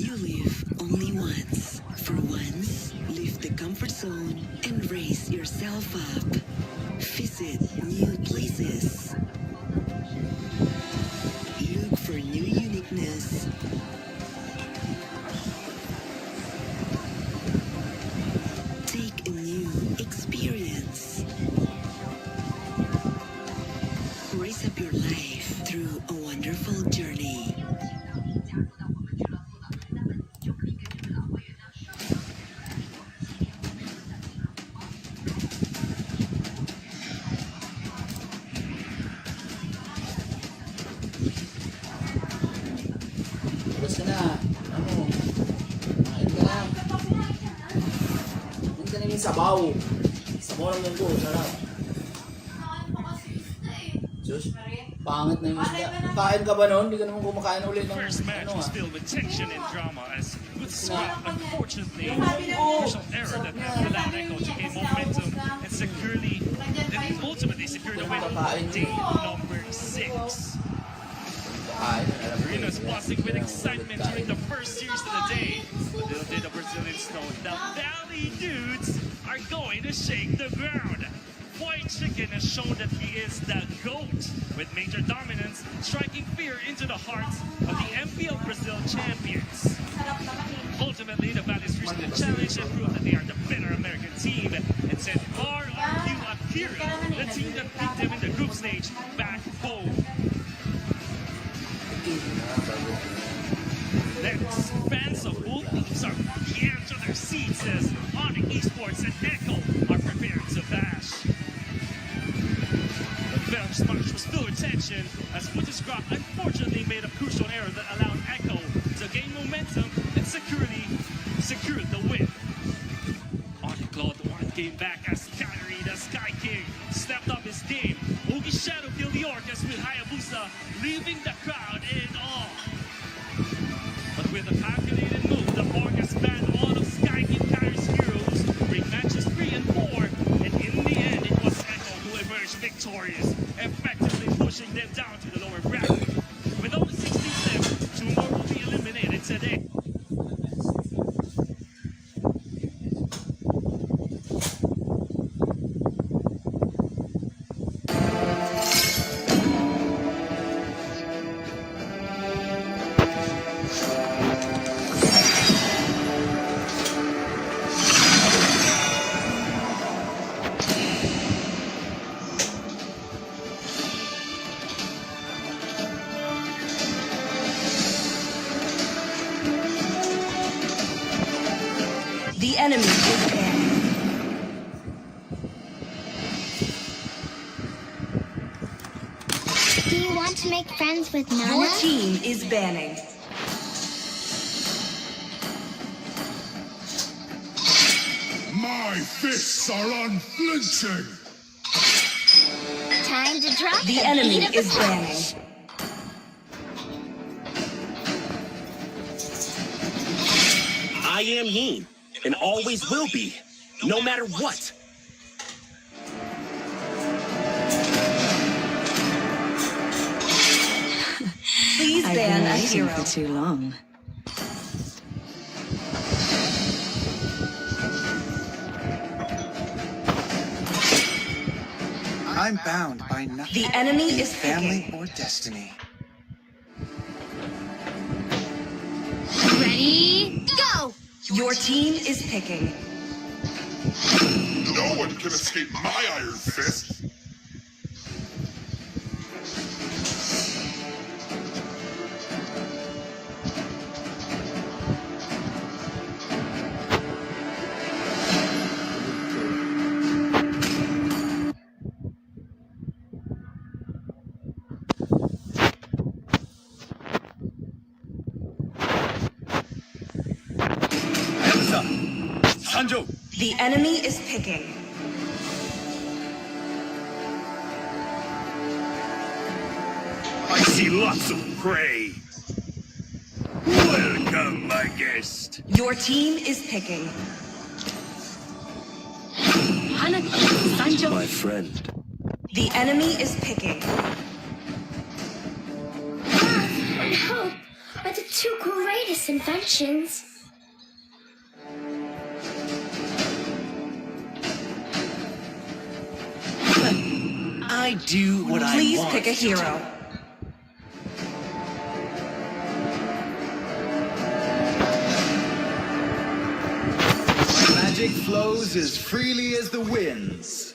You live only once. For once, leave the comfort zone and raise yourself up. Visit new places. Look for new uniqueness. Take a new experience. Raise up your life through a wonderful journey. Tapos ka na. Ano? Kain ka na. Kain ka na yung sabaw. Sabaw lang yung go. Sarap. Diyos, pangit na yung isda. Kain ka ba noon? Hindi ka naman kumakain ulit ng First match ano was ah. filled with tension and drama as with Scott, unfortunately, crucial error that allowed Echo to gain momentum and ultimately secure the win on day number 6. Arena's buzzing with excitement during the first series of the day. But little did the Brazilians know, the Valley Dudes are going to shake the ground. White Chicken has shown that he is the GOAT, with major dominance striking fear into the hearts of the MPL Brazil champions. Ultimately, the Valley's first match was full of tension as Footage Graph unfortunately made a crucial error that allowed Echo to gain momentum and secured the win. Arctic clawed one game back as Kyrie, the Sky King, stepped up his game. Ogi Shadow killed the Orcas with Hayabusa, leaving the crowd in awe. But with a calculated move, the Orcas banned all of Sky King Kyrie's heroes, bring matches 3 and 4, and in the end it was Echo who emerged victorious, effectively pushing them down to the lower bracket. With only 16 left, 2 more will be eliminated today. The enemy is banning. Do you want to make friends with Nana? Your team is banning. My fists are unflinching. Time to drop The the enemy beat of is the banning. punch. I am Yin, and always will be, no matter what. Please I've ban been a waiting hero. for too long. I'm bound by nothing. The enemy be it is family picking. or destiny. Ready, go! Your team is picking. No one can escape my iron fist. The enemy is picking. I see lots of prey. Welcome, my guest. Your team is picking. My friend. The enemy is picking. Love and hope are the two greatest inventions. I do what I want. Please pick a hero. Magic flows as freely as the winds.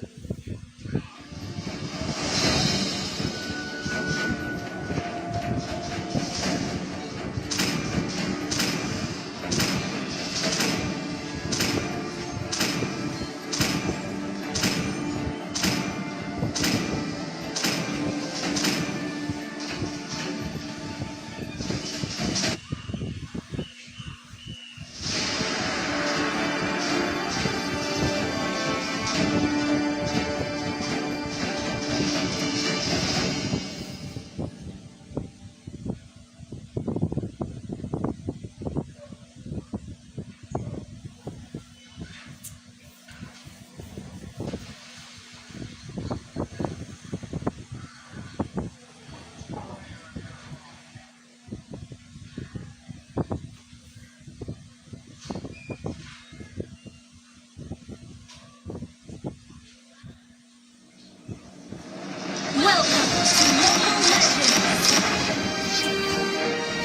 Welcome to Mobile Legends!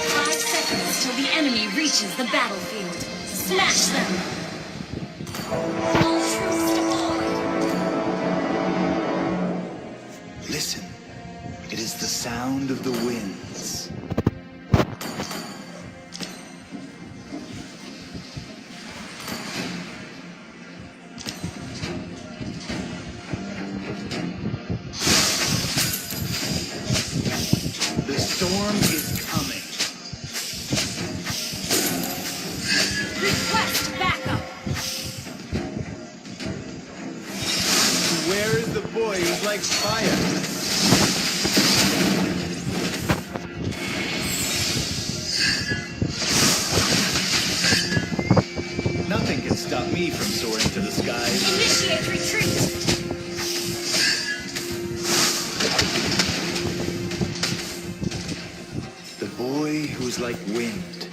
5 seconds till the enemy reaches the battlefield. Smash them! All troops deployed! Listen, it is the sound of the winds. storm is coming. Request backup. Where is the boy who's like fire? Nothing can stop me from soaring to the skies. Initiate retreat. The boy who's like wind.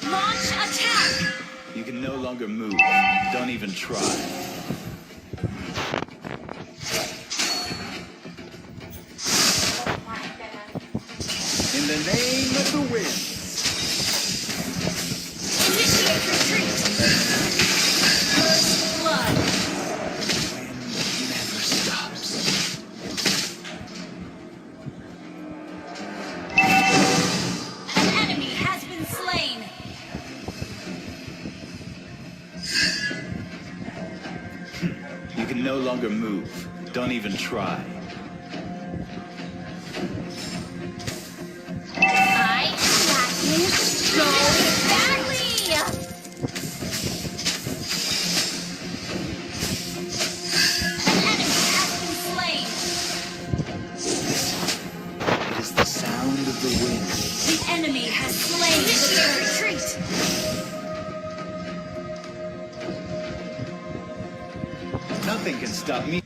Launch attack. You can no longer move. Don't even try. In the name of the wind. Initiate retreat. First blood. Never stops. An enemy has been slain. You can no longer move. Don't even try. I am lacking so badly. An enemy has been slain. It is the sound of the wind. The enemy has slain the retreat. Nothing can stop me.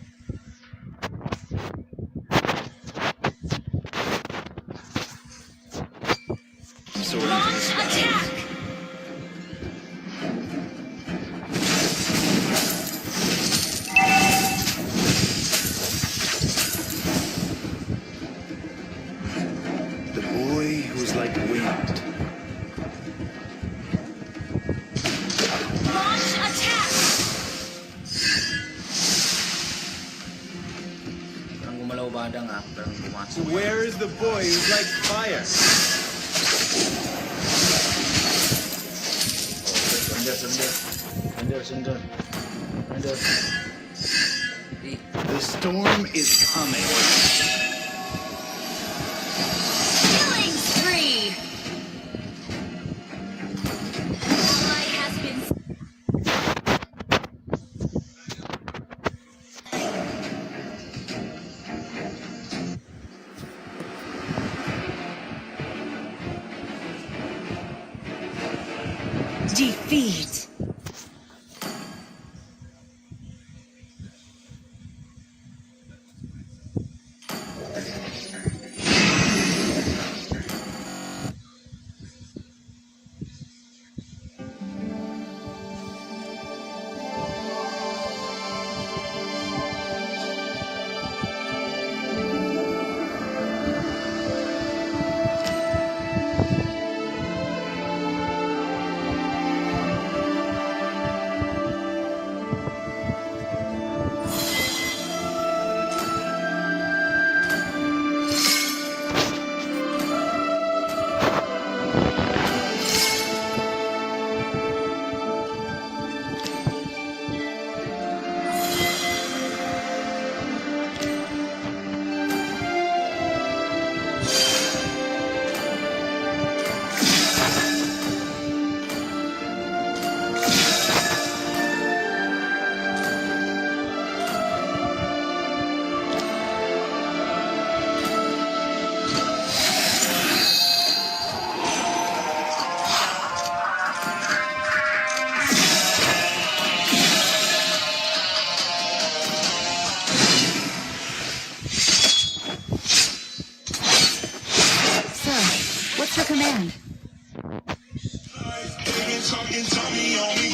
Launch attack. The boy who's like wind. Launch attack. Parang gumalaw badang ah. Parang pumasok. Where is the boy who's like fire? Sunder. The storm is coming. Killing spree. Ally has been. Defeat. What's your command? Talking, tell me only